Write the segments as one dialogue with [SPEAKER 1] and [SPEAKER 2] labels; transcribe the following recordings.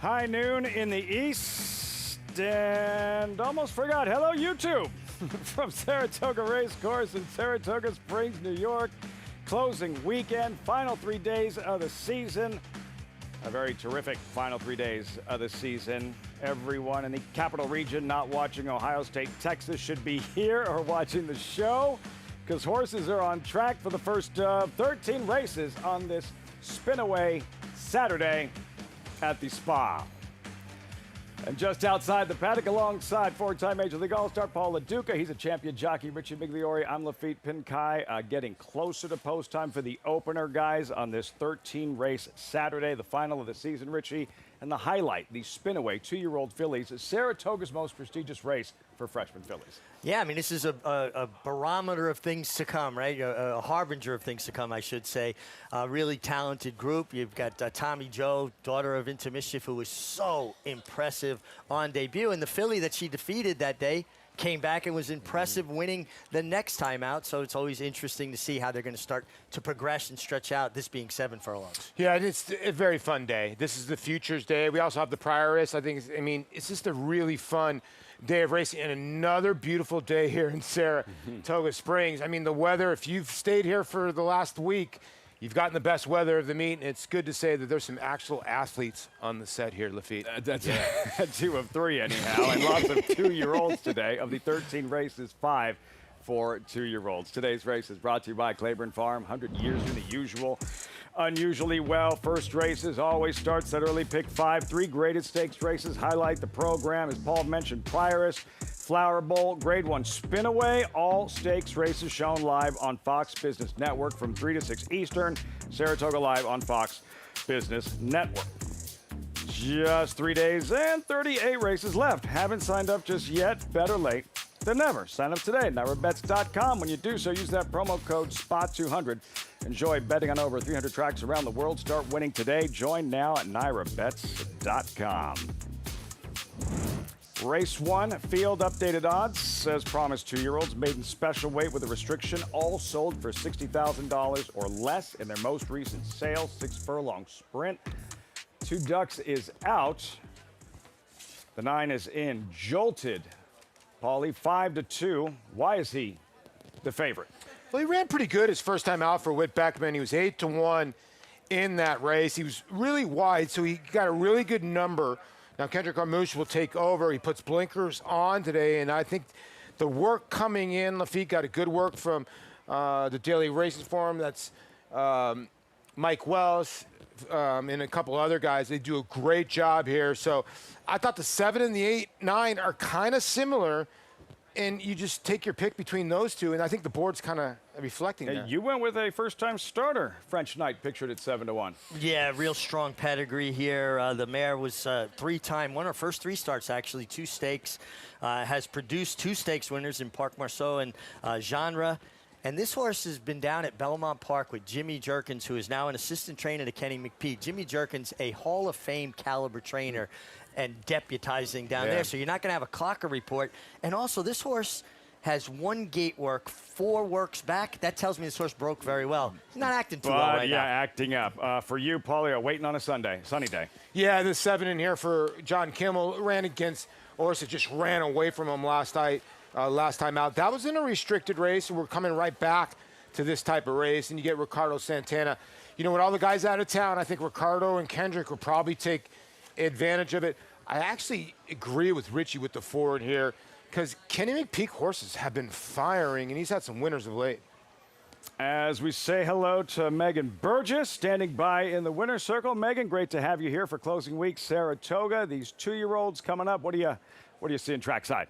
[SPEAKER 1] High noon in the east, and almost forgot. Hello, YouTube, from Saratoga Racecourse in Saratoga Springs, New York. Closing weekend, final 3 days of the season. A very terrific final 3 days of the season. Everyone in the capital region not watching Ohio State, Texas should be here or watching the show, because horses are on track for the first 13 races on this Spinaway Saturday at the Spa. And just outside the paddock, alongside four-time Major League All-Star Paul LaDuca, he's a champion jockey. Richie Migliore, I'm Lafitte Pinkai, getting closer to post time for the opener, guys, on this 13-race Saturday, the final of the season, Richie. And the highlight, the Spinaway 2-year-old fillies, is Saratoga's most prestigious race for freshman fillies.
[SPEAKER 2] Yeah, I mean, this is a barometer of things to come, right? A harbinger of things to come, I should say. A really talented group. You've got Tommy Joe, daughter of Into Mischief, who was so impressive on debut. And the filly that she defeated that day came back and was impressive, winning the next time out. So it's always interesting to see how they're going to start to progress and stretch out, this being 7 furlongs.
[SPEAKER 3] Yeah, it's a very fun day. This is the Futures Day. We also have the Prius. It's just a really fun day of racing and another beautiful day here in Saratoga Springs. I mean, the weather, if you've stayed here for the last week, you've gotten the best weather of the meet, and it's good to say that there's some actual athletes on the set here, Lafitte.
[SPEAKER 1] That's 2 of 3 anyhow, and lots of 2-year-olds today. Of the 13 races, 5 for 2-year-olds. Today's race is brought to you by Claiborne Farm, 100 years in the usual. Unusually well. First races always starts at early pick 5. 3 graded stakes races highlight the program. As Paul mentioned, Prius, Flower Bowl, Grade 1 Spinaway. All stakes races shown live on Fox Business Network from 3 to 6 Eastern. Saratoga Live on Fox Business Network. Just 3 days and 38 races left. Haven't signed up just yet. Better late than never. Sign up today at NyraBets.com. When you do so, use that promo code SPA200. Enjoy betting on over 300 tracks around the world. Start winning today. Join now at NyraBets.com. Race 1, field updated odds. As promised, 2-year-olds, maiden special weight with a restriction, all sold for $60,000 or less in their most recent sale. 6 furlong sprint. 2 Ducks is out. The 9 is in. Jolted. Paulie, 5-2. Why is he the favorite?
[SPEAKER 3] Well, he ran pretty good his first time out for Whit Beckman. He was 8-1 in that race. He was really wide, so he got a really good number. Now, Kendrick Carmouche will take over. He puts blinkers on today, and I think the work coming in, Lafitte got a good work from the Daily Racing Forum. That's Mike Wells and a couple other guys. They do a great job here. So I thought the 7 and the 8, 9 are kind of similar, and you just take your pick between those two, and I think the board's kind of reflecting that.
[SPEAKER 1] You went with a first-time starter, French Knight, pictured at 7-1.
[SPEAKER 2] Yeah, real strong pedigree here. The mare was 3-time, won her first 3 starts, actually, 2 stakes. Has produced 2 stakes winners in Parc Marceau and Genre. And this horse has been down at Belmont Park with Jimmy Jerkins, who is now an assistant trainer to Kenny McPeak. Jimmy Jerkins, a Hall of Fame caliber trainer, and deputizing down there. So you're not going to have a clocker report. And also, this horse has 1 gate work, 4 works back. That tells me this horse broke very well. He's not acting too well right now.
[SPEAKER 1] Yeah, acting up. For you, Paulie, waiting on a sunny day.
[SPEAKER 3] Yeah, the 7 in here for John Kimmel ran against a horse that just ran away from him last time out. That was in a restricted race, and we're coming right back to this type of race, and you get Ricardo Santana. You know, with all the guys out of town, I think Ricardo and Kendrick will probably take advantage of it. I actually agree with Richie with the forward here, because Kenny McPeak horses have been firing, and he's had some winners of late.
[SPEAKER 1] As we say hello to Megan Burgess, standing by in the winner's circle. Megan, great to have you here for closing week Saratoga. These 2-year-olds coming up. What do you see in trackside?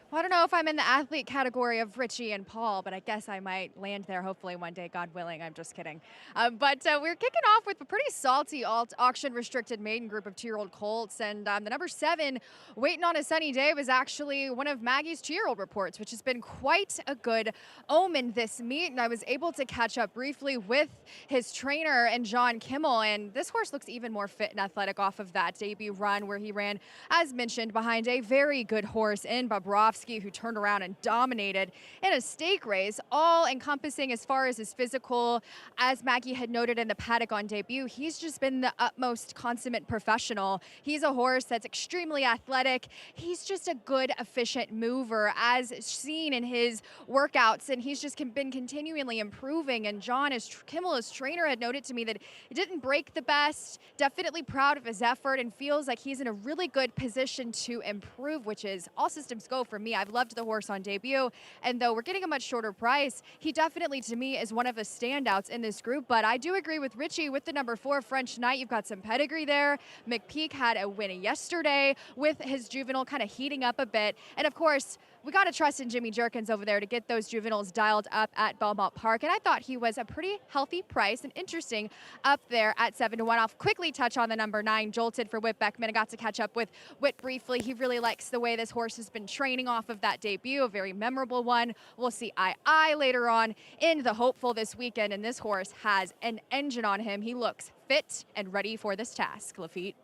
[SPEAKER 4] Well, I don't know if I'm in the athlete category of Richie and Paul, but I guess I might land there hopefully one day, God willing. I'm just kidding. But we're kicking off with a pretty salty auction-restricted maiden group of 2-year-old colts. And the number 7, Waiting on a Sunny Day, was actually one of Maggie's 2-year-old reports, which has been quite a good omen this meet. And I was able to catch up briefly with his trainer and John Kimmel. And this horse looks even more fit and athletic off of that debut run where he ran, as mentioned, behind a very good horse in Bobrovsky. Bobrovsky, who turned around and dominated in a stake race, all encompassing as far as his physical. As Maggie had noted in the paddock on debut, he's just been the utmost consummate professional. He's a horse that's extremely athletic. He's just a good, efficient mover, as seen in his workouts, and he's just been continually improving. And John, Kimmel, his trainer, had noted to me that he didn't break the best, definitely proud of his effort, and feels like he's in a really good position to improve, which is all systems go for me. I've loved the horse on debut, and though we're getting a much shorter price, he definitely, to me, is one of the standouts in this group. But I do agree with Richie with the number 4, French Knight. You've got some pedigree there. McPeak had a win yesterday with his juvenile kind of heating up a bit. And of course, we got to trust in Jimmy Jerkins over there to get those juveniles dialed up at Belmont Park. And I thought he was a pretty healthy price and interesting up there at 7-1. I'll quickly touch on the number 9, Jolted, for Whit Beckman. I got to catch up with Whit briefly. He really likes the way this horse has been training off of that debut, a very memorable one. We'll see I later on in the Hopeful this weekend, and this horse has an engine on him. He looks fit and ready for this task. Lafitte.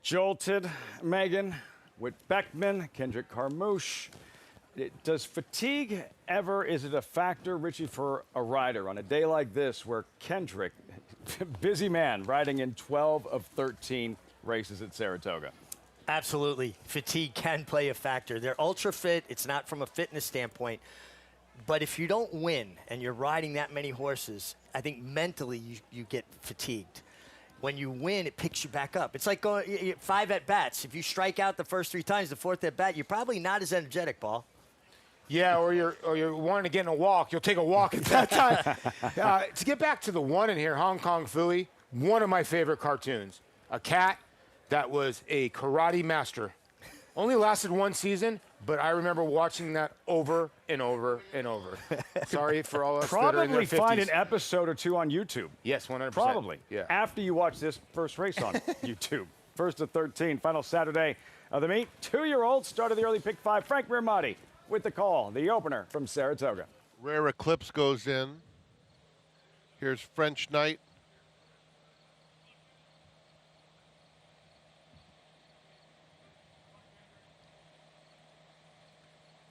[SPEAKER 1] Jolted, Megan, Whit Beckman, Kendrick, Carmouche. Does fatigue ever, is it a factor, Richie, for a rider on a day like this where Kendrick, busy man, riding in 12 of 13 races at Saratoga?
[SPEAKER 2] Absolutely. Fatigue can play a factor. They're ultra fit. It's not from a fitness standpoint. But if you don't win and you're riding that many horses, I think mentally you get fatigued. When you win, it picks you back up. It's like going 5 at-bats. If you strike out the first 3 times, the 4th at-bat, you're probably not as energetic, Paul.
[SPEAKER 3] Yeah, or you're wanting to get in a walk. You'll take a walk at that time. To get back to the one in here, Hong Kong Phooey, one of my favorite cartoons. A cat that was a karate master. Only lasted 1 season, but I remember watching that over and over and over. Sorry for all us that are in their 50s.
[SPEAKER 1] Probably find an episode or 2 on YouTube.
[SPEAKER 3] Yes, 100%.
[SPEAKER 1] Probably.
[SPEAKER 3] Yeah.
[SPEAKER 1] After you watch this first race on YouTube. 1st of 13, final Saturday of the meet. 2-year-old started the early pick 5. Frank Mirmati with the call, the opener from Saratoga.
[SPEAKER 5] Rare Eclipse goes in. Here's French Knight.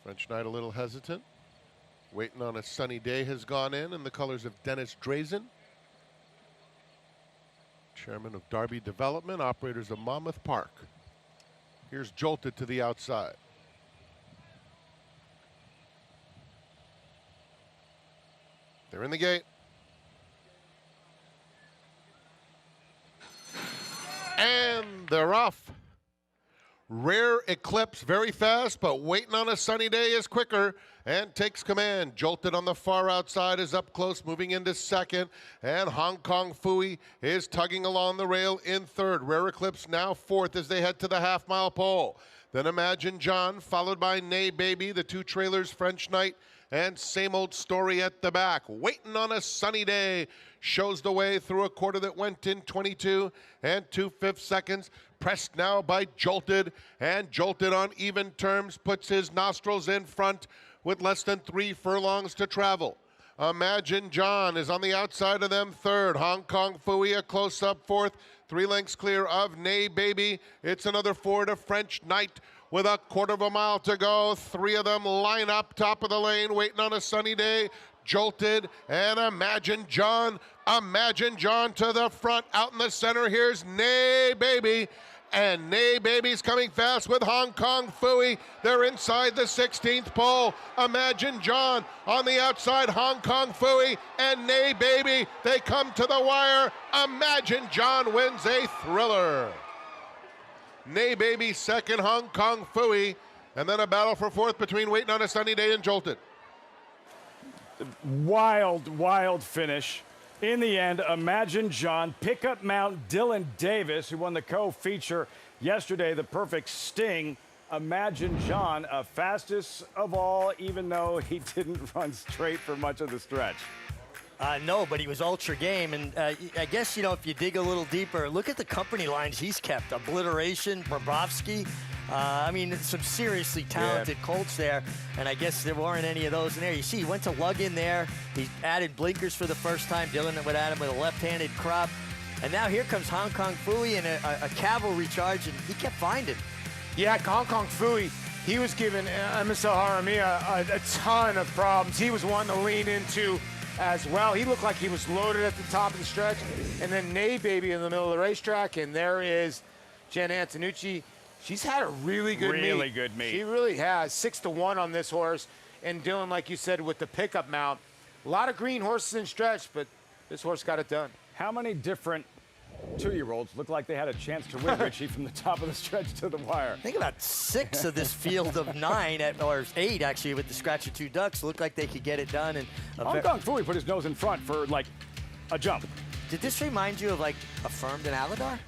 [SPEAKER 5] French Knight a little hesitant. Waiting on a Sunny Day has gone in the colors of Dennis Drazen, chairman of Derby Development, operators of Monmouth Park. Here's Jolted to the outside. They're in the gate. And they're off. Rare Eclipse, very fast, but Waiting on a Sunny Day is quicker and takes command. Jolted on the far outside is up close, moving into 2nd. And Hong Kong Phooey is tugging along the rail in 3rd. Rare Eclipse now 4th as they head to the half-mile pole. Then Imagine John, followed by Nay Baby, the 2 trailers, French Knight, and Same Old Story at the back. Waiting on a Sunny Day shows the way through a quarter that went in 22 and 2/5 seconds. Pressed now by Jolted, and Jolted on even terms puts his nostrils in front with less than 3 furlongs to travel. Imagine John is on the outside of them 3rd. Hong Kong Phooey a close-up 4th. 3 lengths clear of Nay Baby. It's another 4 to French Knight with a quarter of a mile to go. 3 of them line up top of the lane, Waiting on a Sunny Day. Jolted and Imagine John. Imagine John to the front. Out in the center, here's Nay Baby. And Nay Baby's coming fast with Hong Kong Phooey. They're inside the 16th pole. Imagine John on the outside, Hong Kong Phooey and Nay Baby. They come to the wire. Imagine John wins a thriller. Nay Baby 2nd, Hong Kong Phooey. And then a battle for 4th between Waiting on a Sunny Day and Jolted.
[SPEAKER 1] Wild, wild finish. In the end, Imagine John, pickup mount Dylan Davis, who won the co-feature yesterday, the perfect sting. Imagine John, fastest of all, even though he didn't run straight for much of the stretch.
[SPEAKER 2] No, but he was ultra game, and I guess, you know, if you dig a little deeper, look at the company lines he's kept. Obliteration, Bobrovsky. I mean, some seriously talented colts there, and I guess there weren't any of those in there. You see, he went to lug in there. He added blinkers for the first time. Dylan would add him with a left-handed crop. And now here comes Hong Kong Phooey in a cavalry charge, and he kept finding.
[SPEAKER 3] Yeah, Hong Kong Phooey, he was giving MSL Haramia a ton of problems. He was wanting to lean into as well. He looked like he was loaded at the top of the stretch. And then Nay Baby in the middle of the racetrack, and there is Jen Antonucci. She's had a really good meet.
[SPEAKER 1] Really good meet.
[SPEAKER 3] She really has. 6-1 on this horse. And Dylan, like you said, with the pickup mount, a lot of green horses in stretch, but this horse got it done.
[SPEAKER 1] How many different 2-year-olds look like they had a chance to win, Richie, from the top of the stretch to the wire?
[SPEAKER 2] I think about 6 of this field of 9, or 8 actually, with the scratch of 2 ducks, looked like they could get it done. And
[SPEAKER 1] Hong Kong Fooey put his nose in front for like a jump.
[SPEAKER 2] did this remind you of like Affirmed and Aladar?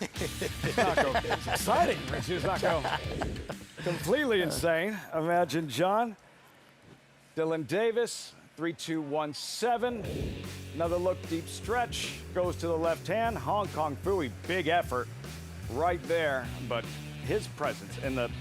[SPEAKER 1] It's exciting, Richie. It's not go completely insane. Imagine John. Dylan Davis, 3-2-1-7. Another look, deep stretch, goes to the left hand. Hong Kong Fooey, big effort right there, but his presence and the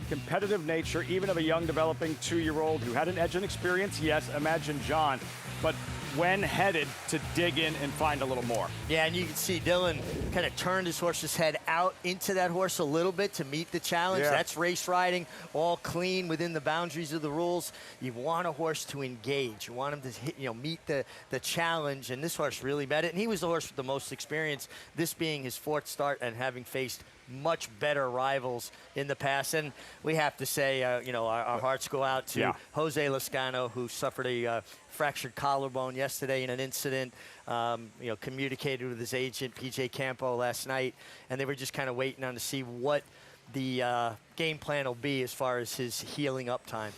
[SPEAKER 1] competitive nature, even of a young developing 2-year-old who had an edge and experience, yes, Imagine John, but when headed to dig in and find a little more.
[SPEAKER 2] Yeah, and you can see Dylan kind of turned his horse's head out into that horse a little bit to meet the challenge.
[SPEAKER 1] Yeah.
[SPEAKER 2] That's race riding, all clean within the boundaries of the rules. You want a horse to engage. You want him to hit, meet the challenge, and this horse really met it. And he was the horse with the most experience, this being his 4th start and having faced much better rivals in the past. And we have to say, our hearts go out to Jose Lascano, who suffered a fractured collarbone yesterday in an incident, communicated with his agent, PJ Campo, last night, and they were just kind of waiting on to see what the game plan will be as far as his healing up time.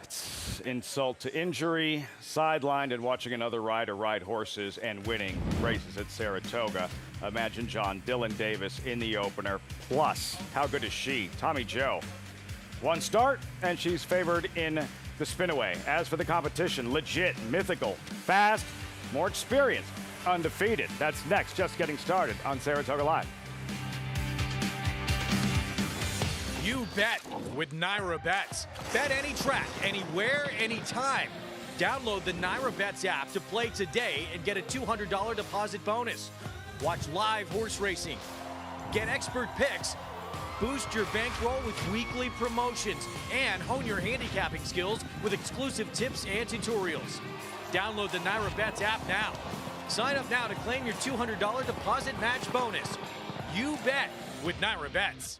[SPEAKER 1] It's insult to injury, sidelined and watching another rider ride horses and winning races at Saratoga. Imagine John, Dylan Davis in the opener. Plus, how good is she? Tommy Joe. 1 start, and she's favored in the Spinaway. As for the competition, legit, mythical, fast, more experienced, undefeated. That's next, just getting started on Saratoga Live.
[SPEAKER 6] You bet with Naira Bets. Bet any track, anywhere, anytime. Download the Naira Bets app to play today and get a $200 deposit bonus. Watch live horse racing, get expert picks, boost your bankroll with weekly promotions, and hone your handicapping skills with exclusive tips and tutorials. Download the Naira Bets app now. Sign up now to claim your $200 deposit match bonus. You bet with Naira Bets.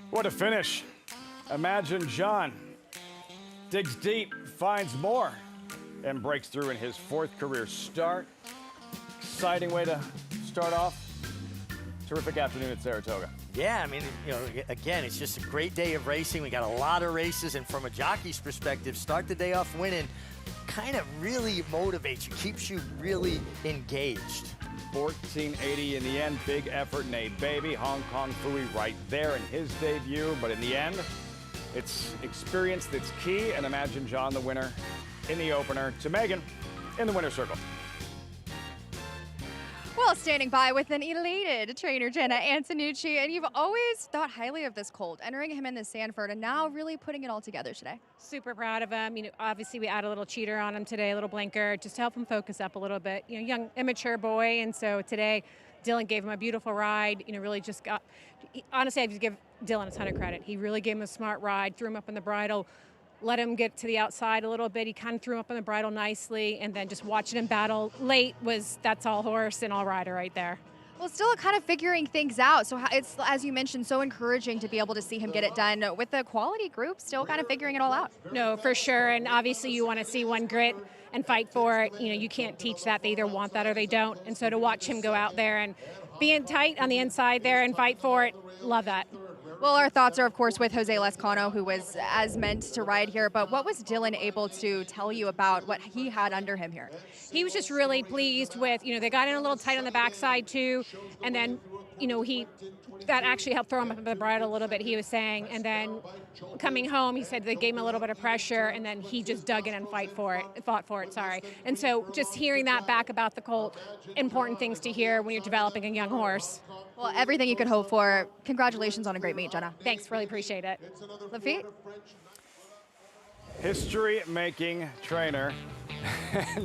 [SPEAKER 1] What a finish. Imagine John digs deep, finds more, and breaks through in his 4th career start. Exciting way to start off. Terrific afternoon at Saratoga.
[SPEAKER 2] Yeah, I mean, again, it's just a great day of racing. We got a lot of races, and from a jockey's perspective, start the day off winning kind of really motivates you, keeps you really engaged.
[SPEAKER 1] 1480 in the end, big effort, Nay Baby, Hong Kong Fooey right there in his debut, but in the end, it's experience that's key, and Imagine John the winner in the opener to Megan in the winner's circle.
[SPEAKER 4] Well, standing by with an elated trainer, Jenna Antonucci, and you've always thought highly of this colt, entering him in the Sanford, and now really putting it all together today.
[SPEAKER 7] Super proud of him. Obviously we add a little cheater on him today, a little blinker, just to help him focus up a little bit. Young, immature boy, and so today Dylan gave him a beautiful ride. Really just got. Honestly, I just give Dylan a ton of credit. He really gave him a smart ride, threw him up in the bridle, let him get to the outside a little bit. He kind of threw him up in the bridle nicely, and then just watching him battle late that's all horse and all rider right there.
[SPEAKER 4] Well, still kind of figuring things out. So it's, as you mentioned, so encouraging to be able to see him get it done with the quality group, still kind of figuring it all out.
[SPEAKER 7] No, for sure. And obviously you want to see one grit and fight for it. You can't teach that. They either want that or they don't. And so to watch him go out there and being tight on the inside there and fight for it, love that.
[SPEAKER 4] Well, our thoughts are, of course, with Jose Lescano, who was as meant to ride here. But what was Dylan able to tell you about what he had under him here?
[SPEAKER 7] He was just really pleased with, they got in a little tight on the backside too. And then, that actually helped throw him up the bridle a little bit, he was saying. And then coming home, he said they gave him a little bit of pressure, and then he just dug in and fought for it. And so just hearing that back about the colt, important things to hear when you're developing a young horse.
[SPEAKER 4] Well, everything you could hope for. Congratulations on a great meet, Jenna.
[SPEAKER 7] Thanks, really appreciate it.
[SPEAKER 4] Lafitte?
[SPEAKER 1] History-making trainer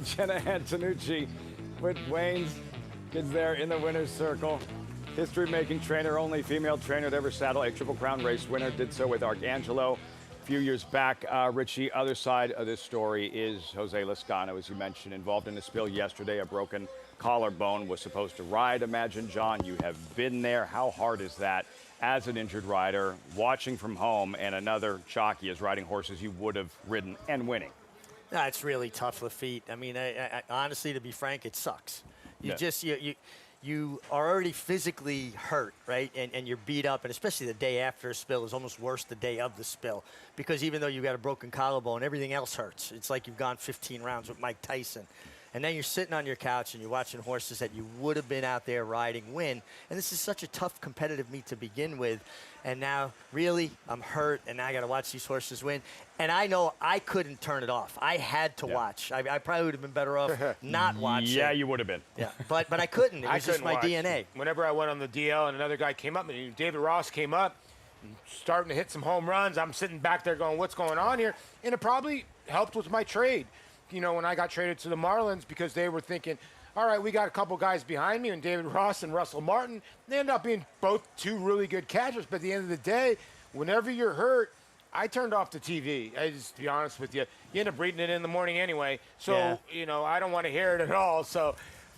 [SPEAKER 1] Jenna Antonucci with Wayne's kids there in the winner's circle. History-making trainer, only female trainer to ever saddle a Triple Crown race winner. Did so with Arcangelo a few years back. Richie, other side of this story is Jose Lescano, as you mentioned, involved in a spill yesterday. A broken collarbone, was supposed to ride. Imagine, John, you have been there. How hard is that as an injured rider, watching from home, and another jockey is riding horses you would have ridden and winning?
[SPEAKER 2] No, it's really tough, Lafitte. I mean, I honestly, to be frank, it sucks. You are already physically hurt, right? And you're beat up, and especially the day after a spill is almost worse the day of the spill, because even though you've got a broken collarbone, everything else hurts. It's like you've gone 15 rounds with Mike Tyson. And then you're sitting on your couch and you're watching horses that you would have been out there riding win. And this is such a tough competitive meet to begin with. And now, really, I'm hurt, and now I got to watch these horses win. And I know I couldn't turn it off. I had to watch. I probably would have been better off not watching.
[SPEAKER 1] Yeah, you would have been.
[SPEAKER 2] Yeah, but I couldn't. It was just my DNA.
[SPEAKER 3] Whenever I went on the DL and another guy came up, and David Ross came up, and starting to hit some home runs, I'm sitting back there going, what's going on here? And it probably helped with my trade. When I got traded to the Marlins, because they were thinking, all right, we got a couple guys behind me, and David Ross and Russell Martin. They ended up being both two really good catchers. But at the end of the day, whenever you're hurt, I turned off the TV. To be honest with you, you end up reading it in the morning anyway. So, I don't want to hear it at all. So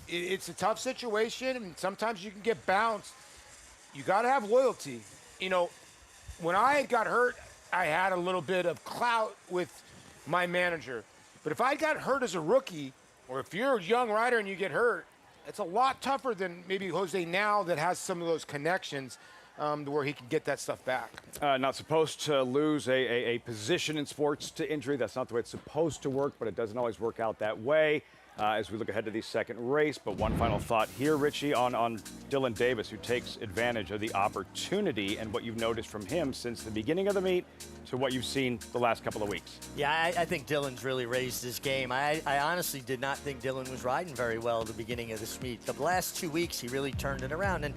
[SPEAKER 3] it's a tough situation, and sometimes you can get bounced. You got to have loyalty. When I got hurt, I had a little bit of clout with my manager. But if I got hurt as a rookie, or if you're a young rider and you get hurt, it's a lot tougher than maybe Jose now that has some of those connections to where he can get that stuff back.
[SPEAKER 1] Not supposed to lose a position in sports to injury. That's not the way it's supposed to work, but it doesn't always work out that way as we look ahead to the second race. But one final thought here, Richie, on Dylan Davis, who takes advantage of the opportunity and what you've noticed from him since the beginning of the meet to what you've seen the last couple of weeks.
[SPEAKER 2] Yeah, I think Dylan's really raised his game. I honestly did not think Dylan was riding very well at the beginning of this meet. The last 2 weeks, he really turned it around. And,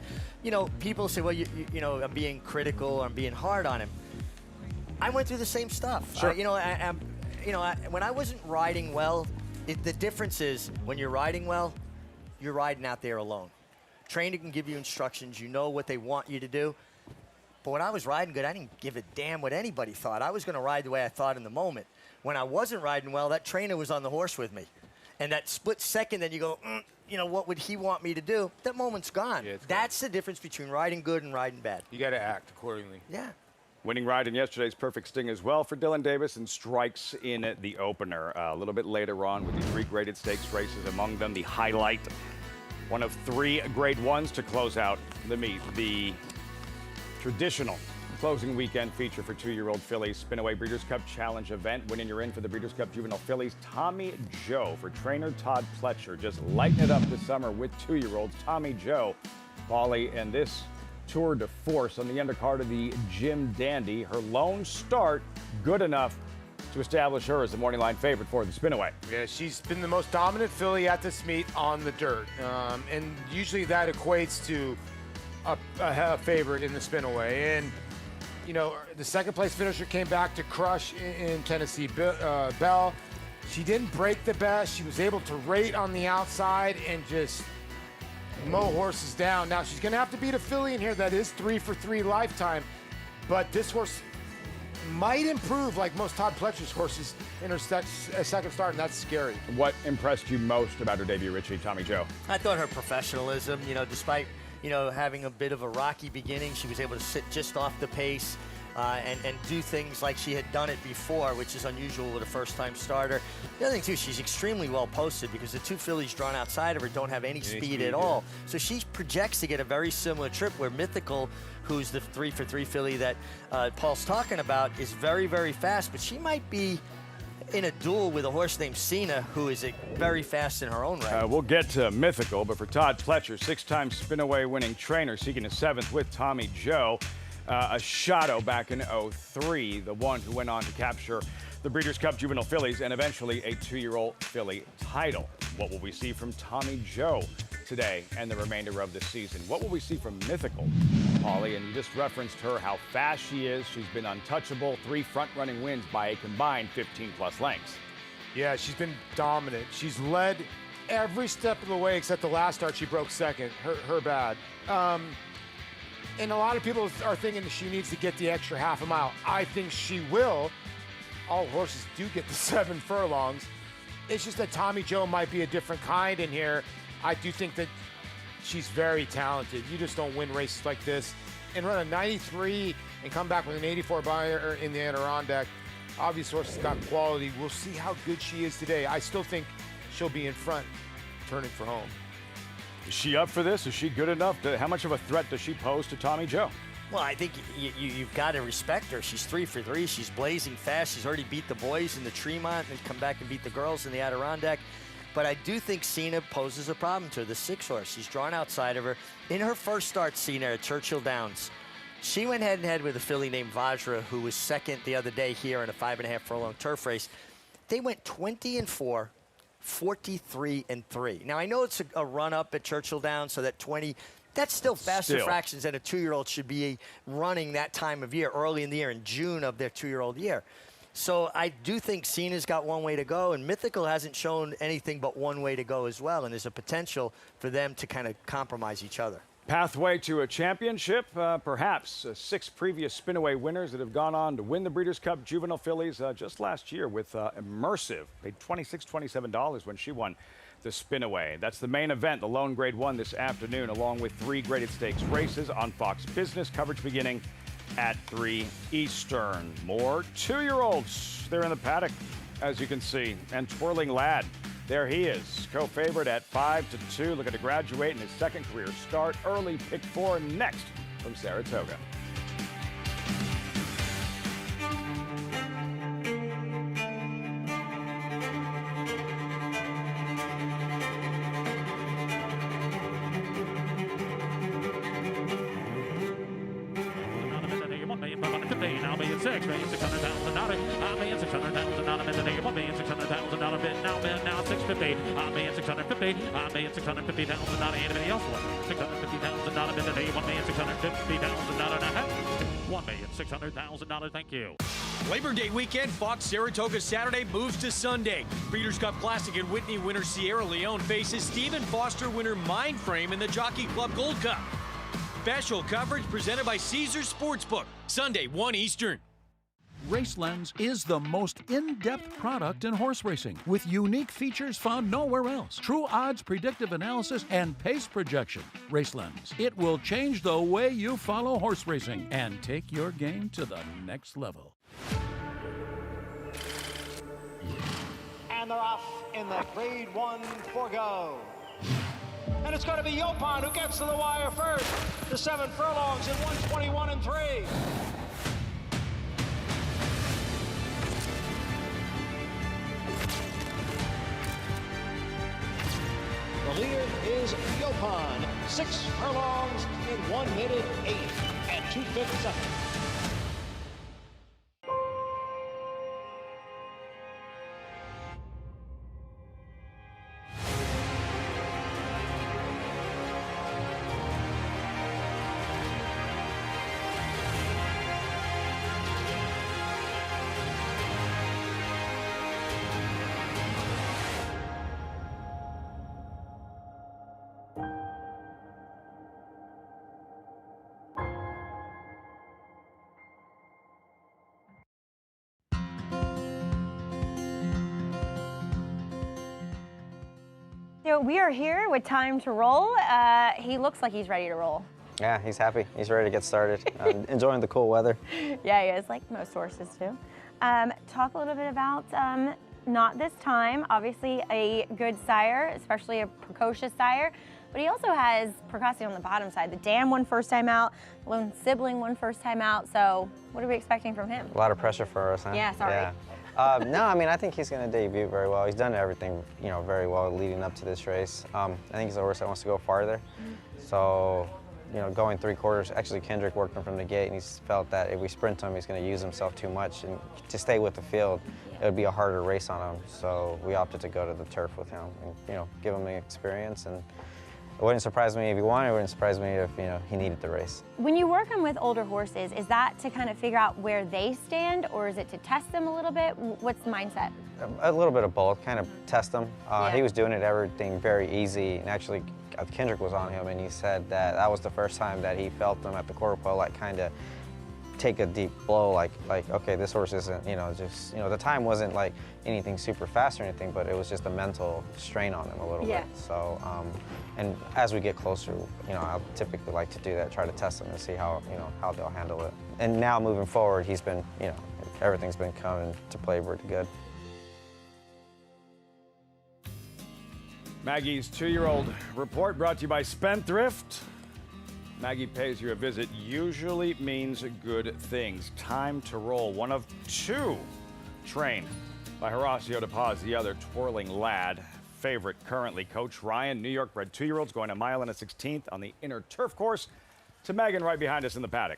[SPEAKER 2] people say, well, I'm being critical or I'm being hard on him. I went through the same stuff.
[SPEAKER 1] Sure.
[SPEAKER 2] When I wasn't riding well, the difference is when you're riding well, you're riding out there alone. Trainer can give you instructions. You know what they want you to do. But when I was riding good, I didn't give a damn what anybody thought. I was going to ride the way I thought in the moment. When I wasn't riding well, that trainer was on the horse with me. And that split second, then you go, what would he want me to do? That moment's gone. Yeah, that's the difference between riding good and riding bad.
[SPEAKER 3] You got to act accordingly.
[SPEAKER 2] Yeah.
[SPEAKER 1] Winning ride in yesterday's Perfect Sting as well for Dylan Davis, and strikes in the opener. A little bit later on with the 3 graded stakes races, among them the highlight, one of 3 grade 1s to close out the meet. The traditional closing weekend feature for 2-year-old fillies, Spinaway Breeders' Cup Challenge event. Winning your in for the Breeders' Cup Juvenile Fillies, Tommy Joe for trainer Todd Pletcher. Just lighten it up this summer with 2-year-olds. Tommy Joe, Polly, and this tour de force on the undercard of the Jim Dandy. Her lone start, good enough to establish her as the morning line favorite for the Spinaway.
[SPEAKER 3] Yeah, she's been the most dominant filly at this meet on the dirt. And usually that equates to a favorite in the Spinaway. And, you know, the second place finisher came back to crush in Tennessee Belle. She didn't break the best. She was able to rate on the outside and just mow horses down. Now, she's going to have to beat a filly in here that is 3 for 3 lifetime. But this horse might improve like most Todd Pletcher's horses in her second start, and that's scary.
[SPEAKER 1] What impressed you most about her debut, Richie, Tommy Joe?
[SPEAKER 2] I thought her professionalism, you know, despite, you know, having a bit of a rocky beginning, she was able to sit just off the pace and do things like she had done it before, which is unusual with a first-time starter. The other thing, too, she's extremely well posted because the two fillies drawn outside of her don't have any speed at all. So she projects to get a very similar trip where Mythical, who's the 3 for 3 filly that Paul's talking about, is very, very fast, but she might be in a duel with a horse named Cena, who is very fast in her own right.
[SPEAKER 1] We'll get to Mythical, but for Todd Pletcher, 6-time Spinaway winning trainer, seeking a 7th with Tommy Joe, a shadow back in '03, the one who went on to capture the Breeders' Cup Juvenile Fillies and eventually a 2-year-old filly title. What will we see from Tommy Joe today and the remainder of the season? What will we see from Mythical, Paulie? And you just referenced her, how fast she is. She's been untouchable, 3 front-running wins by a combined 15-plus lengths.
[SPEAKER 3] Yeah, she's been dominant. She's led every step of the way except the last start. She broke second. Her bad. And a lot of people are thinking that she needs to get the extra half a mile. I think she will. All horses do get the 7 furlongs. It's just that Tommy Joe might be a different kind in here. I do think that she's very talented. You just don't win races like this and run a 93 and come back with an 84 buyer in the Adirondack. Obviously, horse has got quality. We'll see how good she is today. I still think she'll be in front, turning for home.
[SPEAKER 1] Is she up for this? Is she good enough? How much of a threat does she pose to Tommy Joe?
[SPEAKER 2] Well, I think you've got to respect her. She's 3 for 3. She's blazing fast. She's already beat the boys in the Tremont and come back and beat the girls in the Adirondack. But I do think Cena poses a problem to her, the 6 horse. She's drawn outside of her. In her first start, Cena at Churchill Downs, she went head-and-head with a filly named Vajra, who was second the other day here in a 5.5 furlong turf race. They went 20-4. 43-3. Now, I know it's a run-up at Churchill Downs, so that 20, that's still faster fractions than a 2-year-old should be running that time of year, early in the year, in June of their 2-year-old year. So I do think Cena's got one way to go, and Mythical hasn't shown anything but one way to go as well, and there's a potential for them to kind of compromise each other.
[SPEAKER 1] Pathway to a championship, perhaps. 6 previous Spinaway winners that have gone on to win the Breeders' Cup Juvenile Fillies just last year with Immersive. Paid $26, $27 when she won the Spinaway. That's the main event, the Lone Grade 1 this afternoon, along with 3 graded stakes races on Fox Business. Coverage beginning at 3 Eastern. More 2-year-olds. They're in the paddock, as you can see. And Twirling Lad, there he is, co-favorite at 5-2, looking to graduate in his second career start. Early pick 4 next from Saratoga.
[SPEAKER 8] Now 650. I'm paying 650. I'm paying 650,000. Not anybody else. 650,000. Not a bit today. $1,650,000. Not a half. $1,600,000. Thank you.
[SPEAKER 6] Labor Day weekend, Fox Saratoga Saturday moves to Sunday. Breeders' Cup Classic and Whitney winner Sierra Leone faces Stephen Foster winner Mindframe in the Jockey Club Gold Cup. Special coverage presented by Caesars Sportsbook. Sunday, 1 Eastern.
[SPEAKER 9] RaceLens is the most in-depth product in horse racing with unique features found nowhere else. True odds, predictive analysis, and pace projection. RaceLens. It will change the way you follow horse racing and take your game to the next level.
[SPEAKER 10] And they're off in the Grade 1 4-go. And it's going to be Yopon who gets to the wire first. The 7 furlongs in 1:21.3. The leader is Yopon, 6 furlongs in 1:08 and 2/5 seconds.
[SPEAKER 11] We are here with Time to Roll. He looks like he's ready to roll.
[SPEAKER 12] Yeah, he's happy. He's ready to get started. Enjoying the cool weather.
[SPEAKER 11] Yeah, he is, like most horses too. Talk a little bit about Not This Time. Obviously a good sire, especially a precocious sire, but he also has precocity on the bottom side. The dam won first time out, lone sibling won first time out, so what are we expecting from him?
[SPEAKER 12] A lot of pressure for us, huh?
[SPEAKER 11] Yeah, sorry.
[SPEAKER 12] Yeah. No, I mean, I think he's going to debut very well. He's done everything, very well leading up to this race. I think he's a horse that wants to go farther. So, going 3/4, actually Kendrick worked him from the gate, and he's felt that if we sprint him, he's going to use himself too much. And to stay with the field, it would be a harder race on him. So we opted to go to the turf with him and, give him the experience. And it wouldn't surprise me if he won. It wouldn't surprise me if, he needed the race.
[SPEAKER 11] When you work him with older horses, is that to kind of figure out where they stand, or is it to test them a little bit? What's the mindset?
[SPEAKER 12] A little bit of both, kind of test him. He was doing everything very easy, and actually Kendrick was on him, and he said that was the first time that he felt them at the quarter pole, like kind of take a deep blow, like okay, this horse isn't, just, the time wasn't like anything super fast or anything, but it was just a mental strain on him a little bit. So, and as we get closer, I'll typically like to do that, try to test them and see how, how they'll handle it. And now moving forward, he's been, everything's been coming to play pretty good.
[SPEAKER 1] Maggie's 2-year-old report brought to you by Spendthrift. Maggie pays you a visit usually means good things. Time to Roll, one of 2 trained by Horacio De Paz, the other Twirling Lad. Favorite currently, Coach Ryan, New York bred 2-year-olds going a mile and a 16th on the inner turf course. To Megan right behind us in the paddock.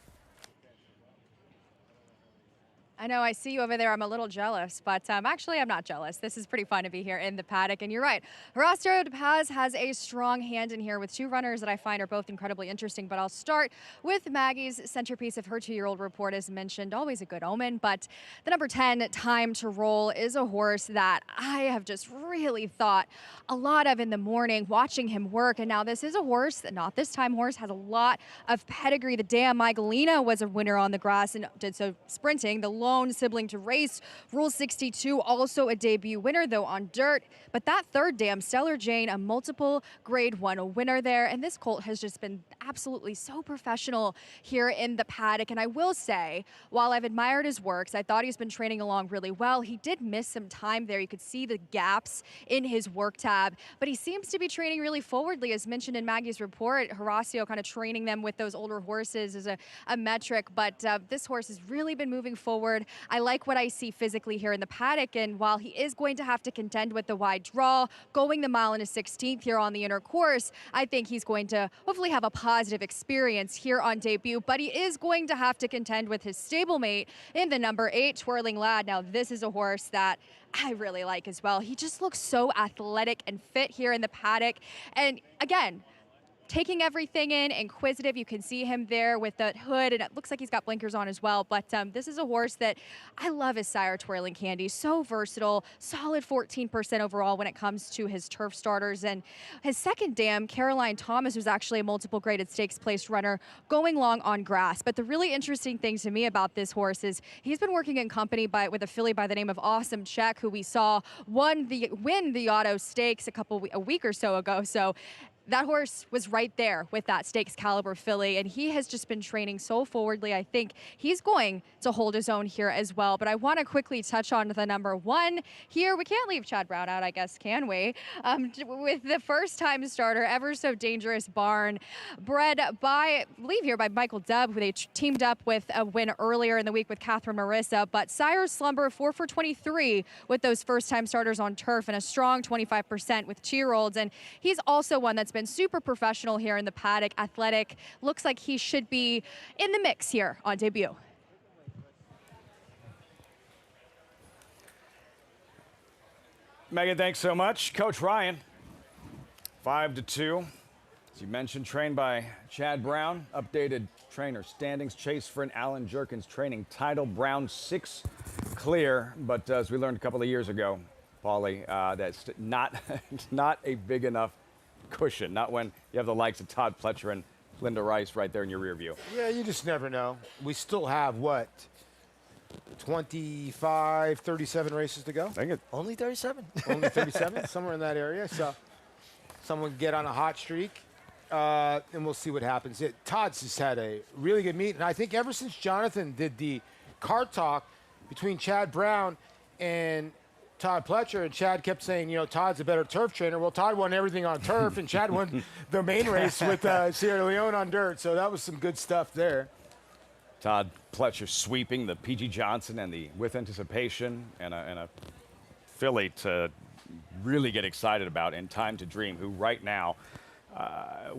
[SPEAKER 4] I know, I see you over there. I'm a little jealous, but actually I'm not jealous. This is pretty fun to be here in the paddock, and you're right. Horacio De Paz has a strong hand in here with 2 runners that I find are both incredibly interesting, but I'll start with Maggie's centerpiece of her 2-year-old report, as mentioned. Always a good omen, but the number 10, Time to Roll, is a horse that I have just really thought a lot of in the morning, watching him work, and now this is a horse, that Not This Time horse, has a lot of pedigree. The Dam Miguelina was a winner on the grass and did so sprinting. The lone sibling to race, Rule 62, also a debut winner, though on dirt. But that third dam, Stellar Jane, a multiple Grade 1 winner there. And this colt has just been absolutely so professional here in the paddock. And I will say, while I've admired his works, I thought he's been training along really well. He did miss some time there. You could see the gaps in his work tab, but he seems to be training really forwardly, as mentioned in Maggie's report. Horacio kind of training them with those older horses is a metric, but this horse has really been moving forward. I like what I see physically here in the paddock, and while he is going to have to contend with the wide draw, going the mile and a 16th here on the inner course, I think he's going to hopefully have a positive experience here on debut, but he is going to have to contend with his stablemate in the number 8, Twirling Lad. Now, this is a horse that I really like as well. He just looks so athletic and fit here in the paddock, and again, taking everything in, inquisitive. You can see him there with the hood, and it looks like he's got blinkers on as well. But this is a horse that I love his sire, Twirling Candy. So versatile, solid 14% overall when it comes to his turf starters. And his second dam, Caroline Thomas, was actually a multiple graded stakes placed runner going long on grass. But the really interesting thing to me about this horse is he's been working in company with a filly by the name of Awesome Check, who we saw win the Auto Stakes a week or so ago. So that horse was right there with that stakes caliber filly, and he has just been training so forwardly. I think he's going to hold his own here as well. But I want to quickly touch on the number 1 here. We can't leave Chad Brown out, I guess, can we? With the first-time starter, Ever So Dangerous Barn, bred by, I believe here, by Michael Dubb, who they teamed up with a win earlier in the week with Catherine Marissa. But Sire Slumber, 4 for 23 with those first-time starters on turf, and a strong 25% with 2-year-olds. And he's also one that's been super professional here in the paddock, athletic. Looks like he should be in the mix here on debut.
[SPEAKER 1] Megan, thanks so much. Coach Ryan, 5-2. As you mentioned, trained by Chad Brown. Updated trainer standings. Chase Friend, Alan Jerkins training title. Brown 6 clear, but as we learned a couple of years ago, Paulie, that's not a big enough cushion, not when you have the likes of Todd Pletcher and Linda Rice right there in your rear view.
[SPEAKER 3] Yeah, you just never know. We still have, what, 25, 37 races to go?
[SPEAKER 2] Only 37?
[SPEAKER 3] Only 37, somewhere in that area. So someone get on a hot streak, and we'll see what happens. Todd's just had a really good meet, and I think ever since Jonathan did the card talk between Chad Brown and Todd Pletcher, and Chad kept saying, Todd's a better turf trainer. Well, Todd won everything on turf, and Chad won the main race with Sierra Leone on dirt, so that was some good stuff there.
[SPEAKER 1] Todd Pletcher sweeping the P.G. Johnson and the With Anticipation, and a filly to really get excited about in Time to Dream, who right now,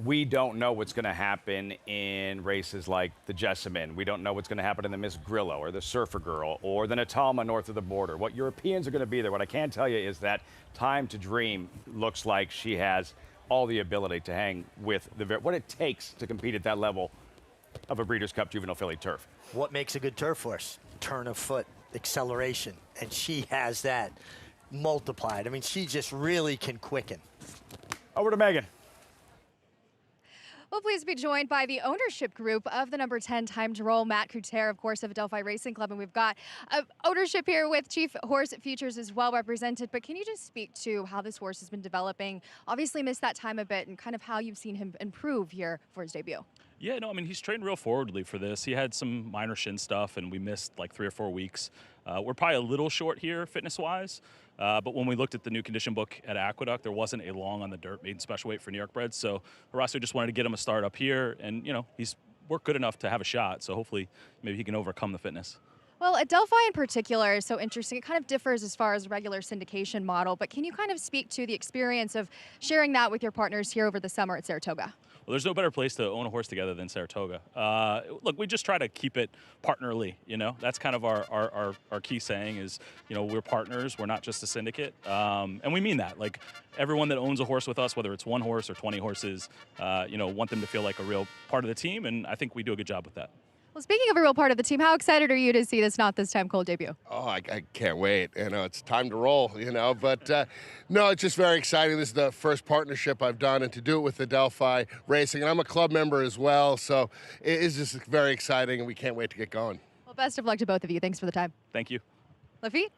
[SPEAKER 1] we don't know what's going to happen in races like the Jessamine. We don't know what's going to happen in the Miss Grillo or the Surfer Girl or the Natalma north of the border. What Europeans are going to be there. What I can tell you is that Time to Dream looks like she has all the ability to hang with what it takes to compete at that level of a Breeders' Cup Juvenile Filly turf.
[SPEAKER 2] What makes a good turf horse? Turn of foot, acceleration, and she has that multiplied. I mean, she just really can quicken.
[SPEAKER 1] Over to Megan.
[SPEAKER 4] Well, please be joined by the ownership group of the number 10 Time to Roll, Matt Couture, of course, of Adelphi Racing Club. And we've got ownership here with Chief Horse Futures as well represented. But can you just speak to how this horse has been developing? Obviously missed that time a bit, and kind of how you've seen him improve here for his debut.
[SPEAKER 13] Yeah, no, I mean, he's trained real forwardly for this. He had some minor shin stuff, and we missed like 3 or 4 weeks. We're probably a little short here fitness-wise, but when we looked at the new condition book at Aqueduct, there wasn't a long on the dirt maiden special weight for New York breds. So Horacio just wanted to get him a start up here, and, he's worked good enough to have a shot. So hopefully maybe he can overcome the fitness.
[SPEAKER 4] Well, Adelphi in particular is so interesting. It kind of differs as far as a regular syndication model, but can you kind of speak to the experience of sharing that with your partners here over the summer at Saratoga?
[SPEAKER 13] Well, there's no better place to own a horse together than Saratoga. Look, we just try to keep it partnerly, That's kind of our key saying is, we're partners. We're not just a syndicate. And we mean that. Like, everyone that owns a horse with us, whether it's 1 horse or 20 horses, want them to feel like a real part of the team, and I think we do a good job with that.
[SPEAKER 4] Well, speaking of a real part of the team, how excited are you to see this Not This Time Colt debut?
[SPEAKER 5] Oh, I can't wait. It's time to roll, But, no, it's just very exciting. This is the first partnership I've done, and to do it with Adelphi Racing. And I'm a club member as well, so it is just very exciting, and we can't wait to get going.
[SPEAKER 4] Well, best of luck to both of you. Thanks for the time.
[SPEAKER 13] Thank you.
[SPEAKER 4] Lafitte?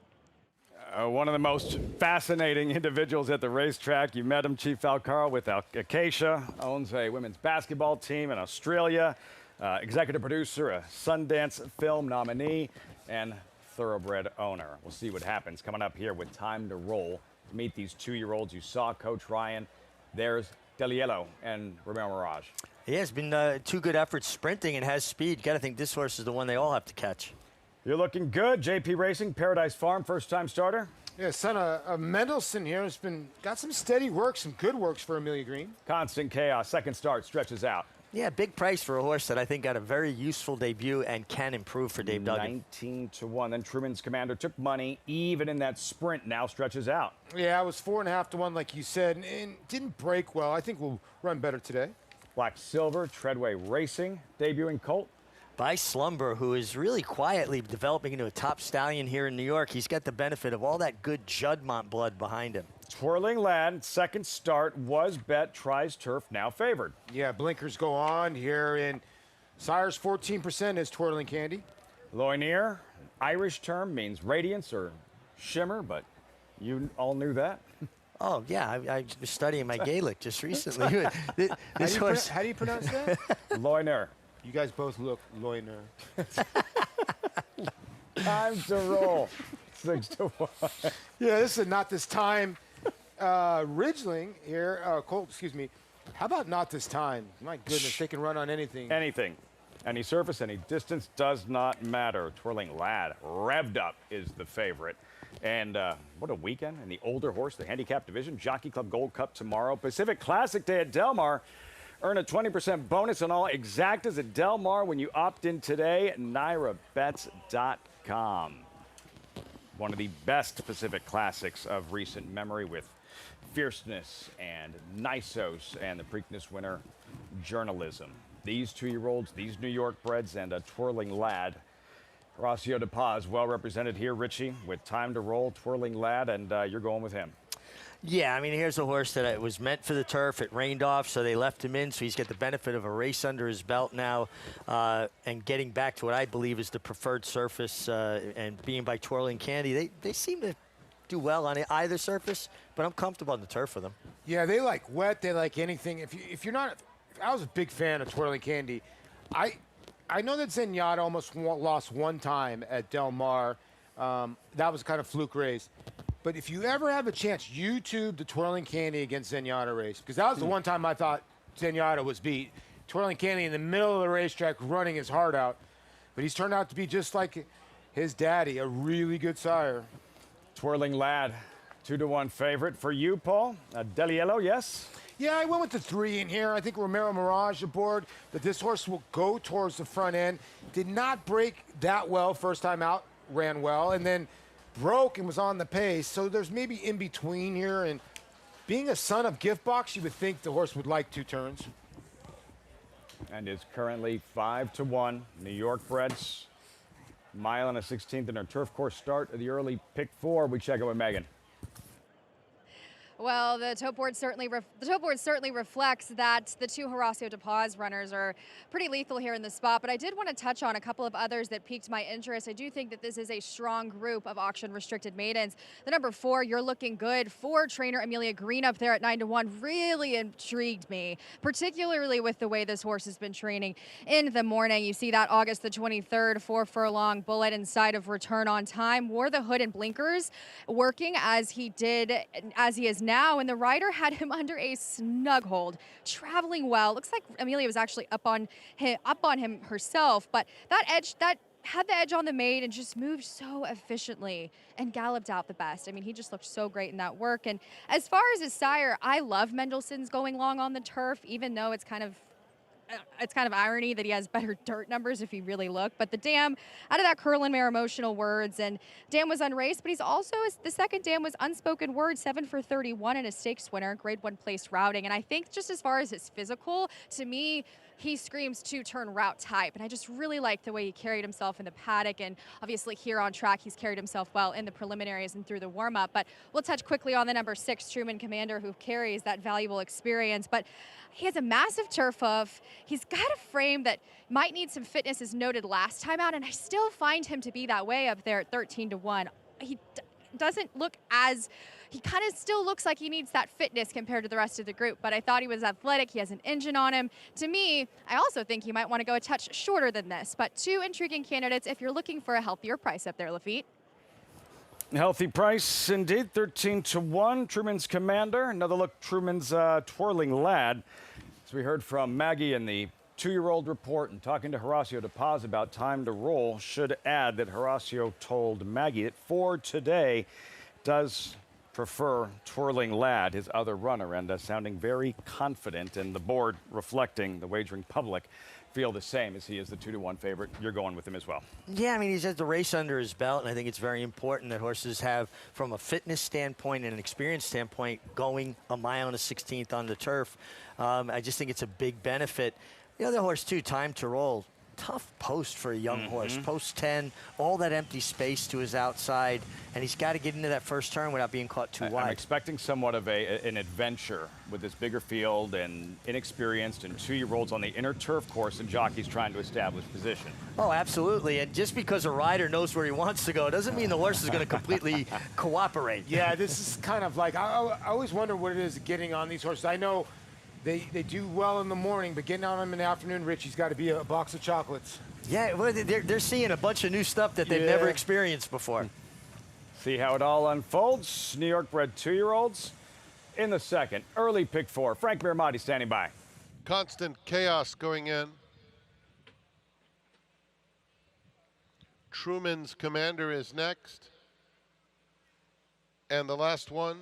[SPEAKER 1] One of the most fascinating individuals at the racetrack. You met him, Chief Alcaro, with Acacia, owns a women's basketball team in Australia. Executive producer, a Sundance Film nominee, and thoroughbred owner. We'll see what happens coming up here with Time to Roll. Meet these 2-year-olds. You saw Coach Ryan. There's Deliello and Romeo Mirage.
[SPEAKER 2] Yeah, it's been 2 good efforts sprinting and has speed. Got to think this horse is the one they all have to catch.
[SPEAKER 1] You're looking good. JP Racing, Paradise Farm, first-time starter.
[SPEAKER 3] Yeah, son of Mendelssohn here has got some steady work, some good works for Amelia Green.
[SPEAKER 1] Constant Chaos, second start, stretches out.
[SPEAKER 2] Yeah, big price for a horse that I think got a very useful debut and can improve for Dave Duggan.
[SPEAKER 1] 19-1. Then Truman's Commander took money, even in that sprint, now stretches out.
[SPEAKER 3] Yeah, it was 4.5-1, like you said, and didn't break well. I think we'll run better today.
[SPEAKER 1] Black Silver, Treadway Racing, debuting colt.
[SPEAKER 2] By Slumber, who is really quietly developing into a top stallion here in New York. He's got the benefit of all that good Juddmonte blood behind him.
[SPEAKER 1] Twirling Lad, second start, was bet, tries turf, now favored.
[SPEAKER 3] Yeah, blinkers go on here, and Sire's 14% is Twirling Candy.
[SPEAKER 1] Loinier, Irish term, means radiance or shimmer, but you all knew that?
[SPEAKER 2] Oh, yeah, I was studying my Gaelic just recently.
[SPEAKER 3] How do you pronounce that?
[SPEAKER 1] Loinier.
[SPEAKER 3] You guys both look Loiner.
[SPEAKER 1] Time to roll. 6-1.
[SPEAKER 3] Yeah, this is Not This Time. Ridgeling here, Colt, excuse me. How about Not This Time? My goodness, they can run on anything.
[SPEAKER 1] Anything. Any surface, any distance, does not matter. Twirling Lad, revved up, is the favorite. And what a weekend. And the older horse, the handicap division, Jockey Club Gold Cup tomorrow. Pacific Classic Day at Del Mar. Earn a 20% bonus on all exactas at Del Mar when you opt in today. NyraBets.com. One of the best Pacific Classics of recent memory, with fierceness and Nisos and the Preakness winner, Journalism. These 2-year-olds, these New York breds, and a Twirling Lad. Horacio de Paz, well represented here, Richie, with Time to Roll, Twirling Lad, and you're going with him.
[SPEAKER 2] Yeah, I mean, here's a horse that was meant for the turf. It rained off, so they left him in, so he's got the benefit of a race under his belt now, and getting back to what I believe is the preferred surface, and being by Twirling Candy. They seem to do well on either surface, but I'm comfortable on the turf with them.
[SPEAKER 3] Yeah, they like wet. They like anything. If you're not, I was a big fan of Twirling Candy. I know that Zenyatta almost lost one time at Del Mar. That was kind of fluke race. But if you ever have a chance, YouTube the Twirling Candy against Zenyatta race, because that was the one time I thought Zenyatta was beat. Twirling Candy in the middle of the racetrack running his heart out. But he's turned out to be just like his daddy, a really good sire.
[SPEAKER 1] Twirling Lad, 2-1 favorite for you, Paul. Deliello, yes?
[SPEAKER 3] Yeah, I went with the 3 in here. I think Romero Mirage aboard, that this horse will go towards the front end. Did not break that well first time out, ran well, and then broke and was on the pace. So there's maybe in between here. And being a son of Gift Box, you would think the horse would like 2 turns.
[SPEAKER 1] And is currently 5-1. New York breds, mile and a 16th in our turf course start of the early pick 4. We check it with Megan.
[SPEAKER 4] Well, the tote board certainly reflects that the 2 Horacio de Paz runners are pretty lethal here in the spot, but I did want to touch on a couple of others that piqued my interest. I do think that this is a strong group of auction-restricted maidens. The number 4, You're Looking Good, for trainer Amelia Green up there at 9-1 really intrigued me, particularly with the way this horse has been training in the morning. You see that August the 23rd, 4 furlong bullet inside of Return on Time, wore the hood and blinkers, working as he is now, and the rider had him under a snug hold, traveling well. Looks like Amelia was actually up on him herself, but that had the edge on the maid and just moved so efficiently and galloped out the best. I mean, he just looked so great in that work. And as far as his sire, I love Mendelssohn's going long on the turf, even though it's kind of irony that he has better dirt numbers if you really look. But the dam, out of that Curlin mare Emotional Words, and dam was unraced, but he's also, the second dam was Unspoken Word, 7 for 31 and a stakes winner, grade 1 place routing. And I think just as far as his physical, to me, he screams 2-turn route type. And I just really like the way he carried himself in the paddock. And obviously here on track, he's carried himself well in the preliminaries and through the warm-up. But we'll touch quickly on the number 6, Truman Commander, who carries that valuable experience. But he has a massive turf hoof. He's got a frame that might need some fitness, as noted last time out. And I still find him to be that way up there at 13-1. He doesn't look as... He kind of still looks like he needs that fitness compared to the rest of the group, but I thought he was athletic. He has an engine on him. To me, I also think you might want to go a touch shorter than this, but 2 intriguing candidates if you're looking for a healthier price up there, Lafitte.
[SPEAKER 1] Healthy price indeed, 13-1. Truman's Commander. Another look, Truman's Twirling Lad. As we heard from Maggie in the 2-year-old report and talking to Horacio de Paz about time to roll, should add that Horacio told Maggie that for today does prefer Twirling Lad, his other runner, and sounding very confident, and the board reflecting the wagering public feel the same as he is the 2-1 favorite. You're going with him as well.
[SPEAKER 2] Yeah, I mean, he's had the race under his belt, and I think it's very important that horses have, from a fitness standpoint and an experience standpoint, going a mile and a 16th on the turf. I just think it's a big benefit. The other horse, too, Time to Roll. Tough post for a young horse. Post 10, all that empty space to his outside, and he's got to get into that first turn without being caught too wide.
[SPEAKER 1] I'm expecting somewhat of an adventure with this bigger field and inexperienced and 2-year-olds on the inner turf course and jockeys trying to establish position.
[SPEAKER 2] Oh, absolutely. And just because a rider knows where he wants to go doesn't mean the horse is going to completely cooperate.
[SPEAKER 3] Yeah, this is kind of like, I always wonder what it is getting on these horses. I know they do well in the morning, but getting on them in the afternoon, Richie's got to be a box of chocolates.
[SPEAKER 2] Yeah, well, they're seeing a bunch of new stuff that they've never experienced before.
[SPEAKER 1] See how it all unfolds. New York bred 2-year-olds in the second. Early pick 4. Frank Mirmati standing by.
[SPEAKER 5] Constant Chaos going in. Truman's Commander is next. And the last one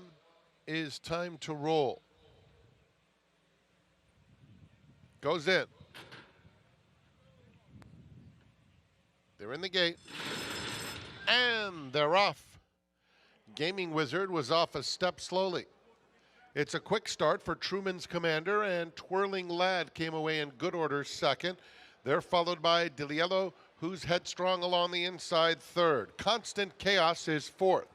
[SPEAKER 5] is Time to Roll. Goes in. They're in the gate. And they're off. Gaming Wizard was off a step slowly. It's a quick start for Truman's Commander, and Twirling Lad came away in good order second. They're followed by Deliello, who's headstrong along the inside third. Constant Chaos is fourth,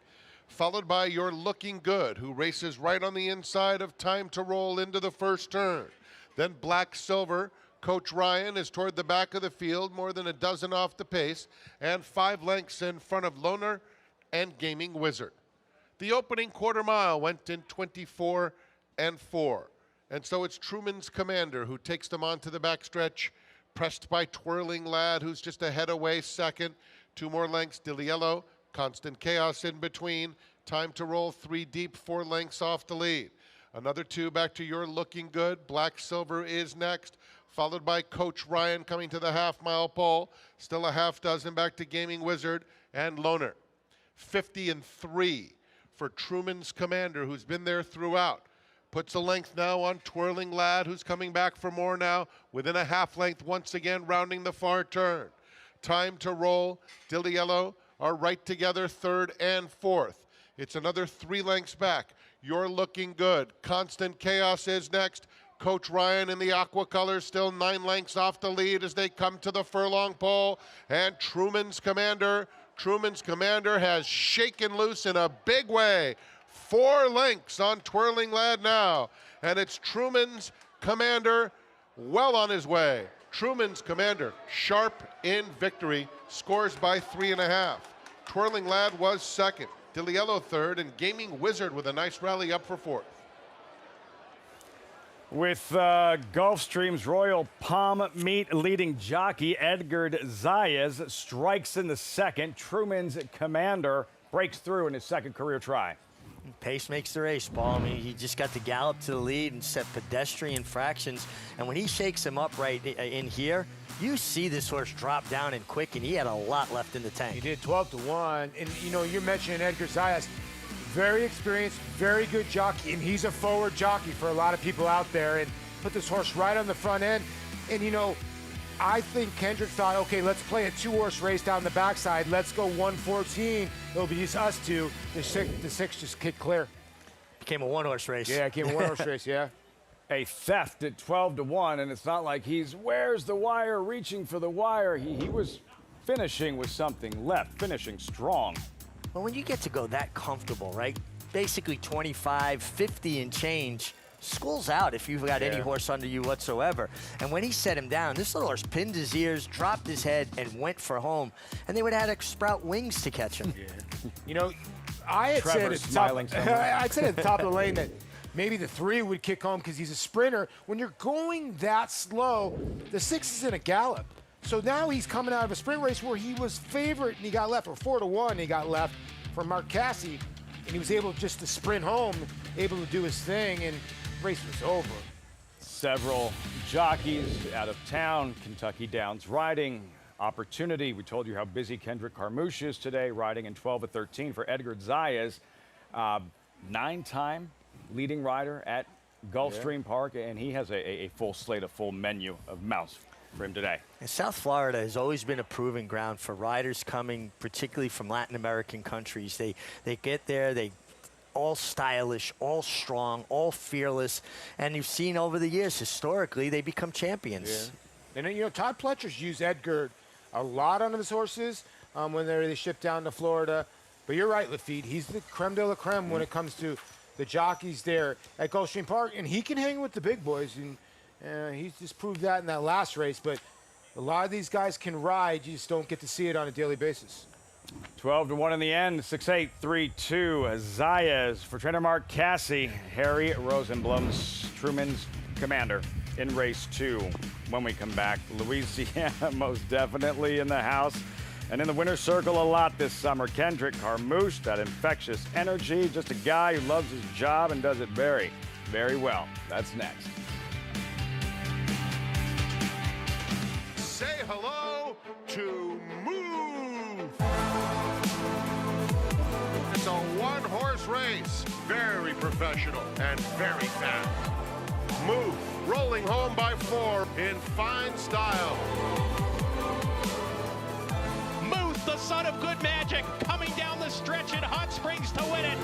[SPEAKER 5] followed by You're Looking Good, who races right on the inside of Time to Roll into the first turn. Then Black Silver, Coach Ryan, is toward the back of the field, more than a dozen off the pace, and 5 lengths in front of Loner and Gaming Wizard. The opening quarter mile went in 24 and 4. And so it's Truman's Commander who takes them onto the backstretch, pressed by Twirling Lad, who's just a head away second. 2 more lengths, Diliello, Constant Chaos in between. Time to roll 3 deep, 4 lengths off the lead. Another 2 back to You're Looking Good. Black Silver is next, followed by Coach Ryan coming to the half-mile pole. Still a half dozen back to Gaming Wizard and Loner. 50 and 3 for Truman's Commander, who's been there throughout. Puts a length now on Twirling Lad, who's coming back for more now, within a half length once again, rounding the far turn. Time to roll. Diliello are right together, 3rd and 4th. It's another 3 lengths back. You're Looking Good. Constant Chaos is next. Coach Ryan in the aqua colors still 9 lengths off the lead as they come to the furlong pole. And Truman's Commander has shaken loose in a big way. 4 lengths on Twirling Lad now. And it's Truman's Commander well on his way. Truman's Commander, sharp in victory, scores by 3.5. Twirling Lad was 2nd. Diliello 3rd, and Gaming Wizard with a nice rally up for 4th.
[SPEAKER 1] With Gulfstream's Royal Palm Meat leading jockey Edgar Zayas strikes in the second. Truman's Commander breaks through in his 2nd career try.
[SPEAKER 2] Pace makes the race, Paul. I mean, he just got to gallop to the lead and set pedestrian fractions. And when he shakes him up right in here, you see this horse drop down and quick, and he had a lot left in the tank.
[SPEAKER 3] He did 12 to 1. And, you know, you're mentioning Edgar Zayas. Very experienced, very good jockey, and he's a forward jockey for a lot of people out there. And put this horse right on the front end. And, you know, I think Kendrick thought, okay, let's play a 2-horse race down the backside. Let's go 114. It'll be just us 2. The six just kicked clear.
[SPEAKER 2] Became a 1-horse race.
[SPEAKER 3] Yeah, it became a 1-horse race, yeah.
[SPEAKER 1] A theft at 12 to 1, and it's not like he's, where's the wire, reaching for the wire. He was finishing with something left, finishing strong.
[SPEAKER 2] Well, when you get to go that comfortable, right? Basically 25, 50 and change. School's out if you've got any horse under you whatsoever. And when he set him down, this little horse pinned his ears, dropped his head, and went for home. And they would have had to sprout wings to catch him.
[SPEAKER 3] Yeah. You know, I had said at the top of the lane that maybe the 3 would kick home because he's a sprinter. When you're going that slow, the 6 is in a gallop. So now he's coming out of a sprint race where he was favorite and he got left, or 4 to 1 he got left from Mark Casse, and he was able just to sprint home, able to do his thing, and the race was over.
[SPEAKER 1] Several jockeys out of town. Kentucky Downs riding opportunity. We told you how busy Kendrick Carmouche is today, riding in 12 of 13 for Edgar Zayas. 9-time leading rider at Gulfstream Park, and he has a full slate, a full menu of mounts for him today.
[SPEAKER 2] And South Florida has always been a proving ground for riders coming, particularly from Latin American countries. They get there, they all stylish, all strong, all fearless, and you've seen over the years, historically, they become champions.
[SPEAKER 3] Yeah. And, you know, Todd Pletcher's used Edgar a lot on his horses when they ship down to Florida. But you're right, Lafitte. He's the creme de la creme when it comes to the jockeys there at Gulfstream Park, and he can hang with the big boys, and he's just proved that in that last race. But a lot of these guys can ride, you just don't get to see it on a daily basis.
[SPEAKER 1] 12 to 1 in the end, 6-8, 3-2. Zayas for trainer Mark Casse, Harry Rosenblum's Truman's Commander in race 2. When we come back, Louisiana most definitely in the house. And in the winner's circle a lot this summer, Kendrick Carmouche, that infectious energy, just a guy who loves his job and does it very, very well. That's next.
[SPEAKER 5] Say hello to Move. It's a 1-horse race, very professional and very fast. Move, rolling home by 4 in fine style.
[SPEAKER 6] Muth, the son of good magic, coming down the stretch in Hot Springs to win it.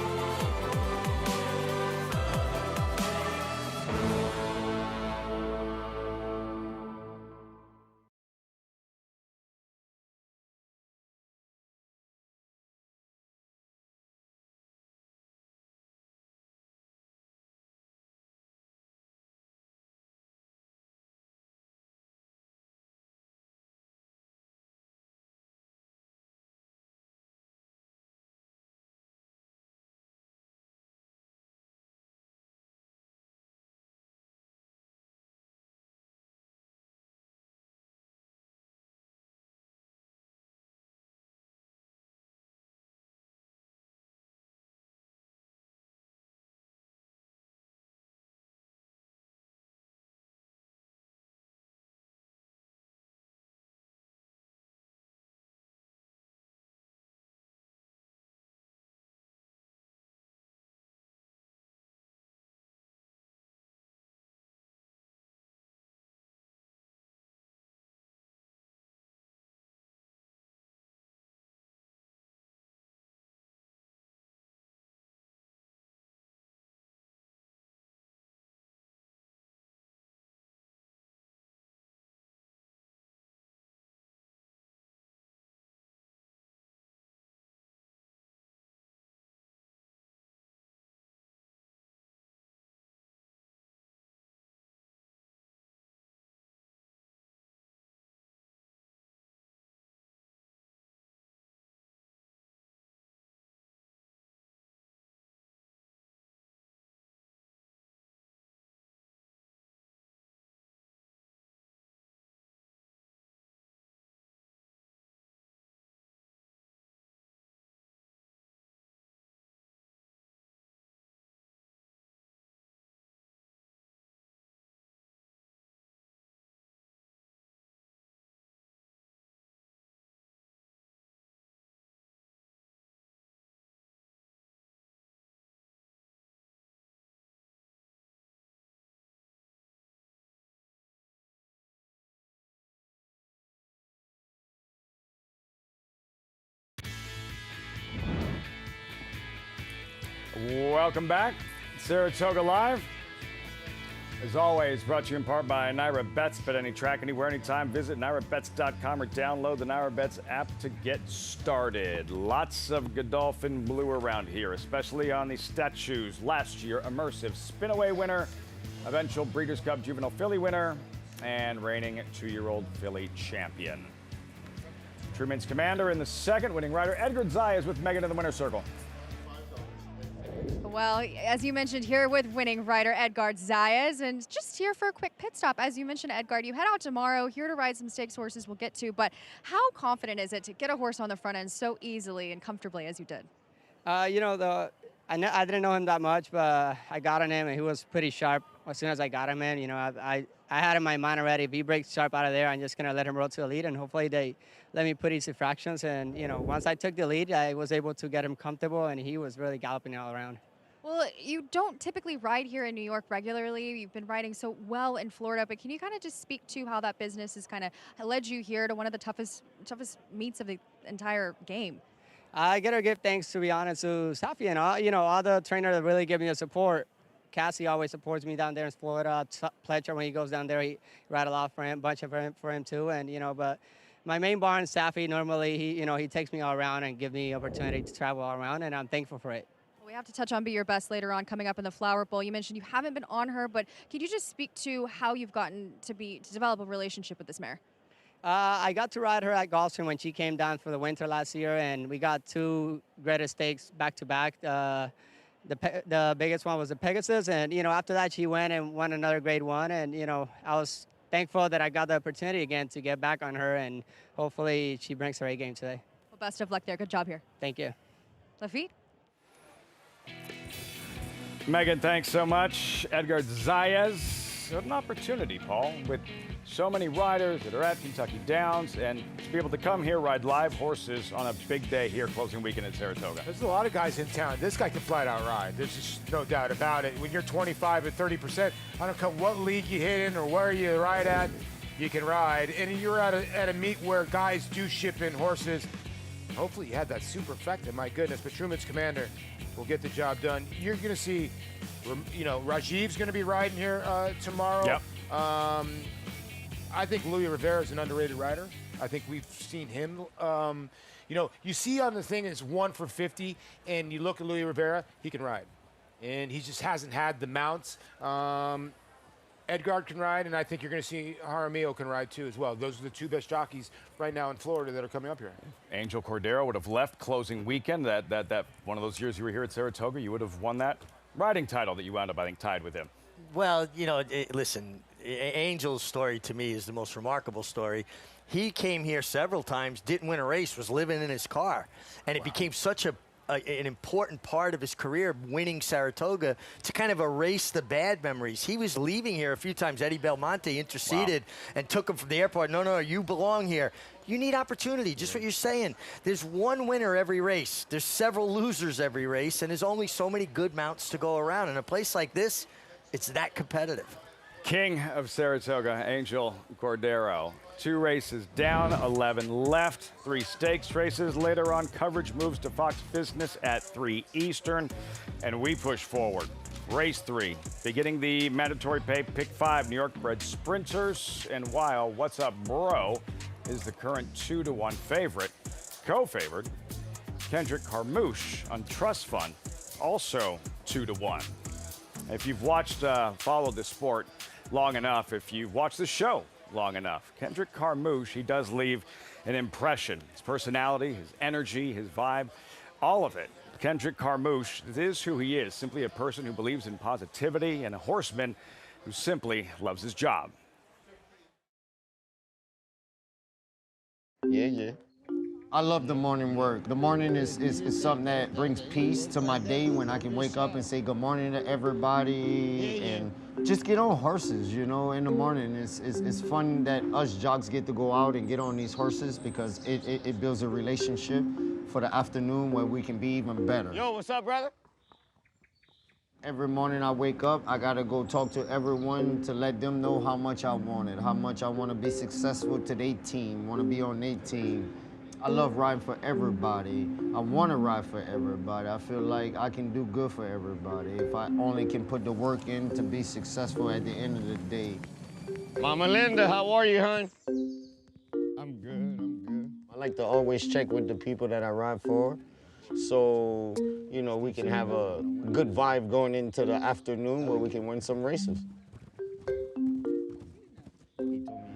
[SPEAKER 1] Welcome back. Saratoga Live. As always, brought to you in part by Naira Bets. Bet any track, anywhere, anytime. Visit NairaBets.com or download the Naira Bets app to get started. Lots of Godolphin blue around here, especially on the statues. Last year, immersive Spinaway winner, eventual Breeders' Cup Juvenile Filly winner, and reigning 2-year-old filly champion. Truman's Commander in the second, winning rider Edgar Zayas with Megan in the winner's circle.
[SPEAKER 4] Well, as you mentioned, here with winning rider Edgar Zayas, and just here for a quick pit stop. As you mentioned, Edgar, you head out tomorrow here to ride some stakes horses we'll get to, but how confident is it to get a horse on the front end so easily and comfortably as you did?
[SPEAKER 14] I didn't know him that much, but I got on him, and he was pretty sharp as soon as I got him in. I had in my mind already, if he breaks sharp out of there, I'm just going to let him roll to the lead, and hopefully they let me put easy fractions. And, once I took the lead, I was able to get him comfortable, and he was really galloping all around.
[SPEAKER 4] Well, you don't typically ride here in New York regularly. You've been riding so well in Florida, but can you kind of just speak to how that business has kind of led you here to one of the toughest meets of the entire game?
[SPEAKER 14] I gotta give thanks, to be honest, to Safi and all the trainers that really give me the support. Cassie always supports me down there in Florida. Pletcher, when he goes down there, he ride a lot for him, bunch of for him too. And but my main barn, Safi, normally he takes me all around and give me opportunity to travel all around, and I'm thankful for it.
[SPEAKER 4] We have to touch on Be Your Best later on, coming up in the Flower Bowl. You mentioned you haven't been on her, but could you just speak to how you've gotten to develop a relationship with this mare?
[SPEAKER 14] I got to ride her at Gulfstream when she came down for the winter last year, and we got 2 greatest stakes back to back. The biggest one was the Pegasus, and after that she went and won another Grade 1, and I was thankful that I got the opportunity again to get back on her, and hopefully she brings her A game today.
[SPEAKER 4] Well, best of luck there. Good job here.
[SPEAKER 14] Thank you.
[SPEAKER 4] Lafitte?
[SPEAKER 1] Megan, thanks so much. Edgar Zayas, an opportunity, Paul, with so many riders that are at Kentucky Downs, and to be able to come here, ride live horses on a big day here, closing weekend at Saratoga.
[SPEAKER 3] There's a lot of guys in town. This guy can flat out ride. There's just no doubt about it. When you're 25 or 30%, I don't care what league you hit in or where you ride at, you can ride. And you're at a meet where guys do ship in horses. Hopefully you had that superfecta, my goodness. But Truman's Commander will get the job done. You're going to see, Rajiv's going to be riding here tomorrow.
[SPEAKER 1] Yep.
[SPEAKER 3] I think Louis Rivera is an underrated rider. I think we've seen him. You see on the thing it's 1 for 50, and you look at Louis Rivera, he can ride. And he just hasn't had the mounts. Edgar can ride, and I think you're going to see Jaramillo can ride too as well. Those are the 2 best jockeys right now in Florida that are coming up here.
[SPEAKER 1] Angel Cordero would have left closing weekend. That one of those years you were here at Saratoga, you would have won that riding title that you wound up, I think, tied with him.
[SPEAKER 2] Well, listen, Angel's story to me is the most remarkable story. He came here several times, didn't win a race, was living in his car, and it became such an important part of his career, winning Saratoga, to kind of erase the bad memories. He was leaving here a few times. Eddie Belmonte interceded and took him from the airport. No, you belong here. You need opportunity, just what you're saying. There's one winner every race. There's several losers every race, and there's only so many good mounts to go around. In a place like this, it's that competitive.
[SPEAKER 1] King of Saratoga, Angel Cordero. 2 races down, 11 left. 3 stakes races. Later on, coverage moves to Fox Business at 3 Eastern, and we push forward. Race 3, beginning the mandatory pay pick 5 New York bred sprinters. And while What's Up Bro is the current 2-1 favorite, co-favored, Kendrick Carmouche on Trust Fund, also 2-1. If you've followed this sport long enough, if you've watched the show long enough, Kendrick Carmouche, he does leave an impression. His personality, his energy, his vibe, all of it. Kendrick Carmouche is who he is, simply a person who believes in positivity and a horseman who simply loves his job.
[SPEAKER 15] Yeah. I love the morning work. The morning is something that brings peace to my day when I can wake up and say good morning to everybody and just get on horses, in the morning. It's fun that us jocks get to go out and get on these horses because it builds a relationship for the afternoon where we can be even better.
[SPEAKER 10] Yo, what's up, brother?
[SPEAKER 15] Every morning I wake up, I gotta go talk to everyone to let them know how much I want it, how much I want to be successful to their team, want to be on their team. I love riding for everybody. I want to ride for everybody. I feel like I can do good for everybody if I only can put the work in to be successful at the end of the day. Mama Linda, how are you, hon? I'm good. I like to always check with the people that I ride for, so, you know, we can have a good vibe going into the afternoon where we can win some races.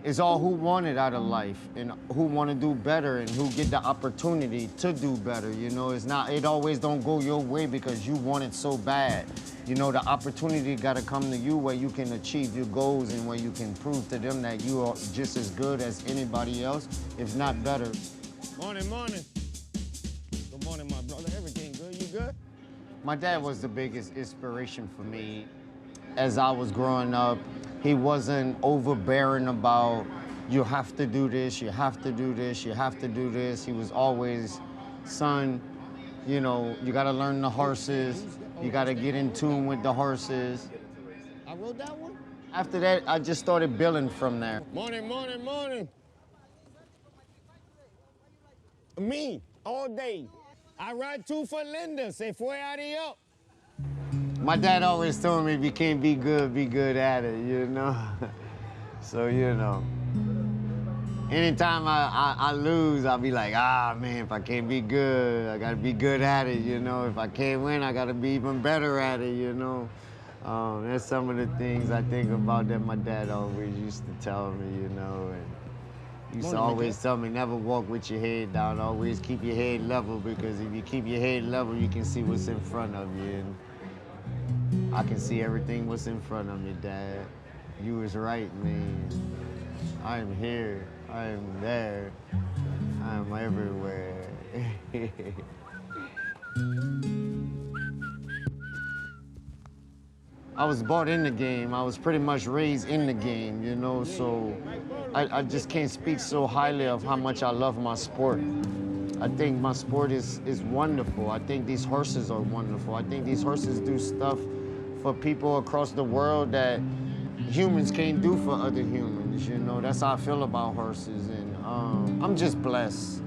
[SPEAKER 15] It's all who want it out of life and who want to do better and who get the opportunity to do better. You know, it always don't go your way because you want it so bad. You know, the opportunity got to come to you where you can achieve your goals and where you can prove to them that you are just as good as anybody else, if not better. Morning. Good morning, my brother. Everything good? You good? My dad was the biggest inspiration for me as I was growing up. He wasn't overbearing about, you have to do this, you have to do this, you have to do this. He was always, son, you know, you gotta learn the horses, you gotta get in tune with the horses. I wrote that one? After that, I just started building from there. Morning. Me, all day. I ride 2 for Linda, se fue adios. My dad always told me if you can't be good at it, you know? So, you know, anytime I lose, I'll be like, man, if I can't be good, I gotta be good at it, you know? If I can't win, I gotta be even better at it, you know? That's some of the things I think about that my dad always used to tell me, you know? And he used to always tell me, never walk with your head down, always keep your head level, because if you keep your head level, you can see what's in front of you. And I can see everything what's in front of me, Dad. You was right, man. I am here, I am there, I am everywhere. I was brought in the game. I was pretty much raised in the game, you know, so I just can't speak so highly of how much I love my sport. I think my sport is wonderful. I think these horses are wonderful. I think these horses do stuff for people across the world that humans can't do for other humans, you know. That's how I feel about horses, and I'm just blessed.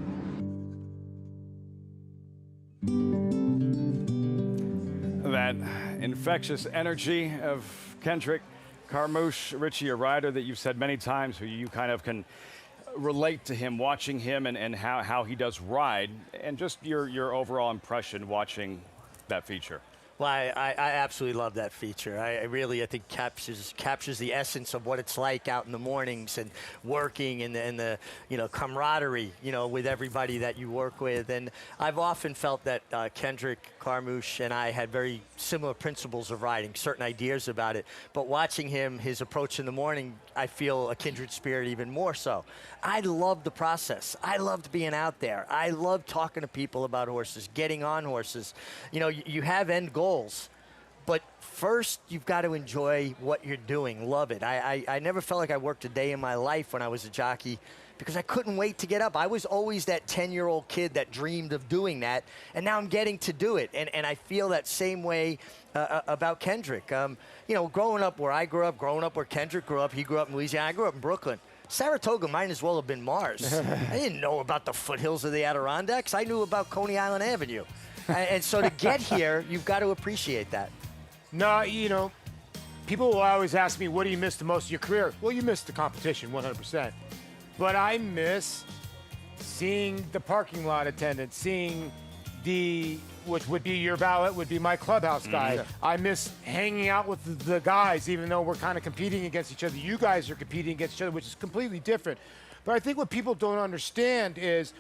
[SPEAKER 1] That infectious energy of Kendrick, Carmouche, Richie, a rider that you've said many times who you kind of can relate to him, watching him and how he does ride, and just your overall impression watching that feature.
[SPEAKER 2] Well, I absolutely love that feature. I really, I think, captures the essence of what it's like out in the mornings and working and the camaraderie, with everybody that you work with. And I've often felt that Kendrick, Carmouche, and I had very similar principles of riding, certain ideas about it. But watching him, his approach in the morning, I feel a kindred spirit even more so. I love the process. I loved being out there. I love talking to people about horses, getting on horses. You have end goals, but first you've got to enjoy what you're doing, love it. I never felt like I worked a day in my life when I was a jockey because I couldn't wait to get up. I was always that 10-year-old kid that dreamed of doing that, and now I'm getting to do it. And I feel that same way about Kendrick. Growing up where I grew up, growing up where Kendrick grew up, he grew up in Louisiana, I grew up in Brooklyn. Saratoga might as well have been Mars. I didn't know about the foothills of the Adirondacks. I knew about Coney Island Avenue. And so to get here, you've got to appreciate that.
[SPEAKER 3] No, people will always ask me, what do you miss the most in your career? Well, you miss the competition, 100%. But I miss seeing the parking lot attendant, seeing which would be your valet, would be my clubhouse guy.
[SPEAKER 1] Yeah.
[SPEAKER 3] I miss hanging out with the guys, even though we're kind of competing against each other. You guys are competing against each other, which is completely different. But I think what people don't understand is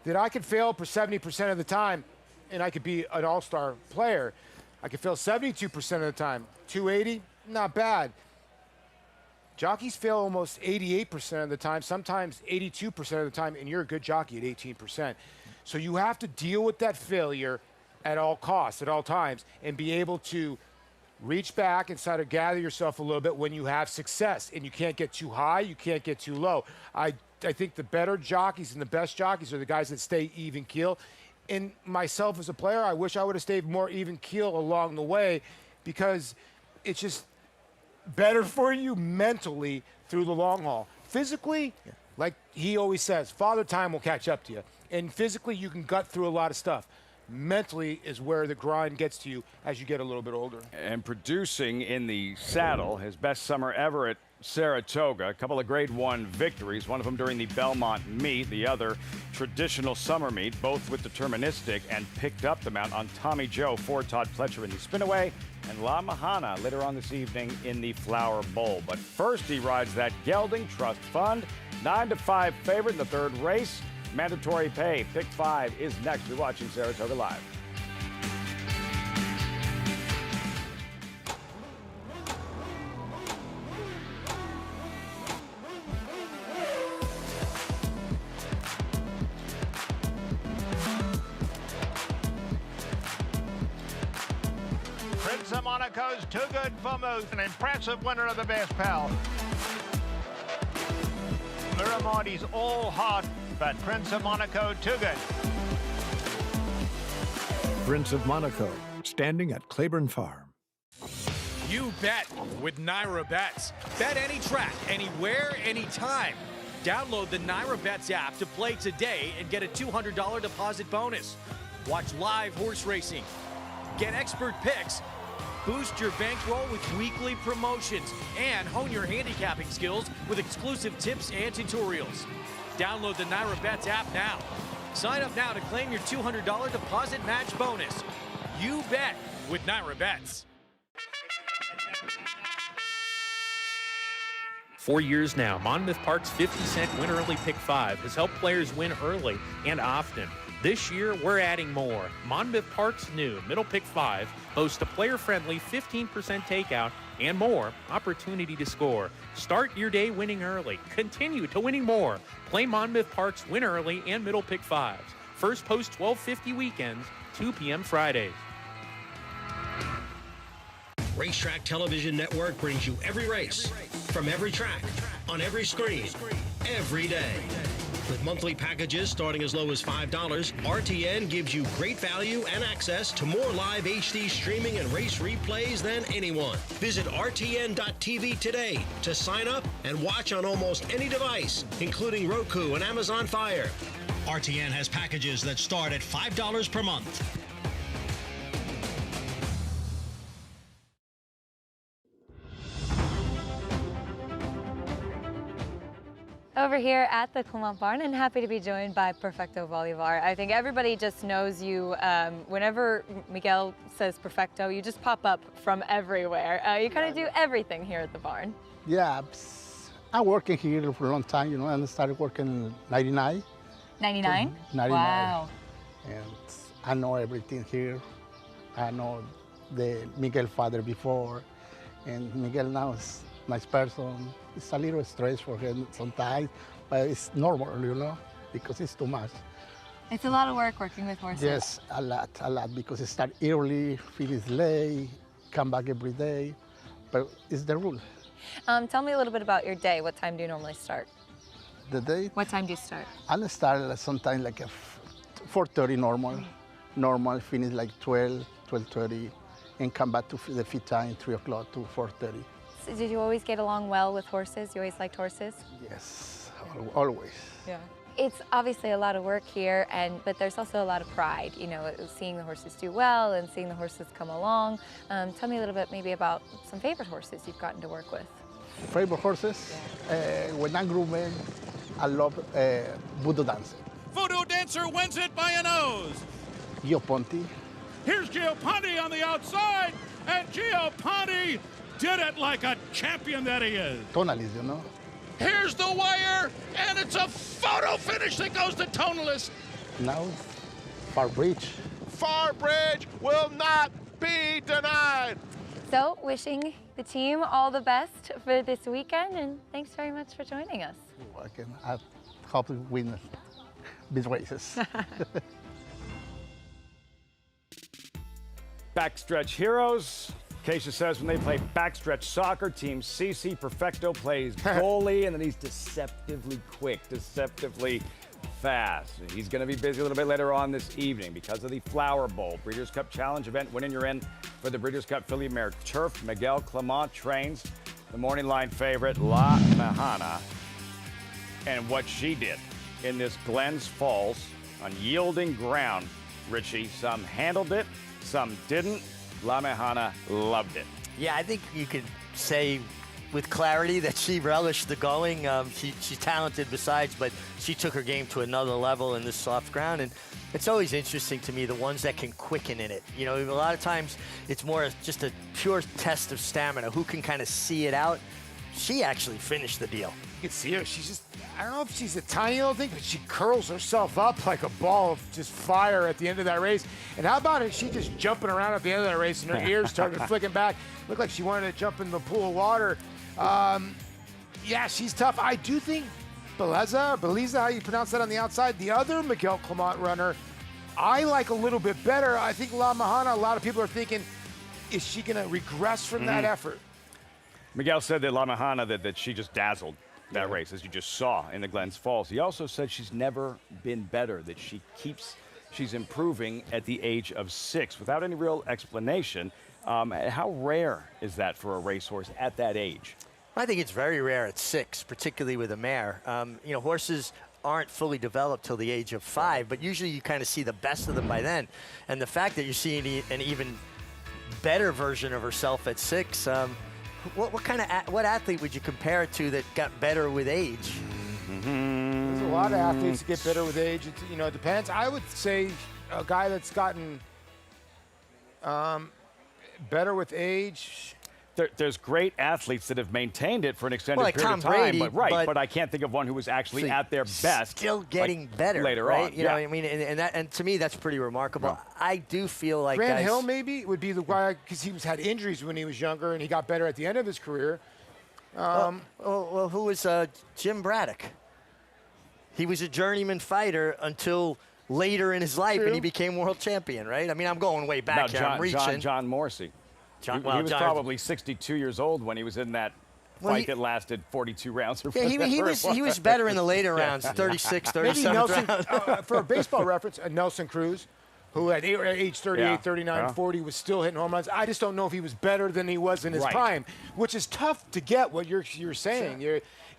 [SPEAKER 3] that I could fail for 70% of the time, and I could be an all-star player. I could fail 72% of the time. 280, not bad. Jockeys fail almost 88% of the time, sometimes 82% of the time, and you're a good jockey at 18%. So you have to deal with that failure at all costs, at all times, and be able to reach back and try to gather yourself a little bit when you have success. And you can't get too high, you can't get too low. I think the better jockeys and the best jockeys are the guys that stay even keel. And myself as a player, I wish I would have stayed more even keel along the way, because it's just better for you mentally through the long haul. Physically, like he always says, Father Time will catch up to you. And physically, you can gut through a lot of stuff. Mentally is where the grind gets to you as you get a little bit older.
[SPEAKER 1] And producing in the saddle, his best summer ever at Saratoga. A couple of Grade 1 victories, one of them during the Belmont meet, the other traditional summer meet, both with deterministic, and picked up the mount on Tommy Joe for Todd Pletcher in the Spinaway, and La Mahana later on this evening in the Flower Bowl. But first, he rides that Gelding Trust Fund, 9-5 favorite in the third race. Mandatory pay. Pick 5 is next. You're watching Saratoga Live.
[SPEAKER 10] Prince of Monaco's Too Good for Moose, an impressive winner of the Best Pal. Miramondi's All Hot, but Prince of Monaco Too Good.
[SPEAKER 16] Prince of Monaco, standing at Claiborne Farm.
[SPEAKER 6] You bet with Naira Bets. Bet any track, anywhere, anytime. Download the Naira Bets app to play today and get a $200 deposit bonus. Watch live horse racing. Get expert picks. Boost your bankroll with weekly promotions and hone your handicapping skills with exclusive tips and tutorials. Download the Naira Bets app now. Sign up now to claim your $200 deposit match bonus. You bet with Naira Bets.
[SPEAKER 17] 4 years now, Monmouth Park's 50-cent Win Early Pick 5 has helped players win early and often. This year, we're adding more. Monmouth Park's new Middle Pick 5 boasts a player-friendly 15% takeout and more opportunity to score. Start your day winning early. Continue to winning more. Play Monmouth Park's Win Early and Middle Pick 5s. First post 12:50 weekends, 2 p.m. Fridays.
[SPEAKER 18] Racetrack Television Network brings you every race, from every track, on every screen, every day. With monthly packages starting as low as $5, RTN gives you great value and access to more live HD streaming and race replays than anyone. Visit RTN.tv today to sign up and watch on almost any device, including Roku and Amazon Fire. RTN has packages that start at $5 per month.
[SPEAKER 19] Over here at the Clement Barn, and happy to be joined by Perfecto Bolivar. I think everybody just knows you. Whenever Miguel says Perfecto, you just pop up from everywhere. You kind of do everything here at the barn.
[SPEAKER 20] Yeah, I'm working here for a long time, you know, and I started working in 99.
[SPEAKER 19] 99?
[SPEAKER 20] 99.
[SPEAKER 19] Wow.
[SPEAKER 20] And I know everything here. I know the Miguel father before, and Miguel now is a nice person. It's a little stress for him sometimes, but it's normal, you know, because it's too much.
[SPEAKER 19] It's a lot of work working with horses.
[SPEAKER 20] Yes, a lot, because it start early, finish late, come back every day, but it's the rule.
[SPEAKER 19] Tell me a little bit about your day. What time do you normally start?
[SPEAKER 20] The day?
[SPEAKER 19] What time do you start?
[SPEAKER 20] I'll start sometime like a 4:30 normal. Normal, finish like 12, 12:30, and come back to the feed time, 3 o'clock to 4:30.
[SPEAKER 19] So did you always get along well with horses? You always liked horses?
[SPEAKER 20] Yes, always.
[SPEAKER 19] Yeah. It's obviously a lot of work here, but there's also a lot of pride, you know, seeing the horses do well and seeing the horses come along. Tell me a little bit maybe about some favorite horses you've gotten to work with.
[SPEAKER 20] Favorite horses? Yeah. When I'm grooming, I love Voodoo Dancer.
[SPEAKER 21] Voodoo Dancer wins it by a nose.
[SPEAKER 20] Gio Ponti.
[SPEAKER 21] Here's Gio Ponti on the outside, and Gio Ponti did it like a champion that he is.
[SPEAKER 20] Tonalist, you know.
[SPEAKER 21] Here's the wire, and it's a photo finish that goes to Tonalist.
[SPEAKER 20] Now, Far Bridge.
[SPEAKER 5] Far Bridge will not be denied.
[SPEAKER 19] So, wishing the team all the best for this weekend, and thanks very much for joining us.
[SPEAKER 20] You're welcome. I hope to win these races.
[SPEAKER 1] Backstretch heroes. Keisha says when they play backstretch soccer, Team CC Perfecto plays goalie, and then he's deceptively quick, deceptively fast. He's going to be busy a little bit later on this evening because of the Flower Bowl Breeders' Cup Challenge event. Winning you're in for the Breeders' Cup Filly Mare Turf. Miguel Clement trains the morning line favorite, La Mahana. And what she did in this Glens Falls unyielding ground, Richie. Some handled it, some didn't. La Mejana loved it.
[SPEAKER 2] Yeah, I think you could say with clarity that she relished the going. She's talented besides, but she took her game to another level in this soft ground. And it's always interesting to me, the ones that can quicken in it. You know, a lot of times it's more just a pure test of stamina. Who can kind of see it out? She actually finished the deal.
[SPEAKER 3] You can see her. She's just, I don't know if she's a tiny little thing, but she curls herself up like a ball of just fire at the end of that race. And how about it? She just jumping around at the end of that race and her ears started flicking back. Looked like she wanted to jump in the pool of water. Yeah, she's tough. I do think Beliza, how you pronounce that on the outside, the other Miguel Clement runner, I like a little bit better. I think La Mejana, a lot of people are thinking, is she going to regress from that effort?
[SPEAKER 1] Miguel said that La Mejana, that she just dazzled that race, as you just saw in the Glens Falls. He also said she's never been better, that she's improving at the age of 6 without any real explanation. How rare is that for a racehorse at that age?
[SPEAKER 2] I think it's very rare at 6, particularly with a mare. You know, horses aren't fully developed till the age of 5, but usually you kind of see the best of them by then. And the fact that you're seeing an even better version of herself at 6, what athlete would you compare it to that got better with age?
[SPEAKER 3] There's a lot of athletes that get better with age. It depends. I would say a guy that's gotten better with age.
[SPEAKER 1] There's great athletes that have maintained it for an extended
[SPEAKER 2] like
[SPEAKER 1] period
[SPEAKER 2] Tom
[SPEAKER 1] of time,
[SPEAKER 2] Brady,
[SPEAKER 1] but I can't think of one who was actually at their best.
[SPEAKER 2] Still getting better
[SPEAKER 1] later
[SPEAKER 2] right?
[SPEAKER 1] on.
[SPEAKER 2] You know what I mean? And to me, that's pretty remarkable. I do feel like
[SPEAKER 3] Grant Hill maybe would be the guy, because he had injuries when he was younger and he got better at the end of his career.
[SPEAKER 2] Well, who was Jim Braddock? He was a journeyman fighter until later in his life, and he became world champion, right? I mean, I'm going way back here. I'm reaching.
[SPEAKER 1] John Morsey. He was probably 62 years old when he was in that fight that lasted 42 rounds. Or
[SPEAKER 2] he was better in the later rounds, 36, 37 rounds.
[SPEAKER 3] For a baseball reference, Nelson Cruz, who at age 38, 39, 40 was still hitting home runs. I just don't know if he was better than he was in his prime, which is tough to get what you're saying.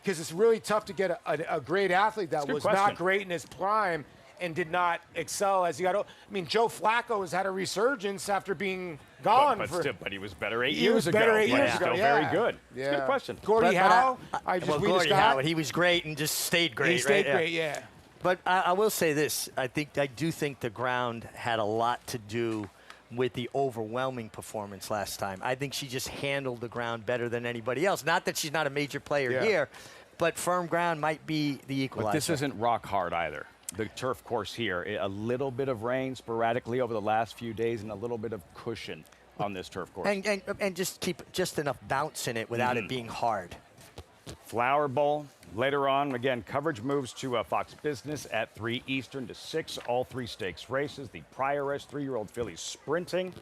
[SPEAKER 3] Because it's really tough to get a great athlete that was not great in his prime and did not excel as he got old. I mean, Joe Flacco has had a resurgence after being gone.
[SPEAKER 1] But he was better 8 years ago. Still very good.
[SPEAKER 3] Yeah.
[SPEAKER 1] It's a good question.
[SPEAKER 3] Gordie Howe.
[SPEAKER 2] Gordie Howe, he was great and just stayed great.
[SPEAKER 3] He stayed great, yeah.
[SPEAKER 2] But I will say this. I do think the ground had a lot to do with the overwhelming performance last time. I think she just handled the ground better than anybody else. Not that she's not a major player here, but firm ground might be the equalizer.
[SPEAKER 1] But this isn't rock hard either. The turf course here, a little bit of rain sporadically over the last few days and a little bit of cushion on this turf course.
[SPEAKER 2] And just keep just enough bounce in it without it being hard.
[SPEAKER 1] Flower Bowl. Later on, again, coverage moves to Fox Business at 3 Eastern to 6. All 3 stakes races. The Prioress 3-year-old fillies sprinting.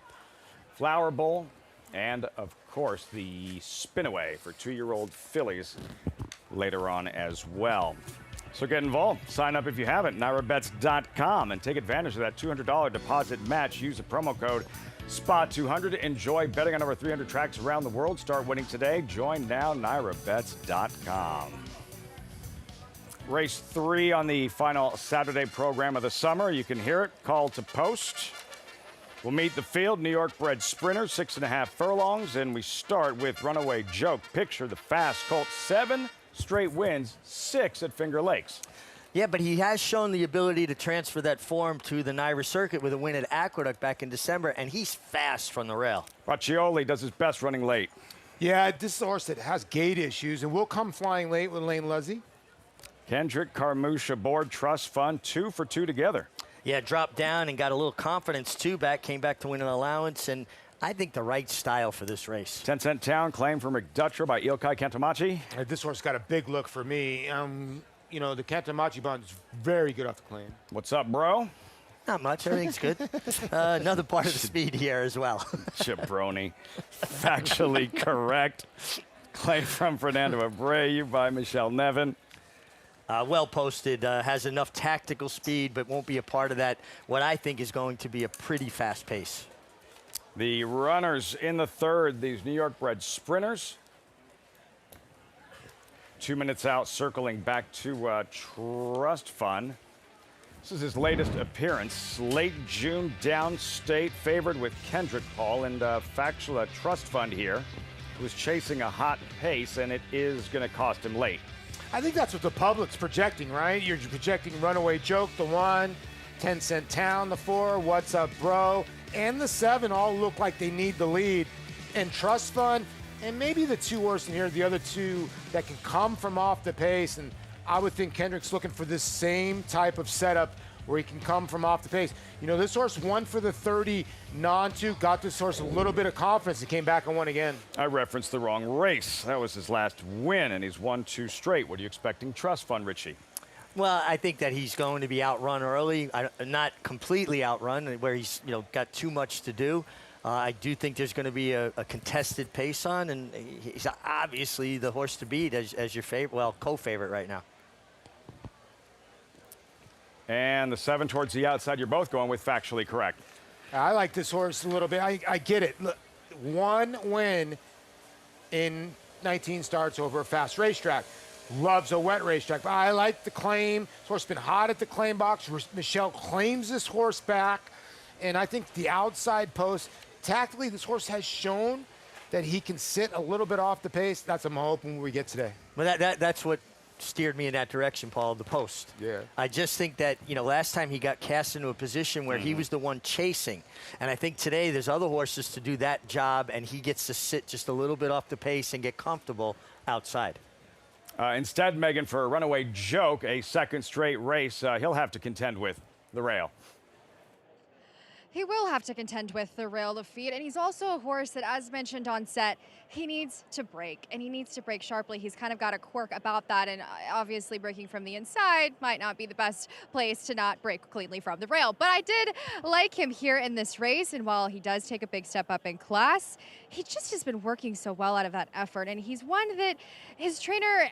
[SPEAKER 1] Flower Bowl. And, of course, the Spinaway for 2-year-old fillies later on as well. So get involved. Sign up if you haven't, NyraBets.com, and take advantage of that $200 deposit match. Use the promo code SPOT200 to enjoy betting on over 300 tracks around the world. Start winning today. Join now, NyraBets.com. Race 3 on the final Saturday program of the summer. You can hear it. Call to post. We'll meet the field, New York bred sprinters, 6.5 furlongs, and we start with Runaway Joke. Picture the fast colt, 7 straight wins, 6 at Finger Lakes.
[SPEAKER 2] Yeah, but he has shown the ability to transfer that form to the NYRA circuit with a win at Aqueduct back in December, and he's fast from the rail.
[SPEAKER 1] Raccioli does his best running late.
[SPEAKER 3] Yeah, this is a horse that has gait issues and will come flying late with Lane Luzzy.
[SPEAKER 1] Kendrick, Carmouche aboard, Trust Fund, 2 for 2 together.
[SPEAKER 2] Yeah, dropped down and got a little confidence, too, came back to win an allowance, and I think the right style for this race.
[SPEAKER 1] 10 Cent Town, claim for McDutcher by Ilkay Kantamachi.
[SPEAKER 3] This horse got a big look for me. The Kantamachi bond is very good off the claim.
[SPEAKER 1] What's up, bro?
[SPEAKER 2] Not much. Everything's good. Another part of the speed here as well.
[SPEAKER 1] Jabroni. Factually correct. Claim from Fernando Abreu by Michelle Nevin.
[SPEAKER 2] Well posted, has enough tactical speed, but won't be a part of that, what I think is going to be a pretty fast pace.
[SPEAKER 1] The runners in the third, these New York bred sprinters. 2 minutes out, circling back to Trust Fund. This is his latest appearance. Late June downstate, favored with Kendrick, Paul, and Factual Trust Fund here, who was chasing a hot pace, and it is going to cost him late.
[SPEAKER 3] I think that's what the public's projecting, right? You're projecting Runaway Joke, the 1, 10 Cent Town, the 4, What's Up Bro, and the 7 all look like they need the lead. And Trust Fund, and maybe the 2 horse in here, the other 2 that can come from off the pace. And I would think Kendrick's looking for this same type of setup where he can come from off the pace. You know, this horse won for the 30 non-2, got this horse a little bit of confidence and came back and won again.
[SPEAKER 1] I referenced the wrong race. That was his last win, and he's won 2 straight. What are you expecting Trust Fund, Richie?
[SPEAKER 2] Well, I think that he's going to be outrun early, not completely outrun, where he's got too much to do. I do think there's going to be a contested pace on, and he's obviously the horse to beat as your favorite, well, co-favorite right now.
[SPEAKER 1] And the 7 towards the outside, you're both going with Factually Correct.
[SPEAKER 3] I like this horse a little bit. I get it. Look, 1 win in 19 starts over a fast racetrack. Loves a wet racetrack. But I like the claim. This horse has been hot at the claim box. Michelle claims this horse back. And I think the outside post, tactically, this horse has shown that he can sit a little bit off the pace. That's what I'm hoping we get today.
[SPEAKER 2] Well, that's what steered me in that direction, Paul, the post.
[SPEAKER 3] Yeah.
[SPEAKER 2] I just think that, last time he got cast into a position where he was the one chasing. And I think today there's other horses to do that job, and he gets to sit just a little bit off the pace and get comfortable outside.
[SPEAKER 1] Instead, Megan, for a Runaway Joke, a 2nd straight race, he'll have to contend with the rail.
[SPEAKER 4] He will have to contend with the rail of feet, and he's also a horse that, as mentioned on set, he needs to break, and he needs to break sharply. He's kind of got a quirk about that, and obviously breaking from the inside might not be the best place to not break cleanly from the rail. But I did like him here in this race, and while he does take a big step up in class, he just has been working so well out of that effort, and he's one that his trainer,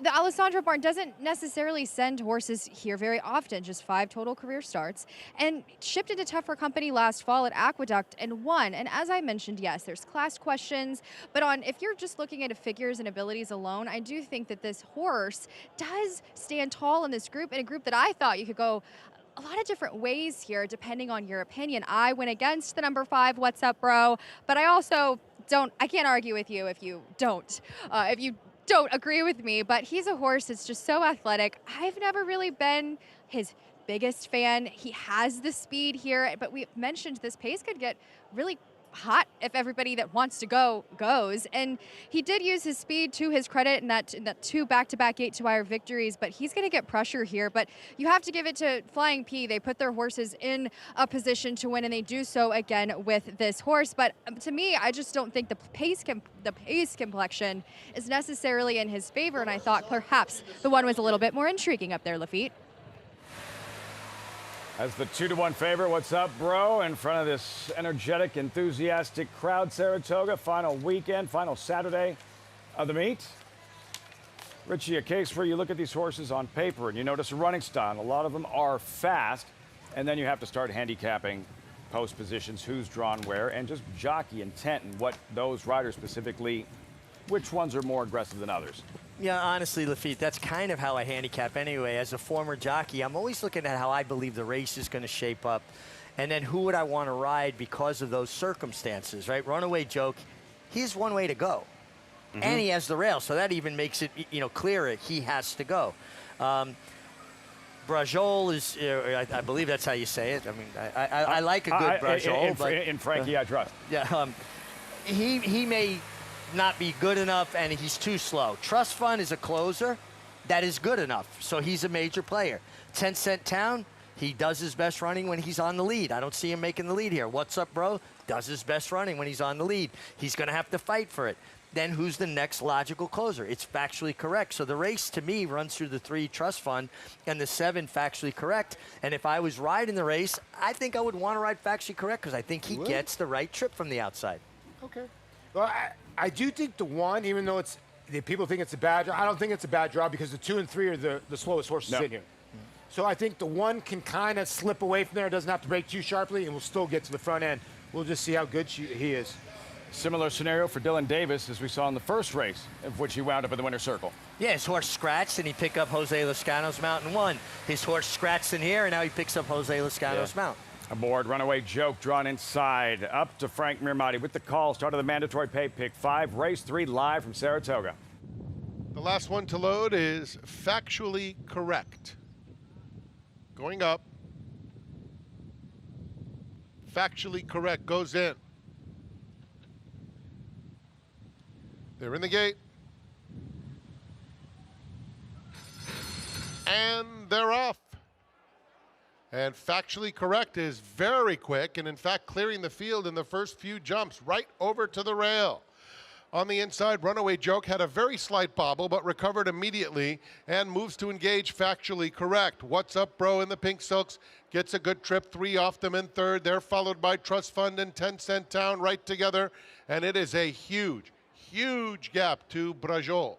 [SPEAKER 4] the Alessandro Barn, doesn't necessarily send horses here very often, just 5 total career starts, and shipped into tougher company last fall at Aqueduct and won. And as I mentioned, yes, there's class questions, but if you're just looking at figures and abilities alone, I do think that this horse does stand tall in this group, in a group that I thought you could go a lot of different ways here, depending on your opinion. I went against the number 5, What's Up Bro, but I also I can't argue with you if you don't agree with me, but he's a horse that's just so athletic. I've never really been his biggest fan. He has the speed here, but we mentioned this pace could get really hot if everybody that wants to go goes, and he did use his speed to his credit in that 2 back-to-back 8-wire victories, but he's going to get pressure here. But you have to give it to Flying P. They put their horses in a position to win, and they do so again with this horse. But to me, I just don't think the pace complexion is necessarily in his favor, and I thought perhaps the 1 was a little bit more intriguing up there, Lafitte.
[SPEAKER 1] As the 2-1 favorite, What's Up Bro, in front of this energetic, enthusiastic crowd, Saratoga, final weekend, final Saturday of the meet. Richie, a case where you look at these horses on paper and you notice a running style. A lot of them are fast, and then you have to start handicapping post positions, who's drawn where, and just jockey intent and what those riders specifically, which ones are more aggressive than others.
[SPEAKER 2] Yeah, honestly, Lafitte, that's kind of how I handicap anyway. As a former jockey, I'm always looking at how I believe the race is going to shape up, and then who would I want to ride because of those circumstances, right? Runaway Joke, he's one way to go, and he has the rail, so that even makes it, clearer. He has to go. Brajol is, I believe that's how you say it. I mean, I like a good Brajol.
[SPEAKER 1] In Frankie, I trust.
[SPEAKER 2] Yeah, he may not be good enough, and he's too slow. Trust Fund is a closer that is good enough, so he's a major player. 10 Cent Town, he does his best running when he's on the lead. I don't see him making the lead here. What's Up Bro does his best running when he's on the lead. He's going to have to fight for it. Then who's the next logical closer? It's Factually Correct. So the race, to me, runs through the 3 Trust Fund and the 7 Factually Correct. And if I was riding the race, I think I would want to ride Factually Correct because I think he gets the right trip from the outside.
[SPEAKER 3] Okay. Well, I do think the 1, even though people think it's a bad draw, I don't think it's a bad draw because the 2 and 3 are the slowest horses in here. So I think the 1 can kind of slip away from there. It doesn't have to break too sharply, and we'll still get to the front end. We'll just see how good he is.
[SPEAKER 1] Similar scenario for Dylan Davis as we saw in the first race, of which he wound up in the winner's circle.
[SPEAKER 2] Yeah, his horse scratched, and he picked up Jose Lezcano's mount and won. His horse scratched in here, and now he picks up Jose Lezcano's mount.
[SPEAKER 1] Aboard, Runaway Joke drawn inside. Up to Frank Mirmati with the call. Start of the mandatory pay pick 5. Race 3 live from Saratoga.
[SPEAKER 5] The last one to load is Factually Correct. Going up. Factually Correct goes in. They're in the gate. And they're off. And Factually Correct is very quick, and in fact clearing the field in the first few jumps right over to the rail. On the inside, Runaway Joke had a very slight bobble, but recovered immediately and moves to engage Factually Correct. What's Up Bro in the pink silks gets a good trip, 3 off them in third. They're followed by Trust Fund and 10 Cent Town right together, and it is a huge, huge gap to Brajol.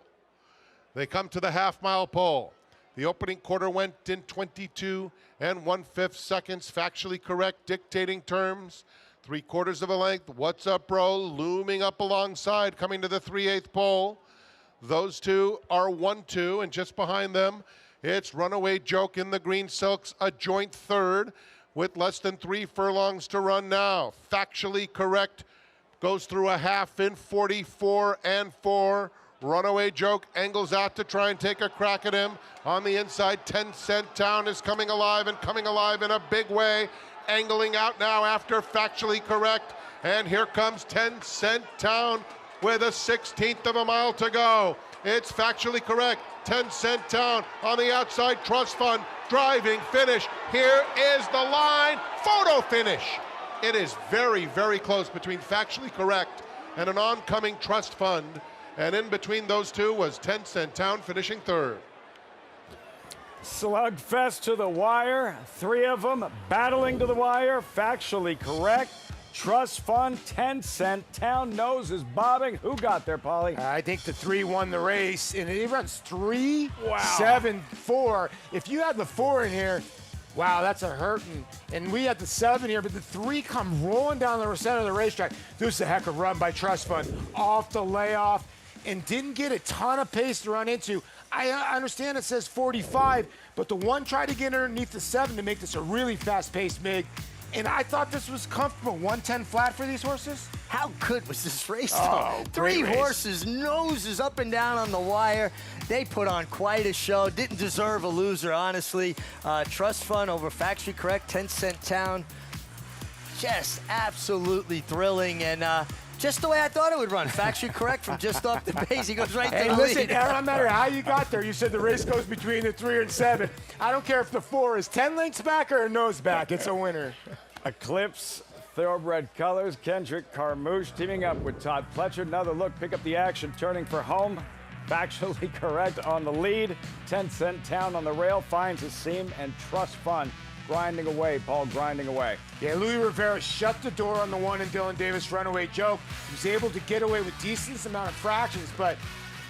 [SPEAKER 5] They come to the half-mile pole. The opening quarter went in 22 1/5 seconds. Factually Correct, dictating terms. 3/4 of a length. What's Up Bro looming up alongside, coming to the 3/8 pole. Those two are 1-2, and just behind them, it's Runaway Joke in the green silks, a joint third, with less than 3 furlongs to run now. Factually Correct goes through a half in 44 4. Runaway Joke angles out to try and take a crack at him. On the inside, 10 Cent Town is coming alive in a big way. Angling out now after Factually Correct. And here comes 10 Cent Town with a 1/16 of a mile to go. It's Factually Correct. 10 Cent Town on the outside. Trust Fund driving finish. Here is the line. Photo finish. It is very, very close between Factually Correct and an oncoming Trust Fund. And in between those two was 10 Cent Town finishing third.
[SPEAKER 1] Slugfest to the wire. 3 of them battling to the wire. Factually Correct. Trust Fund, 10 Cent Town, noses bobbing. Who got there, Paulie?
[SPEAKER 3] I think the 3 won the race, and it runs 3,
[SPEAKER 1] Wow.
[SPEAKER 3] 7, 4. If you had the 4 in here, wow, that's a hurting. And we had the 7 here, but the 3 come rolling down the center of the racetrack. This is a heck of a run by Trust Fund. Off the layoff, and didn't get a ton of pace to run into. I understand it says 45, but the 1 tried to get underneath the 7 to make this a really fast-paced MIG. And I thought this was comfortable. 110 flat for these horses.
[SPEAKER 2] How good was this race, though?
[SPEAKER 3] Oh,
[SPEAKER 2] 3
[SPEAKER 3] race.
[SPEAKER 2] horses, noses up and down on the wire. They put on quite a show. Didn't deserve a loser, honestly. Trust Fund over Factually Correct, 10 Cent Town. Just absolutely thrilling, and just the way I thought it would run. Factually Correct from just off the base. He goes right
[SPEAKER 3] Hey,
[SPEAKER 2] to the
[SPEAKER 3] listen,
[SPEAKER 2] lead.
[SPEAKER 3] it don't matter how you got there. You said the race goes between the 3 and 7. I don't care if the 4 is 10 lengths back or a nose back. It's a winner.
[SPEAKER 1] Eclipse, Thoroughbred Colors, Kendrick, Carmouche teaming up with Todd Pletcher. Another look, pick up the action, turning for home. Factually Correct on the lead. 10 Cent Town on the rail, finds his seam, and Trust Fund grinding away. Paul grinding away.
[SPEAKER 3] Yeah, Louis Rivera shut the door on the 1 and Dylan Davis Runaway Joke. He was able to get away with decent amount of fractions, but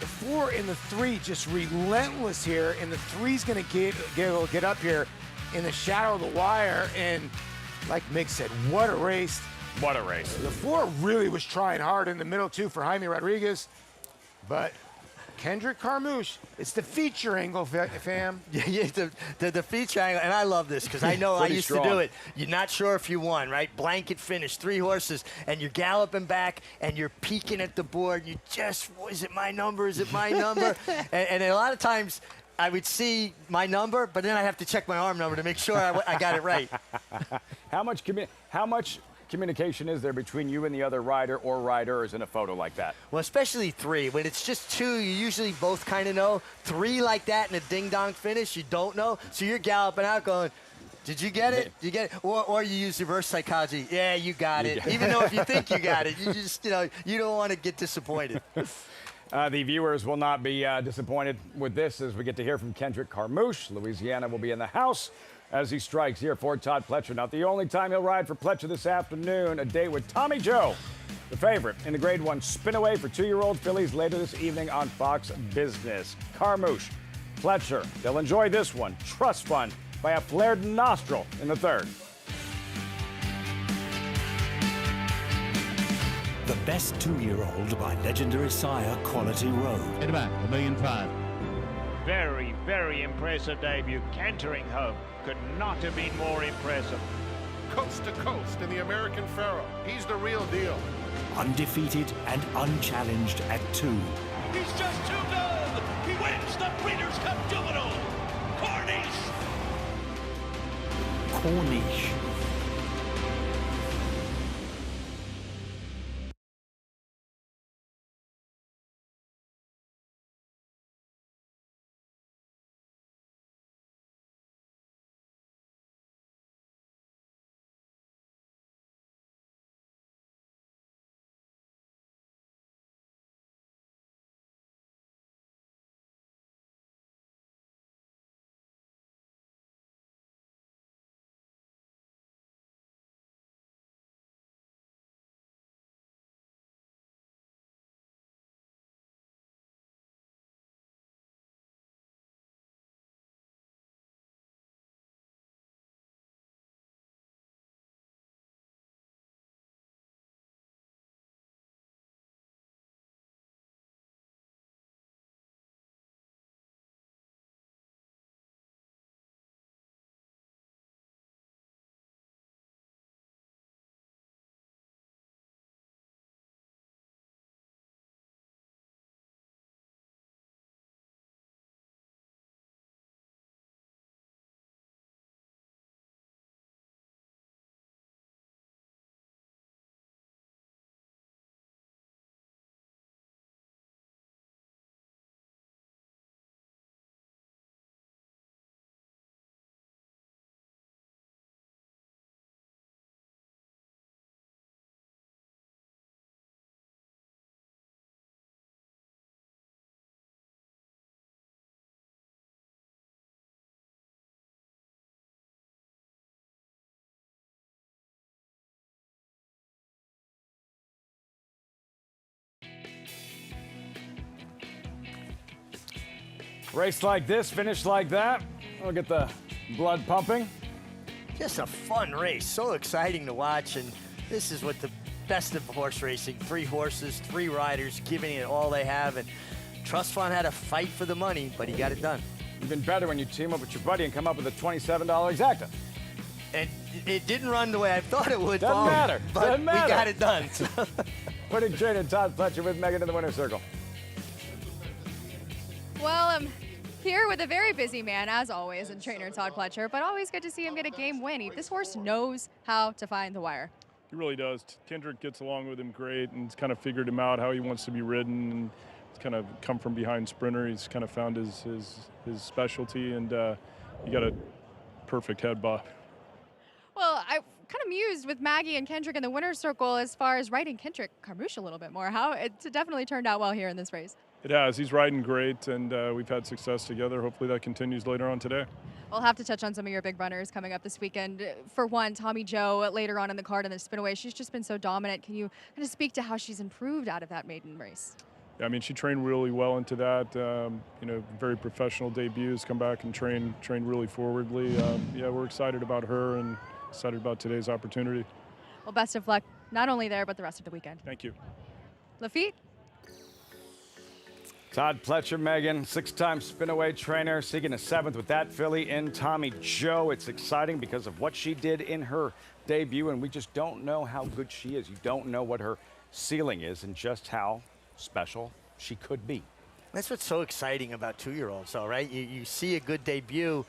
[SPEAKER 3] the 4 and the 3 just relentless here, and the 3's going to get up here in the shadow of the wire, and like Mick said, what a race.
[SPEAKER 1] What a race.
[SPEAKER 3] The 4 really was trying hard in the middle, too, for Jaime Rodriguez. But Kendrick Carmouche, it's the feature angle, fam.
[SPEAKER 2] Yeah, the feature angle, and I love this because I know I used to do it. You're not sure if you won, right? Blanket finish, 3 horses, and you're galloping back, and you're peeking at the board. You just, is it my number? Is it my number? and a lot of times, I would see my number, but then I have to check my arm number to make sure I got it right.
[SPEAKER 1] How much communication is there between you and the other rider or riders in a photo like that?
[SPEAKER 2] Well, especially 3. When it's just 2, you usually both kind of know. 3 like that in a ding-dong finish, you don't know. So you're galloping out going, did you get it? You get it? Or you use reverse psychology. Yeah, you got it. Even though if you think you got it, you just, you don't want to get disappointed.
[SPEAKER 1] The viewers will not be disappointed with this as we get to hear from Kendrick Carmouche. Louisiana will be in the house as he strikes here for Todd Pletcher. Not the only time he'll ride for Pletcher this afternoon, a date with Tommy Joe, the favorite in the Grade 1 Spinaway for 2-year-old fillies later this evening on Fox Business. Carmouche, Pletcher, they'll enjoy this one. Trust Fund by a flared nostril in the 3rd.
[SPEAKER 7] The Best 2-year-old by legendary sire Quality Road.
[SPEAKER 21] Hit back, $1.5 million.
[SPEAKER 10] Very, very impressive debut. Cantering home. Could not have been more impressive.
[SPEAKER 5] Coast to coast in the American Pharaoh. He's the real deal.
[SPEAKER 7] Undefeated and unchallenged at 2.
[SPEAKER 21] He's just too good. He wins the Breeders' Cup Juvenile.
[SPEAKER 7] Corniche.
[SPEAKER 1] Race like this, finish like that. We'll get the blood pumping.
[SPEAKER 2] Just a fun race, so exciting to watch, and this is what the best of horse racing. 3 horses, 3 riders, giving it all they have, and Trust Fund had a fight for the money, but he got it done.
[SPEAKER 1] Even better when you team up with your buddy and come up with a $27 exacta.
[SPEAKER 2] And it didn't run the way I thought it would.
[SPEAKER 1] Doesn't matter.
[SPEAKER 2] But
[SPEAKER 1] Doesn't matter.
[SPEAKER 2] we got it done.
[SPEAKER 1] Putting trainer Todd Fletcher with Megan in the winner's circle.
[SPEAKER 4] Well, I'm here with a very busy man, as always, in trainer Todd Fletcher, but always good to see him get a game win. This horse knows how to find the wire.
[SPEAKER 22] He really does. Kendrick gets along with him great and he's kind of figured him out how he wants to be ridden. And he's kind of come from behind sprinter. He's kind of found his specialty, and he got a perfect head bob.
[SPEAKER 4] Well, I'm kind of mused with Maggie and Kendrick in the winner's circle as far as riding Kendrick Carmouche a little bit more. How it's definitely turned out well here in this race.
[SPEAKER 22] It has. He's riding great, and we've had success together. Hopefully that continues later on today.
[SPEAKER 4] We'll have to touch on some of your big runners coming up this weekend. For one, Tommy Joe later on in the card in the Spinaway. She's just been so dominant. Can you kind of speak to how she's improved out of that maiden race?
[SPEAKER 22] Yeah, I mean, she trained really well into that. Very professional debuts, come back and train really forwardly. Yeah, we're excited about her and excited about today's opportunity.
[SPEAKER 4] Well, best of luck, not only there, but the rest of the weekend.
[SPEAKER 22] Thank you.
[SPEAKER 4] Lafitte?
[SPEAKER 1] Todd Fletcher, Megan, 6-time Spinaway trainer, seeking a 7th with that filly in Tommy Joe. It's exciting because of what she did in her debut, and we just don't know how good she is. You don't know what her ceiling is and just how special she could be.
[SPEAKER 2] That's what's so exciting about 2-year-olds, though, right? You see a good debut,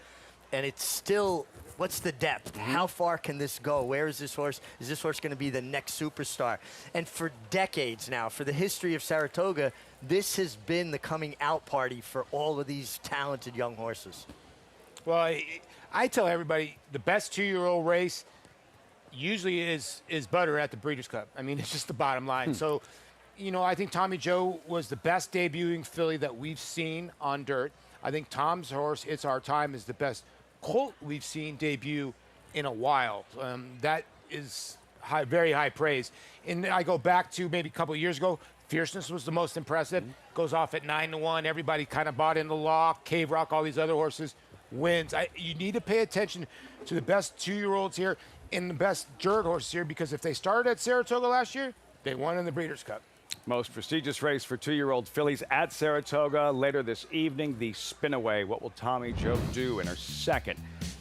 [SPEAKER 2] and it's still, what's the depth? How far can this go? Where is this horse? Is this horse going to be the next superstar? And for decades now, for the history of Saratoga, this has been the coming out party for all of these talented young horses.
[SPEAKER 3] Well, I tell everybody the best 2-year-old race usually is butter at the Breeders' Cup. I mean, it's just the bottom line. So, I think Tommy Joe was the best debuting filly that we've seen on dirt. I think Tom's horse, It's Our Time, is the best colt we've seen debut in a while. That is very high praise. And I go back to maybe a couple of years ago, Fierceness was the most impressive. Goes off at 9-1. Everybody kind of bought in the lock. Cave Rock, all these other horses, wins. You need to pay attention to the best 2-year-olds here and the best dirt horses here, because if they started at Saratoga last year, They won in the Breeders' Cup.
[SPEAKER 1] Most prestigious race for 2-year-old fillies at Saratoga. Later this evening, the Spinaway. What will Tommy Jo do in her second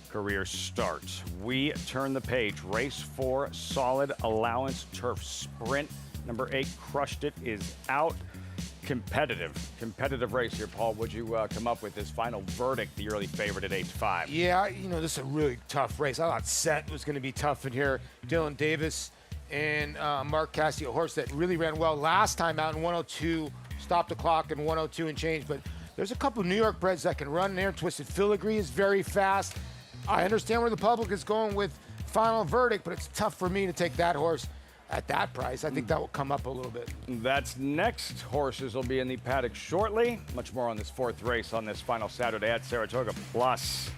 [SPEAKER 1] career start? We turn the page. Race 4, solid allowance turf sprint. Number 8, Crushed It, is out. Competitive race here, Paul. Would you come up with this final verdict, the early favorite at 8-5?
[SPEAKER 3] Yeah, this is a really tough race. I thought Set was going to be tough in here. Dylan Davis and Mark Cassidy, a horse that really ran well last time out in 102, stopped the clock in 102 and change. But there's a couple New York breds that can run there. Twisted Filigree is very fast. I understand where the public is going with final verdict, but it's tough for me to take that horse at that price. I think that will come up a little bit.
[SPEAKER 1] That's next. Horses will be in the paddock shortly. Much more on this 4th race on this final Saturday at Saratoga. Plus,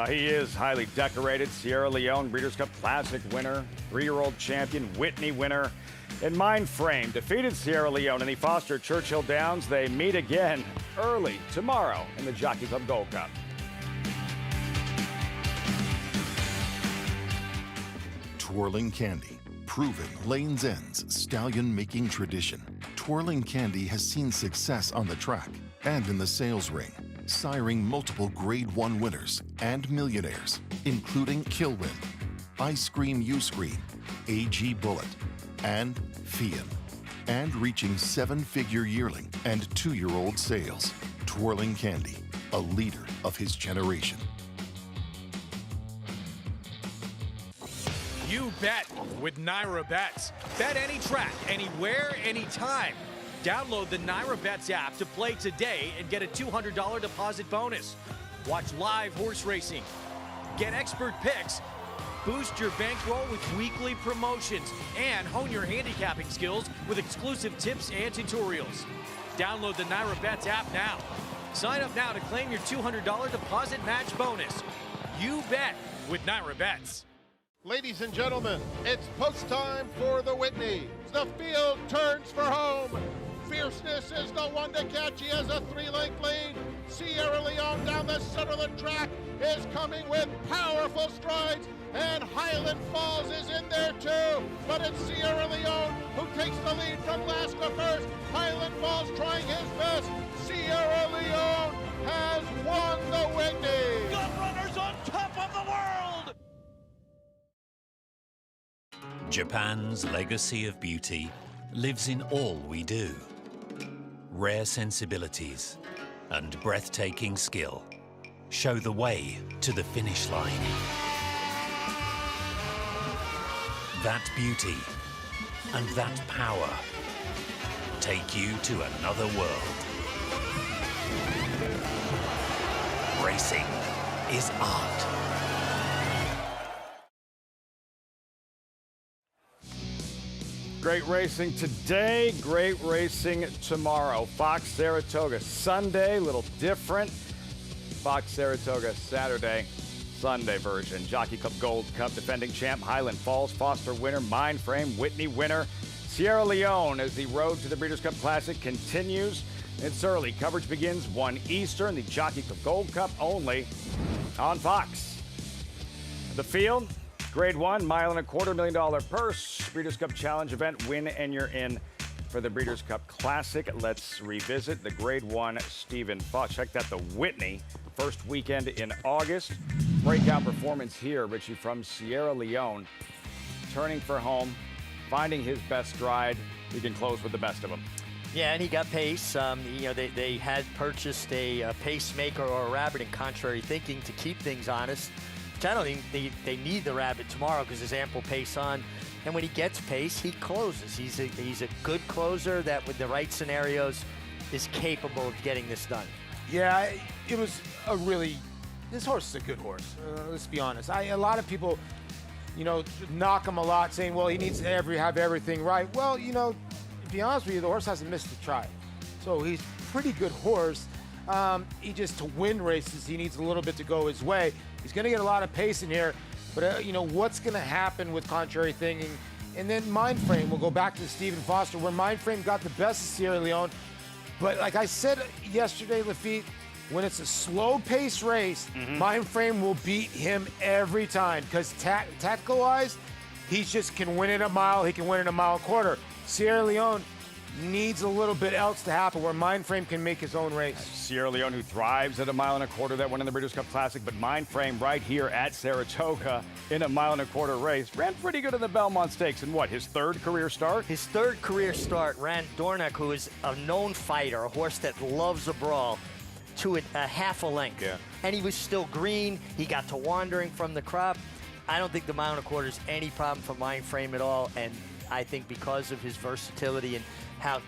[SPEAKER 1] he is highly decorated. Sierra Leone Breeders' Cup Classic winner, 3-year-old champion, Whitney winner. In Mind Frame, defeated Sierra Leone in the Foster Churchill Downs. They meet again early tomorrow in the Jockey Club Gold Cup.
[SPEAKER 8] Twirling Candy, proven Lane's End's stallion-making tradition. Twirling Candy has seen success on the track and in the sales ring, siring multiple Grade 1 winners and millionaires, including Kilwin, Ice Cream U Screen, AG Bullet, and Fian, and reaching 7-figure yearling and 2-year-old sales. Twirling Candy, a leader of his generation.
[SPEAKER 6] You bet with Naira Bets. Bet any track, anywhere, anytime. Download the Naira Bets app to play today and get a $200 deposit bonus. Watch live horse racing. Get expert picks. Boost your bankroll with weekly promotions and hone your handicapping skills with exclusive tips and tutorials. Download the Naira Bets app now. Sign up now to claim your $200 deposit match bonus. You bet with Naira Bets.
[SPEAKER 5] Ladies and gentlemen, it's post time for the Whitney. The field turns for home. Fierceness is the one to catch. He has a 3-length lead. Sierra Leone down the center of the track is coming with powerful strides, and Highland Falls is in there too. But it's Sierra Leone who takes the lead from last to first. Highland Falls trying his best. Sierra Leone has won the Whitney.
[SPEAKER 6] Gun runners on top of the world.
[SPEAKER 9] Japan's legacy of beauty lives in all we do. Rare sensibilities and breathtaking skill show the way to the finish line. That beauty and that power take you to another world. Racing is art.
[SPEAKER 1] Great racing today, great racing tomorrow. Fox Saratoga Sunday, a little different. Fox Saratoga Saturday, Sunday version. Jockey Club Gold Cup defending champ, Highland Falls, Foster winner, Mind Frame, Whitney winner. Sierra Leone as the road to the Breeders' Cup Classic continues. It's early. Coverage begins 1 Eastern, the Jockey Club Gold Cup only on Fox. The field, Grade 1, $1.25 million purse. Breeders' Cup Challenge event. Win and you're in for the Breeders' Cup Classic. Let's revisit the Grade 1 Stephen Fox. Check that, the Whitney. First weekend in August. Breakout performance here, Richie, from Sierra Leone. Turning for home, finding his best stride. We can close with the best of them.
[SPEAKER 2] Yeah, and he got pace. They had purchased a pacemaker or a rabbit in contrary thinking to keep things honest. I don't think they need the rabbit tomorrow because there's ample pace on. And when he gets pace, he closes. He's a good closer that with the right scenarios is capable of getting this done.
[SPEAKER 3] Yeah, it was a really, this horse is a good horse. Let's be honest. A lot of people, knock him a lot saying, well, he needs to have everything right. Well, to be honest with you, the horse hasn't missed a try. So he's a pretty good horse. He just, to win races, he needs a little bit to go his way. He's going to get a lot of pace in here, but what's going to happen with contrary thinking? And then Mind Frame, we'll go back to Stephen Foster, where Mind Frame got the best of Sierra Leone. But like I said yesterday, Lafitte, when it's a slow pace race, Mind Frame will beat him every time because tactical wise, he just can win in a mile, he can win in a mile and a quarter. Sierra Leone needs a little bit else to happen where Mindframe can make his own race.
[SPEAKER 1] Sierra Leone, who thrives at a 1.25 mile that won in the Breeders' Cup Classic, but Mindframe right here at Saratoga in a 1.25 mile race ran pretty good in the Belmont Stakes. And what, his third career start?
[SPEAKER 2] His third career start ran Dornoch, who is a known fighter, a horse that loves a brawl, to a half a length.
[SPEAKER 1] Yeah.
[SPEAKER 2] And he was still green. He got to wandering from the crop. I don't think the 1.25 mile is any problem for Mindframe at all. And I think because of his versatility and how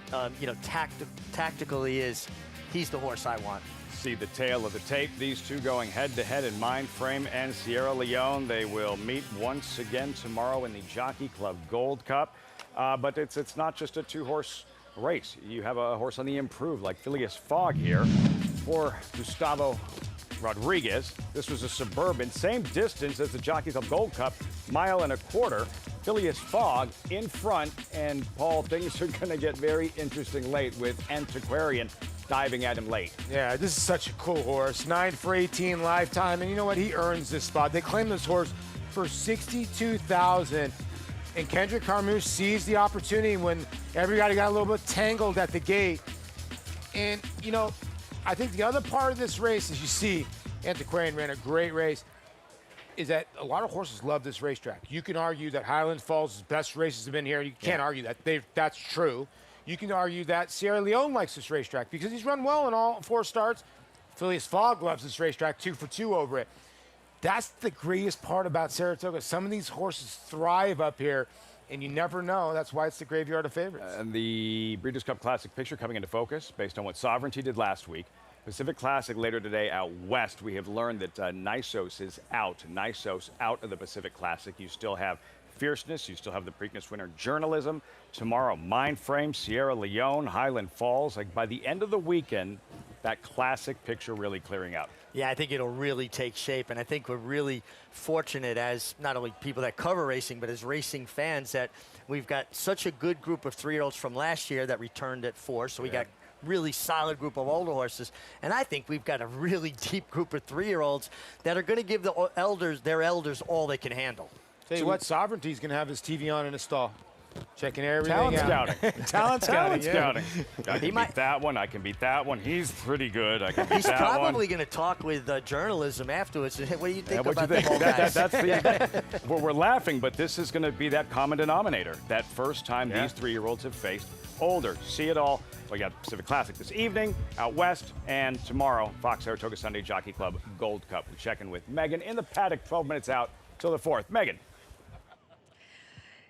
[SPEAKER 2] tactical he is, he's the horse I want.
[SPEAKER 1] See the tail of the tape. These two going head-to-head in Mindframe and Sierra Leone. They will meet once again tomorrow in the Jockey Club Gold Cup. But it's not just a two-horse race. You have a horse on the improve like Phileas Fogg here for Gustavo Rodriguez. This was a suburban, same distance as the Jockey Club Gold Cup, 1.25 miles. Phileas Fogg in front, and Paul, things are going to get very interesting late with Antiquarian diving at him late.
[SPEAKER 3] Yeah, this is such a cool horse. 9 for 18 lifetime, and you know what? He earns this spot. They claim this horse for $62,000, and Kendrick Carmouche sees the opportunity when everybody got a little bit tangled at the gate. And, you know, I think the other part of this race, as you see, Antiquarian ran a great race, is that a lot of horses love this racetrack. You can argue that Highland Falls' best races have been here. You can't argue that. That's true. You can argue that Sierra Leone likes this racetrack because he's run well in all 4 starts. Phileas Fogg loves this racetrack, 2 for 2 over it. That's the greatest part about Saratoga. Some of these horses thrive up here, and you never know. That's why it's the graveyard of favorites.
[SPEAKER 1] And the Breeders' Cup Classic picture coming into focus based on what Sovereignty did last week. Pacific Classic later today out west. We have learned that Nysos is out. Nysos out of the Pacific Classic. You still have Fierceness. You still have the Preakness winner, Journalism. Tomorrow, Mindframe, Sierra Leone, Highland Falls. Like by the end of the weekend, that classic picture really clearing out.
[SPEAKER 2] Yeah, I think it'll really take shape, and I think we're really fortunate as not only people that cover racing, but as racing fans that we've got such a good group of 3-year-olds from last year that returned at 4. So we got really solid group of older horses, and I think we've got a really deep group of 3-year-olds that are going to give their elders all they can handle.
[SPEAKER 3] Tell you what, Sovereignty's going to have his TV on in his stall, checking everything
[SPEAKER 1] Talent
[SPEAKER 3] out.
[SPEAKER 1] scouting.
[SPEAKER 3] Talent
[SPEAKER 1] scouting. I can beat that one. I can beat that one. He's pretty good. I can beat
[SPEAKER 2] He's
[SPEAKER 1] that one.
[SPEAKER 2] probably going to talk with Journalism afterwards. What do you think
[SPEAKER 1] What'd
[SPEAKER 2] about
[SPEAKER 1] you think?
[SPEAKER 2] the guys?
[SPEAKER 1] That's well, we're laughing, but this is going to be that common denominator. That first time these 3-year-olds have faced older. See it all. We got Pacific Classic this evening out west, and tomorrow, Fox Saratoga Sunday Jockey Club Gold Cup. We check in with Megan in the paddock, 12 minutes out till the 4th. Megan.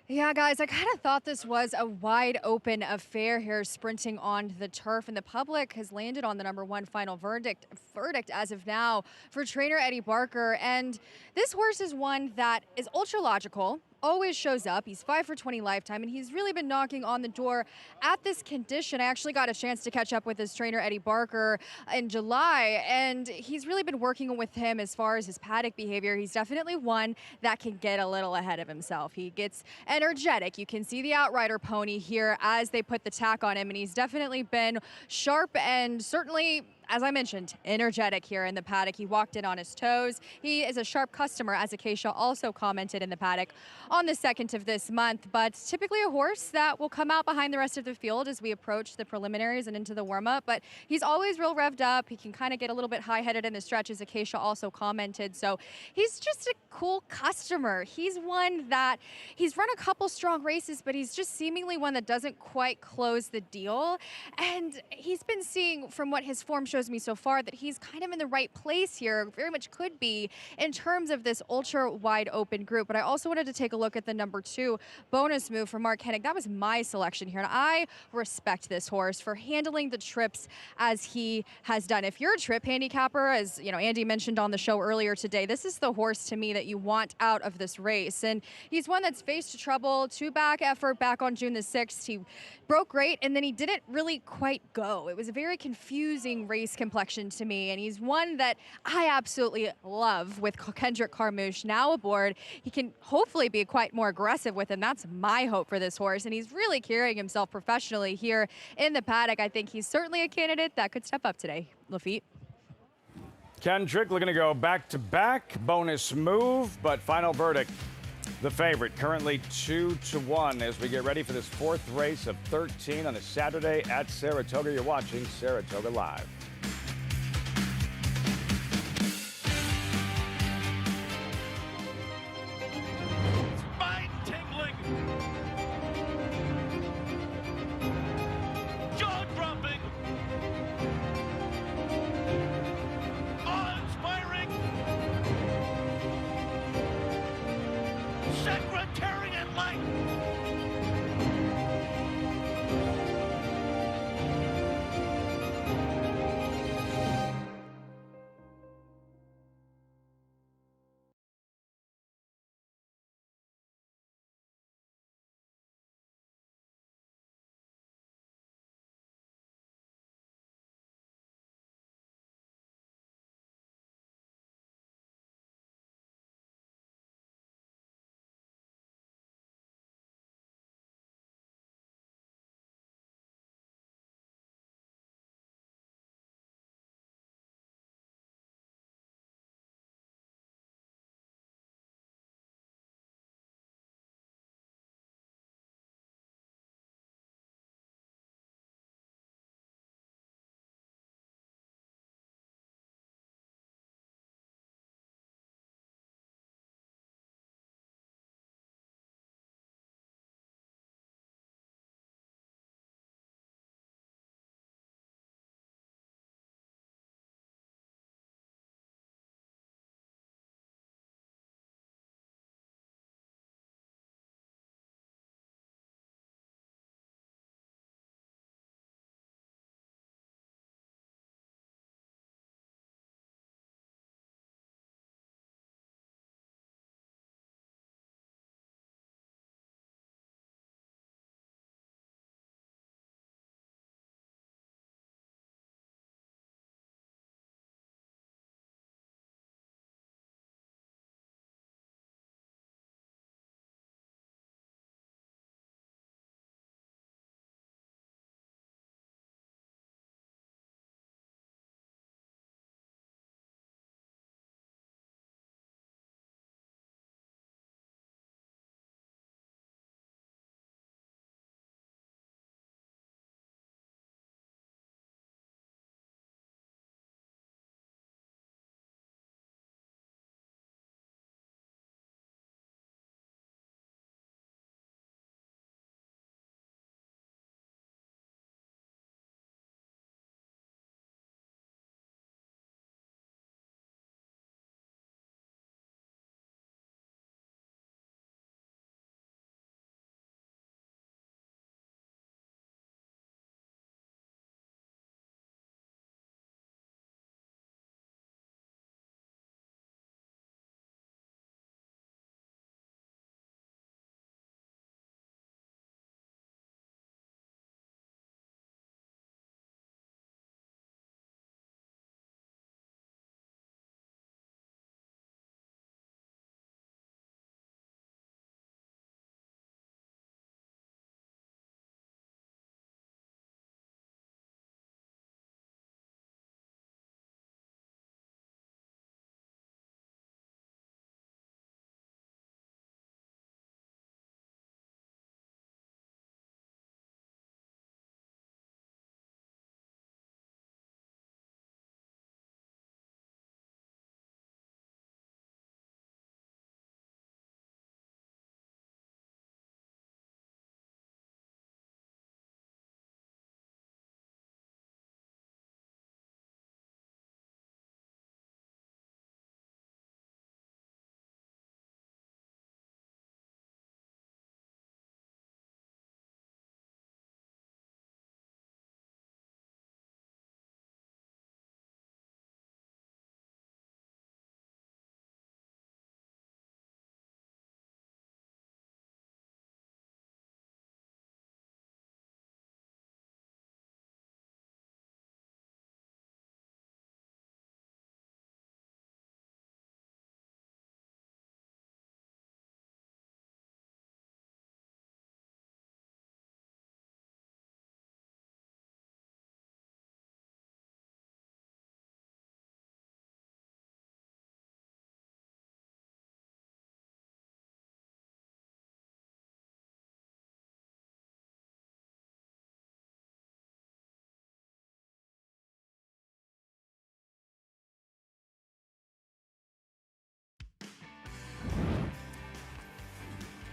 [SPEAKER 4] Yeah, guys, I kind of thought this was a wide open affair here, sprinting on the turf, and the public has landed on the #1 final verdict as of now for trainer Eddie Barker. And this horse is one that is ultra logical, always shows up. He's 5 for 20 lifetime, and he's really been knocking on the door at this condition. I actually got a chance to catch up with his trainer, Eddie Barker, in July, and he's really been working with him as far as his paddock behavior. He's definitely one that can get a little ahead of himself. He gets energetic. You can see the Outrider pony here as they put the tack on him, and he's definitely been sharp and certainly, as I mentioned, energetic here in the paddock. He walked in on his toes. He is a sharp customer, as Acacia also commented in the paddock on the 2nd of this month, but typically a horse that will come out behind the rest of the field as we approach the preliminaries and into the warm-up, but he's always real revved up. He can kind of get a little bit high-headed in the stretch, as Acacia also commented, so he's just a cool customer. He's one that he's run a couple strong races, but he's just seemingly one that doesn't quite close the deal, and he's been seeing from what his form shows me so far that he's kind of in the right place here, very much could be in terms of this ultra wide open group. But I also wanted to take a look at the #2 bonus move for Mark Hennig. That was my selection here, and I respect this horse for handling the trips as he has done. If you're a trip handicapper, as you know, Andy mentioned on the show earlier today, this is the horse to me that you want out of this race, and he's one that's faced trouble. 2-back effort back on June the 6th. He broke great, and then he didn't really quite go. It was a very confusing race complexion to me, and he's one that I absolutely love with Kendrick Carmouche now aboard. He can hopefully be quite more aggressive with him. That's my hope for this horse, and he's really carrying himself professionally here in the paddock. I think he's certainly a candidate that could step up today. Lafitte.
[SPEAKER 1] Kendrick looking to go back-to-back bonus move, but final verdict. The favorite, currently 2-1 as we get ready for this fourth race of 13 on a Saturday at Saratoga. You're watching Saratoga Live.
[SPEAKER 21] Spine-tingling, jaw-dropping, awe-inspiring, Secretariat-like.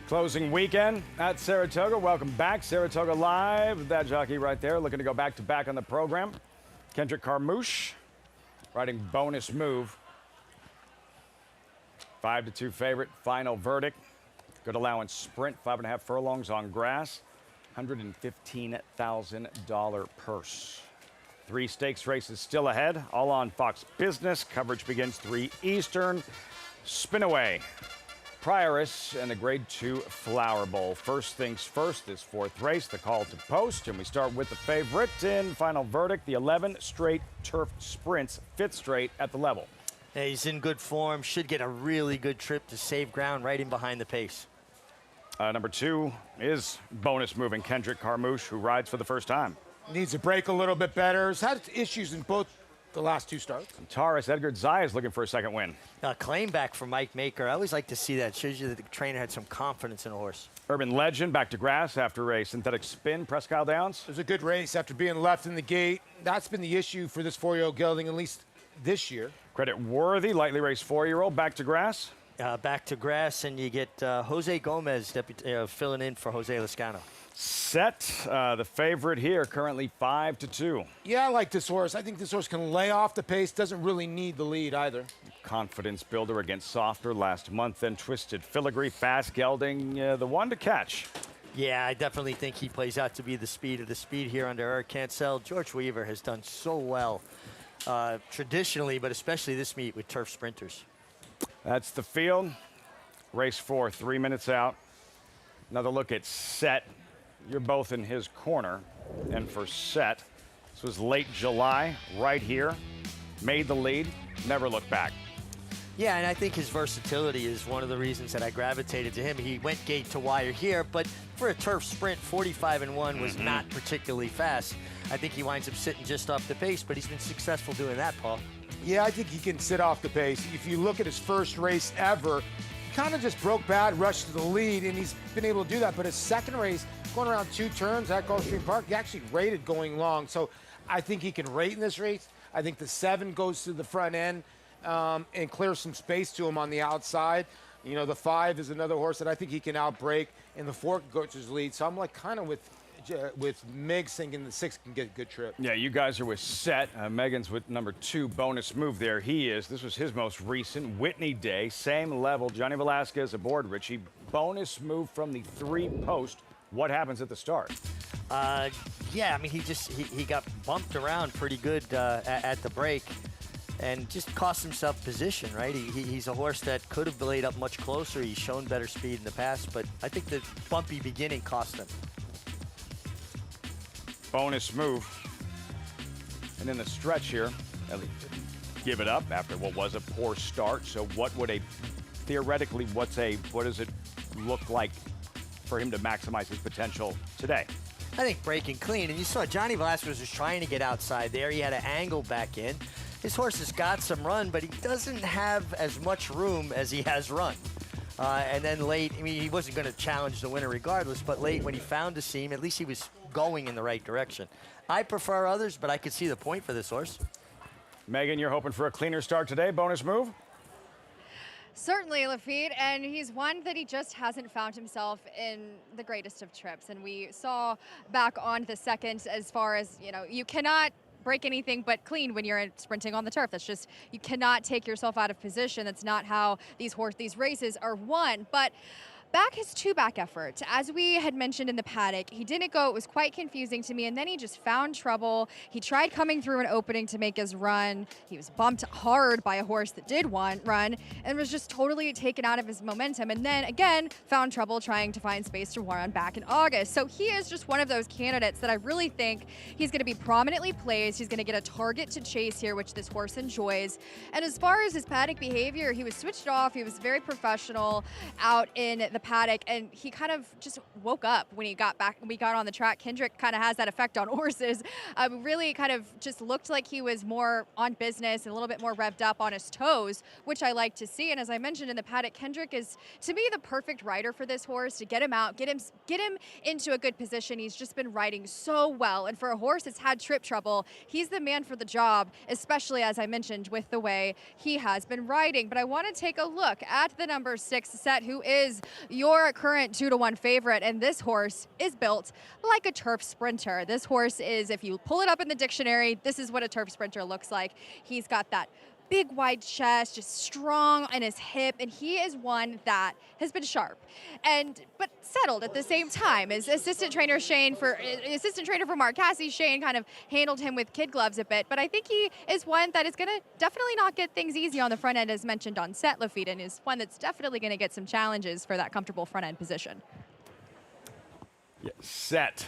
[SPEAKER 1] Closing weekend at Saratoga. Welcome back. Saratoga Live. That jockey right there looking to go back-to-back on the program. Kendrick Carmouche riding Bonus Move. 5-2 favorite. Final verdict. Good allowance sprint. 5.5 furlongs on grass. $115,000 purse. 3 stakes races still ahead. All on Fox Business. Coverage begins 3 Eastern. Spinaway, Prius, and the Grade 2 Flower Bowl. First things first, this 4th race, the call to post, and we start with the favorite in final verdict, the 11 straight turf sprints, 5th straight at the level.
[SPEAKER 2] Yeah, he's in good form, should get a really good trip to save ground right in behind the pace.
[SPEAKER 1] Number 2 is Bonus Moving Kendrick Carmouche, who rides for the first time.
[SPEAKER 3] Needs to break a little bit better. Has had issues in both the last 2 starts.
[SPEAKER 1] Taurus Edgar Zaya is looking for a second win.
[SPEAKER 2] Claim back for Mike Maker. I always like to see that. Shows you that the trainer had some confidence in a horse.
[SPEAKER 1] Urban Legend back to grass after a synthetic spin. Presque Isle Downs.
[SPEAKER 3] It was a good race after being left in the gate. That's been the issue for this 4-year-old gelding, at least this year.
[SPEAKER 1] Credit Worthy, lightly raced 4-year-old, back to grass.
[SPEAKER 2] Back to grass, and you get Jose Gomez filling in for Jose Lascano.
[SPEAKER 1] Set, the favorite here, currently 5-2.
[SPEAKER 3] Yeah, I like this horse. I think this horse can lay off the pace, doesn't really need the lead either.
[SPEAKER 1] Confidence builder against softer last month, then Twisted Filigree, fast gelding, the one to catch.
[SPEAKER 2] Yeah, I definitely think he plays out to be the speed of the speed here under Eric Cancel. George Weaver has done so well traditionally, but especially this meet with turf sprinters.
[SPEAKER 1] That's the field. Race 4, 3 minutes out. Another look at Set. You're both in his corner. And for Set, this was late July, right here. Made the lead, never looked back.
[SPEAKER 2] Yeah, and I think his versatility is one of the reasons that I gravitated to him. He went gate to wire here, but for a turf sprint, 45-1 was not particularly fast. I think he winds up sitting just off the pace, but he's been successful doing that, Paul.
[SPEAKER 3] Yeah, I think he can sit off the pace. If you look at his first race ever, he kind of just broke bad, rushed to the lead, and he's been able to do that. But his second race, going around 2 turns at Gulfstream Park, he actually rated going long. So I think he can rate in this race. I think the 7 goes to the front end and clears some space to him on the outside. You know, the 5 is another horse that I think he can outbreak, and the 4 goes to his lead. So I'm like kind of with Miggs thinking the 6 can get a good trip.
[SPEAKER 1] Yeah, you guys are with Set. Megan's with number 2, Bonus Move. There he is. This was his most recent Whitney Day, same level. Johnny Velasquez aboard, Richie. Bonus Move from the 3 post. What happens at the start?
[SPEAKER 2] Yeah, I mean, he got bumped around pretty good at the break and just cost himself position, right? He's a horse that could have laid up much closer. He's shown better speed in the past, but I think the bumpy beginning cost him.
[SPEAKER 1] Bonus Move. And in the stretch here, give it up after what was a poor start. So what would theoretically, what does it look like for him to maximize his potential today?
[SPEAKER 2] I think breaking clean, and you saw Johnny Velasquez was trying to get outside there. He had to angle back in. His horse has got some run, but he doesn't have as much room as he has run. And then late, I mean, he wasn't going to challenge the winner regardless, but late when he found the seam, at least he was going in the right direction. I prefer others, but I could see the point for this horse.
[SPEAKER 1] Megan, you're hoping for a cleaner start today. Bonus Move?
[SPEAKER 4] Certainly, Lafitte, and he's one that he just hasn't found himself in the greatest of trips. And we saw back on the second, as far as, you know, you cannot break anything but clean when you're sprinting on the turf. That's just, you cannot take yourself out of position. That's not how these races are won. But his 2-back effort, as we had mentioned in the paddock, he didn't go. It was quite confusing to me, and then he just found trouble. He tried coming through an opening to make his run. He was bumped hard by a horse that did run and was just totally taken out of his momentum, and then again found trouble trying to find space to run back in August. So he is just one of those candidates that I really think he's going to be prominently placed. He's going to get a target to chase here, which this horse enjoys. And as far as his paddock behavior, he was switched off. He was very professional out in the paddock, and he kind of just woke up when he got back. We got on the track. Kendrick kind of has that effect on horses. Really kind of just looked like he was more on business and a little bit more revved up on his toes, which I like to see. And as I mentioned in the paddock, Kendrick is, to me, the perfect rider for this horse, to get him out, get him into a good position. He's just been riding so well, and for a horse that's had trip trouble, he's the man for the job, especially as I mentioned with the way he has been riding. But I want to take a look at the number 6 Set, who is your current 2-to-1 favorite, and this horse is built like a turf sprinter. This horse is, if you pull it up in the dictionary, this is what a turf sprinter looks like. He's got that big wide chest, just strong in his hip, and he is one that has been sharp but settled at the same time. His assistant trainer for Mark Cassey, Shane, kind of handled him with kid gloves a bit, but I think he is one that is going to definitely not get things easy on the front end, as mentioned on set, Lafitte, and is one that's definitely going to get some challenges for that comfortable front end position.
[SPEAKER 1] Yeah, Set,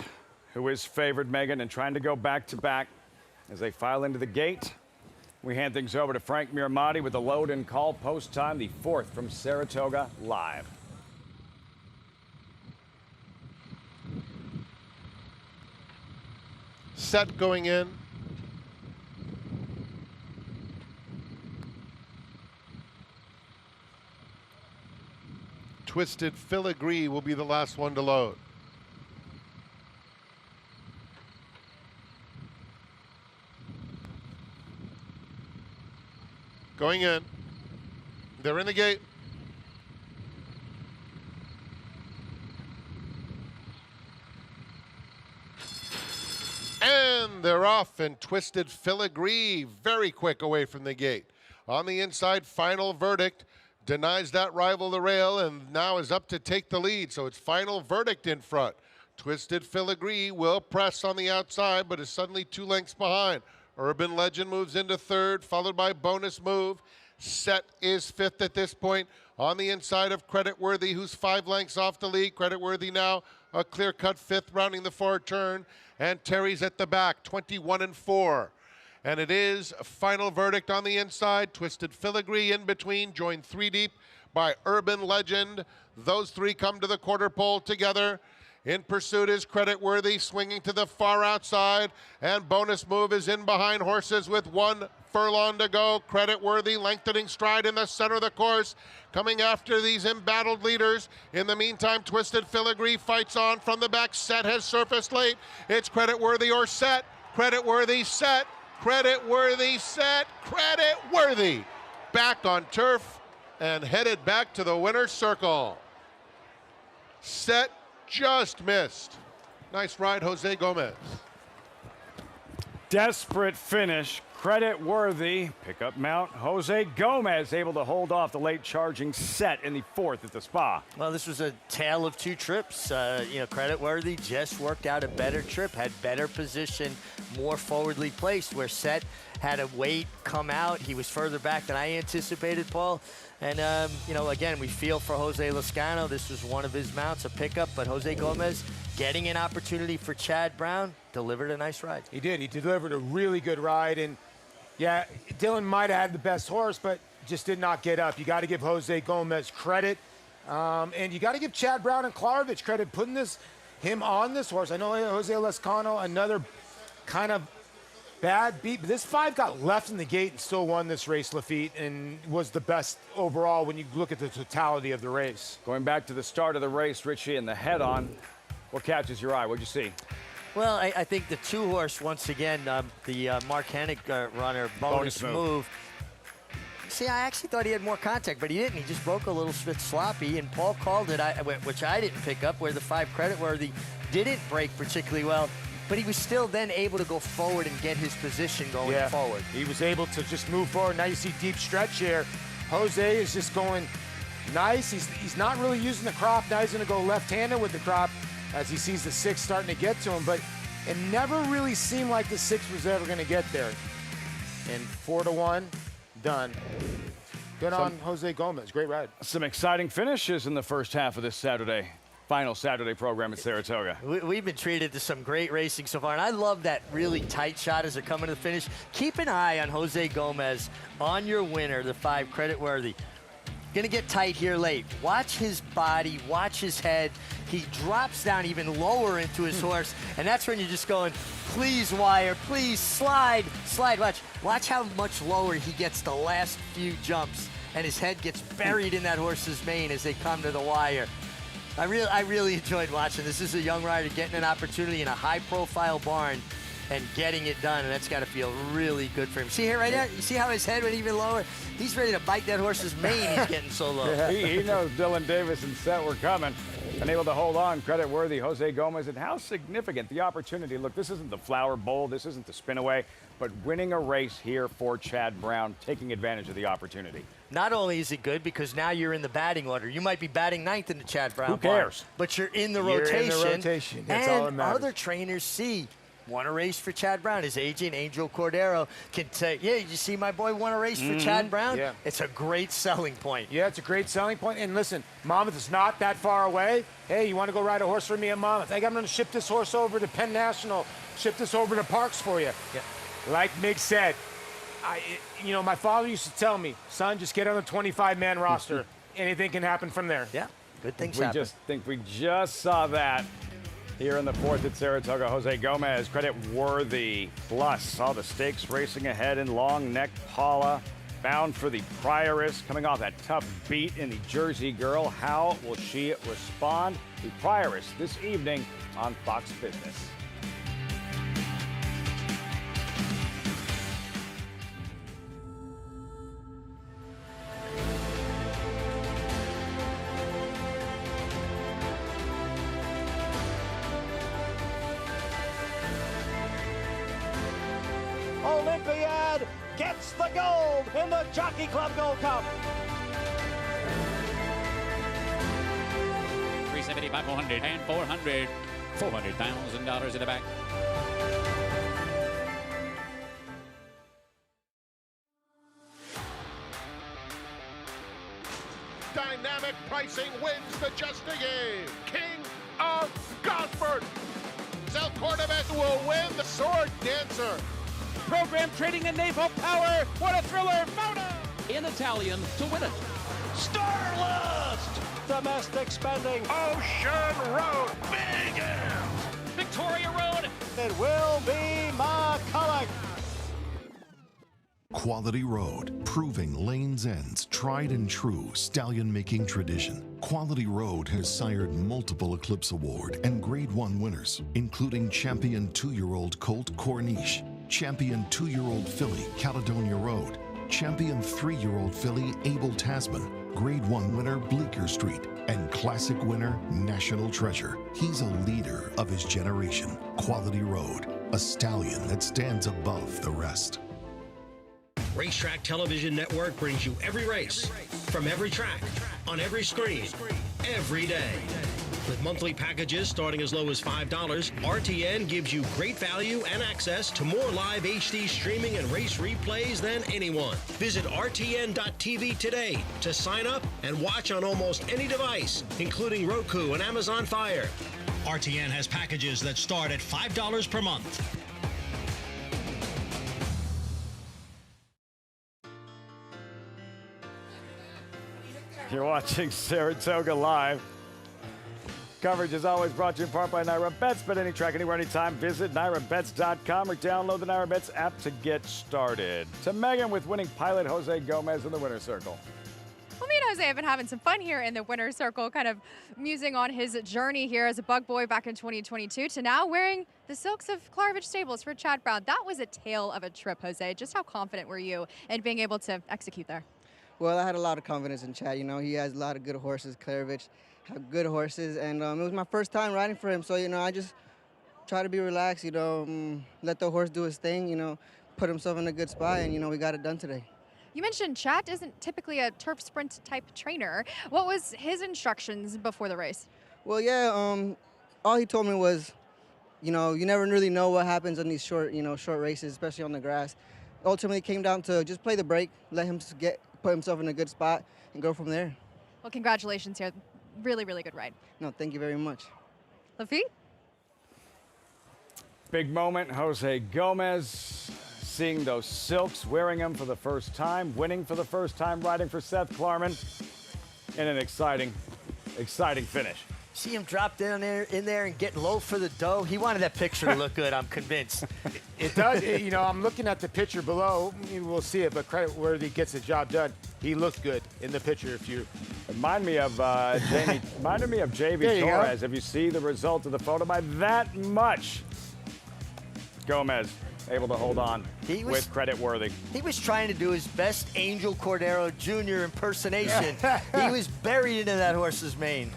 [SPEAKER 1] who is favored, Megan, and trying to go back-to-back as they file into the gate. We hand things over to Frank Miramati with the load and call post time, the 4th from Saratoga live.
[SPEAKER 5] Set going in. Twisted Filigree will be the last one to load. Going in. They're in the gate. And they're off, and Twisted Filigree very quick away from the gate. On the inside, Final Verdict denies that rival the rail and now is up to take the lead. So it's Final Verdict in front. Twisted Filigree will press on the outside, but is suddenly 2 lengths behind. Urban Legend moves into 3rd, followed by Bonus Move. Set is 5th at this point. On the inside of Credit Worthy, who's 5 lengths off the lead. Credit Worthy now a clear-cut 5th, rounding the forward turn. And Terry's at the back, 21-4. And it is Final Verdict on the inside. Twisted Filigree in between, joined 3 deep by Urban Legend. Those 3 come to the quarter pole together. In pursuit is Credit Worthy, swinging to the far outside, and Bonus Move is in behind horses with 1 furlong to go. Credit Worthy lengthening stride in the center of the course, coming after these embattled leaders. In the meantime, Twisted Filigree fights on from the back. Set has surfaced late. It's Credit Worthy or Set. Credit Worthy, Set. Credit Worthy, Set. Credit Worthy. Back on turf and headed back to the winner's circle. Set just missed. Nice ride, Jose Gomez.
[SPEAKER 1] Desperate finish. Credit Worthy. Pickup mount. Jose Gomez able to hold off the late charging Set in the 4th at the Spa.
[SPEAKER 2] Well, this was a tale of 2 trips. Credit Worthy just worked out a better trip, had better position, more forwardly placed, where Set had to wait, come out. He was further back than I anticipated, Paul. And, again, we feel for Jose Lezcano. This was one of his mounts, a pickup, but Jose Gomez getting an opportunity for Chad Brown, delivered a nice ride.
[SPEAKER 3] He did. He delivered a really good ride. And, yeah, Dylan might have had the best horse, but just did not get up. You got to give Jose Gomez credit. And you got to give Chad Brown and Klarovich credit putting him on this horse. I know Jose Lezcano, another kind of bad beat, but this 5 got left in the gate and still won this race, Lafitte, and was the best overall when you look at the totality of the race.
[SPEAKER 1] Going back to the start of the race, Richie, and the head-on, what catches your eye? What'd you see?
[SPEAKER 2] Well, I think the 2-horse, once again, the Mark Hennig runner, Bonus Move. See, I actually thought he had more contact, but he didn't. He just broke a little bit sloppy, and Paul called it, which I didn't pick up, where the 5 Credit Worthy didn't break particularly well. But he was still then able to go forward and get his position going forward.
[SPEAKER 3] He was able to just move forward. Now you see deep stretch here. Jose is just going nice. He's not really using the crop. Now he's going to go left-handed with the crop as he sees the 6 starting to get to him. But it never really seemed like the 6 was ever going to get there. And 4-1, done. Good on Jose Gomez. Great ride.
[SPEAKER 1] Some exciting finishes in the first half of this final Saturday program at Saratoga.
[SPEAKER 2] We've been treated to some great racing so far, and I love that really tight shot as they're coming to the finish. Keep an eye on Jose Gomez, on your winner, the 5 Credit Worthy. Gonna get tight here late. Watch his body, watch his head. He drops down even lower into his horse, and that's when you're just going, please wire, please slide. Watch how much lower he gets the last few jumps, and his head gets buried in that horse's mane as they come to the wire. I really enjoyed watching this. This is a young rider getting an opportunity in a high-profile barn, and getting it done, and that's got to feel really good for him. See here right there? You see how his head went even lower? He's ready to bite that horse's mane. He's getting so low.
[SPEAKER 1] Yeah, he knows Dylan Davis and Set were coming. And able to hold on, credit-worthy Jose Gomez, and how significant the opportunity. Look, this isn't the Flower Bowl, this isn't the Spinaway, but winning a race here for Chad Brown, taking advantage of the opportunity.
[SPEAKER 2] Not only is it good because now you're in the batting order. You might be batting ninth in the Chad Brown.
[SPEAKER 1] Who cares?
[SPEAKER 2] Barn, but you're in the
[SPEAKER 3] You're
[SPEAKER 2] rotation.
[SPEAKER 3] in the rotation. That's
[SPEAKER 2] and
[SPEAKER 3] all that matters.
[SPEAKER 2] other trainers see. Won a race for Chad Brown. His agent, Angel Cordero, can say, yeah, you see my boy won a race for Chad Brown?
[SPEAKER 3] Yeah.
[SPEAKER 2] It's a great selling point.
[SPEAKER 3] Yeah, it's a great selling point. And listen, Monmouth is not that far away. Hey, you want to go ride a horse for me at Monmouth? I'm going to ship this horse over to Penn National, ship this over to Parks for you.
[SPEAKER 2] Yeah.
[SPEAKER 3] Like Mick said, my father used to tell me, son, just get on the 25-man roster. Anything can happen from there.
[SPEAKER 2] Yeah, good things
[SPEAKER 1] We
[SPEAKER 2] happen.
[SPEAKER 1] just think we just saw that here in the 4th at Saratoga. Jose Gomez, credit-worthy. Plus, all the stakes racing ahead in Long Neck Paula. Bound for the Prioress, coming off that tough beat in the Jersey Girl. How will she respond? The Prioress this evening on Fox Business.
[SPEAKER 10] Olympiad gets the gold in the Jockey Club Gold Cup.
[SPEAKER 11] 375, 400, and 400. $400,000 in the back.
[SPEAKER 5] Dynamic pricing wins the Just a Game. King of Gosford. Sel Cordovet will win the Sword Dancer.
[SPEAKER 21] Program trading and naval power. What a thriller. Mona
[SPEAKER 11] In Italian to win it.
[SPEAKER 10] Starlust! Domestic spending.
[SPEAKER 21] Ocean Road. Big M's.
[SPEAKER 11] Victoria Road.
[SPEAKER 10] It will be McCulloch.
[SPEAKER 8] Quality Road, proving Lane's End's tried and true stallion-making tradition. Quality Road has sired multiple Eclipse Award and Grade 1 winners, including champion 2-year-old colt Corniche, champion 2-year-old filly Caledonia Road, champion 3-year-old filly Abel Tasman, Grade 1 winner Bleecker Street, and classic winner National Treasure. He's a leader of his generation. Quality Road, a stallion that stands above the rest.
[SPEAKER 18] Racetrack Television Network brings you every race, from every track, on every screen, every day. With monthly packages starting as low as $5, RTN gives you great value and access to more live HD streaming and race replays than anyone. Visit RTN.tv today to sign up and watch on almost any device, including Roku and Amazon Fire. RTN has packages that start at $5 per month.
[SPEAKER 1] You're watching Saratoga Live. Coverage is always brought to you in part by Naira Bets. Bet any track, anywhere, anytime. Visit NairaBets.com or download the Naira Bets app to get started. To Megan with winning pilot Jose Gomez in the winner's circle.
[SPEAKER 4] Well, me and Jose have been having some fun here in the winner's circle, kind of musing on his journey here as a bug boy back in 2022 to now wearing the silks of Claridge Stables for Chad Brown. That was a tale of a trip, Jose. Just how confident were you in being able to execute there?
[SPEAKER 12] Well, I had a lot of confidence in Chad. You know, he has a lot of good horses. Claridge have good horses, and it was my first time riding for him. So, you know, I just try to be relaxed, you know, let the horse do his thing, you know, put himself in a good spot, and, you know, we got it done today.
[SPEAKER 4] You mentioned Chad isn't typically a turf sprint type trainer. What was his instructions before the race?
[SPEAKER 12] Well, yeah, all he told me was, you know, you never really know what happens on these short races, especially on the grass. Ultimately, it came down to just play the break, let him put himself in a good spot, and go from there.
[SPEAKER 4] Well, congratulations here. Really, really good ride.
[SPEAKER 12] No, thank you very much.
[SPEAKER 4] Lafitte?
[SPEAKER 1] Big moment, Jose Gomez. Seeing those silks, wearing them for the first time, winning for the first time, riding for Seth Klarman in an exciting finish.
[SPEAKER 2] See him drop down there in there and get low for the dough. He wanted that picture to look good, I'm convinced.
[SPEAKER 3] It does. You know, I'm looking at the picture below. We'll see it, but credit where he gets the job done. He looked good in the picture. If you
[SPEAKER 1] reminded me of JV Torres. If you see the result of the photo by that much. Gomez able to hold on with credit worthy.
[SPEAKER 2] He was trying to do his best Angel Cordero Jr. impersonation. He was buried into that horse's mane.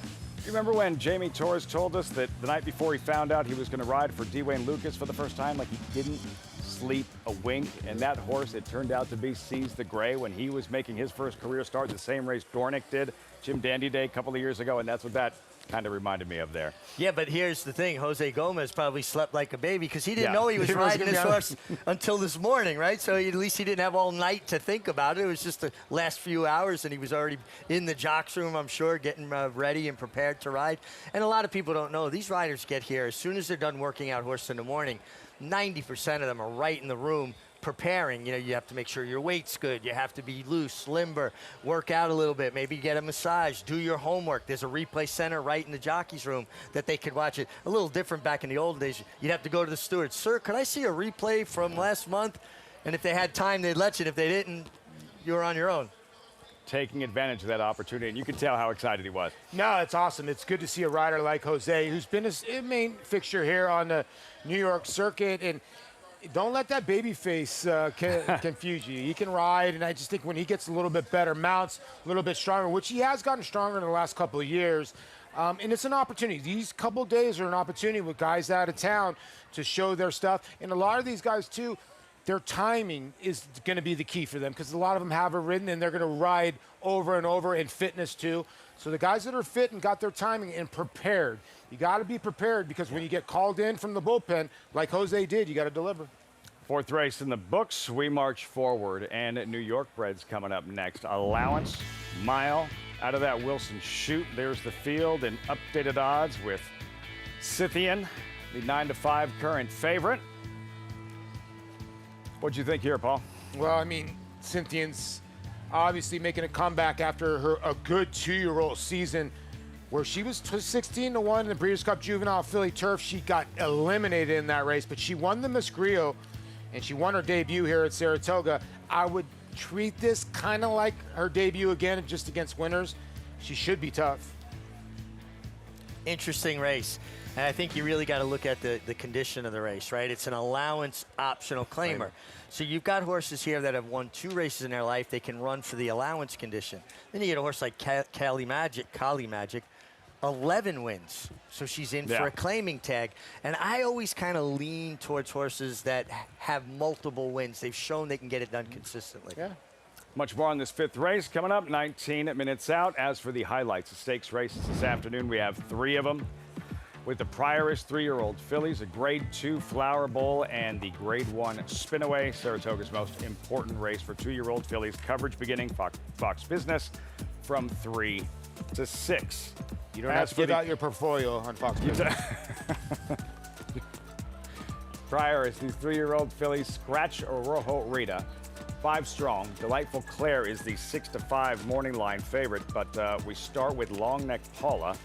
[SPEAKER 1] You remember when Jamie Torres told us that the night before he found out he was going to ride for Dwayne Lucas for the first time, like he didn't sleep a wink, and that horse, it turned out to be Seize the Gray when he was making his first career start, the same race Dornick did, Jim Dandy Day a couple of years ago, and that's what that kind of reminded me of there.
[SPEAKER 2] Yeah, but here's the thing. Jose Gomez probably slept like a baby because he didn't know he was riding this horse until this morning, right? So at least he didn't have all night to think about it. It was just the last few hours, and he was already in the jocks room, I'm sure, getting ready and prepared to ride. And a lot of people don't know, these riders get here as soon as they're done working out horse in the morning. 90% of them are right in the room preparing. You know, you have to make sure your weight's good. You have to be loose, limber, work out a little bit, maybe get a massage, do your homework. There's a replay center right in the jockey's room that they could watch it. A little different back in the old days. You'd have to go to the steward. Sir, could I see a replay from last month? And if they had time, they'd let you. And if they didn't, you were on your own.
[SPEAKER 1] Taking advantage of that opportunity, and you could tell how excited he was.
[SPEAKER 3] No, it's awesome. It's good to see a rider like Jose, who's been a main fixture here on the New York circuit, and don't let that baby face confuse you. He can ride, and I just think when he gets a little bit better, mounts a little bit stronger, which he has gotten stronger in the last couple of years, and it's an opportunity. These couple of days are an opportunity with guys out of town to show their stuff, and a lot of these guys, too, their timing is going to be the key for them because a lot of them have it ridden and they're going to ride over and over in fitness too. So the guys that are fit and got their timing and prepared, you got to be prepared because when you get called in from the bullpen, like Jose did, you got to deliver.
[SPEAKER 1] Fourth race in the books, we march forward, and New York Bred's coming up next. Allowance, mile, out of that Wilson chute. There's the field and updated odds with Scythian, the 9-5 current favorite. What'd you think here, Paul?
[SPEAKER 3] Well, I mean, Cynthia's obviously making a comeback after a good 2-year-old season where she was 16-1 in the Breeders' Cup Juvenile Philly Turf. She got eliminated in that race, but she won the Miss Griot, and she won her debut here at Saratoga. I would treat this kind of like her debut again, just against winners. She should be tough.
[SPEAKER 2] Interesting race. And I think you really got to look at the condition of the race, right? It's an allowance optional claimer. So you've got horses here that have won 2 races in their life. They can run for the allowance condition. Then you get a horse like Kali Magic, 11 wins. So she's in for a claiming tag. And I always kind of lean towards horses that have multiple wins. They've shown they can get it done consistently.
[SPEAKER 3] Yeah.
[SPEAKER 1] Much more on this 5th race coming up, 19 minutes out. As for the highlights, the stakes races this afternoon, we have 3 of them. With the Prius 3-year-old fillies, a Grade 2 Flower Bowl, and the Grade 1 Spinaway, Saratoga's most important race for 2-year-old fillies. Coverage beginning Fox Business from 3 to 6.
[SPEAKER 3] You don't have to give out your portfolio on Fox Business.
[SPEAKER 1] Prior is these 3-year-old fillies, Scratch or Rojo Rita, 5 strong. Delightful Claire is the 6-5 morning line favorite, but we start with Long Neck Paula,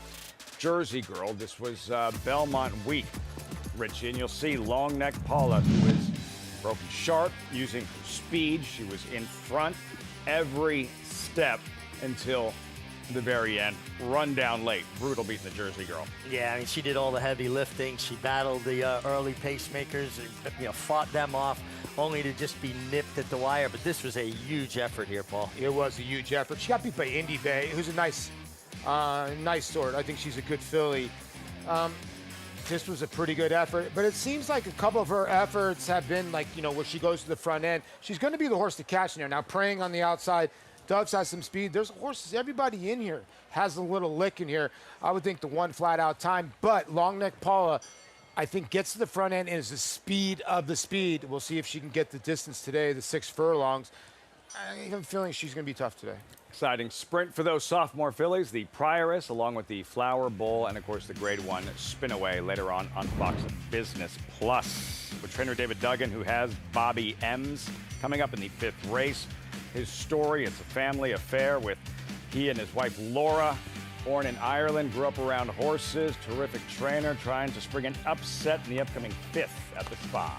[SPEAKER 1] Jersey Girl. This was Belmont Week, Richie, and you'll see Long Neck Paula, who is broken sharp, using speed. She was in front every step until the very end. Run down late. Brutal beating the Jersey Girl.
[SPEAKER 2] Yeah, I mean, she did all the heavy lifting. She battled the early pacemakers, and, fought them off, only to just be nipped at the wire. But this was a huge effort here, Paul.
[SPEAKER 3] It was a huge effort. She got beat by Indy Bay, who's a nice sort. I think she's a good filly. This was a pretty good effort, but it seems like a couple of her efforts have been like, where she goes to the front end. She's going to be the horse to catch in there. Now, Praying on the outside, Doves has some speed. There's horses, everybody in here has a little lick in here. I would think the one flat out time, but Long Neck Paula, I think, gets to the front end and is the speed of the speed. We'll see if she can get the distance today, the 6 furlongs. I have a feeling she's going to be tough today.
[SPEAKER 1] Exciting sprint for those sophomore fillies, the Prioress, along with the Flower Bowl, and of course the Grade 1 Spinaway later on Fox Business Plus. With trainer David Duggan, who has Bobby Ems coming up in the 5th race. His story, it's a family affair with he and his wife Laura, born in Ireland, grew up around horses, terrific trainer, trying to spring an upset in the upcoming 5th at the Spa.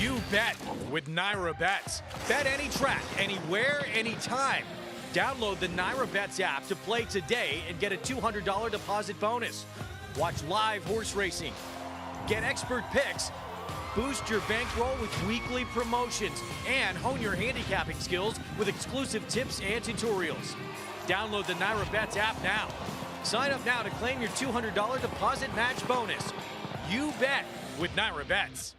[SPEAKER 6] You bet with Naira Bets. Bet any track, anywhere, anytime. Download the Naira Bets app to play today and get a $200 deposit bonus. Watch live horse racing. Get expert picks. Boost your bankroll with weekly promotions and hone your handicapping skills with exclusive tips and tutorials. Download the Naira Bets app now. Sign up now to claim your $200 deposit match bonus. You bet with Naira Bets.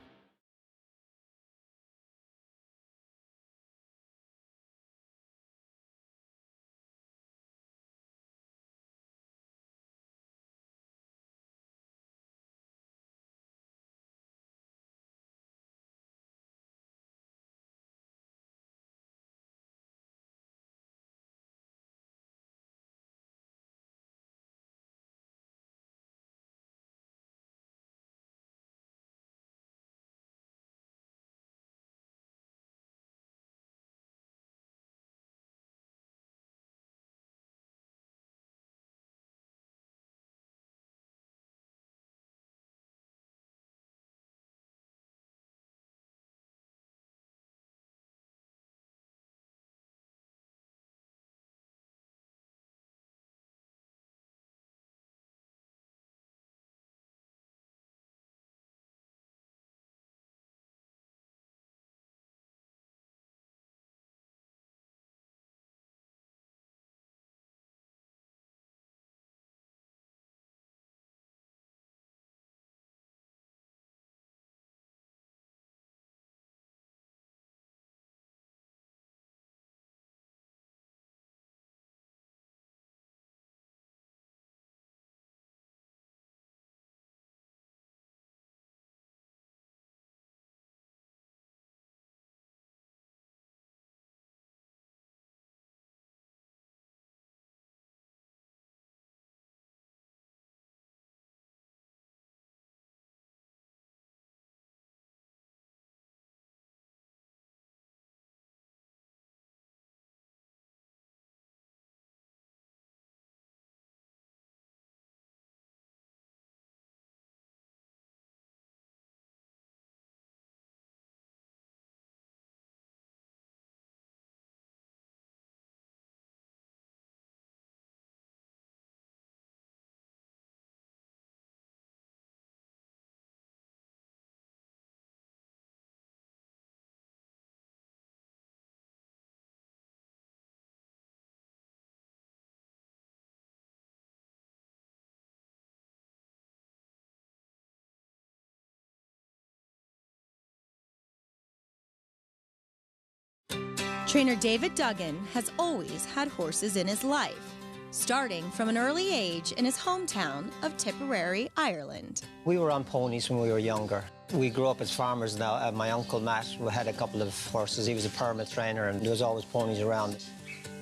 [SPEAKER 13] Trainer David Duggan has always had horses in his life, starting from an early age in his hometown of Tipperary, Ireland.
[SPEAKER 14] We were on ponies when we were younger. We grew up as farmers now. My uncle Matt had a couple of horses. He was a permit trainer and there was always ponies around.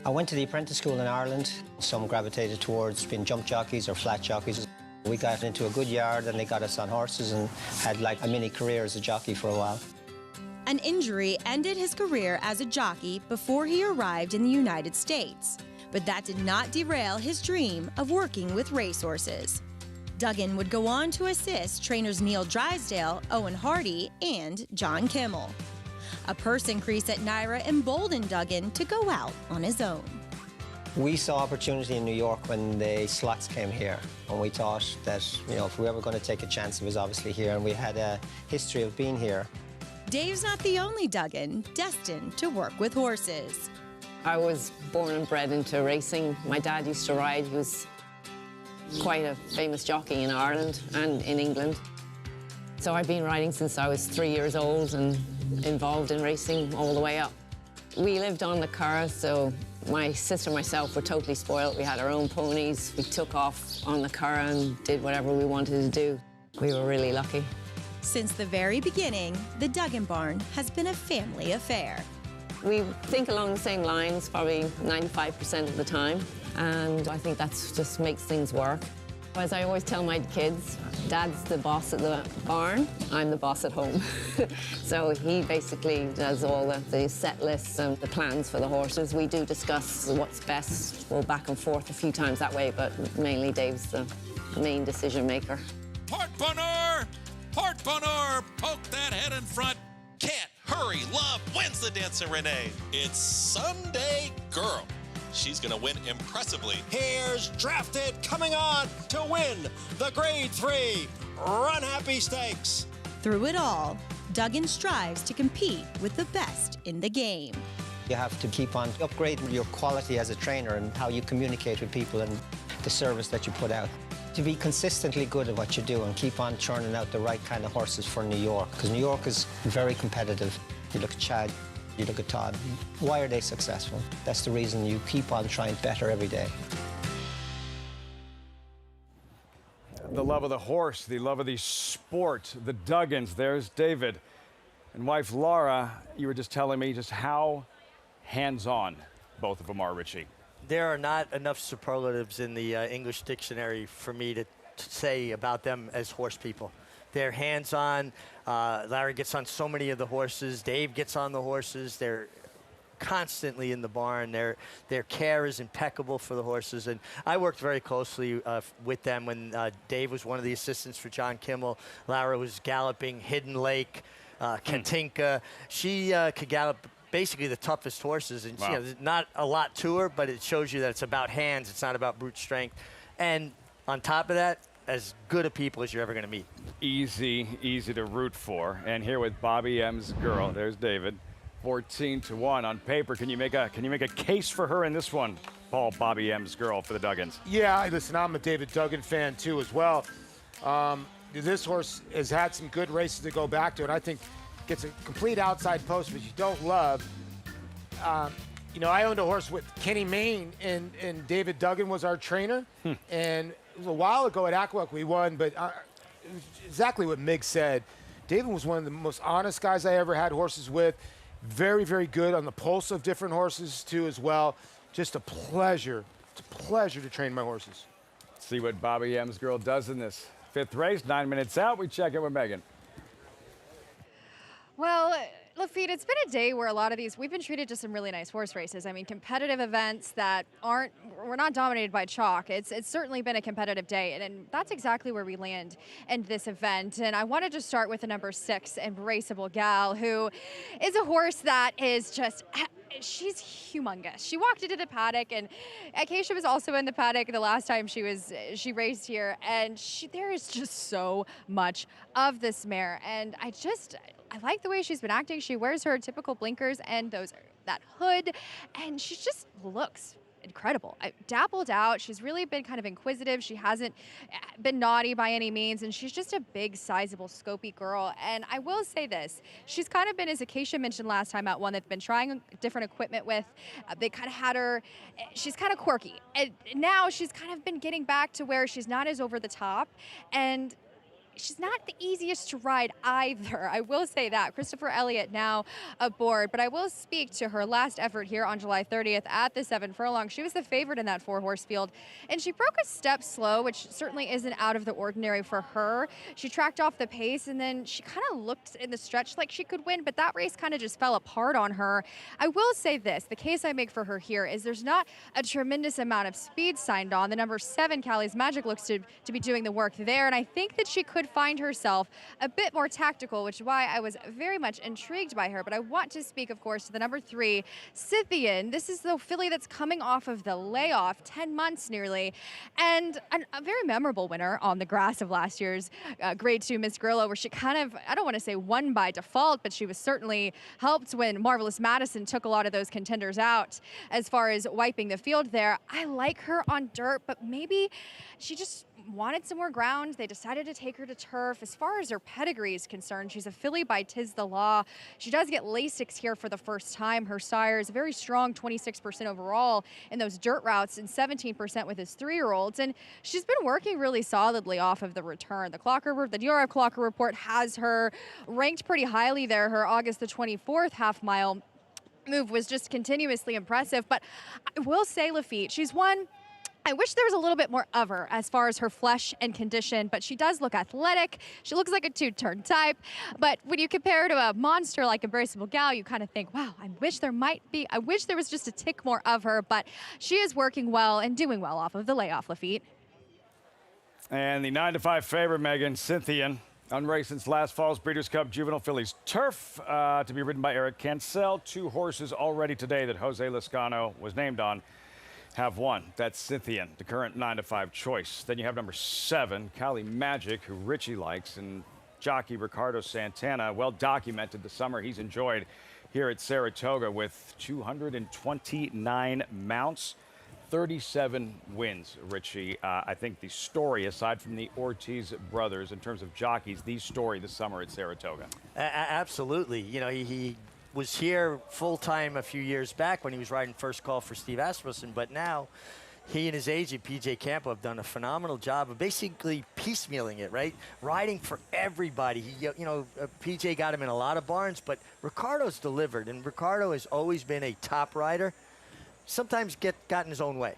[SPEAKER 14] I went to the apprentice school in Ireland. Some gravitated towards being jump jockeys or flat jockeys. We got into a good yard and they got us on horses and had like a mini career as a jockey for a while.
[SPEAKER 13] An injury ended his career as a jockey before he arrived in the United States, but that did not derail his dream of working with racehorses. Duggan would go on to assist trainers Neil Drysdale, Owen Hardy, and John Kimmel. A purse increase at Naira emboldened Duggan to go out on his own.
[SPEAKER 14] We saw opportunity in New York when the slots came here, and we thought that, if we were going to take a chance, it was obviously here, and we had a history of being here.
[SPEAKER 13] Dave's not the only Duggan destined to work with horses.
[SPEAKER 23] I was born and bred into racing. My dad used to ride. He was quite a famous jockey in Ireland and in England. So I've been riding since I was 3 years old and involved in racing all the way up. We lived on the Curragh, so my sister and myself were totally spoiled. We had our own ponies. We took off on the Curragh and did whatever we wanted to do. We were really lucky.
[SPEAKER 13] Since the very beginning, the Duggan barn has been a family affair.
[SPEAKER 23] We think along the same lines probably 95% of the time, and I think that just makes things work. As I always tell my kids, Dad's the boss at the barn, I'm the boss at home. So he basically does all the set lists and the plans for the horses. We do discuss what's best. We'll back and forth a few times that way, but mainly Dave's the main decision maker.
[SPEAKER 24] Port Bonheur! Port Bonheur! Poke that head in front. Can't hurry. Love wins the Dancing Renee. It's Sunday Girl.
[SPEAKER 15] she's going to win impressively.
[SPEAKER 18] Here's Drafted coming on to win the Grade 3 Run Happy Stakes.
[SPEAKER 13] Through it all, Duggan strives to compete with the best in the game.
[SPEAKER 14] You have to keep on upgrading your quality as a trainer and how you communicate with people and the service that you put out. To be consistently good at what you do and keep on churning out the right kind of horses for New York, because New York is very competitive. You look at Chad, you look at Todd. Why are they successful? That's the reason you keep on trying better every day.
[SPEAKER 1] The love of the horse, the love of the sport, the Duggans. There's David. And wife Laura, you were just telling me just how hands-on both of them are, Richie.
[SPEAKER 2] There are not enough superlatives in the English dictionary for me to say about them as horse people. They're hands-on. Larry gets on so many of the horses. Dave gets on the horses. They're constantly in the barn. Their care is impeccable for the horses. And I worked very closely with them when Dave was one of the assistants for John Kimmel. Lara was galloping Hidden Lake, Katinka. She could gallop basically the toughest horses. And
[SPEAKER 1] wow.
[SPEAKER 2] You know, there's not a lot to her, but it shows you that it's about hands. It's not about brute strength. And on top of that, as good a people as you're ever going to meet.
[SPEAKER 1] Easy to root for. And here with Bobby M's girl, there's David. 14-1 on paper. Can you make a case for her in this one, Paul? Bobby M's girl for the Duggans.
[SPEAKER 3] Yeah, listen, I'm a David Duggan fan too as well. This horse has had some good races to go back to, and I think gets a complete outside post, which you don't love. You know, I owned a horse with Kenny Mayne, and David Duggan was our trainer. And it was a while ago at Aqueduct we won, but exactly what Mig said. David was one of the most honest guys I ever had horses with. Very, very good on the pulse of different horses too as well. Just a pleasure. It's a pleasure to train my horses.
[SPEAKER 1] See what Bobby M's girl does in this fifth race. 9 minutes out, we check in with Megan.
[SPEAKER 4] Well, Lafitte, it's been a day where a lot of these, we've been treated to some really nice horse races. I mean, competitive events that we're not dominated by chalk. It's certainly been a competitive day, and that's exactly where we land in this event. And I wanted to start with the number 6, Embraceable Gal, who is a horse that is just, she's humongous. She walked into the paddock, and Acacia was also in the paddock the last time she raced here, and there is just so much of this mare, and I like the way she's been acting. She wears her typical blinkers and that hood, and she just looks incredible. Dappled out. She's really been kind of inquisitive. She hasn't been naughty by any means, and she's just a big, sizable, scopy girl. And I will say this. She's kind of been, as Acacia mentioned last time out, one that's been trying different equipment with. They kind of had her, she's kind of quirky. And now she's kind of been getting back to where she's not as over the top, and she's not the easiest to ride either. I will say that. Christopher Elliott now aboard, but I will speak to her last effort here on July 30th at the 7 furlong. She was the favorite in that 4-horse field, and she broke a step slow, which certainly isn't out of the ordinary for her. She tracked off the pace, and then she kind of looked in the stretch like she could win, but that race kind of just fell apart on her. I will say this. The case I make for her here is there's not a tremendous amount of speed signed on. The number 7, Callie's Magic, looks to be doing the work there, and I think that she could find herself a bit more tactical, which is why I was very much intrigued by her. But I want to speak, of course, to the number 3, Scythian. This is the filly that's coming off of the layoff, 10 months nearly, and a very memorable winner on the grass of last year's Grade 2 Miss Grillo, where she kind of, I don't want to say won by default, but she was certainly helped when Marvelous Madison took a lot of those contenders out as far as wiping the field there. I like her on dirt, but maybe she just wanted some more ground. They decided to take her to turf. As far as her pedigree is concerned, she's a filly by Tis the Law. She does get Lasix here for the first time. Her sire is a very strong 26% overall in those dirt routes and 17% with his 3-year-olds. And she's been working really solidly off of the return. The DRF Clocker report has her ranked pretty highly there. Her August the 24th half-mile move was just continuously impressive. But I will say, Lafitte, she's one. I wish there was a little bit more of her as far as her flesh and condition, but she does look athletic. She looks like a 2-turn type. But when you compare her to a monster like Embraceable Gal, you kind of think, wow, I wish there was just a tick more of her, but she is working well and doing well off of the layoff, Lafitte.
[SPEAKER 1] And the 9-5 favorite, Megan, Scythian, unraced since last fall's Breeders' Cup Juvenile Fillies Turf, to be ridden by Eric Cancel. 2 horses already today that Jose Lascano was named on. have won. That's Scythian, the current 9-5 choice. Then you have number 7, Cali Magic, who Richie likes, and jockey Ricardo Santana, well documented the summer he's enjoyed here at Saratoga with 229 mounts, 37 wins, Richie. I think the story, aside from the Ortiz brothers, in terms of jockeys, the story this summer at Saratoga.
[SPEAKER 2] Absolutely. You know, he was here full-time a few years back when he was riding First Call for Steve Asmussen, but now he and his agent, PJ Campo, have done a phenomenal job of basically piecemealing it, right? Riding for everybody. PJ got him in a lot of barns, but Ricardo's delivered, and Ricardo has always been a top rider. Sometimes got in his own way.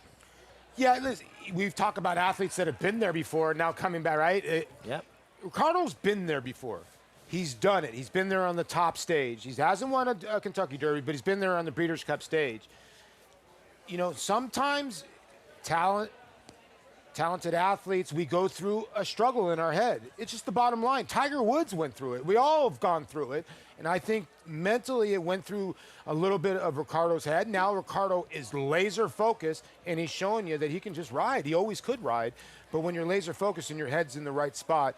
[SPEAKER 3] Yeah, listen, we've talked about athletes that have been there before, now coming back, right?
[SPEAKER 2] Yep.
[SPEAKER 3] Ricardo's been there before. He's done it. He's been there on the top stage. He hasn't won a Kentucky Derby, but he's been there on the Breeders' Cup stage. You know, sometimes talented athletes, we go through a struggle in our head. It's just the bottom line. Tiger Woods went through it. We all have gone through it. And I think mentally it went through a little bit of Ricardo's head. Now Ricardo is laser focused, and he's showing you that he can just ride. He always could ride. But when you're laser focused and your head's in the right spot,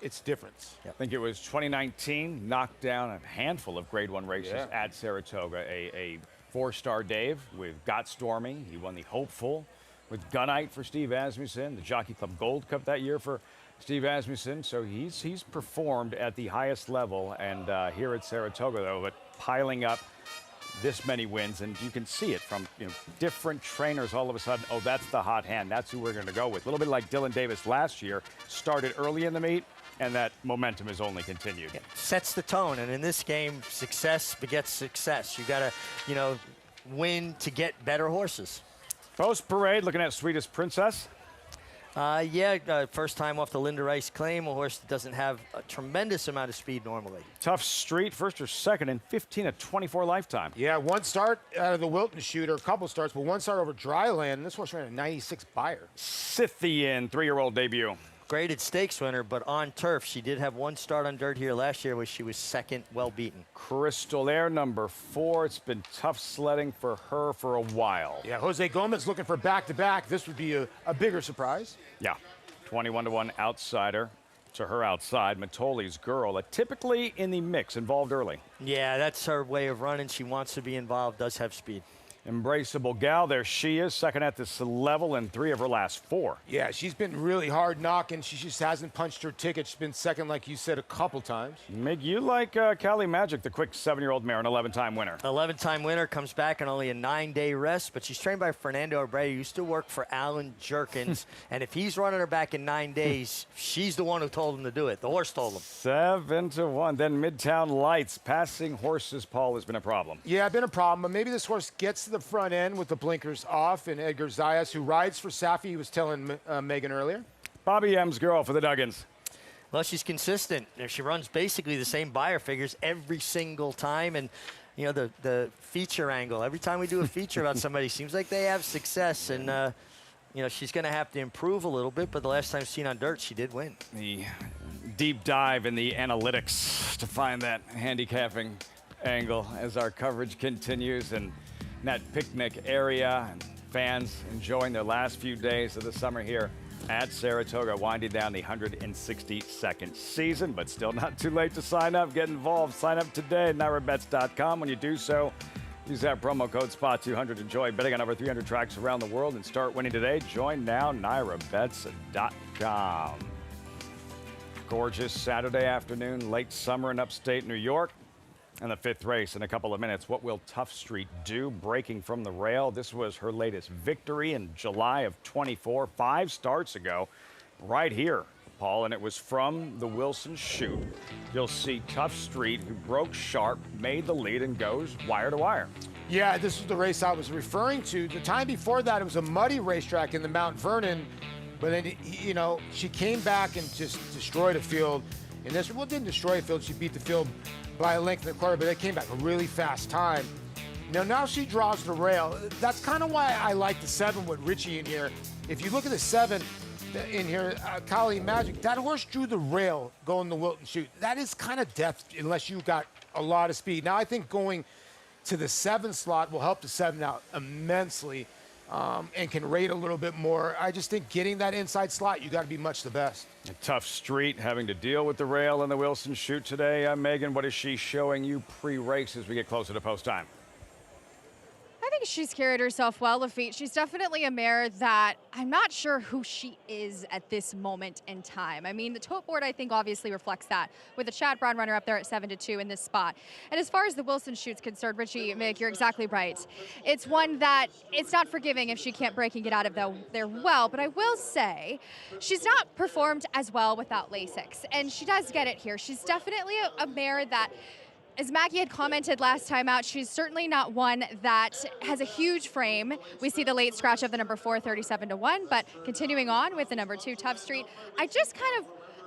[SPEAKER 3] it's different.
[SPEAKER 1] I think it was 2019, knocked down a handful of Grade 1 races at Saratoga. A 4-star Dave with Got Stormy. He won the Hopeful with Gunite for Steve Asmussen, the Jockey Club Gold Cup that year for Steve Asmussen. So he's performed at the highest level, and here at Saratoga, though, but piling up this many wins, and you can see it from different trainers all of a sudden. Oh, that's the hot hand. That's who we're going to go with. A little bit like Dylan Davis last year, started early in the meet, and that momentum has only continued.
[SPEAKER 2] Yeah, sets the tone, and in this game, success begets success. You got to, win to get better horses.
[SPEAKER 1] Post parade, looking at Sweetest Princess.
[SPEAKER 2] First time off the Linda Rice claim, a horse that doesn't have a tremendous amount of speed normally.
[SPEAKER 1] Tough street, first or second in 15 of 24 lifetime.
[SPEAKER 3] Yeah, one start out of the Wilton shoot, or a couple starts, but one start over Dryland, and this horse ran a 96 buyer.
[SPEAKER 1] Scythian, 3-year-old debut.
[SPEAKER 2] Graded stakes winner, but on turf. She did have one start on dirt here last year where she was second, well beaten.
[SPEAKER 1] Crystal Air, number 4. It's been tough sledding for her for a while.
[SPEAKER 3] Yeah, Jose Gomez looking for back-to-back. This would be a bigger surprise.
[SPEAKER 1] Yeah, 21-1 outsider to her outside. Matoli's Girl, typically in the mix, involved early.
[SPEAKER 2] Yeah, that's her way of running. She wants to be involved, does have speed.
[SPEAKER 1] Embraceable Gal, there she is, second at this level in 3 of her last 4.
[SPEAKER 3] Yeah, she's been really hard knocking. She just hasn't punched her ticket. She's been second, like you said, a couple times.
[SPEAKER 1] Mig, you like Cali Magic, the quick 7-year-old mare, an 11-time winner.
[SPEAKER 2] 11-time winner, comes back on only a 9-day rest, but she's trained by Fernando Abreu, who used to work for Alan Jerkins, and if he's running her back in 9 days, she's the one who told him to do it. The horse told him.
[SPEAKER 1] 7-1. Then Midtown Lights, passing horses, Paul, has been a problem.
[SPEAKER 3] Yeah, been a problem, but maybe this horse gets to the front end with the blinkers off, and Edgar Zayas, who rides for Safi, he was telling Megan earlier.
[SPEAKER 1] Bobby M's Girl for the Duggans.
[SPEAKER 2] Well, she's consistent. She runs basically the same buyer figures every single time, and the feature angle. Every time we do a feature about somebody, seems like they have success, and she's going to have to improve a little bit, but the last time seen on dirt, she did win.
[SPEAKER 1] The deep dive in the analytics to find that handicapping angle as our coverage continues, and that picnic area, and fans enjoying their last few days of the summer here at Saratoga, winding down the 162nd season, but still not too late to sign up, get involved. Sign up today at NyraBets.com. When you do so, use that promo code SPOT200. Enjoy betting on over 300 tracks around the world and start winning today. Join now, NyraBets.com. Gorgeous Saturday afternoon, late summer in upstate New York. And the 5th race in a couple of minutes. What will Tough Street do? Breaking from the rail. This was her latest victory in July of 24, 5 starts ago, right here, Paul, and it was from the Wilson chute. You'll see Tough Street, who broke sharp, made the lead, and goes wire to wire.
[SPEAKER 3] Yeah, this was the race I was referring to. The time before that, it was a muddy racetrack in the Mount Vernon, but then, she came back and just destroyed a field. And this, didn't destroy a field, she beat the field by a length and a quarter, but it came back a really fast time. Now she draws the rail. That's kind of why I like the 7 with Richie in here. If you look at the 7 in here, Cali Magic, that horse drew the rail going the Wilton chute. That is kind of death unless you got a lot of speed. Now I think going to the 7 slot will help the 7 out immensely. and can rate a little bit more. I just think getting that inside slot, you got to be much the best.
[SPEAKER 1] A tough street having to deal with the rail and the Wilson chute today. Megan, what is she showing you pre-race as we get closer to post time?
[SPEAKER 4] I think she's carried herself well, Lafitte. She's definitely a mare that I'm not sure who she is at this moment in time. I mean, the tote board, I think, obviously reflects that, with the Chad Brown runner up there at 7-2 in this spot. And as far as the Wilson chute's concerned, Richie, Mick, you're exactly right. It's one that it's not forgiving if she can't break and get out of there well, but I will say she's not performed as well without Lasix, and she does get it here. She's definitely a mare that, as Maggie had commented last time out, she's certainly not one that has a huge frame. We see the late scratch of the number 4, 37-1, but continuing on with the number 2, Tough Street, I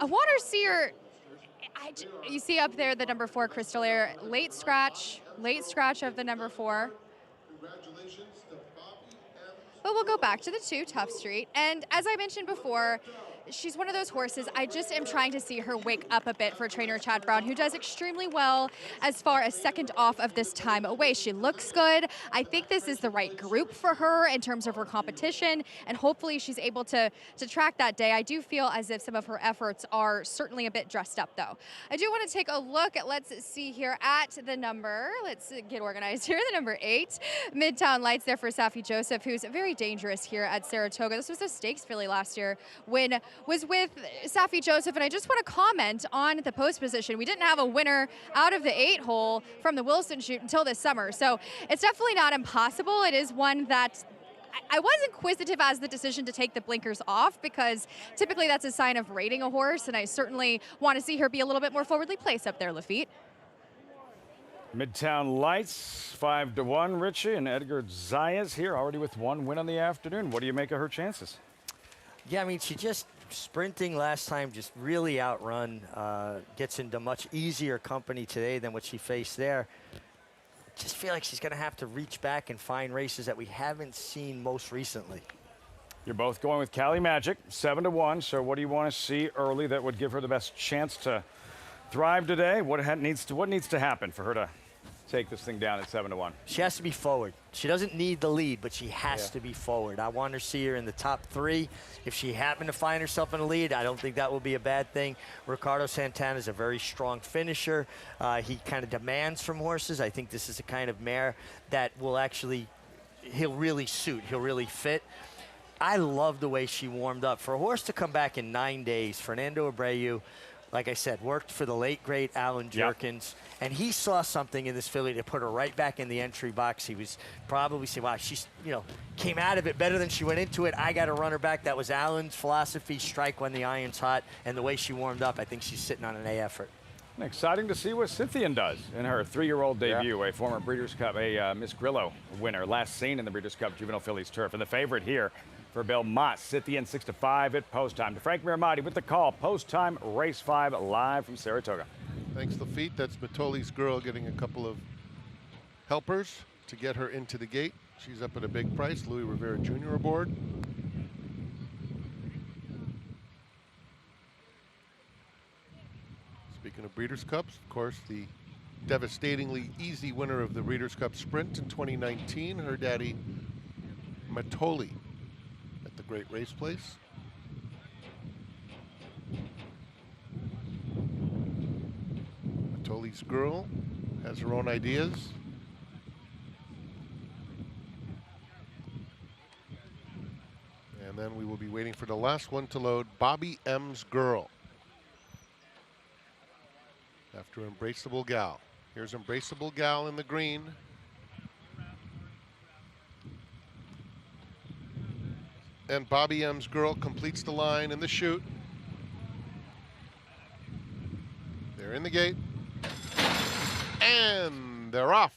[SPEAKER 4] want to see her. You see up there the number 4, Crystal Air, late scratch of the number 4. But we'll go back to the 2, Tough Street. And as I mentioned before, she's one of those horses, I just am trying to see her wake up a bit for trainer Chad Brown, who does extremely well as far as second off of this time away. She looks good. I think this is the right group for her in terms of her competition, and hopefully she's able to track that day. I do feel as if some of her efforts are certainly a bit dressed up, though. I do want to take a look at, let's see here, at the number, let's get organized here, the number 8, Midtown Lights there for Safi Joseph, who's very dangerous here at Saratoga. This was a stakes filly last year when was with Safi Joseph, and I just want to comment on the post position. We didn't have a winner out of the 8 hole from the Wilson chute until this summer, so it's definitely not impossible. It is one that I was inquisitive as the decision to take the blinkers off, because typically that's a sign of rating a horse, and I certainly want to see her be a little bit more forwardly placed up there, Lafitte.
[SPEAKER 1] Midtown Lights, 5-1, Richie, and Edgar Zayas here already with 1 win on the afternoon. What do you make of her chances?
[SPEAKER 2] Yeah, I mean, she just sprinting last time, just really outrun, gets into much easier company today than what she faced there. Just feel like she's going to have to reach back and find races that we haven't seen most recently.
[SPEAKER 1] You're both going with Cali Magic, 7-1. So what do you want to see early that would give her the best chance to thrive today? What needs to happen for her to take this thing down at 7-1?
[SPEAKER 2] She has to be forward. She doesn't need the lead, but she has to be forward. I want to see her in the top 3. If she happened to find herself in the lead, I don't think that will be a bad thing. Ricardo Santana is a very strong finisher. He kind of demands from horses. I think this is the kind of mare that will actually, he'll really suit. He'll really fit. I love the way she warmed up. For a horse to come back in 9 days, Fernando Abreu, like I said, worked for the late, great Alan Jerkins, and he saw something in this filly to put her right back in the entry box. He was probably saying, wow, she's, came out of it better than she went into it. I got to run her back. That was Alan's philosophy, strike when the iron's hot, and the way she warmed up, I think she's sitting on an A effort.
[SPEAKER 1] Exciting to see what Cynthia does in her 3-year-old debut, a former Breeders' Cup, a Miss Grillo winner, last seen in the Breeders' Cup Juvenile Fillies Turf, and the favorite here for Bill Mott, Scythian 6-5 at post time. To Frank Miramati with the call, post time, race 5, live from Saratoga.
[SPEAKER 5] Thanks, Lafitte. That's Matoli's Girl getting a couple of helpers to get her into the gate. She's up at a big price. Louis Rivera Jr. aboard. Speaking of Breeders' Cups, of course, the devastatingly easy winner of the Breeders' Cup Sprint in 2019, her daddy Matoli at the Great Race Place. Matoli's Girl has her own ideas. And then we will be waiting for the last one to load, Bobby M's Girl. After Embraceable Gal. Here's Embraceable Gal in the green. And Bobby M's Girl completes the line in the chute. They're in the gate. And they're off.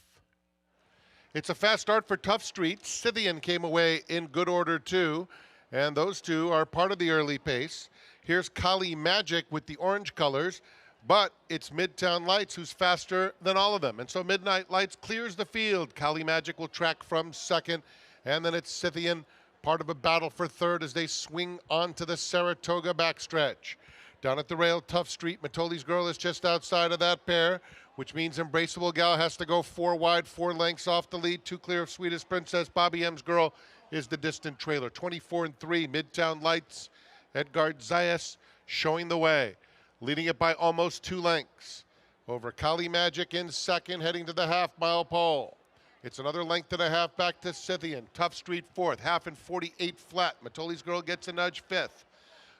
[SPEAKER 5] It's a fast start for Tough Street. Scythian came away in good order too. And those two are part of the early pace. Here's Kali Magic with the orange colors. But it's Midtown Lights who's faster than all of them. And so Midnight Lights clears the field. Kali Magic will track from second. And then it's Scythian, part of a battle for third as they swing onto the Saratoga backstretch. Down at the rail, Tough Street, Matoli's Girl is just outside of that pair, which means Embraceable Gal has to go 4 wide, 4 lengths off the lead, 2 clear of Sweetest Princess. Bobby M's Girl is the distant trailer. 24-3, Midtown Lights. Edgard Zayas showing the way, leading it by almost 2 lengths. Over Kali Magic in second, heading to the half-mile pole. It's another length and a half back to Scythian. Tough Street fourth, half and 48 flat. Matoli's Girl gets a nudge fifth.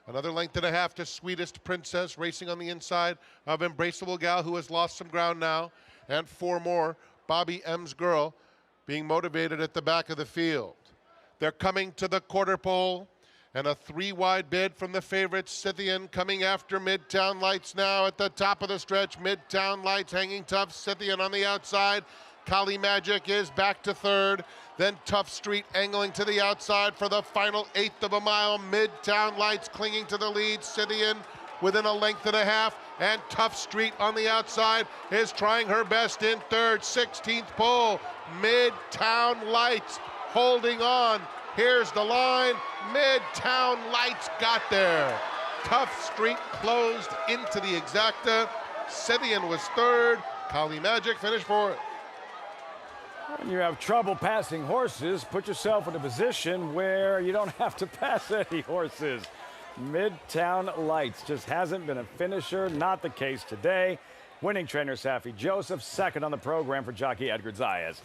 [SPEAKER 5] Another length and a half to Sweetest Princess, racing on the inside of Embraceable Gal, who has lost some ground now. And 4 more, Bobby M's Girl, being motivated at the back of the field. They're coming to the quarter pole. And a 3-wide bid from the favorite Scythian coming after Midtown Lights now at the top of the stretch. Midtown Lights hanging tough. Scythian on the outside. Kali Magic is back to third. Then Tough Street angling to the outside for the final 1/8 of a mile. Midtown Lights clinging to the lead. Scythian within a length and a half. And Tough Street on the outside is trying her best in third. 16th pole. Midtown Lights holding on. Here's the line. Midtown Lights got there. Tough Street closed into the exacta. Scythian was third. Kali Magic finished fourth.
[SPEAKER 1] When you have trouble passing horses, put yourself in a position where you don't have to pass any horses. Midtown Lights just hasn't been a finisher. Not the case today. Winning trainer Safi Joseph, second on the program for jockey Edgard Zayas.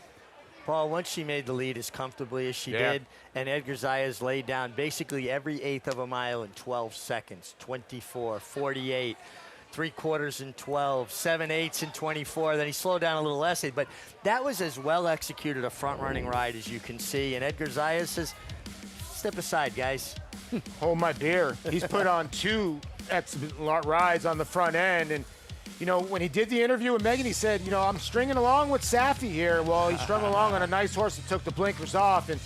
[SPEAKER 2] Paul, once she made the lead as comfortably as she did, and Edgard Zayas laid down basically every 1/8 of a mile in 12 seconds, 24, 48, 3/4 in 12, 7/8 in 24. Then he slowed down a little less, but that was as well executed a front-running ride as you can see. And Edgard Zayas says, step aside, guys.
[SPEAKER 3] Hold my beer. He's put on 2 excellent rides on the front end, and you know, when he did the interview with Megan, he said, you know, I'm stringing along with Safi here. Well, he strung along on a nice horse that took the blinkers off. And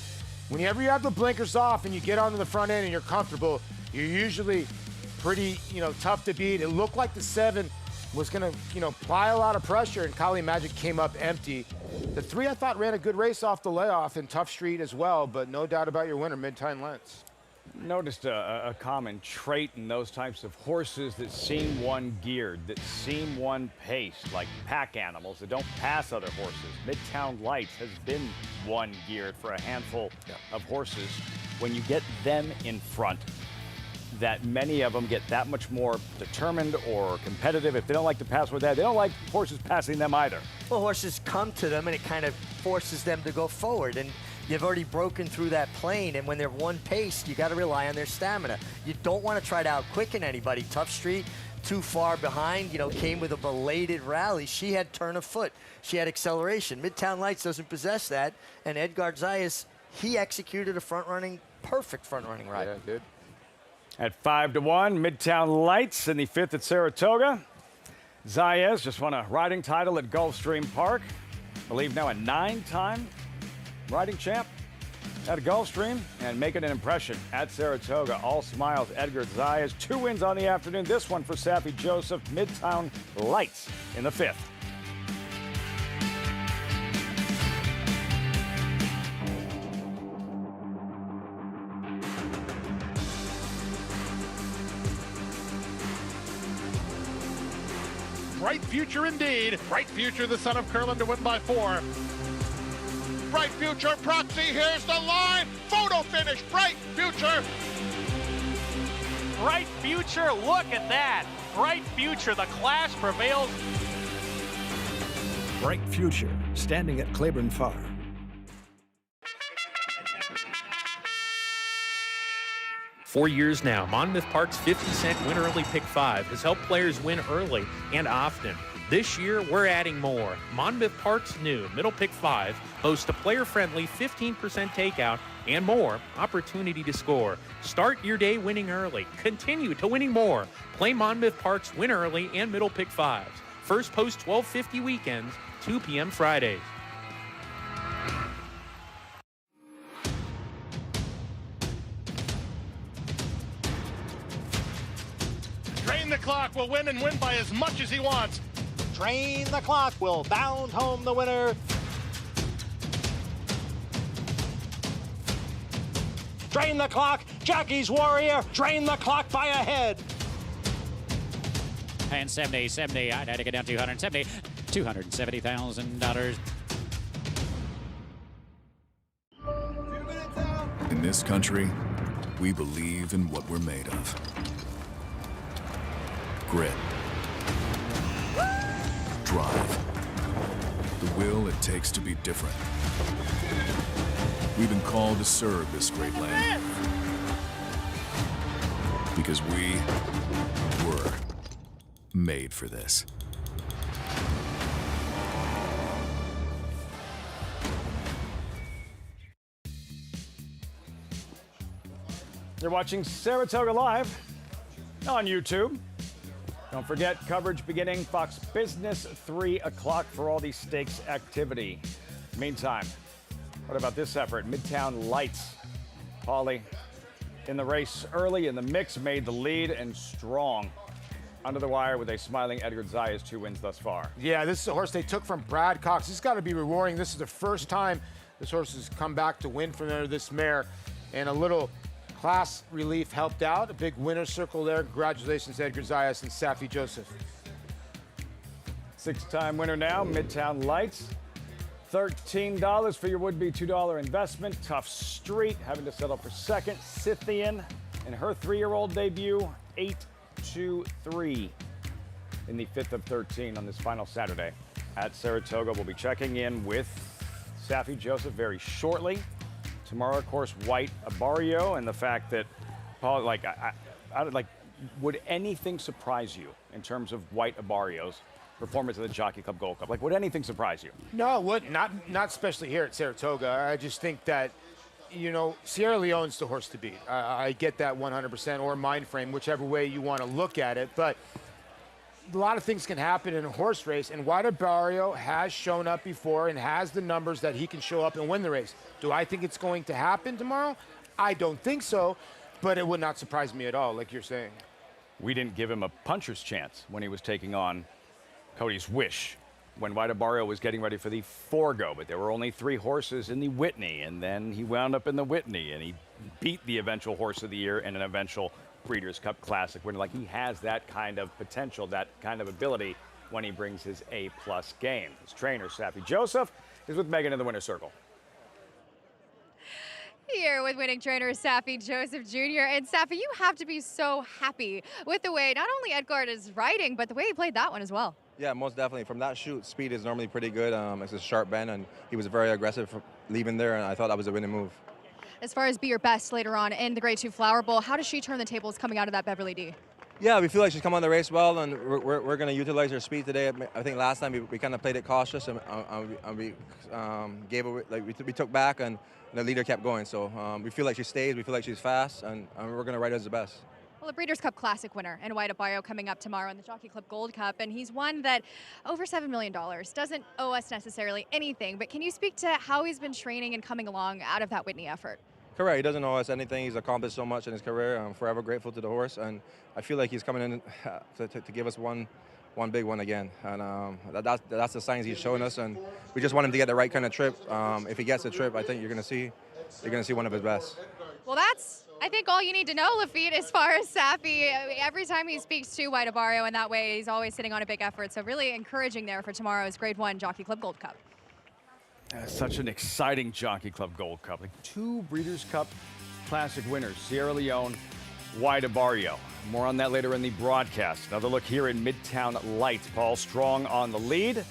[SPEAKER 3] whenever you have the blinkers off and you get onto the front end and you're comfortable, you're usually pretty, you know, tough to beat. It looked like the 7 was going to, you know, apply a lot of pressure, and Kali Magic came up empty. The 3, I thought, ran a good race off the layoff, and Tough Street as well, but no doubt about your winner, Midtown Lights.
[SPEAKER 1] Noticed a common trait in those types of horses that seem one-geared, that seem one-paced, like pack animals that don't pass other horses. Midtown Lights has been one-geared for a handful of horses. When you get them in front, that many of them get that much more determined or competitive. If they don't like to pass with that, they don't like horses passing them either.
[SPEAKER 2] Well, horses come to them, and it kind of forces them to go forward. And you've already broken through that plane, and when they're one-paced, you got to rely on their stamina. You don't want to try to out-quicken anybody. Tough Street, too far behind, you know, came with a belated rally. She had turn of foot. She had acceleration. Midtown Lights doesn't possess that, and Edgard Zayas, he executed a perfect front-running ride.
[SPEAKER 3] Yeah, it did.
[SPEAKER 1] At 5-1, Midtown Lights in the 5th at Saratoga. Zayas just won a riding title at Gulfstream Park. I believe now a 9-time riding champ at Gulfstream, and making an impression at Saratoga. All smiles, Edgard Zayas. 2 wins on the afternoon. This one for Safi Joseph. Midtown Lights in the 5th.
[SPEAKER 21] Bright future indeed. Bright future, the son of Curlin to win by 4.
[SPEAKER 5] Bright Future Proxy, here's the line. Photo finish, Bright Future.
[SPEAKER 16] Bright Future, look at that. Bright Future, the class prevails.
[SPEAKER 7] Bright Future, standing at Claiborne Farm.
[SPEAKER 17] For years now, Monmouth Park's 50-cent Win Early Pick 5 has helped players win early and often. This year, we're adding more. Monmouth Park's new Middle Pick 5 boasts a player-friendly 15% takeout and more opportunity to score. Start your day winning early. Continue to winning more. Play Monmouth Park's Win Early and Middle Pick 5s. First post 12:50 weekends, 2 p.m. Fridays.
[SPEAKER 21] Drain the Clock will win and win by as much as he wants.
[SPEAKER 10] Drain the Clock will bound home the winner. Drain the Clock, Jockey's Warrior, Drain the Clock by a head.
[SPEAKER 11] And 70, I'd had to get down 270, $270,000.
[SPEAKER 9] In this country, we believe in what we're made of. Grit. Drive. The will it takes to be different. We've been called to serve this great land. Because we were made for this.
[SPEAKER 1] You're watching Saratoga Live on YouTube. Don't forget, coverage beginning Fox Business 3 o'clock for all these stakes activity. Meantime, what about this effort? Midtown Lights. Paulie in the race early in the mix, made the lead and strong. Under the wire with a smiling Edgar Zayas, 2 wins thus far.
[SPEAKER 3] Yeah, this is a horse they took from Brad Cox. This has got to be rewarding. This is the first time this horse has come back to win from under this mare. And a little class relief helped out. A big winner's circle there. Congratulations, Edgar Zayas and Safi Joseph.
[SPEAKER 1] 6-time winner now, Midtown Lights. $13 for your would-be $2 investment. Tough Street having to settle for second. Scythian in her 3-year-old debut, 8-2-3 in the 5th of 13 on this final Saturday at Saratoga. We'll be checking in with Safi Joseph very shortly. Tomorrow, of course, White Abarrio, and the fact that, Paul, would anything surprise you in terms of White Abarrio's performance at the Jockey Club Gold Cup? Like, would anything surprise you?
[SPEAKER 3] No, it wouldn't. Not especially here at Saratoga. I just think that, you know, Sierra Leone's the horse to beat. I get that 100%, or mind frame, whichever way you want to look at it. But a lot of things can happen in a horse race, and White Abarrio has shown up before and has the numbers that he can show up and win the race. Do I think it's going to happen tomorrow? I don't think so, but it would not surprise me at all, like you're saying.
[SPEAKER 1] We didn't give him a puncher's chance when he was taking on Cody's Wish, when White Abarrio was getting ready for the Forgo, but there were only 3 horses in the Whitney, and then he wound up in the Whitney, and he beat the eventual Horse of the Year and an eventual Breeders' Cup Classic winner. Like, he has that kind of potential, that kind of ability when he brings his A-plus game. His trainer, Safi Joseph, is with Megan in the winner's circle.
[SPEAKER 4] Here with winning trainer Safi Joseph Jr. And Safi, you have to be so happy with the way not only Edgar is riding, but the way he played that one as well.
[SPEAKER 19] Yeah, most definitely. From that shoot, speed is normally pretty good. It's a sharp bend, and he was very aggressive for leaving there, and I thought that was a winning move.
[SPEAKER 4] As far as Be Your Best later on in the Grade 2 Flower Bowl, how does she turn the tables coming out of that Beverly D?
[SPEAKER 19] Yeah, we feel like she's come on the race well, and we're going to utilize her speed today. I think last time we kind of played it cautious, and we gave away, we took back, and the leader kept going. So we feel like she stays, we feel like she's fast, and we're going to ride her as the best.
[SPEAKER 4] Well, the Breeders' Cup Classic winner in White Abarrio coming up tomorrow in the Jockey Club Gold Cup, and he's won that over $7 million. Doesn't owe us necessarily anything, but can you speak to how he's been training and coming along out of that Whitney effort?
[SPEAKER 19] Correct. He doesn't owe us anything. He's accomplished so much in his career. I'm forever grateful to the horse, and I feel like he's coming in to give us one big one again. And that's the signs he's showing us, and we just want him to get the right kind of trip. If he gets the trip, I think you're going to see one of his best.
[SPEAKER 4] Well, that's, I think, all you need to know, Lafitte, as far as Safi. Every time he speaks to White Abarrio in that way, he's always sitting on a big effort. So really encouraging there for tomorrow's Grade 1 Jockey Club Gold Cup.
[SPEAKER 1] Such an exciting Jockey Club Gold Cup. Like 2 Breeders' Cup Classic winners, Sierra Leone, White Abarrio. More on that later in the broadcast. Another look here in Midtown Lights. Paul Strong on the lead.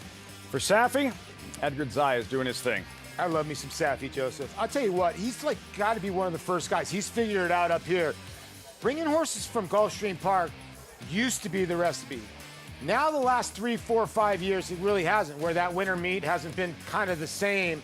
[SPEAKER 1] For Safi, Edgar Zayas doing his thing.
[SPEAKER 3] I love me some Safi Joseph. I'll tell you what, he's like got to be one of the first guys. He's figured it out up here. Bringing horses from Gulfstream Park used to be the recipe. Now the last 3, 4, 5 years, it really hasn't, where that winter meet hasn't been kind of the same.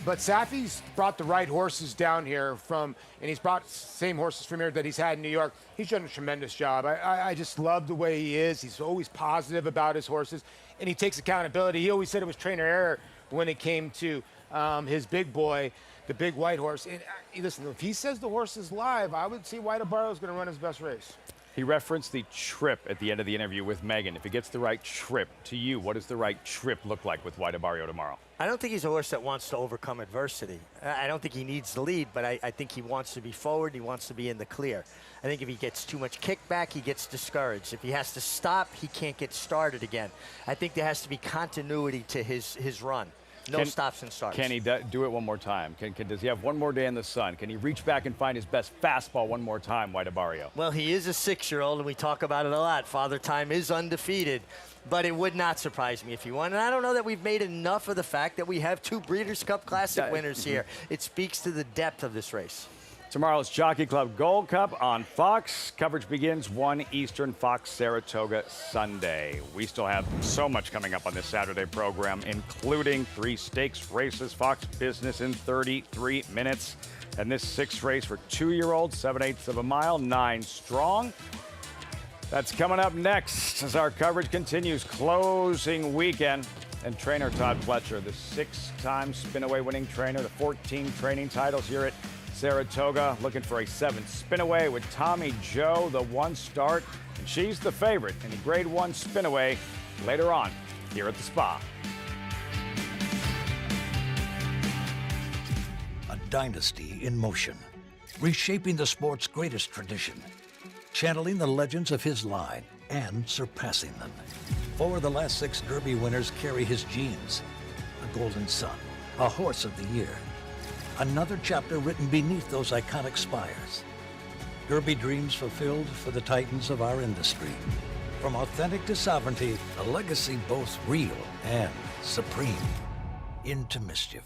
[SPEAKER 3] But Safi's brought the right horses down here and he's brought the same horses from here that he's had in New York. He's done a tremendous job. I just love the way he is. He's always positive about his horses, and he takes accountability. He always said it was trainer error when it came to his big boy, the big white horse. And listen, if he says the horse is live, I would see White Abarrio is going to run his best race.
[SPEAKER 1] He referenced the trip at the end of the interview with Megan. If he gets the right trip, to you, what does the right trip look like with White Abarrio tomorrow?
[SPEAKER 2] I don't think he's a horse that wants to overcome adversity. I don't think he needs the lead, but I think he wants to be forward. He wants to be in the clear. I think if he gets too much kickback, he gets discouraged. If he has to stop, he can't get started again. I think there has to be continuity to his run. No stops and starts.
[SPEAKER 1] Can he do it one more time? Does he have one more day in the sun? Can he reach back and find his best fastball one more time, White Barrio?
[SPEAKER 2] Well, he is a 6-year-old, and we talk about it a lot. Father Time is undefeated, but it would not surprise me if he won. And I don't know that we've made enough of the fact that we have 2 Breeders' Cup Classic winners here. It speaks to the depth of this race.
[SPEAKER 1] Tomorrow's Jockey Club Gold Cup on Fox. Coverage begins 1 Eastern, Fox Saratoga Sunday. We still have so much coming up on this Saturday program, including 3 stakes races, Fox Business in 33 minutes. And this 6th race for 2-year-olds, 7/8 of a mile, 9 strong. That's coming up next as our coverage continues. Closing weekend. And trainer Todd Fletcher, the 6-time Spinaway winning trainer, the 14 training titles here at Saratoga, looking for a 7th Spinaway with Tommy Joe, the 1 start. And she's the favorite in the Grade 1 Spinaway later on here at the Spa.
[SPEAKER 8] A dynasty in motion, reshaping the sport's greatest tradition, channeling the legends of his line and surpassing them. 4 of the last 6 Derby winners carry his genes. A Golden Son, a Horse of the Year. Another chapter written beneath those iconic spires. Derby dreams fulfilled for the titans of our industry. From authentic to sovereignty, a legacy both real and supreme. Into mischief.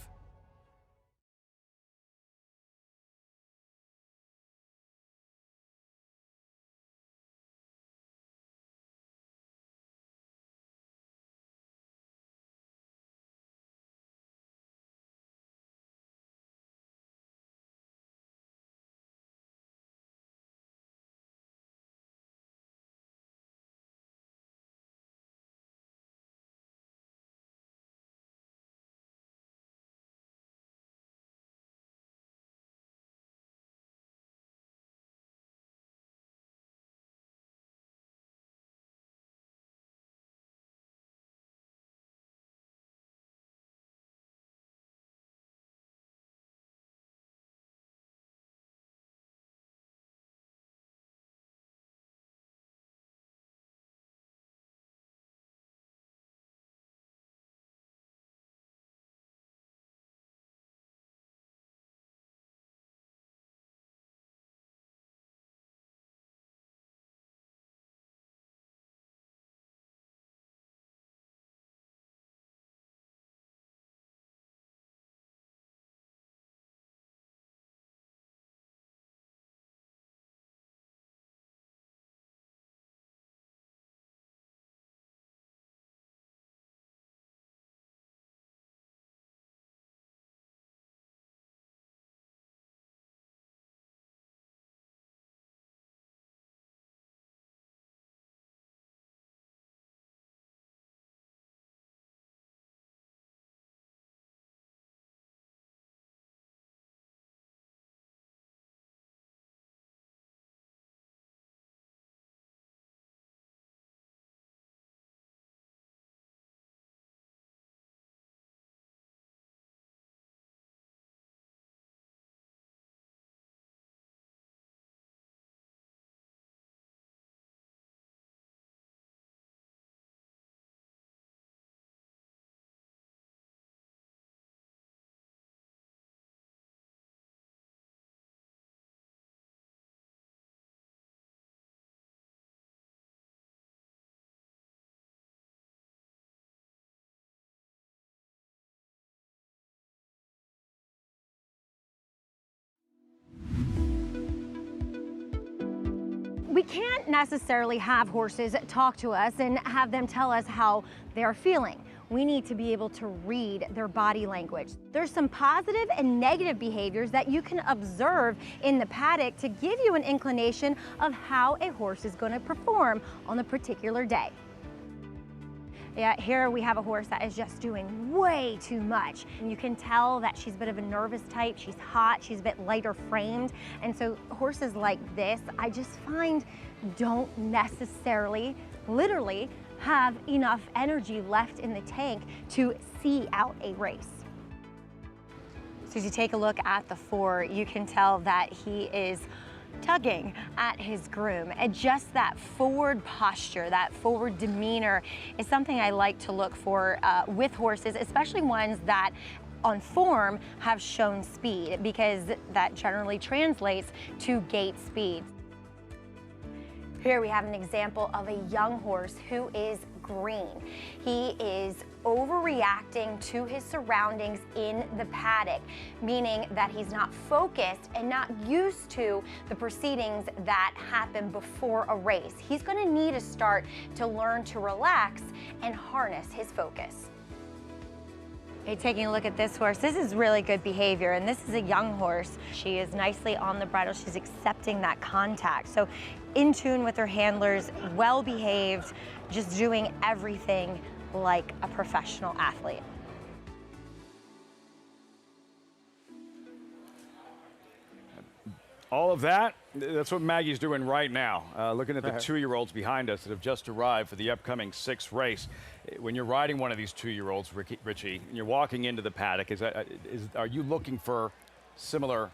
[SPEAKER 12] We can't necessarily have horses talk to us and have them tell us how they're feeling. We need to be able to read their body language. There's some positive and negative behaviors that you can observe in the paddock to give you an inclination of how a horse is going to perform on a particular day. Yeah, here we have a horse that is just doing way too much. And you can tell that she's a bit of a nervous type. She's hot, she's a bit lighter framed. And so horses like this, I just find don't necessarily, literally, have enough energy left in the tank to see out a race. So as you take a look at the 4, you can tell that he is tugging at his groom. And just that forward posture, that forward demeanor is something I like to look for with horses, especially ones that on form have shown speed, because that generally translates to gait speed. Here we have an example of a young horse who is green. He is overreacting to his surroundings in the paddock, meaning that he's not focused and not used to the proceedings that happen before a race. He's going to need to start to learn to relax and harness his focus. Okay, taking a look at this horse, this is really good behavior, and this is a young horse. She is nicely on the bridle. She's accepting that contact. So in tune with her handlers, well behaved, just doing everything like a professional athlete.
[SPEAKER 1] All of that, that's what Maggie's doing right now. Looking at the 2-year-olds behind us that have just arrived for the upcoming 6th race. When you're riding one of these 2-year-olds, Richie, and you're walking into the paddock, are you looking for similar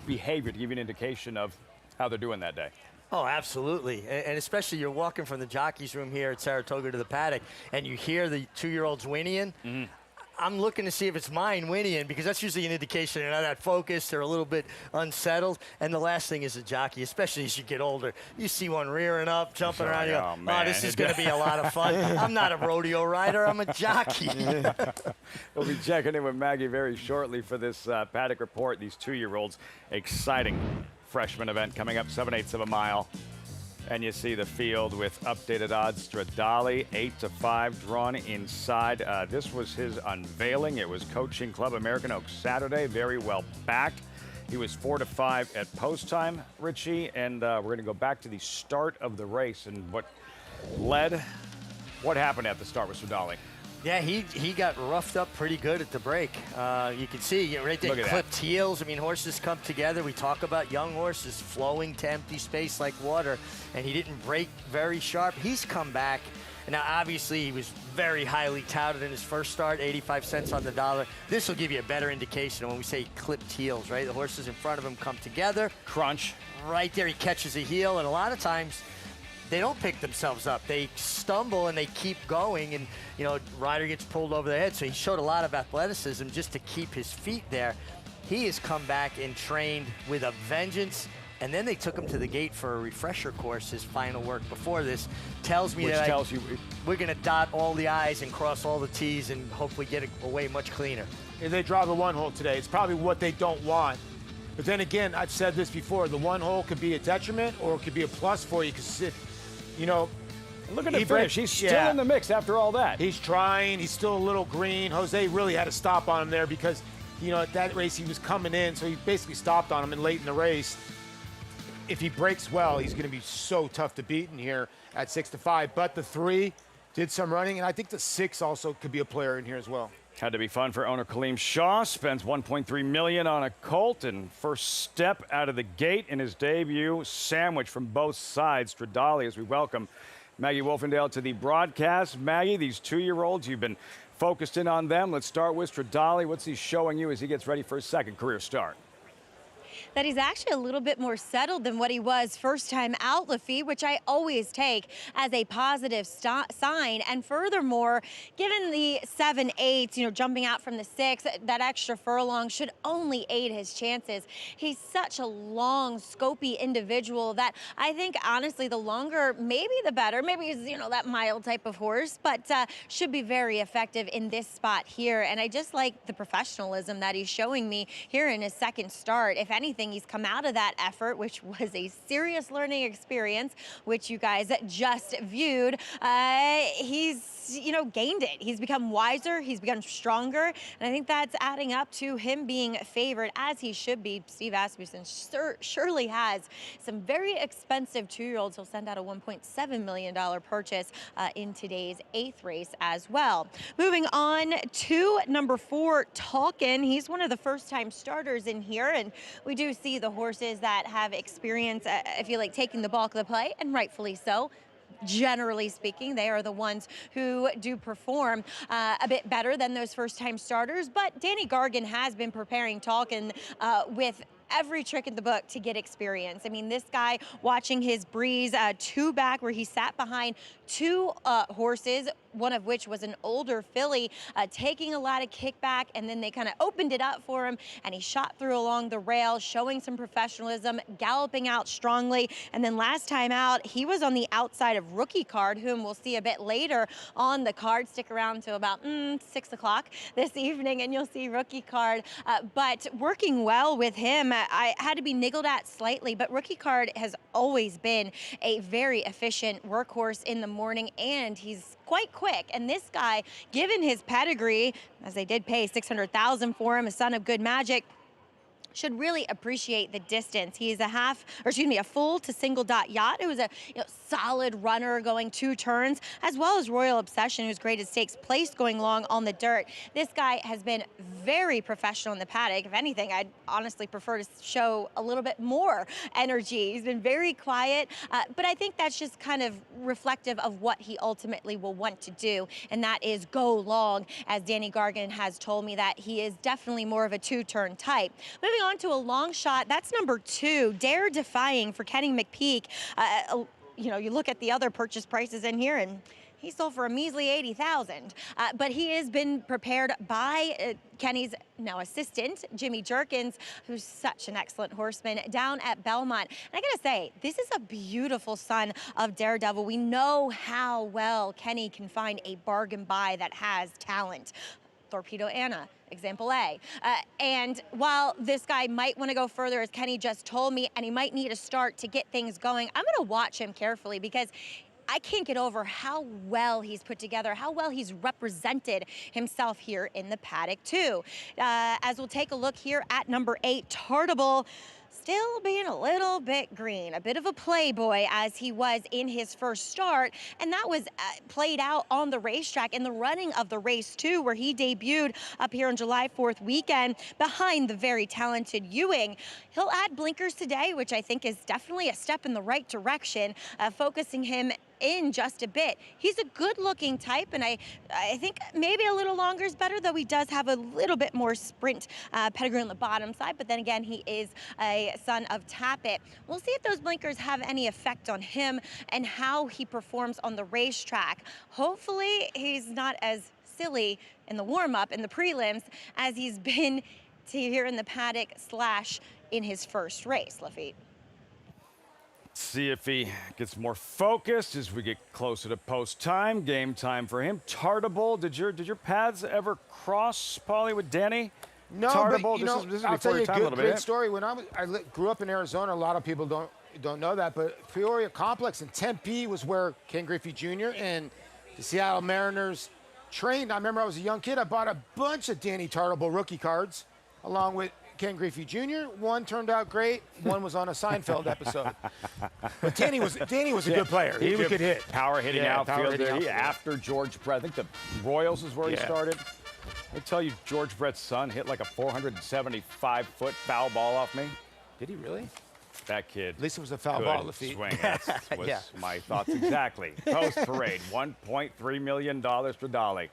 [SPEAKER 1] behavior to give you an indication of how they're doing that day?
[SPEAKER 2] Oh, absolutely. And especially you're walking from the jockey's room here at Saratoga to the paddock, and you hear the 2-year-olds whinnying. Mm-hmm. I'm looking to see if it's mine whinnying, because that's usually an indication they're not that focused, they're a little bit unsettled. And the last thing is a jockey, especially as you get older, you see one rearing up, jumping around, you go, oh, this is going to be a lot of fun. I'm not a rodeo rider, I'm a jockey.
[SPEAKER 1] We'll be checking in with Maggie very shortly for this paddock report. These 2-year-olds, exciting freshman event coming up, 7/8 of a mile. And you see the field with updated odds. Stradale, 8-5, drawn inside. This was his unveiling. It was Coaching Club American Oaks Saturday. Very well backed. He was 4-5 at post time, Richie. And we're going to go back to the start of the race and what happened at the start with Stradale.
[SPEAKER 2] Yeah, he got roughed up pretty good at the break. You can see right there, clipped heels. I mean, horses come together. We talk about young horses flowing to empty space like water, and he didn't break very sharp. He's come back. Now, obviously, he was very highly touted in his first start, 85 cents on the dollar. This will give you a better indication when we say clipped heels, right? The horses in front of him come together.
[SPEAKER 1] Crunch.
[SPEAKER 2] Right there, he catches a heel, and a lot of times, they don't pick themselves up. They stumble and they keep going, and rider gets pulled over the head. So he showed a lot of athleticism just to keep his feet there. He has come back and trained with a vengeance, and then they took him to the gate for a refresher course. His final work before this tells me we're going to dot all the I's and cross all the T's and hopefully get away much cleaner.
[SPEAKER 3] And they draw the 1 hole today. It's probably what they don't want. But then again, I've said this before, the 1 hole could be a detriment or it could be a plus for you, because
[SPEAKER 1] look at the finish. He's still in the mix after all that.
[SPEAKER 3] He's trying. He's still a little green. Jose really had to stop on him there because, at that race he was coming in, so he basically stopped on him and late in the race. If he breaks well, he's going to be so tough to beat in here at 6-5. But the 3 did some running, and I think the 6 also could be a player in here as well.
[SPEAKER 1] Had to be fun for owner Kaleem Shaw. Spends $1.3 million on a colt, and first step out of the gate in his debut. Sandwich from both sides. Stradale, as we welcome Maggie Wolfendale to the broadcast. Maggie, these 2-year-olds, you've been focused in on them. Let's start with Stradale. What's he showing you as he gets ready for his 2nd career start?
[SPEAKER 12] That he's actually a little bit more settled than what he was first time out, Lafitte, which I always take as a positive sign. And furthermore, given the 7/8, jumping out from the 6, that extra furlong should only aid his chances. He's such a long, scopy individual that I think, honestly, the longer, maybe the better. Maybe he's, that mild type of horse, but should be very effective in this spot here. And I just like the professionalism that he's showing me here in his 2nd start. If anything, he's come out of that effort, which was a serious learning experience, which you guys just viewed. He's, gained it. He's become wiser. He's become stronger. And I think that's adding up to him being favored, as he should be. Steve Asmussen surely has some very expensive 2-year-olds. He'll send out a $1.7 million purchase in today's 8th race as well. Moving on to number 4, Duggan. He's one of the first-time starters in here, and we do see the horses that have experience, I feel like, taking the bulk of the play, and rightfully so. Generally speaking, they are the ones who do perform a bit better than those first-time starters. But Danny Gargan has been preparing Duggan with
[SPEAKER 13] every trick in the book to get experience. I mean, this guy watching his Breeze 2 back where he sat behind 2 horses, one of which was an older filly, taking a lot of kickback, and then they kind of opened it up for him, and he shot through along the rail, showing some professionalism, galloping out strongly, and then last time out, he was on the outside of Rookie Card, whom we'll see a bit later on the card. Stick around to about 6 o'clock this evening, and you'll see Rookie Card, but working well with him. I had to be niggled at slightly, but Rookie Card has always been a very efficient workhorse in the morning, and he's quite quick. And this guy, given his pedigree, as they did pay $600,000 for him, a son of Good Magic, should really appreciate the distance. He is a full to single dot yacht. It was a solid runner going 2 turns, as well as Royal Obsession, who's graded stakes placed going long on the dirt. This guy has been very professional in the paddock. If anything, I'd honestly prefer to show a little bit more energy. He's been very quiet, but I think that's just kind of reflective of what he ultimately will want to do, and that is go long, as Danny Gargan has told me that he is definitely more of a 2-turn type. Moving on to a long shot, that's number 2, Dare Defying for Kenny McPeak. You look at the other purchase prices in here, and he sold for a measly $80,000, but he has been prepared by Kenny's now assistant, Jimmy Jerkins, who's such an excellent horseman down at Belmont. And I gotta say, this is a beautiful son of Daredevil. We know how well Kenny can find a bargain buy that has talent. Torpedo Anna, example A. And while this guy might want to go further, as Kenny just told me, and he might need a start to get things going, I'm going to watch him carefully, because I can't get over how well he's put together, how well he's represented himself here in the paddock too. As we'll take a look here at number 8, Tartable, still being a little bit green, a bit of a playboy as he was in his first start, and that was played out on the racetrack in the running of the race too, where he debuted up here on July 4th weekend behind the very talented Ewing. He'll add blinkers today, which I think is definitely a step in the right direction, focusing him in just a bit. He's a good-looking type, and I think maybe a little longer is better, though he does have a little bit more sprint pedigree on the bottom side, but then again, he is a son of Tappet. We'll see if those blinkers have any effect on him and how he performs on the racetrack. Hopefully, he's not as silly in the warm-up, in the prelims, as he's been here in the paddock / in his first race, Lafitte.
[SPEAKER 1] See if he gets more focused as we get closer to post time, game time for him. Tartable, did your paths ever cross, Paulie, with Danny?
[SPEAKER 3] No,
[SPEAKER 1] Tartable,
[SPEAKER 3] but
[SPEAKER 1] this is
[SPEAKER 3] I'll
[SPEAKER 1] before
[SPEAKER 3] tell you
[SPEAKER 1] your time
[SPEAKER 3] a great story. When I grew up in Arizona, a lot of people don't know that, but Peoria Complex in Tempe was where Ken Griffey Jr. and the Seattle Mariners trained. I remember I was a young kid. I bought a bunch of Danny Tartable rookie cards along with Ken Griffey Jr. One turned out great. One was on a Seinfeld episode. But Danny was a good player. He could hit.
[SPEAKER 1] Power hitting outfielder.
[SPEAKER 3] outfielder.
[SPEAKER 1] After George Brett, I think the Royals is where he started. I tell you, George Brett's son hit like a 475-foot foul ball off me.
[SPEAKER 3] Did he really?
[SPEAKER 1] That kid.
[SPEAKER 3] At least it was a foul ball, Lafitte.
[SPEAKER 1] Swing. That was my thoughts exactly. Post parade, $1.3 million for Dolly.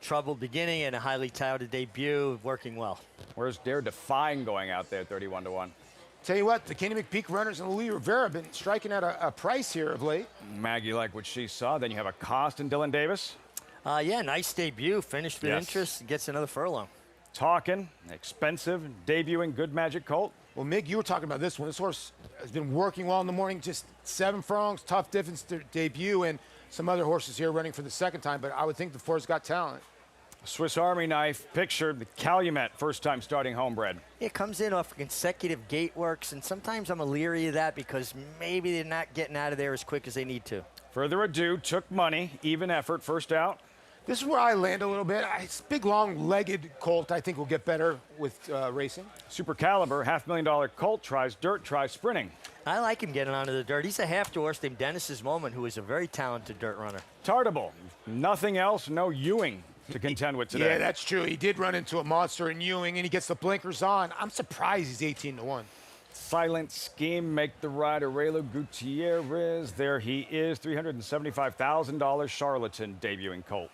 [SPEAKER 2] Troubled beginning and a highly touted debut, working well.
[SPEAKER 1] Where's Dare Defying going out there, 31-1?
[SPEAKER 3] Tell you what, the Kenny McPeak runners and Louis Rivera have been striking at a price here of late.
[SPEAKER 1] Maggie liked what she saw. Then you have a Cost and Dylan Davis.
[SPEAKER 2] Yeah, nice debut. Finished with interest. Gets another furlong.
[SPEAKER 1] Talking, expensive, debuting Good Magic Colt.
[SPEAKER 3] Well, Mig, you were talking about this one. This horse has been working well in the morning, just 7 furlongs, tough difference to debut, and some other horses here running for the second time, but I would think the four's got talent.
[SPEAKER 1] Swiss Army knife pictured the Calumet, first time starting homebred.
[SPEAKER 2] It comes in off consecutive gate works, and sometimes I'm leery of that because maybe they're not getting out of there as quick as they need to.
[SPEAKER 1] Further ado, took money, even effort, first out.
[SPEAKER 3] This is where I land a little bit. It's big, long-legged colt I think will get better with racing.
[SPEAKER 1] Super Caliber, $500,000 colt, tries dirt, tries sprinting.
[SPEAKER 2] I like him getting onto the dirt. He's a half horse named Dennis's Moment, who is a very talented dirt runner.
[SPEAKER 1] Tartable, nothing else, no Ewing to contend with today.
[SPEAKER 3] Yeah, that's true. He did run into a monster in Ewing, and he gets the blinkers on. I'm surprised he's 18-1.
[SPEAKER 1] Silent Scheme, make the ride, Aurelio Gutierrez. There he is, $375,000 Charlatan debuting colt.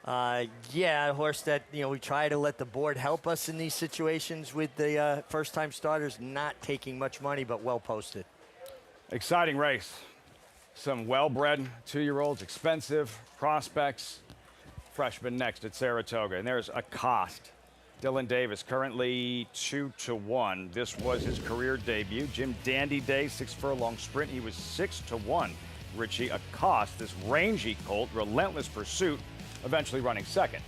[SPEAKER 2] Yeah, a horse that, we try to let the board help us in these situations with the first-time starters, not taking much money, but well posted.
[SPEAKER 1] Exciting race. Some well-bred 2-year-olds, expensive prospects. Freshman next at Saratoga. And there's a cost. Dylan Davis currently 2-1. This was his career debut. Jim Dandy Day, 6 furlong sprint. He was 6-1. Richie, a cost. This rangy colt, relentless pursuit, eventually running second.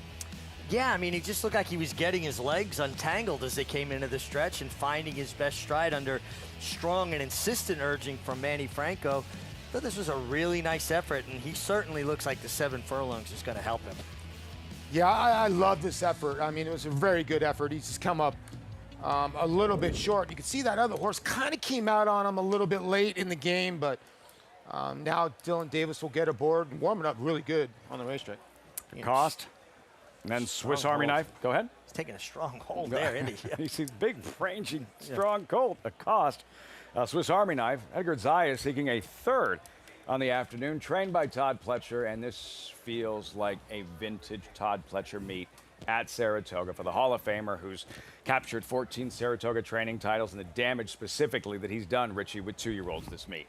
[SPEAKER 2] Yeah, I mean, he just looked like he was getting his legs untangled as they came into the stretch and finding his best stride under strong and insistent urging from Manny Franco. But this was a really nice effort, and he certainly looks like the 7 furlongs is going to help him.
[SPEAKER 3] Yeah, I love this effort. I mean, it was a very good effort. He's just come up a little bit short. You can see that other horse kind of came out on him a little bit late in the game, but now Dylan Davis will get aboard and warming up really good on the racetrack.
[SPEAKER 1] Cost. And then Swiss Army knife. Go ahead.
[SPEAKER 2] He's taking a strong hold there, isn't he?
[SPEAKER 1] He's a big, rangy, strong colt. A cost. Swiss Army knife. Edgar Zaya seeking a third on the afternoon, trained by Todd Pletcher, and this feels like a vintage Todd Pletcher meet at Saratoga for the Hall of Famer who's captured 14 Saratoga training titles and the damage specifically that he's done, Richie, with 2-year-olds this meet.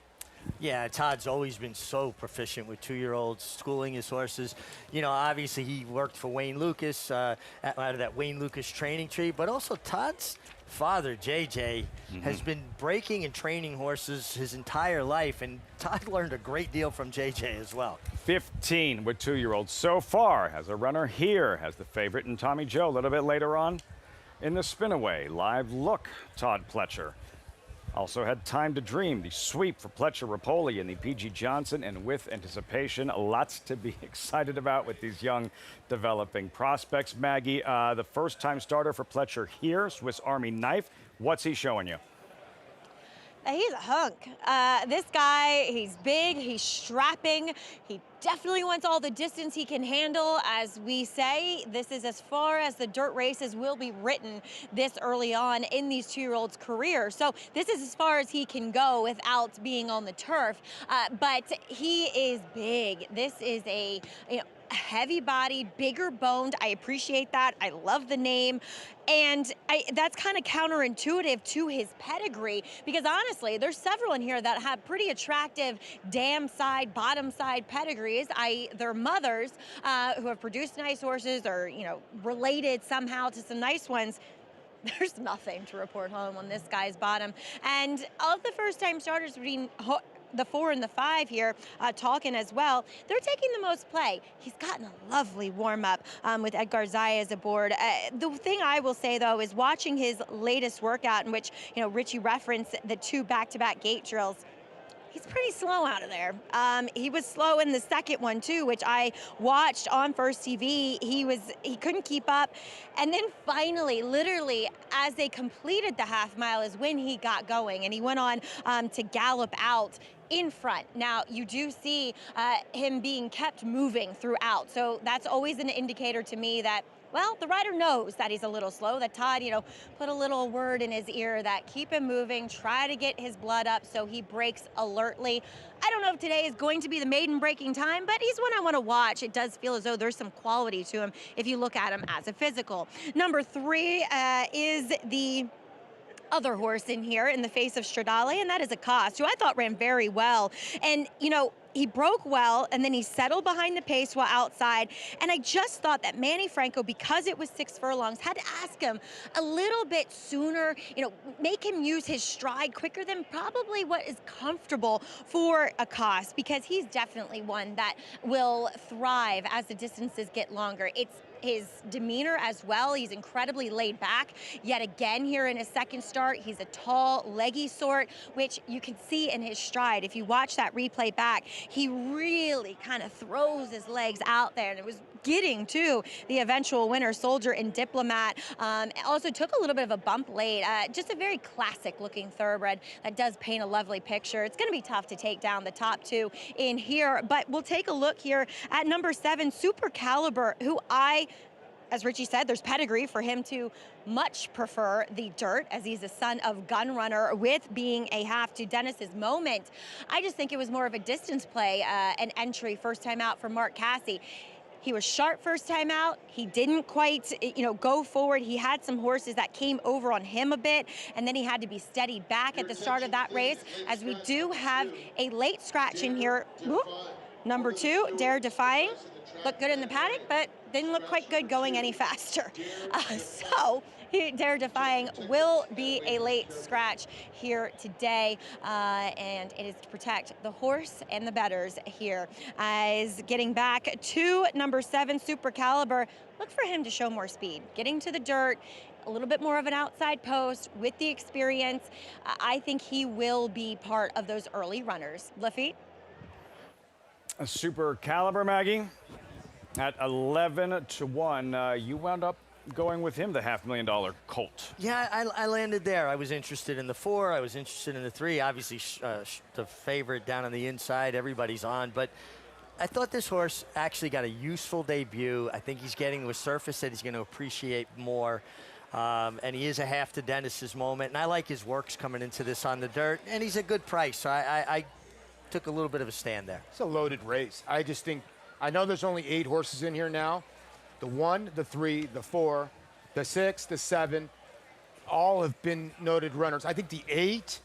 [SPEAKER 2] Yeah, Todd's always been so proficient with 2-year-olds, schooling his horses. Obviously he worked for Wayne Lucas out of that Wayne Lucas training tree, but also Todd's father, JJ, has been breaking and training horses his entire life, and Todd learned a great deal from JJ as well.
[SPEAKER 1] 15 with 2-year-olds so far. Has a runner here, has the favorite in Tommy Joe a little bit later on in the Spinaway. Live look, Todd Pletcher. Also had Time to Dream, the sweep for Pletcher Rapoli and the P.G. Johnson, and with anticipation, lots to be excited about with these young developing prospects. Maggie, the first-time starter for Pletcher here, Swiss Army Knife. What's he showing you?
[SPEAKER 12] He's a hunk. This guy, he's big, he's strapping. He definitely wants all the distance he can handle. As we say, this is as far as the dirt races will be written this early on in these 2-year-olds' career. So this is as far as he can go without being on the turf. But he is big. This is a heavy body, bigger boned. I appreciate that. I love the name. And that's kind of counterintuitive to his pedigree, because honestly, there's several in here that have pretty attractive dam side, bottom side pedigrees. Their mothers who have produced nice horses or, related somehow to some nice ones. There's nothing to report home on this guy's bottom. And of the first-time starters between the 4 and the 5 here, talking as well, they're taking the most play. He's gotten a lovely warm-up with Edgar Zayas aboard. The thing I will say, though, is watching his latest workout, in which, Richie referenced the 2 back-to-back gate drills. He's pretty slow out of there. He was slow in the second one too, which I watched on First TV. He couldn't keep up. And then finally, literally, as they completed the half mile is when he got going, and he went on to gallop out in front. Now, you do see him being kept moving throughout. So that's always an indicator to me that, well, the rider knows that he's a little slow, that Todd, put a little word in his ear that keep him moving, try to get his blood up so he breaks alertly. I don't know if today is going to be the maiden breaking time, but he's one I want to watch. It does feel as though there's some quality to him if you look at him as a physical. Number 3 is the other horse in here in the face of Stradale, and that is a cost, who I thought ran very well. And, he broke well, and then he settled behind the pace while outside. And I just thought that Manny Franco, because it was 6 furlongs, had to ask him a little bit sooner, make him use his stride quicker than probably what is comfortable for a cost, because he's definitely one that will thrive as the distances get longer. It's his demeanor as well. He's incredibly laid back. Yet again here in his second start, he's a tall, leggy sort, which you can see in his stride. If you watch that replay back, he really kind of throws his legs out there, and it was getting to the eventual winner, Soldier and Diplomat. Also took a little bit of a bump late. Just a very classic looking thoroughbred that does paint a lovely picture. It's going to be tough to take down the top 2 in here, but we'll take a look here at number 7, Super Caliber, who as Richie said, there's pedigree for him to much prefer the dirt, as he's a son of gun runner with being a half to Dennis's Moment. I just think it was more of a distance play, an entry first time out for Mark Casse. He was sharp first time out. He didn't quite, go forward. He had some horses that came over on him a bit, and then he had to be steady back at the start of that race, as we do have a late scratch in here. Whoop. Number 2, Dare Defying. Looked good in the paddock, but didn't look quite good going any faster. So Dare Defying will be a late scratch here today, and it is to protect the horse and the bettors here. As getting back to number 7, Super Caliber, look for him to show more speed. Getting to the dirt, a little bit more of an outside post with the experience. I think he will be part of those early runners. Lafitte?
[SPEAKER 1] A Super Caliber, Maggie, at 11-1. You wound up going with him, the $500,000 Colt.
[SPEAKER 2] Yeah, I landed there. I was interested in the 4. I was interested in the 3. Obviously, the favorite down on the inside, everybody's on. But I thought this horse actually got a useful debut. I think he's getting to a surface that he's going to appreciate more. And he is a half to Dennis's moment. And I like his works coming into this on the dirt. And he's a good price. So I took a little bit of a stand there.
[SPEAKER 3] It's a loaded race. I just think, I know there's only 8 horses in here now. The 1, the 3, the 4, the 6, the 7, all have been noted runners. I think the 8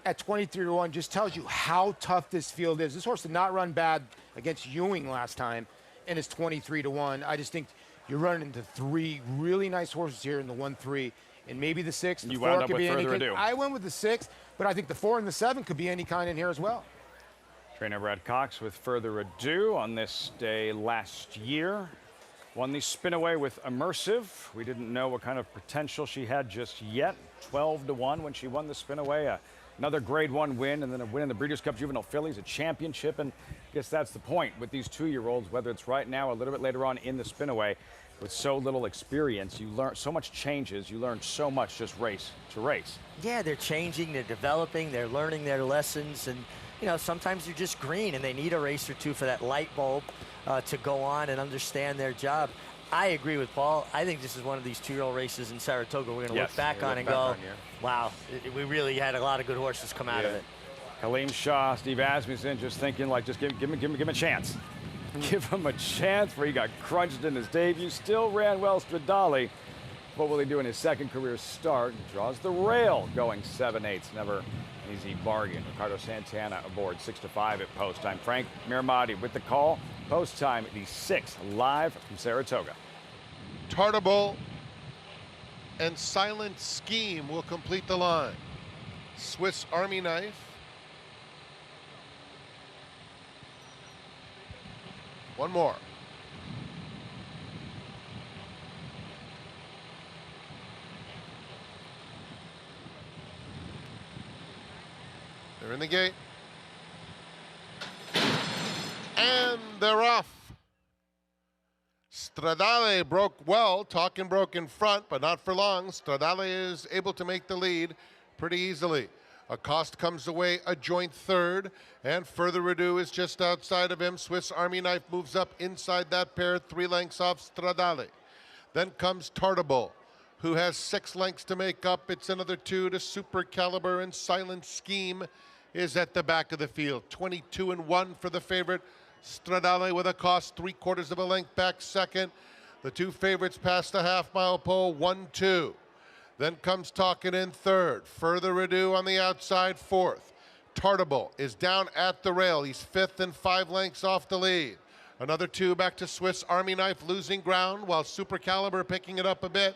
[SPEAKER 3] at 23-1 just tells you how tough this field is. This horse did not run bad against Ewing last time, and it's 23-1. I just think you're running into 3 really nice horses here in the 1-3, and maybe the 6. The
[SPEAKER 1] you
[SPEAKER 3] 4
[SPEAKER 1] wound up
[SPEAKER 3] could
[SPEAKER 1] with
[SPEAKER 3] be any
[SPEAKER 1] Further
[SPEAKER 3] kind.
[SPEAKER 1] Ado.
[SPEAKER 3] I went with the 6, but I think the 4 and the 7 could be any kind in here as well.
[SPEAKER 1] Trainer Brad Cox with Further Ado on this day last year. Won the Spinaway with Immersive. We didn't know what kind of potential she had just yet. 12-1 when she won the Spinaway. Another Grade 1 win, and then a win in the Breeders' Cup Juvenile Fillies, a championship. And I guess that's the point with these 2-year-olds, whether it's right now or a little bit later on in the Spinaway. With so little experience, you learn so much changes. You learn so much just race to race.
[SPEAKER 2] Yeah, they're changing, they're developing, they're learning their lessons. And, sometimes they're just green and they need a race or two for that light bulb to go on and understand their job. I agree with Paul. I think this is one of these 2-year-old races in Saratoga we're going to look back on and go, wow, we really had a lot of good horses come out of it.
[SPEAKER 1] Kaleem Shaw, Steve Asmussen, just thinking like, just give him a chance. Give him a chance where he got crunched in his debut. Still ran well Stradale. What will he do in his second career start? Draws the rail going 7/8. Never an easy bargain. Ricardo Santana aboard 6-5 at post time. Frank Miramati with the call. Post time at the 6 live from Saratoga.
[SPEAKER 5] Tartable and Silent Scheme will complete the line. Swiss Army Knife. One more. They're in the gate. And they're off. Stradale broke well. Talkin broke in front, but not for long. Stradale is able to make the lead pretty easily. Acosta comes away a joint third, and Further Ado is just outside of him. Swiss Army Knife moves up inside that pair, 3 lengths off Stradale. Then comes Tartable, who has 6 lengths to make up. It's another 2 to Super Caliber, and Silent Scheme is at the back of the field. 22-1 for the favorite. Stradale with a cost 3/4 of a length back second. The 2 favorites past the half-mile pole, 1-2. Then comes Talkin in third. Further Ado on the outside, 4th. Tartable is down at the rail. He's 5th and 5 lengths off the lead. Another 2 back to Swiss Army Knife, losing ground, while Super Caliber picking it up a bit.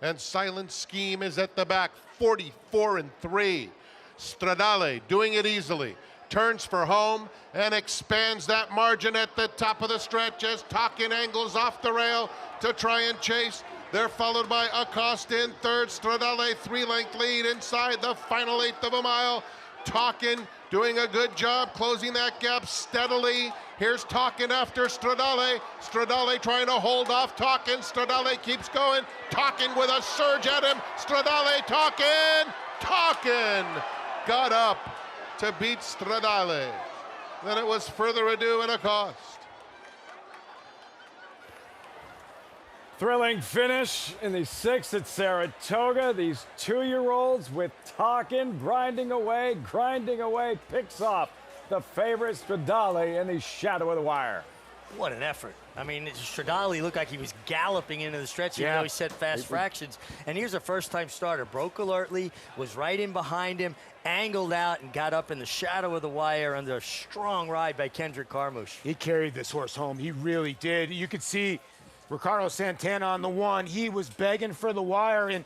[SPEAKER 5] And Silent Scheme is at the back, 44-3. Stradale doing it easily. Turns for home and expands that margin at the top of the stretch as Talkin angles off the rail to try and chase. They're followed by Acosta in third. Stradale 3-length lead inside the final 1/8 of a mile. Talkin doing a good job closing that gap steadily. Here's Talkin after Stradale. Stradale trying to hold off Talkin. Stradale keeps going. Talkin with a surge at him. Stradale, Talkin! Talkin got up to beat Stradale. Then it was Further Ado and Acosta.
[SPEAKER 1] Thrilling finish in the 6th at Saratoga. These 2-year-olds with Talkin grinding away, picks off the favorite Stradale in the shadow of the wire.
[SPEAKER 2] What an effort. I mean, Stradale looked like he was galloping into the stretch, even though he set fast fractions. And here's a first-time starter. Broke alertly, was right in behind him, angled out, and got up in the shadow of the wire under a strong ride by Kendrick Carmouche.
[SPEAKER 3] He carried this horse home. He really did. You could see Ricardo Santana on the one. He was begging for the wire. And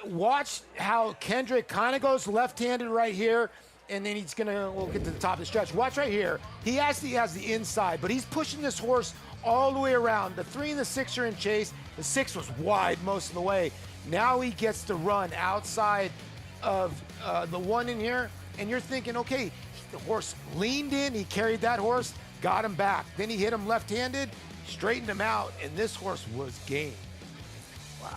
[SPEAKER 3] watch how Kendrick kind of goes left-handed right here. And then we'll get to the top of the stretch. Watch right here. He actually has the inside, but he's pushing this horse all the way around. The 3 and the 6 are in chase. The 6 was wide most of the way. Now he gets to run outside of the 1 in here, and you're thinking, okay, the horse leaned in, he carried that horse, got him back. Then he hit him left-handed, straightened him out, and this horse was game.
[SPEAKER 2] Wow.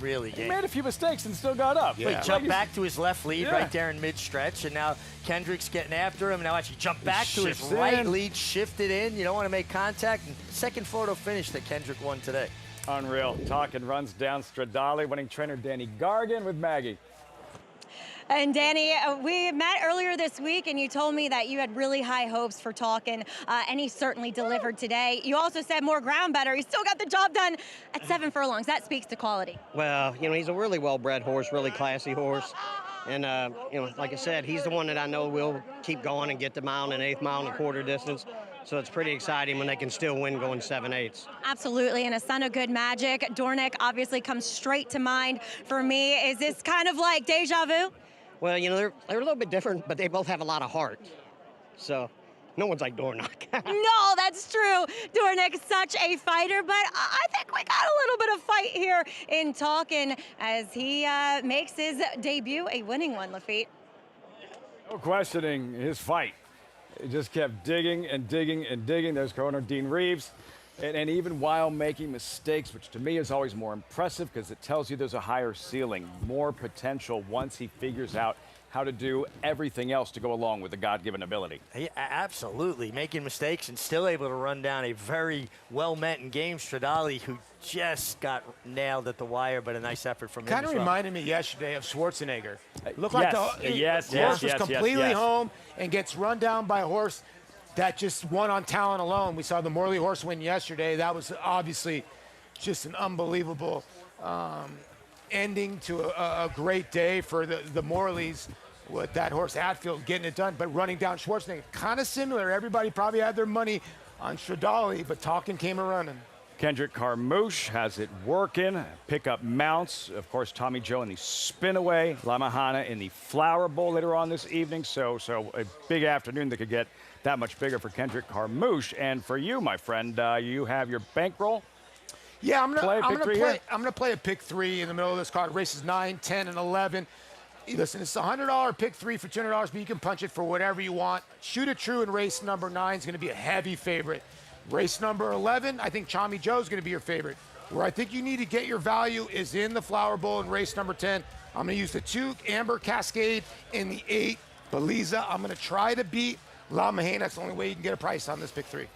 [SPEAKER 2] Really
[SPEAKER 1] He made a few mistakes and still got up.
[SPEAKER 2] Yeah. He jumped back to his left lead right there in mid-stretch, and now Kendrick's getting after him. Now actually jumped back to his right lead, shifted in. You don't want to make contact. And second photo finish that Kendrick won today.
[SPEAKER 1] Unreal. Talking runs down Stradale, winning trainer Danny Gargan with Maggie.
[SPEAKER 12] And Danny, we met earlier this week, and you told me that you had really high hopes for Talkin, and he certainly delivered today. You also said more ground better. He still got the job done at 7 furlongs. That speaks to quality.
[SPEAKER 6] Well, you know, he's a really well-bred horse, really classy horse. And, you know, like I said, he's the one that I know will keep going and get the mile and an eighth, mile and a quarter distance. So it's pretty exciting when they can still win going 7/8.
[SPEAKER 12] Absolutely, and a son of good magic. Dornick obviously comes straight to mind for me. Is this kind of like deja vu?
[SPEAKER 6] Well, you know, they're a little bit different, but they both have a lot of heart. So no one's like Dornick.
[SPEAKER 12] No, that's true. Dornick's such a fighter, but I think we got a little bit of fight here in Talkin as he makes his debut, a winning one, Lafitte.
[SPEAKER 1] No questioning his fight. He just kept digging and digging and digging. There's corner Dean Reeves. And even while making mistakes, which to me is always more impressive because it tells you there's a higher ceiling, more potential once he figures out how to do everything else to go along with the God-given ability.
[SPEAKER 2] Yeah, absolutely. Making mistakes and still able to run down a very well-met and game Stradale who just got nailed at the wire, but a nice effort from him.
[SPEAKER 3] Kind of
[SPEAKER 2] as well.
[SPEAKER 3] reminded me yesterday of Schwarzenegger. Looked like the
[SPEAKER 1] yes,
[SPEAKER 3] horse was completely home and gets run down by a horse that just won on talent alone. We saw the Morley horse win yesterday. That was obviously just an unbelievable ending to a great day for the Morleys with that horse Hatfield getting it done, but running down Schwarzenegger. Kind of similar. Everybody probably had their money on Stradale, but Talkin came a running.
[SPEAKER 1] Kendrick Carmouche has it working. Pick up mounts. Of course, Tommy Joe in the Spinaway. La Mahana in the Flower Bowl later on this evening. So a big afternoon that could get that much bigger for Kendrick Carmouche. And for you, my friend, you have your bankroll.
[SPEAKER 3] Yeah, I'm gonna play a pick 3 in the middle of this card. Races 9, 10, and 11. Listen, it's a $100 pick 3 for $200, but you can punch it for whatever you want. Shoot It True in race number 9 is going to be a heavy favorite. Race number 11, I think Tommy Joe's going to be your favorite. Where I think you need to get your value is in the Flower Bowl in race number 10. I'm going to use the 2 Amber Cascade in the 8 Beliza. I'm going to try to beat La Mahana. That's the only way you can get a price on this pick 3.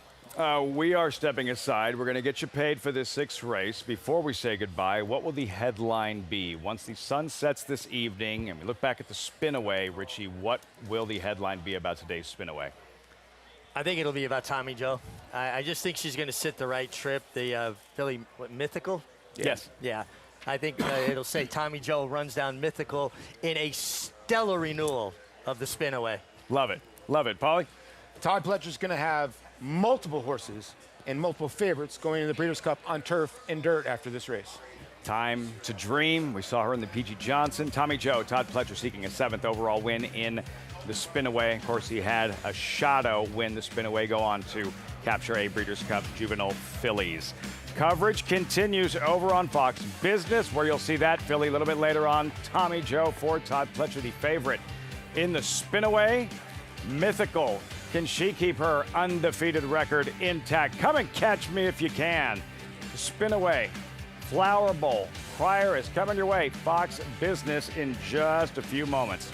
[SPEAKER 1] We are stepping aside. We're going to get you paid for this 6th race. Before we say goodbye, what will the headline be? Once the sun sets this evening and we look back at the Spinaway, Richie, what will the headline be about today's Spinaway?
[SPEAKER 2] I think it'll be about Tommy Joe. I just think she's going to sit the right trip. The Philly Mythical?
[SPEAKER 1] Yes.
[SPEAKER 2] Yeah. I think it'll say Tommy Joe runs down Mythical in a stellar renewal of the Spinaway.
[SPEAKER 1] Love it. Love it. Paulie?
[SPEAKER 3] Todd Pletcher's going to have multiple horses and multiple favorites going into the Breeders' Cup on turf and dirt after this race.
[SPEAKER 1] Time to dream. We saw her in the P.G. Johnson. Tommy Joe, Todd Pletcher seeking a 7th overall win in the Spinaway. Of course, he had a Shadow win the Spinaway, go on to capture a Breeders' Cup Juvenile Fillies. Coverage continues over on Fox Business, where you'll see that filly a little bit later on. Tommy Joe for Todd Pletcher, the favorite in the Spinaway. Mythical. Can she keep her undefeated record intact? Come and catch me if you can. Spinaway, Flower Bowl, Pryor is coming your way. Fox Business in just a few moments.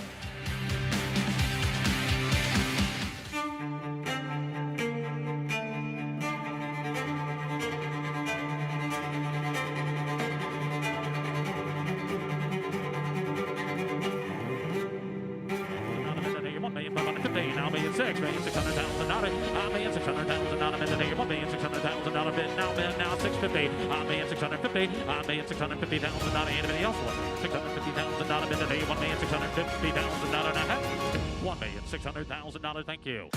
[SPEAKER 11] $1,650,000, now paying $6,600,000. I'm paying $600,000 a minute today. $1,600,000 bid, now bid, now $650,000. I'm paying $650,000. I'm paying $650,000. Anybody else want $650,000 bid today? $1,650,000. $1,600,000. Thank you.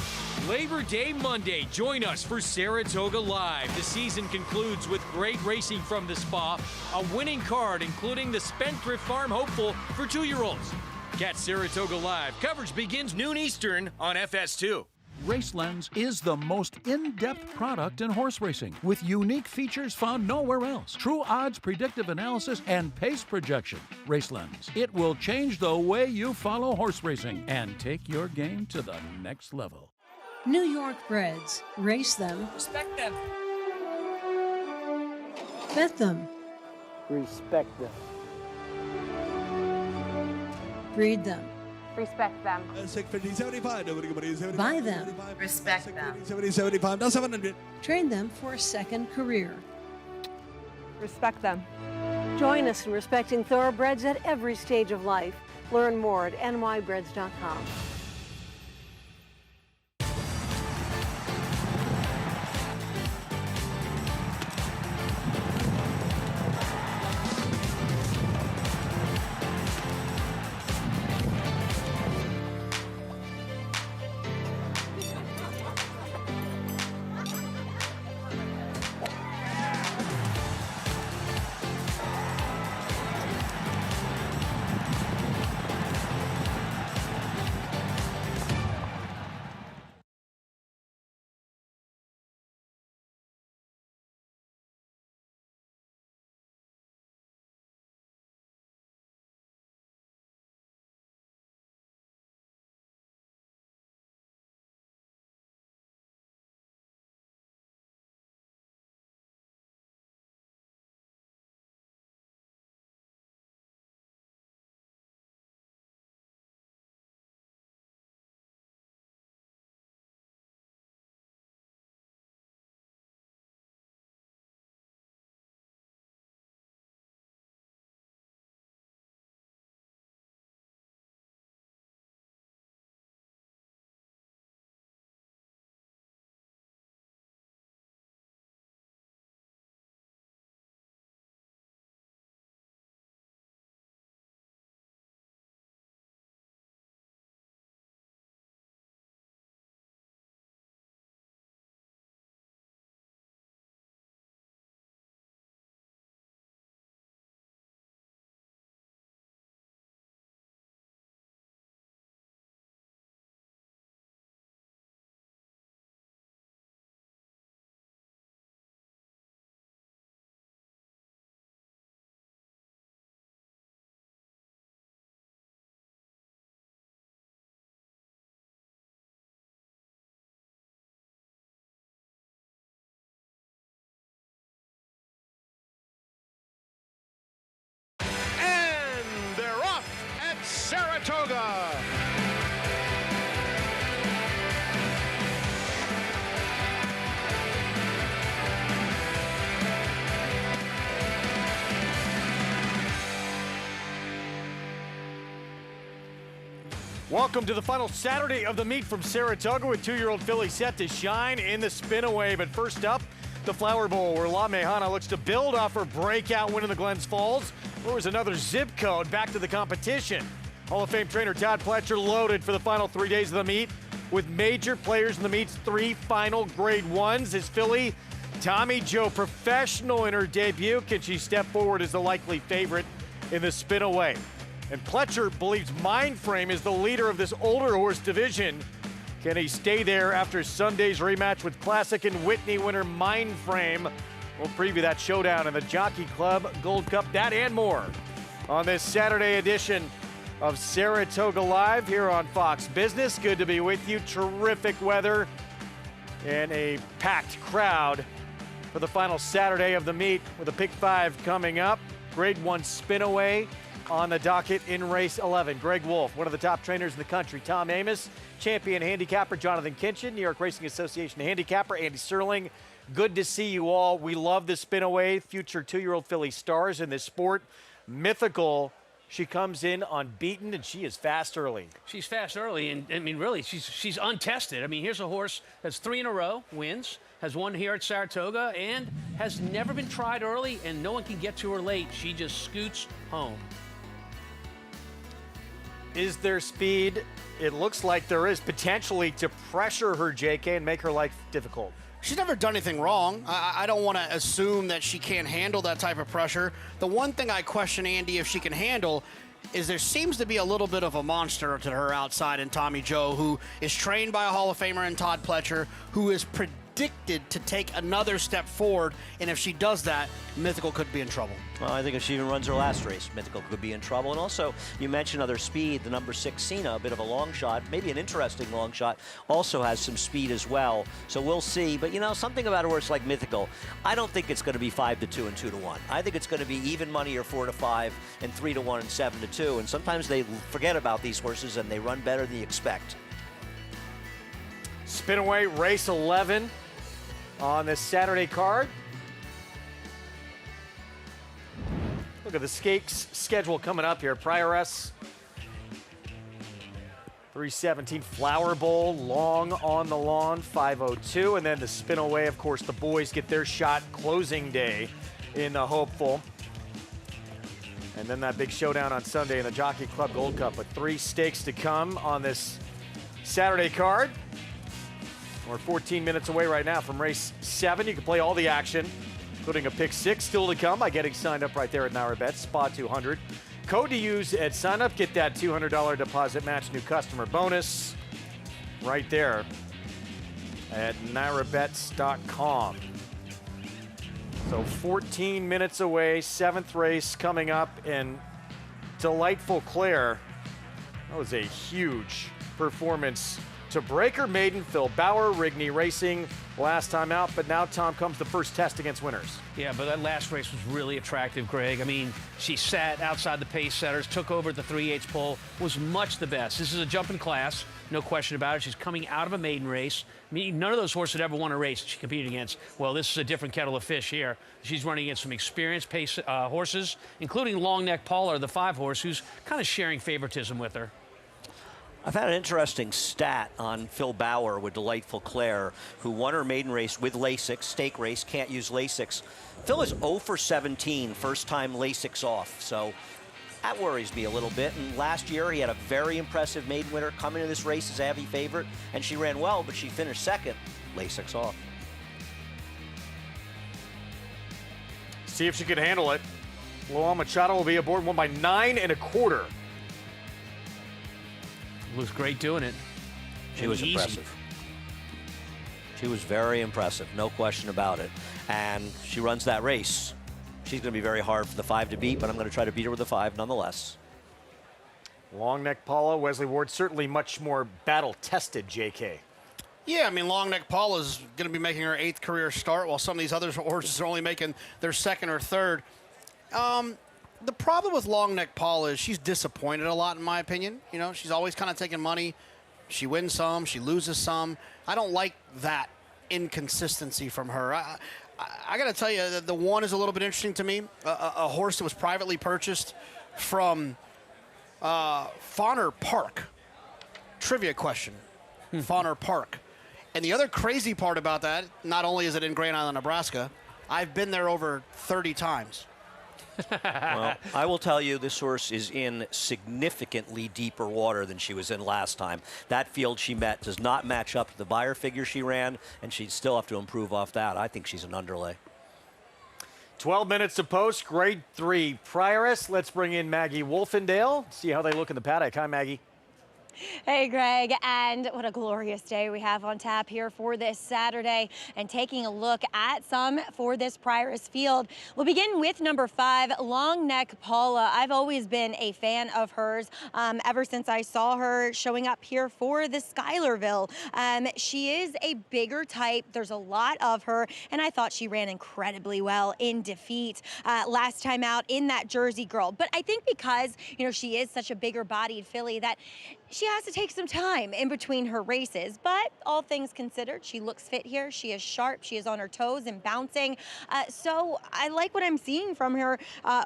[SPEAKER 20] Labor Day Monday. Join us for Saratoga Live. The season concludes with great racing from the spa, a winning card including the Spendthrift Farm hopeful for 2-year-olds. Catch Saratoga Live. Coverage begins noon Eastern on FS2.
[SPEAKER 22] RaceLens is the most in-depth product in horse racing, with unique features found nowhere else. True odds, predictive analysis, and pace projection. RaceLens. It will change the way you follow horse racing and take your game to the next level.
[SPEAKER 23] New York breds. Race them.
[SPEAKER 20] Respect them.
[SPEAKER 23] Bet them.
[SPEAKER 24] Respect them.
[SPEAKER 23] Breed them.
[SPEAKER 25] Respect them.
[SPEAKER 23] Buy them.
[SPEAKER 25] Respect them.
[SPEAKER 23] Train them for a second career.
[SPEAKER 25] Respect them.
[SPEAKER 23] Join us in respecting thoroughbreds at every stage of life. Learn more at nybreds.com.
[SPEAKER 21] Saratoga.
[SPEAKER 1] Welcome to the final Saturday of the meet from Saratoga, with 2-year-old filly set to shine in the Spinaway. But first up, the Flower Bowl, where La Mejana looks to build off her breakout win in the Glens Falls. There was another zip code back to the competition. Hall of Fame trainer Todd Pletcher loaded for the final 3 days of the meet with major players in the meet's 3 final Grade 1s. His filly, Tommy Joe, professional in her debut. Can she step forward as the likely favorite in the Spinaway? And Pletcher believes Mindframe is the leader of this older horse division. Can he stay there after Sunday's rematch with Classic and Whitney winner Mindframe? We'll preview that showdown in the Jockey Club Gold Cup, that and more on this Saturday edition of Saratoga Live here on Fox Business. Good to be with you. Terrific weather and a packed crowd for the final Saturday of the meet, with a Pick 5 coming up. Grade 1 Spinaway on the docket in race 11. Greg Wolf, one of the top trainers in the country. Tom Amos, champion handicapper. Jonathan Kinchin, New York Racing Association handicapper. Andy Serling, good to see you all. We love the Spinaway. Future 2-year-old filly stars in this sport. Mythical She comes in unbeaten, and she is fast early.
[SPEAKER 7] She's fast early, and I mean, really, she's untested. I mean, here's a horse that's 3 in a row, wins, has won here at Saratoga, and has never been tried early, and no one can get to her late. She just scoots home.
[SPEAKER 1] Is there speed? It looks like there is potentially to pressure her, JK, and make her life difficult.
[SPEAKER 14] She's never done anything wrong. I don't want to assume that she can't handle that type of pressure. The one thing I question, Andy, if she can handle is there seems to be a little bit of a monster to her outside in Tommy Joe, who is trained by a Hall of Famer in Todd Pletcher, who is predicted to take another step forward, and if she does that, Mythical could be in trouble.
[SPEAKER 15] Well, I think if she even runs her last race, Mythical could be in trouble. And also, you mentioned other speed. The number 6, Cena, a bit of a long shot, maybe an interesting long shot, also has some speed as well. So we'll see. But, you know, something about a horse like Mythical, I don't think it's going to be 5-2 and 2-1. I think it's going to be even money or 4-5 and 3-1 and 7-2. And sometimes they forget about these horses and they run better than you expect.
[SPEAKER 1] Spinaway, race 11 on this Saturday card. Look at the Skakes schedule coming up here. Prioress, 3:17. Flower Bowl, long on the lawn, 5:02. And then the Spinaway, of course, the boys get their shot closing day in the Hopeful. And then that big showdown on Sunday in the Jockey Club Gold Cup with 3 stakes to come on this Saturday card. We're 14 minutes away right now from race 7. You can play all the action, including a pick 6 still to come by getting signed up right there at NyraBet, SPA 200. Code to use at sign up, get that $200 deposit match new customer bonus right there at nyrabets.com. So 14 minutes away, 7th race coming up, and Delightful Claire. That was a huge performance to break her maiden. Phil Bauer, Rigney Racing last time out, but now, Tom, comes the first test against winners.
[SPEAKER 7] Yeah, but that last race was really attractive, Greg. I mean, she sat outside the pace setters, took over at the 3/8 pole, was much the best. This is a jumping class, no question about it. She's coming out of a maiden race. I mean, none of those horses had ever won a race she competed against. Well, this is a different kettle of fish here. She's running against some experienced pace horses, including Long Neck Paula, the 5 horse, who's kind of sharing favoritism with her.
[SPEAKER 15] I've had an interesting stat on Phil Bauer with Delightful Claire, who won her maiden race with Lasix, stake race, can't use Lasix. Phil is 0 for 17, first time Lasix off, so that worries me a little bit. And last year, he had a very impressive maiden winner coming into this race as a heavy favorite, and she ran well, but she finished second, Lasix off.
[SPEAKER 1] See if she can handle it. Luan Machado will be aboard, won by 9 1/4.
[SPEAKER 7] Was great doing it.
[SPEAKER 15] She was impressive. She was very impressive, no question about it. And she runs that race. She's going to be very hard for the 5 to beat, but I'm going to try to beat her with the 5 nonetheless.
[SPEAKER 1] Long Neck Paula, Wesley Ward, certainly much more battle-tested, JK.
[SPEAKER 14] Yeah, I mean, Long Neck Paula's going to be making her 8th career start, while some of these other horses are only making their 2nd or 3rd. The problem with Long Neck Paula is she's disappointed a lot, in my opinion. You know, she's always kind of taking money. She wins some, she loses some. I don't like that inconsistency from her. I got to tell you, the one is a little bit interesting to me. A horse that was privately purchased from Fauner Park. Trivia question. Fauner Park. And the other crazy part about that, not only is it in Grand Island, Nebraska, I've been there over 30 times.
[SPEAKER 15] Well, I will tell you, this horse is in significantly deeper water than she was in last time. That field she met does not match up to the Beyer figure she ran, and she'd still have to improve off that. I think she's an underlay.
[SPEAKER 1] 12 minutes to post, grade 3 Prioress. Let's bring in Maggie Wolfendale, see how they look in the paddock. Hi, Maggie.
[SPEAKER 12] Hey, Greg, and what a glorious day we have on tap here for this Saturday. And taking a look at some for this Prioress field, we'll begin with number 5, Long Neck Paula. I've always been a fan of hers ever since I saw her showing up here for the Schuylerville. She is a bigger type. There's a lot of her, and I thought she ran incredibly well in defeat last time out in that Jersey Girl. But I think because, you know, she is such a bigger bodied filly that she has to take some time in between her races. But all things considered, she looks fit here. She is sharp. She is on her toes and bouncing. So I like what I'm seeing from her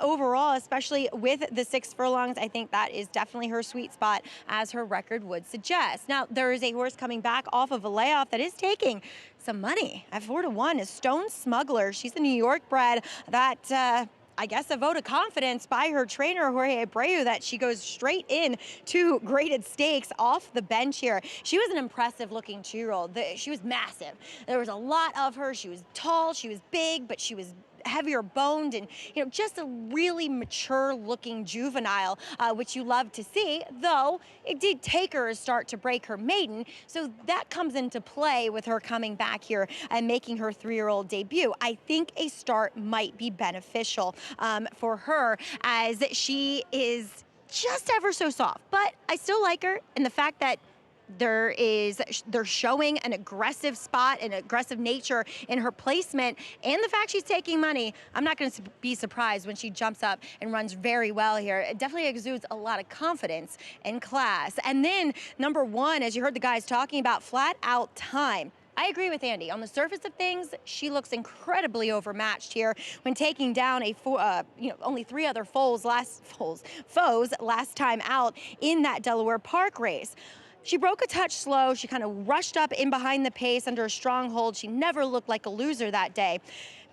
[SPEAKER 12] overall, especially with the 6 furlongs. I think that is definitely her sweet spot, as her record would suggest. Now, there is a horse coming back off of a layoff that is taking some money at 4-1 is Stone Smuggler. She's a New York bred that I guess a vote of confidence by her trainer, Jorge Abreu, that she goes straight in to graded stakes off the bench here. She was an impressive looking 2-year-old. She was massive. There was a lot of her. She was tall, she was big, but she was heavier boned and, you know, just a really mature looking juvenile, which you love to see, though it did take her a start to break her maiden. So that comes into play with her coming back here and making her 3-year-old debut. I think a start might be beneficial for her, as she is just ever so soft, but I still like her, and the fact that they're showing an aggressive spot, an aggressive nature in her placement, and the fact she's taking money, I'm not going to be surprised when she jumps up and runs very well here. It definitely exudes a lot of confidence and class. And then number 1, as you heard the guys talking about, Flat Out Time. I agree with Andy. On the surface of things, she looks incredibly overmatched here when taking down only 3 other foes last time out in that Delaware Park race. She broke a touch slow. She kind of rushed up in behind the pace under a strong hold. She never looked like a loser that day.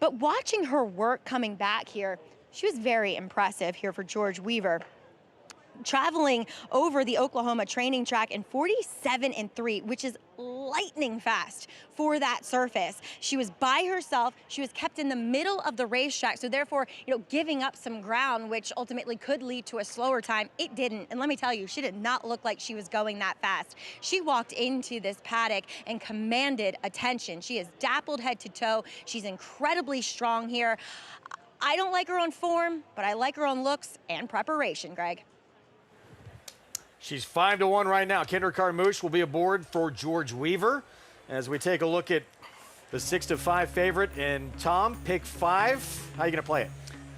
[SPEAKER 12] But watching her work coming back here, she was very impressive here for George Weaver. Traveling over the Oklahoma training track in 47-3, which is lightning fast for that surface. She was by herself. She was kept in the middle of the racetrack, so therefore, giving up some ground, which ultimately could lead to a slower time. It didn't, and let me tell you, she did not look like she was going that fast. She walked into this paddock and commanded attention. She is dappled head to toe. She's incredibly strong here. I don't like her on form, but I like her on looks and preparation, Greg.
[SPEAKER 1] She's 5-1 right now. Kendrick Carmouche will be aboard for George Weaver as we take a look at the 6-5 favorite. And Tom, pick 5. How are you going to play it?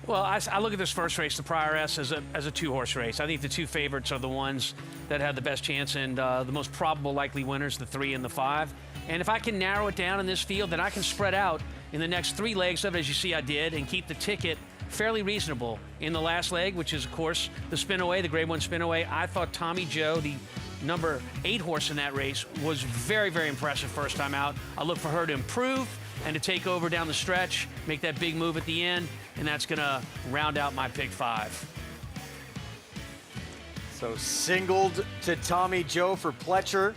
[SPEAKER 7] Well, I look at this first race, the Prior S, as a 2-horse race. I think the 2 favorites are the ones that have the best chance, and the most probable likely winners, the 3 and the 5. And if I can narrow it down in this field, then I can spread out in the next 3 legs of it, as you see I did, and keep the ticket fairly reasonable in the last leg, which is, of course, the Spinaway, the Grade 1 Spinaway. I thought Tommy Joe, the number 8 horse in that race, was very, very impressive first time out. I look for her to improve and to take over down the stretch, make that big move at the end, and that's going to round out my pick 5.
[SPEAKER 1] So singled to Tommy Joe for Pletcher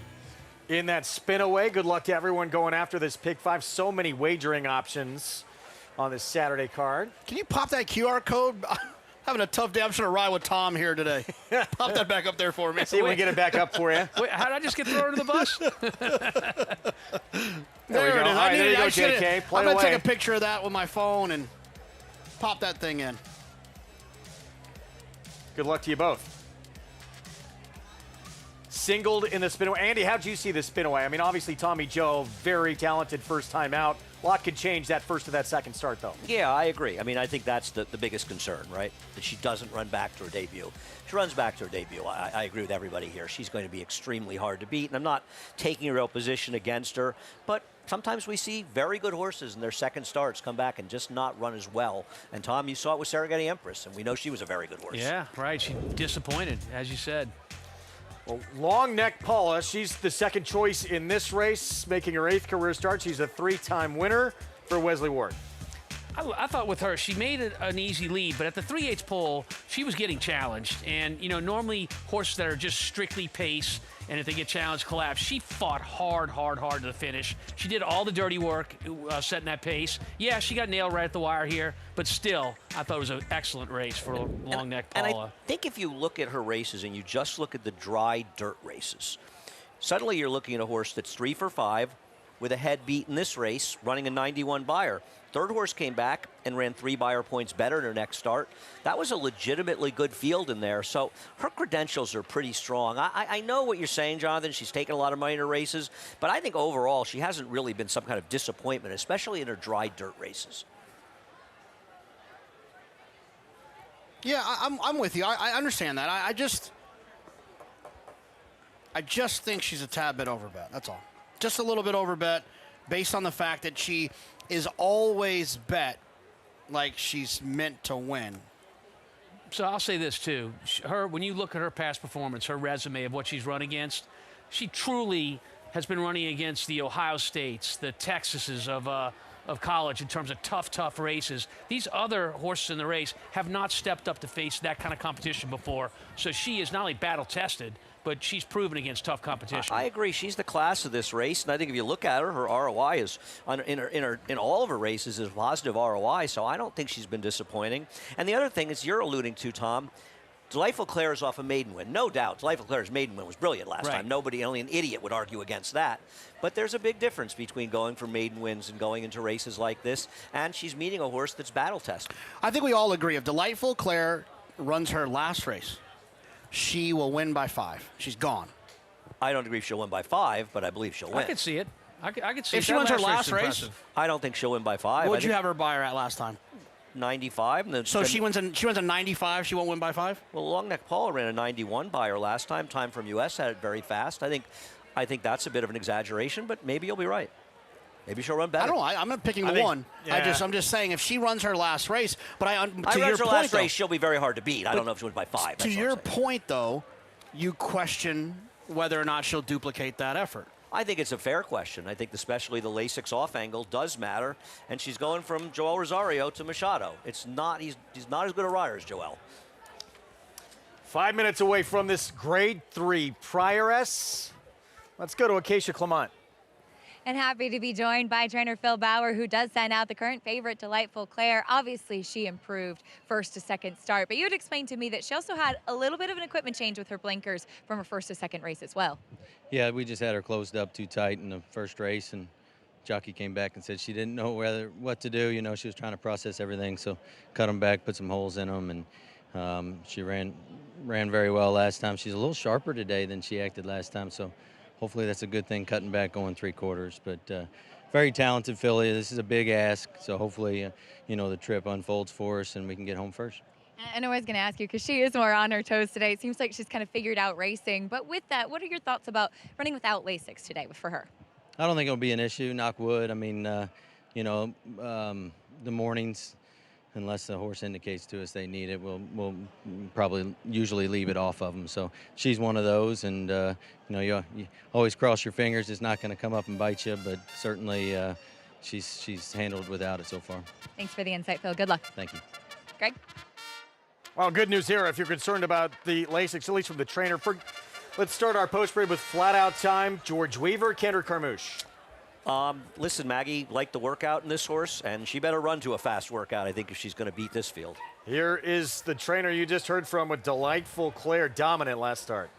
[SPEAKER 1] in that Spinaway. Good luck to everyone going after this pick 5. So many wagering options on this Saturday card.
[SPEAKER 14] Can you pop that QR code? I'm having a tough day. I'm just going to ride with Tom here today. Pop that back up there for me.
[SPEAKER 1] See if we can get it back up for you.
[SPEAKER 7] Wait, how did I just get thrown under the bus?
[SPEAKER 1] There it is. All right, there you go, JK. Play
[SPEAKER 14] I'm going to
[SPEAKER 1] away.
[SPEAKER 14] take a picture of that with my phone and pop that thing in.
[SPEAKER 1] Good luck to you both. Singled in the Spinaway. Andy, how'd you see the Spinaway? I mean, obviously Tommy Joe, very talented first time out. A lot could change that first to that second start, though.
[SPEAKER 15] Yeah, I agree. I mean, I think that's the biggest concern, right? That she doesn't run back to her debut. She runs back to her debut. I agree with everybody here. She's going to be extremely hard to beat, and I'm not taking a real position against her, but sometimes we see very good horses in their second starts come back and just not run as well. And Tom, you saw it with Saratoga Empress, and we know she was a very good horse.
[SPEAKER 7] Yeah, right. She disappointed, as you said.
[SPEAKER 1] Well, Long Neck Paula, she's the second choice in this race, making her 8th career start. She's a 3-time winner for Wesley Ward.
[SPEAKER 7] I thought with her, she made it an easy lead, but at the 3/8 pole, she was getting challenged. And, normally horses that are just strictly pace, and if they get challenged, collapse. She fought hard to the finish. She did all the dirty work setting that pace. Yeah, she got nailed right at the wire here, but still, I thought it was an excellent race for Long Neck Paula.
[SPEAKER 15] And I think if you look at her races and you just look at the dry dirt races, suddenly you're looking at a horse that's 3 for 5 with a head beat in this race, running a 91 Beyer. Third horse came back and ran 3 Beyer points better in her next start. That was a legitimately good field in there. So her credentials are pretty strong. I know what you're saying, Jonathan. She's taken a lot of money in her races, but I think overall she hasn't really been some kind of disappointment, especially in her dry dirt races.
[SPEAKER 14] Yeah, I'm with you. I understand that. I just think she's a tad bit overbet. That's all. Just a little bit overbet based on the fact that she is always bet like she's meant to win.
[SPEAKER 7] So I'll say this too. When you look at her past performance, her resume of what she's run against, she truly has been running against the Ohio States, the Texases of college in terms of tough races. These other horses in the race have not stepped up to face that kind of competition before. So she is not only battle tested, but she's proven against tough competition.
[SPEAKER 15] I agree. She's the class of this race, and I think if you look at her ROI is in all of her races is positive ROI. So I don't think she's been disappointing. And the other thing is you're alluding to, Tom. Delightful Claire is off a maiden win. No doubt. Delightful Claire's maiden win was brilliant last time. Nobody, only an idiot would argue against that. But there's a big difference between going for maiden wins and going into races like this. And she's meeting a horse that's battle tested.
[SPEAKER 14] I think we all agree if Delightful Claire runs her last race, she will win by 5. She's gone.
[SPEAKER 15] I don't agree if she'll win by 5, but I believe she'll win.
[SPEAKER 7] I could see it. I could see
[SPEAKER 14] if she runs her last race.
[SPEAKER 15] I don't think she'll win by 5.
[SPEAKER 14] What would you have her buy her at last time?
[SPEAKER 15] 95. And
[SPEAKER 14] so she wins a 95, she won't win by 5?
[SPEAKER 15] Well, Long Neck Paula ran a 91 by her last time. Time from US had it very fast. I think that's a bit of an exaggeration, but maybe you'll be right. Maybe she'll run better.
[SPEAKER 14] I don't know. I'm not picking the one. Yeah. I'm just saying if she runs her last race, but to
[SPEAKER 15] runs her last race, she'll be very hard to beat. I don't know if she wins by 5.
[SPEAKER 14] To your point, though, you question whether or not she'll duplicate that effort.
[SPEAKER 15] I think it's a fair question. I think especially the Lasix off angle does matter, and she's going from Joel Rosario to Machado. It's not he's not as good a rider as Joel.
[SPEAKER 1] 5 minutes away from this Grade 3 Prioress. Let's go to Acacia Clement.
[SPEAKER 9] And happy to be joined by trainer Phil Bauer, who does send out the current favorite, Delightful Claire. Obviously, she improved first to second start, but you had explained to me that she also had a little bit of an equipment change with her blinkers from her first to second race as well.
[SPEAKER 10] Yeah, we just had her closed up too tight in the first race, and jockey came back and said she didn't know what to do. You know, she was trying to process everything, so cut them back, put some holes in them, and she ran very well last time. She's a little sharper today than she acted last time, so hopefully that's a good thing, cutting back, going 3/4. But very talented filly. This is a big ask, so hopefully, the trip unfolds for us and we can get home first.
[SPEAKER 9] And I was going to ask you, because she is more on her toes today. It seems like she's kind of figured out racing. But with that, what are your thoughts about running without Lasix today for her?
[SPEAKER 10] I don't think it'll be an issue, knock wood. I mean, the mornings, unless the horse indicates to us they need it, we'll probably usually leave it off of them. So she's one of those, and you always cross your fingers it's not going to come up and bite you, but certainly she's handled without it so far.
[SPEAKER 9] Thanks for the insight, Phil. Good luck.
[SPEAKER 10] Thank you.
[SPEAKER 9] Greg?
[SPEAKER 1] Well, good news here if you're concerned about the Lasix, at least from the trainer. Let's start our post-parade with flat-out time. George Weaver, Kendrick, Carmouche.
[SPEAKER 15] Listen, Maggie liked the workout in this horse, and she better run to a fast workout, I think, if she's going to beat this field.
[SPEAKER 1] Here is the trainer you just heard from with Delightful Claire, dominant last start.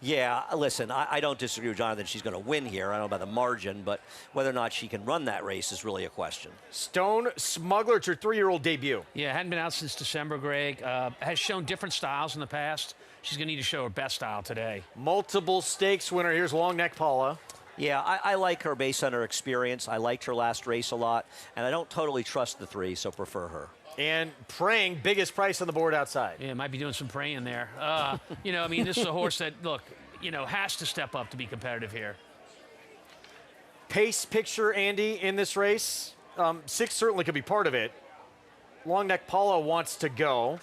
[SPEAKER 15] Yeah, listen, I don't disagree with Jonathan. She's going to win here. I don't know about the margin, but whether or not she can run that race is really a question.
[SPEAKER 1] Stone Smuggler, it's her 3-year-old debut.
[SPEAKER 7] Yeah, hadn't been out since December, Greg. Has shown different styles in the past. She's going to need to show her best style today.
[SPEAKER 1] Multiple stakes winner. Here's Long Neck Paula.
[SPEAKER 15] Yeah, I like her based on her experience. I liked her last race a lot, and I don't totally trust the 3, so prefer her.
[SPEAKER 1] And Praying, biggest price on the board outside.
[SPEAKER 7] Yeah, might be doing some praying there. This is a horse that, look, has to step up to be competitive here.
[SPEAKER 1] Pace picture, Andy, in this race. 6 certainly could be part of it. Long Neck Paula wants to go.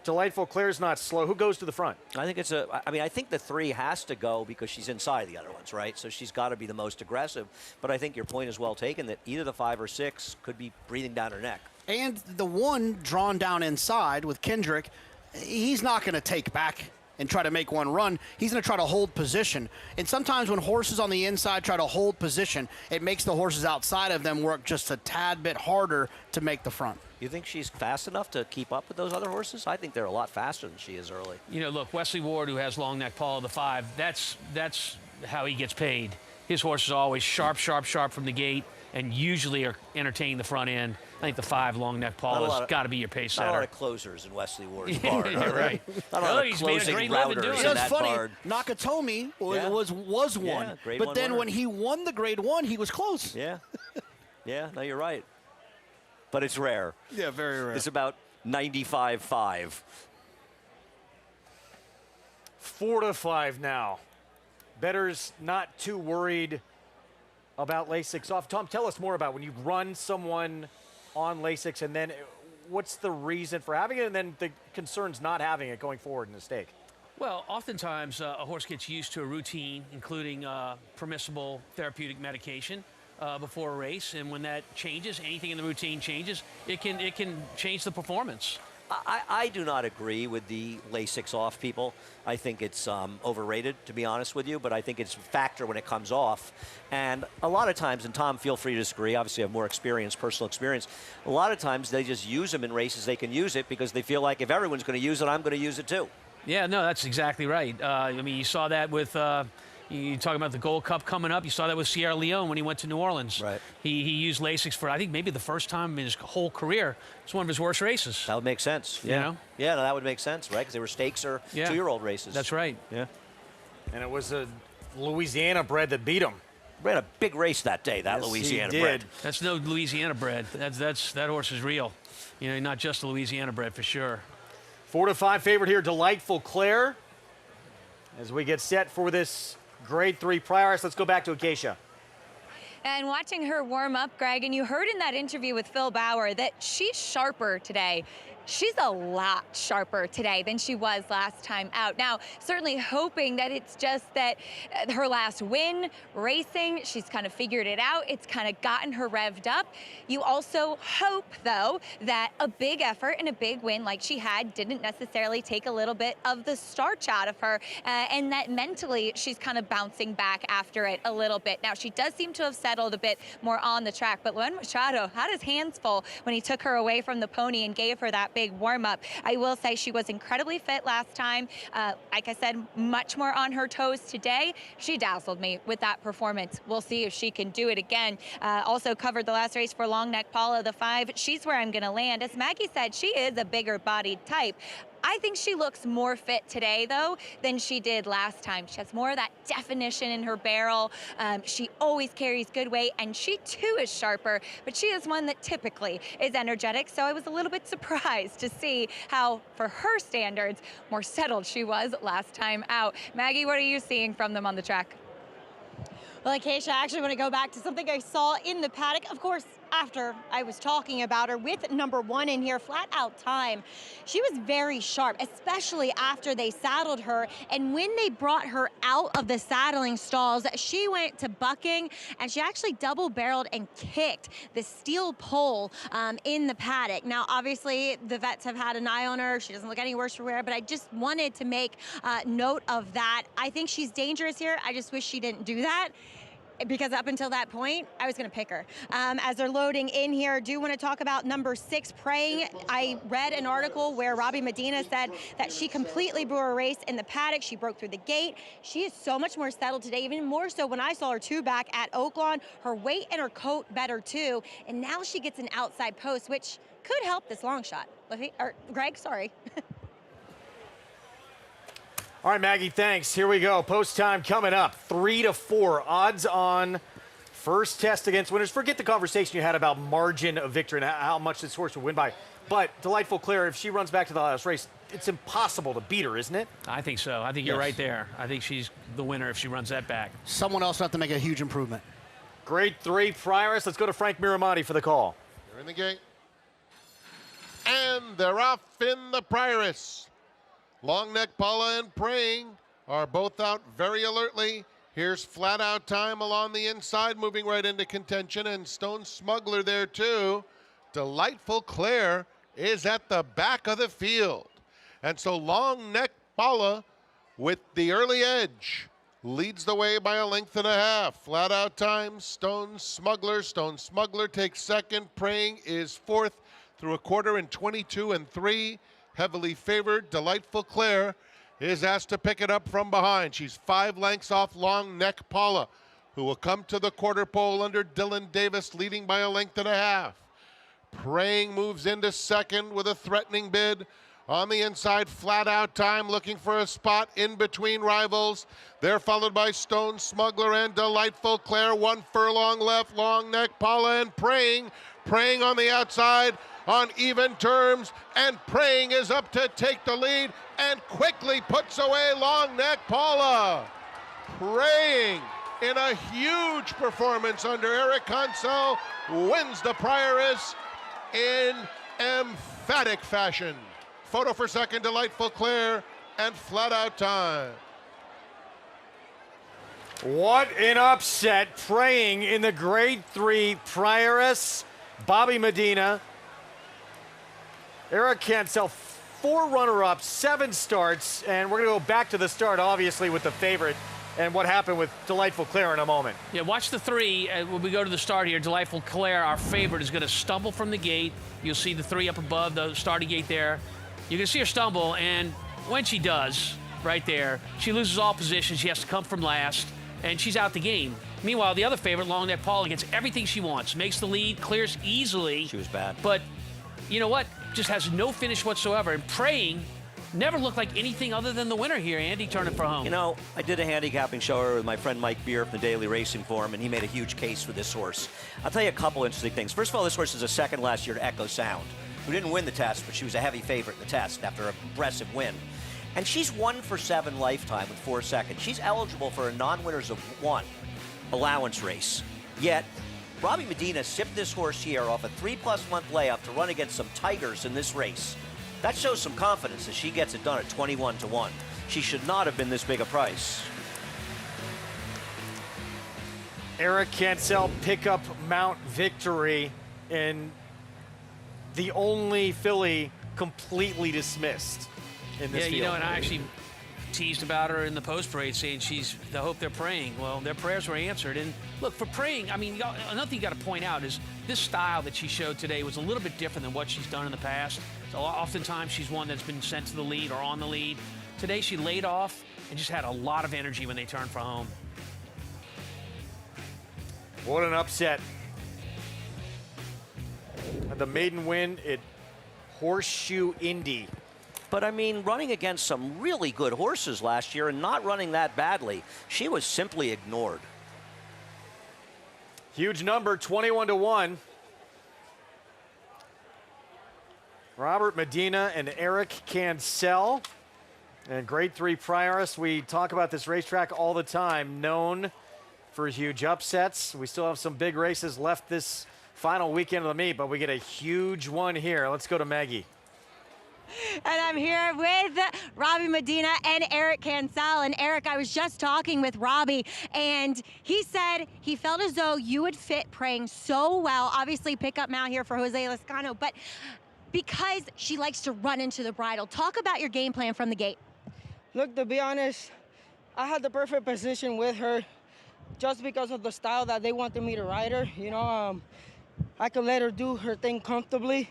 [SPEAKER 1] Delightful Claire's not slow. Who goes to the front?
[SPEAKER 15] I think I think the 3 has to go because she's inside the other ones, right? So she's got to be the most aggressive. But I think your point is well taken that either the 5 or 6 could be breathing down her neck.
[SPEAKER 14] And the 1 drawn down inside with Kendrick, he's not going to take back and try to make one run. He's going to try to hold position. And sometimes when horses on the inside try to hold position, it makes the horses outside of them work just a tad bit harder to make the front.
[SPEAKER 15] You think she's fast enough to keep up with those other horses? I think they're a lot faster than she is early.
[SPEAKER 7] Look, Wesley Ward, who has Long Neck Paula, the 5, that's how he gets paid. His horses are always sharp from the gate and usually are entertaining the front end. I think the 5 Long Neck Paula's got to be your pace setter.
[SPEAKER 15] Not a lot of closers in Wesley Ward's barn.
[SPEAKER 7] You're right.
[SPEAKER 15] Not a lot of closing routers in that
[SPEAKER 14] funny.
[SPEAKER 15] barn.
[SPEAKER 14] Nakatomi was one.
[SPEAKER 15] Yeah,
[SPEAKER 14] but then when he won the Grade 1, he was close.
[SPEAKER 15] Yeah. Yeah, no, you're right. But it's rare.
[SPEAKER 14] Yeah, very rare.
[SPEAKER 15] It's about 95.5.
[SPEAKER 1] 4-5 now. Bettors not too worried about Lasix off. Tom, tell us more about when you run someone on Lasix, and then what's the reason for having it, and then the concerns not having it going forward in the stake?
[SPEAKER 7] Well, oftentimes a horse gets used to a routine, including permissible therapeutic medication before a race, and when that changes, anything in the routine changes, it can change the performance.
[SPEAKER 15] I do not agree with the Lasix off people. I think it's overrated, to be honest with you, but I think it's a factor when it comes off. And a lot of times, and Tom, feel free to disagree, obviously I have more experience, personal experience, a lot of times they just use them in races. They can use it because they feel like if everyone's going to use it, I'm going to use it too.
[SPEAKER 7] Yeah, no, that's exactly right. I mean, you saw that with, you talking about the Gold Cup coming up, you saw that with Sierra Leone when he went to New Orleans.
[SPEAKER 15] Right.
[SPEAKER 7] He used Lasix for, I think, maybe the first time in his whole career. It's one of his worst races.
[SPEAKER 15] That would make sense.
[SPEAKER 7] You know?
[SPEAKER 15] Yeah, no, that would make sense, right? Because they were stakes or two-year-old races.
[SPEAKER 7] That's right.
[SPEAKER 15] Yeah.
[SPEAKER 1] And it was a Louisiana bred that beat him.
[SPEAKER 15] Ran a big race that day, that
[SPEAKER 1] Yes,
[SPEAKER 15] Louisiana
[SPEAKER 1] he
[SPEAKER 15] bred.
[SPEAKER 1] did.
[SPEAKER 7] That's no Louisiana bred. That horse is real. You know, not just a Louisiana bred for sure.
[SPEAKER 1] 4-5 favorite here, Delightful Claire. As we get set for this Grade 3 Prioress, let's go back to Acacia.
[SPEAKER 9] And watching her warm up, Greg, and you heard in that interview with Phil Bauer that she's sharper today. She's a lot sharper today than she was last time out. Now, certainly hoping that it's just that her last win, racing, she's kind of figured it out. It's kind of gotten her revved up. You also hope, though, that a big effort and a big win like she had didn't necessarily take a little bit of the starch out of her, and that mentally she's kind of bouncing back after it a little bit. Now, she does seem to have settled a bit more on the track, but Luen Machado had his hands full when he took her away from the pony and gave her that big warm-up. I will say she was incredibly fit last time. Like I said, much more on her toes today. She dazzled me with that performance. We'll see if she can do it again. Also covered the last race for Long Neck Paula, the 5. She's where I'm going to land. As Maggie said, she is a bigger-bodied type. I think she looks more fit today, though, than she did last time. She has more of that definition in her barrel. She always carries good weight, and she, too, is sharper, but she is one that typically is energetic, so I was a little bit surprised to see how, for her standards, more settled she was last time out. Maggie, what are you seeing from them on the track?
[SPEAKER 4] Well, Acacia, I actually want to go back to something I saw in the paddock. Of course, after I was talking about her with number 1 in here, Flat Out Time. She was very sharp, especially after they saddled her. And when they brought her out of the saddling stalls, she went to bucking, and she actually double-barreled and kicked the steel pole in the paddock. Now, obviously, the vets have had an eye on her. She doesn't look any worse for wear, but I just wanted to make note of that. I think she's dangerous here. I just wish she didn't do that, because up until that point, I was going to pick her. As they're loading in here, I do want to talk about number 6, Praying. I read an article where Robbie Medina said that she completely blew her race in the paddock. She broke through the gate. She is so much more settled today, even more so when I saw her 2 back at Oaklawn. Her weight and her coat better, too. And now she gets an outside post, which could help this long shot. Greg, sorry.
[SPEAKER 1] All right, Maggie, thanks. Here we go. Post time coming up. 3-4 odds on first test against winners. Forget the conversation you had about margin of victory and how much this horse would win by. But Delightful Claire, if she runs back to the last race, it's impossible to beat her, isn't it?
[SPEAKER 7] I think so. I think you're right there. I think she's the winner if she runs that back.
[SPEAKER 14] Someone else will have to make a huge improvement.
[SPEAKER 1] Grade 3 Prioress. Let's go to Frank Miramonti for the call.
[SPEAKER 5] They're in the gate. And they're off in the Prioress. Long Neck Paula and Praying are both out very alertly. Here's Flat Out Time along the inside, moving right into contention, and Stone Smuggler there too. Delightful Claire is at the back of the field. And so Long Neck Paula, with the early edge, leads the way by a length and a half. Flat Out Time, Stone Smuggler. Stone Smuggler takes second. Praying is fourth through a quarter in 22 and 3. Heavily favored, Delightful Claire is asked to pick it up from behind. She's 5 lengths off Long Neck Paula, who will come to the quarter pole under Dylan Davis, leading by a length and a half. Praying moves into second with a threatening bid. On the inside, Flat Out Time looking for a spot in between rivals. They're followed by Stone Smuggler and Delightful Claire. 1 furlong left, Long Neck Paula and Praying. Praying on the outside. on even terms, and Praying is up to take the lead and quickly puts away Long Neck Paula. Praying, in a huge performance under Eric Consell, wins the Prioress in emphatic fashion. Photo for second, Delightful Claire, and Flat Out Time.
[SPEAKER 1] What an upset. Praying in the grade 3 Prioress. Bobby Medina, Eric Cancel, 4 runner-ups, 7 starts, and we're going to go back to the start, obviously, with the favorite and what happened with Delightful Claire in a moment.
[SPEAKER 7] Yeah, watch the 3. When we go to the start here, Delightful Claire, our favorite, is going to stumble from the gate. You'll see the 3 up above the starting gate there. You can see her stumble, and when she does, right there, she loses all positions. She has to come from last, and she's out the game. Meanwhile, the other favorite, Long Neck Paula, gets everything she wants, makes the lead, clears easily.
[SPEAKER 15] She was bad.
[SPEAKER 7] But you know what? Just has no finish whatsoever. And Praying never looked like anything other than the winner here. Andy turning for home.
[SPEAKER 15] You know, I did a handicapping show with my friend Mike Beer from the Daily Racing Forum, and he made a huge case for this horse. I'll tell you a couple interesting things. First of all, this horse is a second last year to Echo Sound, who didn't win the test, but she was a heavy favorite in the test after an impressive win. And she's 1 for 7 lifetime with 4 seconds. She's eligible for a non-winners of 1 allowance race. Yet, Robbie Medina sipped this horse here off a 3+ month layoff to run against some Tigers in this race. That shows some confidence as she gets it done at 21-1. She should not have been this big a price.
[SPEAKER 1] Eric Cancel pickup mount victory, and the only filly completely dismissed in this
[SPEAKER 7] Yeah, you
[SPEAKER 1] field.
[SPEAKER 7] know, and I actually teased about her in the post-parade, saying she's the hope they're praying. Well, their prayers were answered. And look, for Praying, I mean, another thing you got to point out is this style that she showed today was a little bit different than what she's done in the past. So oftentimes she's one that's been sent to the lead or on the lead. Today she laid off and just had a lot of energy when they turned for home.
[SPEAKER 1] What an upset. The maiden win at Horseshoe Indy.
[SPEAKER 15] But I mean, running against some really good horses last year and not running that badly, she was simply ignored.
[SPEAKER 1] Huge number, 21-1. Robert Medina and Eric Cancel. And grade 3 Prioress. We talk about this racetrack all the time, known for huge upsets. We still have some big races left this final weekend of the meet, but we get a huge one here. Let's go to Maggie.
[SPEAKER 4] And I'm here with Robbie Medina and Eric Cancel. And Eric, I was just talking with Robbie, and he said he felt as though you would fit Praying so well. Obviously, pickup mount here for Jose Lezcano, but because she likes to run into the bridle. Talk about your game plan from the gate.
[SPEAKER 8] Look, to be honest, I had the perfect position with her just because of the style that they wanted me to ride her. You know, I could let her do her thing comfortably.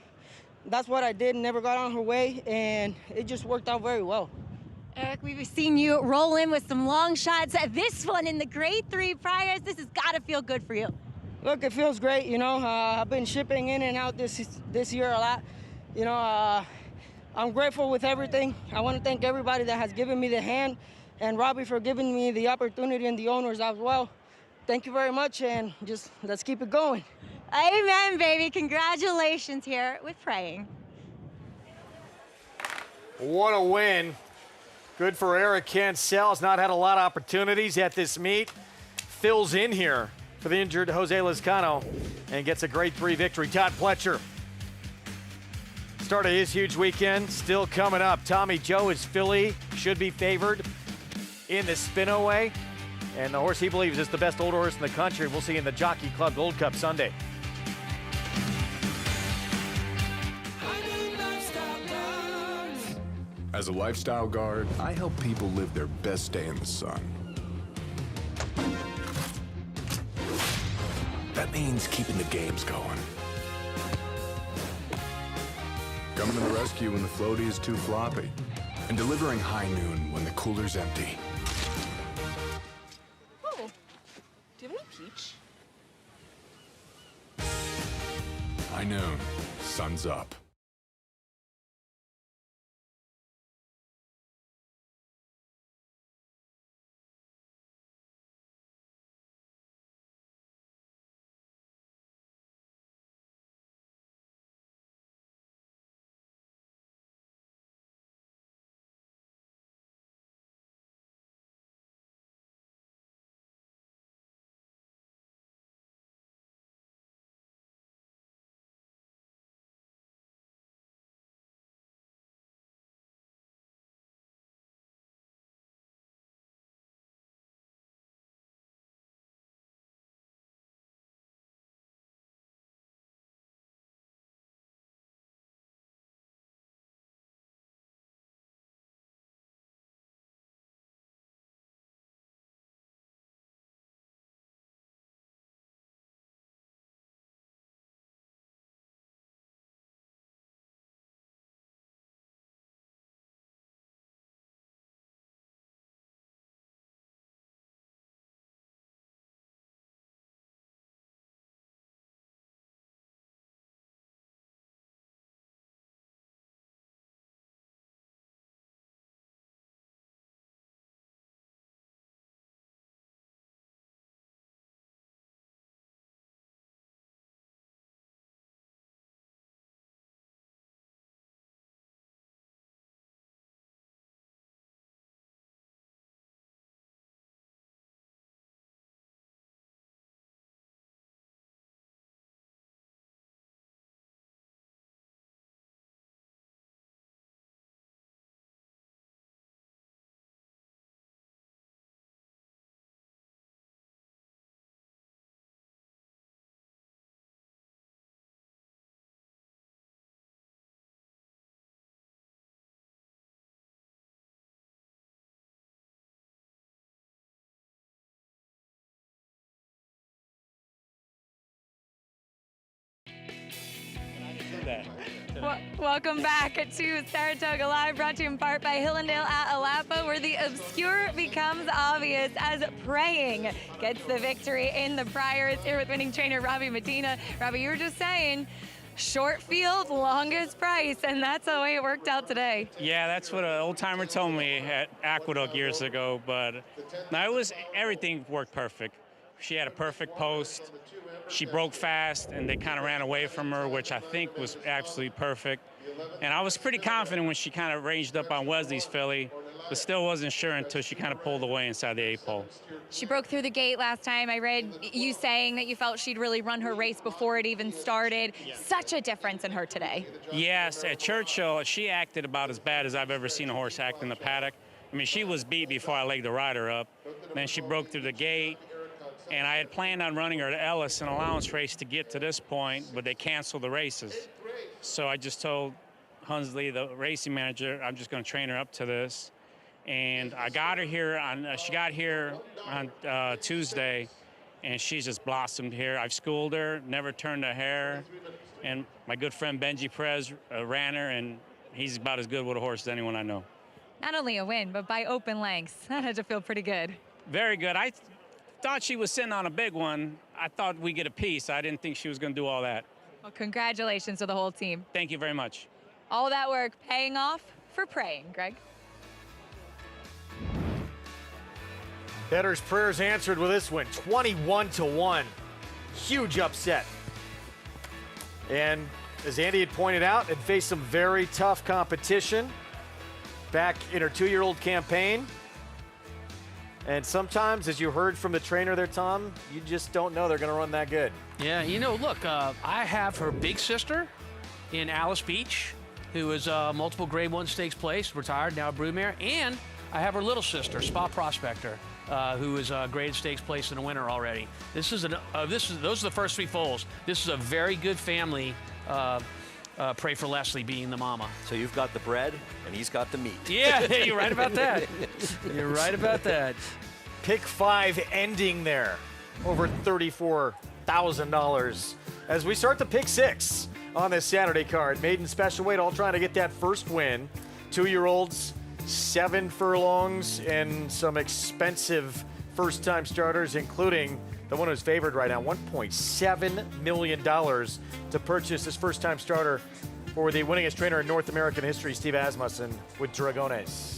[SPEAKER 8] That's what I did, never got on her way, and it just worked out very well.
[SPEAKER 4] Eric, we've seen you roll in with some long shots. This one in the grade 3 Priors, this has got to feel good for you.
[SPEAKER 8] Look, it feels great, you know. I've been shipping in and out this year a lot. You know, I'm grateful with everything. I want to thank everybody that has given me the hand, and Robbie for giving me the opportunity, and the owners as well. Thank you very much, and just let's keep it going.
[SPEAKER 4] Amen, baby. Congratulations here with Praying.
[SPEAKER 1] What a win. Good for Eric Cancel. Has not had a lot of opportunities at this meet. Fills in here for the injured Jose Lezcano and gets a grade 3 victory. Todd Pletcher. Start of his huge weekend still coming up. Tommy Joe is filly, should be favored in the Spinaway. And the horse he believes is the best older horse in the country. We'll see in the Jockey Club Gold Cup Sunday.
[SPEAKER 16] As a lifestyle guard, I help people live their best day in the sun. That means keeping the games going. Coming to the rescue when the floaty is too floppy. And delivering high noon when the cooler's empty.
[SPEAKER 25] Oh, do you have any peach?
[SPEAKER 16] High noon, sun's up.
[SPEAKER 9] Welcome back to Saratoga Live, brought to you in part by Hillendale at Alapa, where the obscure becomes obvious as Praying gets the victory in the Prius. Here with winning trainer Robbie Medina. Robbie, you were just saying, short field, longest price, and that's the way it worked out today.
[SPEAKER 6] Yeah, that's what an old-timer told me at Aqueduct years ago, but no, everything worked perfect. She had a perfect post. She broke fast, and they kind of ran away from her, which I think was absolutely perfect. And I was pretty confident when she kind of ranged up on Wesley's filly, but still wasn't sure until she kind of pulled away inside the 8-pole.
[SPEAKER 9] She broke through the gate last time. I read you saying that you felt she'd really run her race before it even started. Such a difference in her today.
[SPEAKER 6] Yes, at Churchill, she acted about as bad as I've ever seen a horse act in the paddock. I mean, she was beat before I legged the rider up. Then she broke through the gate. And I had planned on running her to Ellis, an allowance race, to get to this point, but they canceled the races. So I just told Hunsley, the racing manager, I'm just going to train her up to this. And I got her here she got here on Tuesday, and she's just blossomed here. I've schooled her, never turned a hair. And my good friend Benji Perez ran her, and he's about as good with a horse as anyone I know.
[SPEAKER 9] Not only a win, but by open lengths. That had to feel pretty good.
[SPEAKER 6] Very good. I thought she was sitting on a big one. I thought we'd get a piece. I didn't think she was going to do all that.
[SPEAKER 9] Well, congratulations to the whole team.
[SPEAKER 6] Thank you very much.
[SPEAKER 9] All that work paying off for Praying, Greg.
[SPEAKER 13] Bettors' prayers answered with this win, 21-1. Huge upset. And as Andy had pointed out, had faced some very tough competition back in her 2-year-old campaign. And sometimes, as you heard from the trainer there, Tom, you just don't know they're going to run that good.
[SPEAKER 7] Yeah, you know, look, I have her big sister in Alice Beach, who is multiple Grade 1 stakes place, retired, now a broodmare, and I have her little sister, Spa Prospector, who is a graded stakes place in the winter already. Those are the first 3 foals. This is a very good family. Pray for Leslie being the mama.
[SPEAKER 15] So you've got the bread, and he's got the meat.
[SPEAKER 7] Yeah, you're right about that. You're right about that.
[SPEAKER 13] Pick 5 ending there, over $34,000. As we start the pick 6 on this Saturday card, maiden special weight, all trying to get that first win. 2-year-olds, 7 furlongs, and some expensive first-time starters, including the one who's favored right now, $1.7 million to purchase this first-time starter for the winningest trainer in North American history, Steve Asmussen, with Dragones.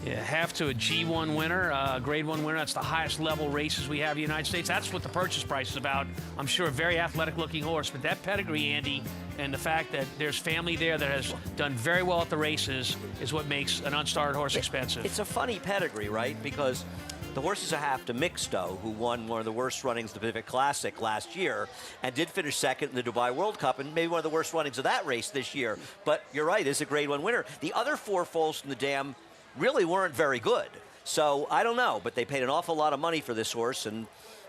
[SPEAKER 7] Yeah, half to a G1 winner, Grade 1 winner. That's the highest level races we have in the United States. That's what the purchase price is about. I'm sure a very athletic-looking horse, but that pedigree, Andy, and the fact that there's family there that has done very well at the races is what makes an unstarred horse expensive.
[SPEAKER 15] It's a funny pedigree, right? Because the horse is a half to Mixto, who won one of the worst runnings of the Pacific Classic last year and did finish second in the Dubai World Cup and maybe one of the worst runnings of that race this year. But you're right, is a Grade 1 winner. The other 4 foals from the dam really weren't very good. So I don't know, but they paid an awful lot of money for this horse, and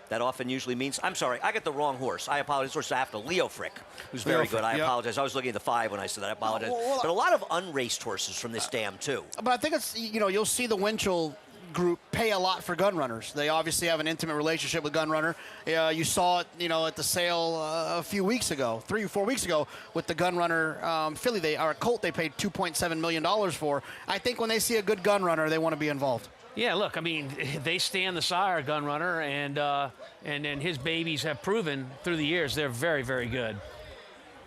[SPEAKER 15] that often usually means, I'm sorry, I got the wrong horse. I apologize. Horse half to Leo Frick, who's very good. I apologize. I was looking at the 5 when I said that. I apologize. But a lot of unraced horses from this dam, too.
[SPEAKER 14] But I think it's, you'll see the Winchell group pay a lot for gun runners. They obviously have an intimate relationship with Gun Runner. You saw it, at the sale a few weeks ago, 3 or 4 weeks ago, with the Gun Runner filly. Or a colt they paid $2.7 million for. I think when they see a good gun runner, they want to be involved.
[SPEAKER 7] Yeah, look, I mean, they stand the sire, Gun Runner, and his babies have proven through the years they're very, very good.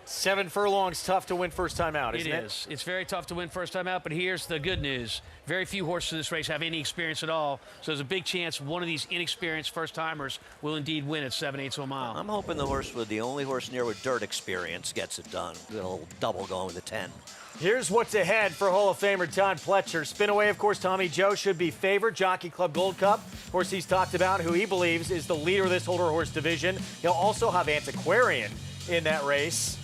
[SPEAKER 13] 7 furlongs, tough to win first time out, isn't it?
[SPEAKER 7] It is. It's very tough to win first time out, but here's the good news. Very few horses in this race have any experience at all, so there's a big chance one of these inexperienced first-timers will indeed win at 7/8 a mile.
[SPEAKER 15] I'm hoping the horse with the only horse near with dirt experience gets it done. A little double going with the 10.
[SPEAKER 13] Here's what's ahead for Hall of Famer Todd Pletcher. Spinaway, of course, Tommy Joe should be favored. Jockey Club Gold Cup, horse he's talked about, who he believes is the leader of this Holder Horse division. He'll also have Antiquarian in that race.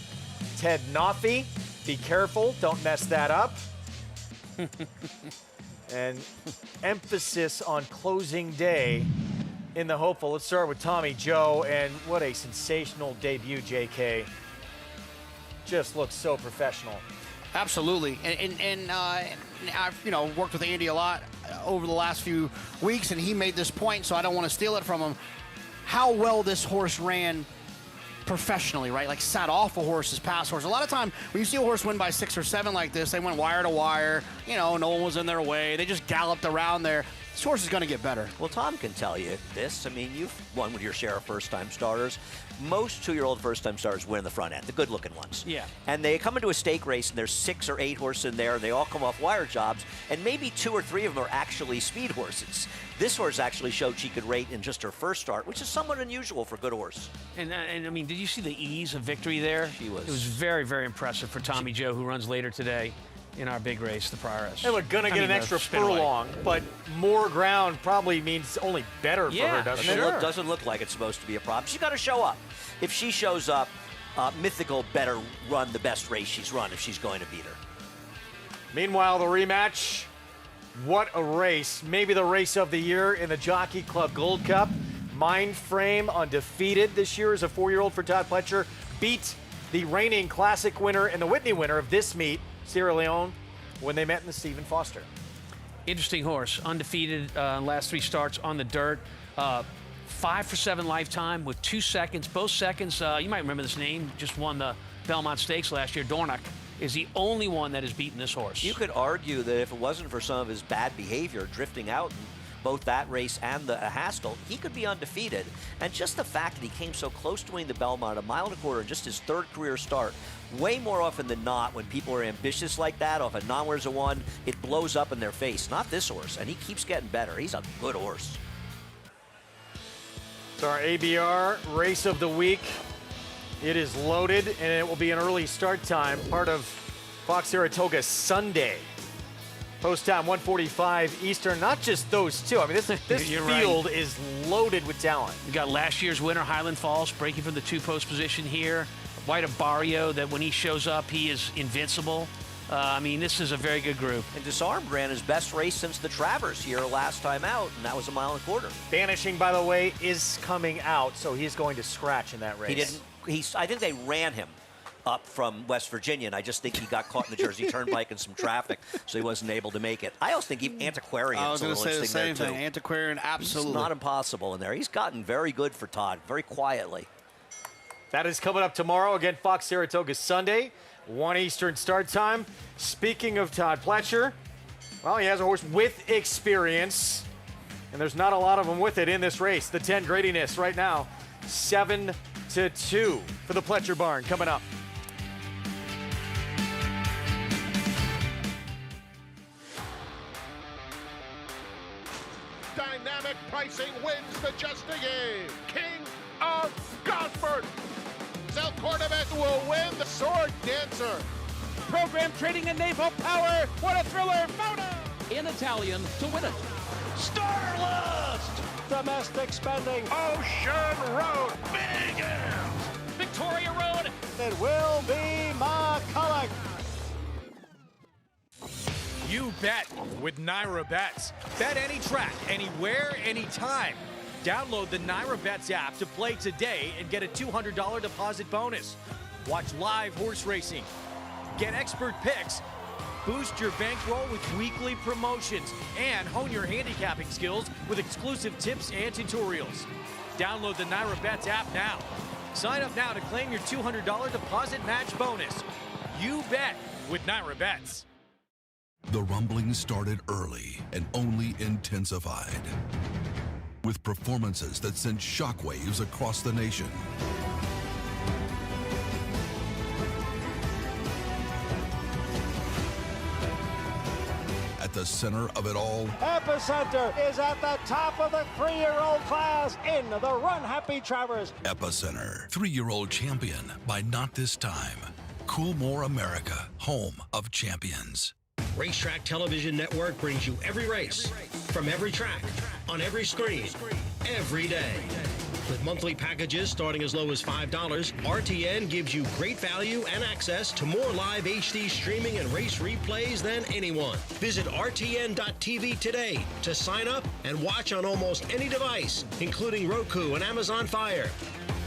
[SPEAKER 13] Ted Noffey, be careful, don't mess that up. And emphasis on closing day in the hopeful. Let's start with Tommy Joe, and what a sensational debut, JK. Just looks so professional.
[SPEAKER 14] Absolutely, and I've worked with Andy a lot over the last few weeks, and he made this point, so I don't want to steal it from him. How well this horse ran professionally, right? Like sat off a horse's past horse. A lot of time when you see a horse win by 6 or 7 like this, they went wire to wire. You know, no one was in their way. They just galloped around there. This horse is going to get better.
[SPEAKER 15] Well, Tom can tell you this. I mean, you've won with your share of first-time starters. Most 2-year-old first-time starters win in the front end, the good-looking ones.
[SPEAKER 7] Yeah.
[SPEAKER 15] And they come into a stake race, and there's 6 or 8 horses in there, and they all come off wire jobs, and maybe 2 or 3 of them are actually speed horses. This horse actually showed she could rate in just her first start, which is somewhat unusual for a good horse.
[SPEAKER 7] And I mean, did you see the ease of victory there?
[SPEAKER 15] She was.
[SPEAKER 7] It was very, very impressive for Tommy Joe, who runs later today in our big race, the Prius.
[SPEAKER 13] They were going to get an extra furlong, but more ground probably means only better for her, doesn't it?
[SPEAKER 15] It doesn't look like it's supposed to be a problem. She's got to show up. If she shows up, Mythical better run the best race she's run if she's going to beat her.
[SPEAKER 13] Meanwhile, the rematch, what a race. Maybe the race of the year in the Jockey Club Gold Cup. Mindframe undefeated this year as a 4-year-old for Todd Pletcher. Beat the reigning Classic winner and the Whitney winner of this meet, Sierra Leone, when they met in the Stephen Foster.
[SPEAKER 7] Interesting horse, undefeated last 3 starts on the dirt. 5 for 7 lifetime with 2 seconds. Both seconds, you might remember this name, just won the Belmont Stakes last year. Dornoch is the only one that has beaten this horse.
[SPEAKER 15] You could argue that if it wasn't for some of his bad behavior, drifting out in both that race and the Haskell, he could be undefeated. And just the fact that he came so close to winning the Belmont, a mile and a quarter, just his 3rd career start, way more often than not, when people are ambitious like that, off a non-winners of 1, it blows up in their face. Not this horse, and he keeps getting better. He's a good horse.
[SPEAKER 13] So our ABR race of the week, it is loaded, and it will be an early start time, part of Fox Saratoga Sunday. Post time 1:45 Eastern. Not just those two. I mean, this field is loaded with talent.
[SPEAKER 7] We got last year's winner, Highland Falls, breaking from the 2-post position here. White Barrio, that when he shows up, he is invincible. I mean, this is a very good group.
[SPEAKER 15] And Disarmed ran his best race since the Travers here last time out, and that was a mile and a quarter.
[SPEAKER 13] Banishing, by the way, is coming out, so he's going to scratch in that race.
[SPEAKER 15] He didn't. I think they ran him up from West Virginia, and I just think he got caught in the Jersey Turnpike and some traffic, so he wasn't able to make it. I also think even Antiquarian.
[SPEAKER 14] I was going to say the same thing. Antiquarian, absolutely.
[SPEAKER 15] It's not impossible in there. He's gotten very good for Todd, very quietly.
[SPEAKER 13] That is coming up tomorrow. Again, Fox Saratoga Sunday, 1 Eastern start time. Speaking of Todd Pletcher, well, he has a horse with experience, and there's not a lot of them with it in this race. The 10 gradiness right now, 7-2 for the Pletcher barn coming up.
[SPEAKER 5] Dynamic pricing wins the Just a Game. King of Gosford. South Cordovan will win the Sword Dancer.
[SPEAKER 21] Program trading and naval power. What a thriller. Moto.
[SPEAKER 2] In Italian to win it.
[SPEAKER 21] Starlust. Domestic spending. Ocean Road. Big M.
[SPEAKER 2] Victoria Road.
[SPEAKER 21] It will be McCulloch.
[SPEAKER 3] You bet with Naira Bets. Bet any track, anywhere, anytime. Download the Naira Bets app to play today and get a $200 deposit bonus. Watch live horse racing. Get expert picks. Boost your bankroll with weekly promotions and hone your handicapping skills with exclusive tips and tutorials. Download the Naira Bets app now. Sign up now to claim your $200 deposit match bonus. You bet with Naira Bets.
[SPEAKER 17] The rumblings started early and only intensified, with performances that sent shockwaves across the nation. At the center of it all,
[SPEAKER 21] Epicenter is at the top of the 3-year-old class in the Run Happy Travers.
[SPEAKER 17] Epicenter, 3-year-old champion by Not This Time. Coolmore America, home of champions.
[SPEAKER 18] Racetrack Television Network brings you every race, from every track, on every screen, every day. With monthly packages starting as low as $5, RTN gives you great value and access to more live HD streaming and race replays than anyone. Visit RTN.tv today to sign up and watch on almost any device, including Roku and Amazon Fire.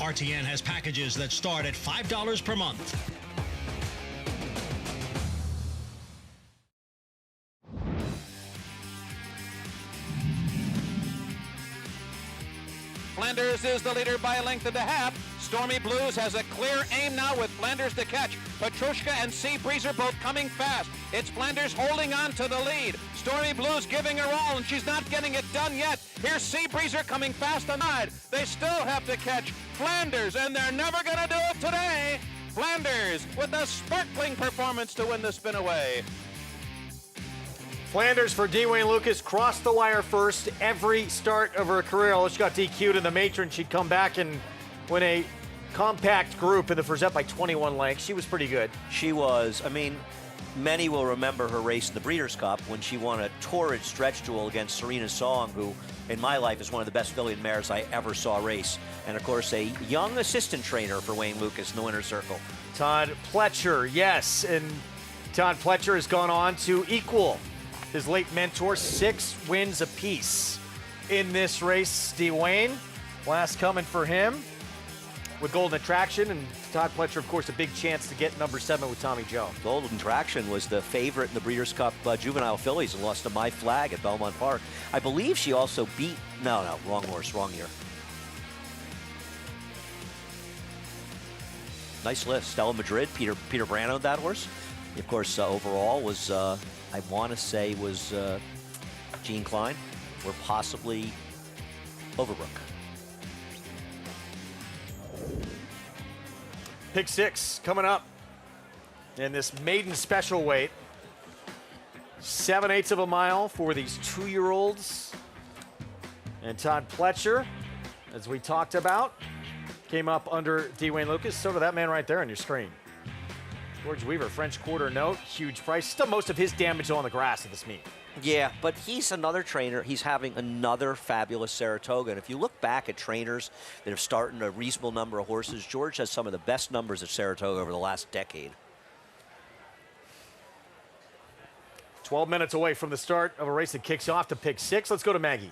[SPEAKER 18] RTN has packages that start at $5 per month.
[SPEAKER 19] Flanders is the leader by a length and a half.
[SPEAKER 11] Stormy Blues has a clear aim now with Flanders to catch. Petrushka and Sea Breezer both coming fast. It's Flanders holding on to the lead. Stormy Blues giving her all, and she's not getting it done yet. Here's Sea Breezer coming fast on the side. They still have to catch Flanders, and they're never going to do it today. Flanders with a sparkling performance to win the Spinaway.
[SPEAKER 13] Flanders for Dwayne Lucas crossed the wire first every start of her career. Although she got DQ'd in the matron, she'd come back and win a compact group in the Frisette by 21 lengths. She was pretty good.
[SPEAKER 15] She was. I mean, many will remember her race in the Breeders' Cup when she won a torrid stretch duel against Serena Song, who in my life is one of the best fillion mares I ever saw race. And of course, a young assistant trainer for Wayne Lucas in the winner's circle.
[SPEAKER 13] Todd Pletcher, yes. And Todd Pletcher has gone on to equal his late mentor, 6 wins apiece in this race. Dwayne, last coming for him with Golden Attraction, and Todd Pletcher, of course, a big chance to get number 7 with Tommy Joe.
[SPEAKER 15] Golden Attraction was the favorite in the Breeders' Cup juvenile fillies and lost to My Flag at Belmont Park. I believe she also beat, no, wrong horse, wrong year. Nice list. Stella Madrid, Peter Brano, that horse. Of course, overall was, I want to say, was Gene Klein or possibly Overbrook.
[SPEAKER 13] Pick 6 coming up in this maiden special weight. 7/8 of a mile for these 2-year-olds. And Todd Pletcher, as we talked about, came up under Dwayne Lucas. So did that man right there on your screen. George Weaver, French Quarter Note, huge price. Still most of his damage on the grass at this meet.
[SPEAKER 15] Yeah, but he's another trainer. He's having another fabulous Saratoga. And if you look back at trainers that have started a reasonable number of horses, George has some of the best numbers at Saratoga over the last decade.
[SPEAKER 13] 12 minutes away from the start of a race that kicks off to pick 6. Let's go to Maggie.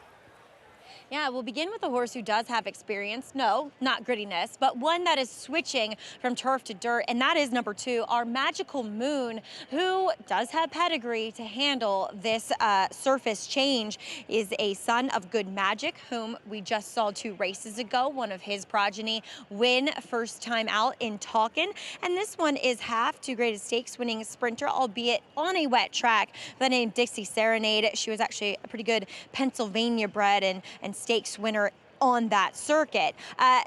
[SPEAKER 4] Yeah, we'll begin with a horse who does have experience. No, not grittiness, but one that is switching from turf to dirt, and that is number 2, our Magical Moon, who does have pedigree to handle this surface change, is a son of Good Magic, whom we just saw 2 races ago, one of his progeny win first time out in Talkin'. And this one is half 2 graded stakes winning sprinter, albeit on a wet track, by the name Dixie Serenade. She was actually a pretty good Pennsylvania bred and stakes winner on that circuit.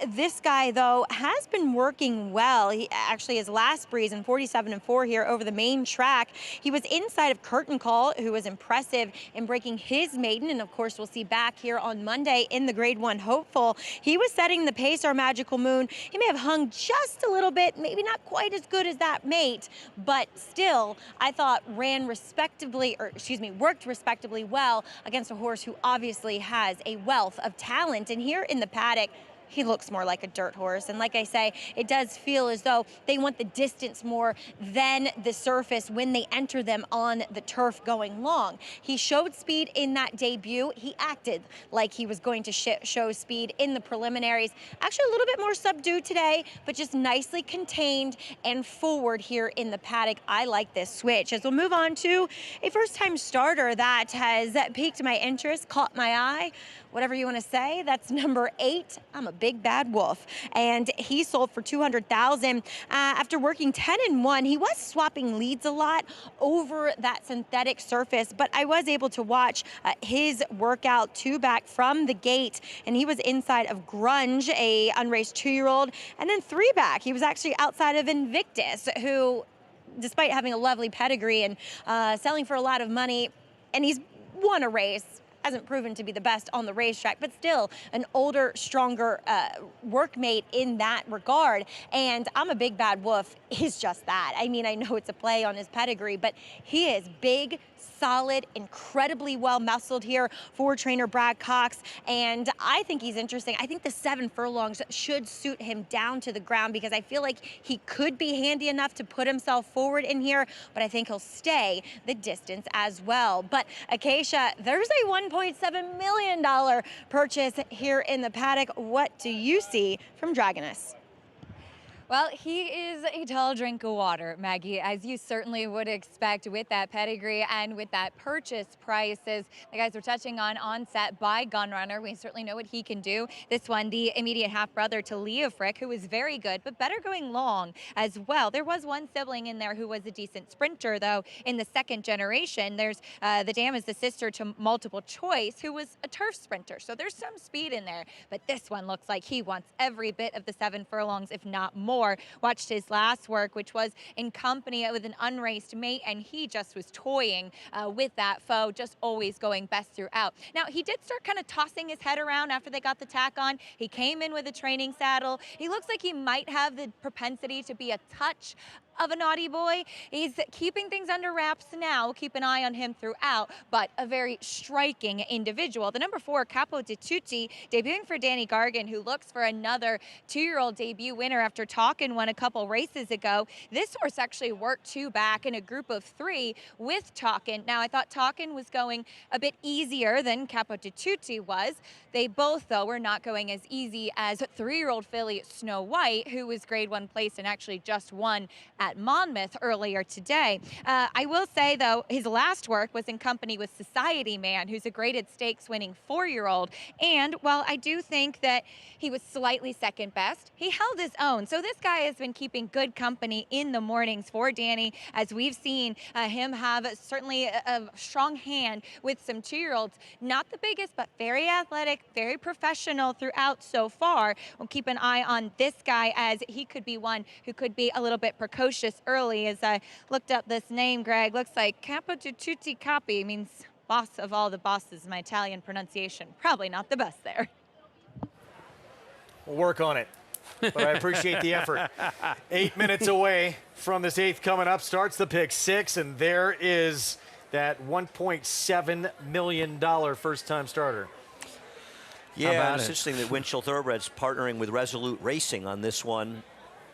[SPEAKER 4] This guy, though, has been working well. He actually, his last breeze in 47-4 here over the main track. He was inside of Curtain Call, who was impressive in breaking his maiden, and of course we'll see back here on Monday in the Grade 1 hopeful. He was setting the pace, our Magical Moon. He may have hung just a little bit, maybe not quite as good as that mate, but still, I thought ran respectably, or excuse me, worked respectably well against a horse who obviously has a wealth of talent. And here in the paddock, he looks more like a dirt horse. And like I say, it does feel as though they want the distance more than the surface when they enter them on the turf going long. He showed speed in that debut. He acted like he was going to show speed in the preliminaries. Actually a little bit more subdued today, but just nicely contained and forward here in the paddock. I like this switch. As we'll move on to a first-time starter that has piqued my interest, caught my eye, whatever you want to say. That's number 8. I'm a Big Bad Wolf, and he sold for $200,000 after working 10-1. He was swapping leads a lot over that synthetic surface, but I was able to watch his workout 2 back from the gate, and he was inside of Grunge, a unraced 2-year-old, and then 3 back. He was actually outside of Invictus, who, despite having a lovely pedigree and selling for a lot of money, and he's won a race, hasn't proven to be the best on the racetrack, but still an older, stronger workmate in that regard. And I'm a Big Bad Wolf is just that. I mean, I know it's a play on his pedigree, but he is big, solid, incredibly well muscled here for trainer Brad Cox, and I think he's interesting. I think the 7 furlongs should suit him down to the ground because I feel like he could be handy enough to put himself forward in here, but I think he'll stay the distance as well. But Acacia, there's a $1.7 million purchase here in the paddock. What do you see from Dragoness?
[SPEAKER 9] Well, he is a tall drink of water, Maggie, as you certainly would expect with that pedigree and with that purchase prices. The guys were touching on set by Gunrunner. We certainly know what he can do. This one, the immediate half-brother to Leah Frick, who was very good, but better going long as well. There was one sibling in there who was a decent sprinter, though, in the second generation. There's the dam is the sister to Multiple Choice, who was a turf sprinter. So there's some speed in there, but this one looks like he wants every bit of the 7 furlongs, if not more. Watched his last work, which was in company with an unraced mate, and he just was toying with that foe, just always going best throughout. Now, he did start kind of tossing his head around after they got the tack on. He came in with a training saddle. He looks like he might have the propensity to be a touch of a naughty boy. He's keeping things under wraps now. Keep an eye on him throughout, but a very striking individual. The number 4, Capo di Tutti, debuting for Danny Gargan, who looks for another 2-year-old debut winner after Talkin won a couple races ago. This horse actually worked 2 back in a group of 3 with Talkin. Now, I thought Talkin was going a bit easier than Capo di Tutti was. They both, though, were not going as easy as 3-year-old filly Snow White, who was grade 1 placed and actually just won at Monmouth earlier today. I will say, though, his last work was in company with Society Man, who's a graded stakes winning 4-year-old. And while I do think that he was slightly second best, he held his own. So this guy has been keeping good company in the mornings for Danny, as we've seen him have certainly a strong hand with some 2-year-olds. Not the biggest, but very athletic, very professional throughout so far. We'll keep an eye on this guy, as he could be one who could be a little bit precocious early. As I looked up this name, Greg, looks like Capo di Tutti Capi, means boss of all the bosses. My Italian pronunciation, probably not the best there.
[SPEAKER 13] We'll work on it, but I appreciate the effort. 8 minutes away from this 8th coming up, starts the pick 6, and there is that $1.7 million first-time starter.
[SPEAKER 15] Yeah, it's interesting that Winchell Thoroughbreds partnering with Resolute Racing on this one.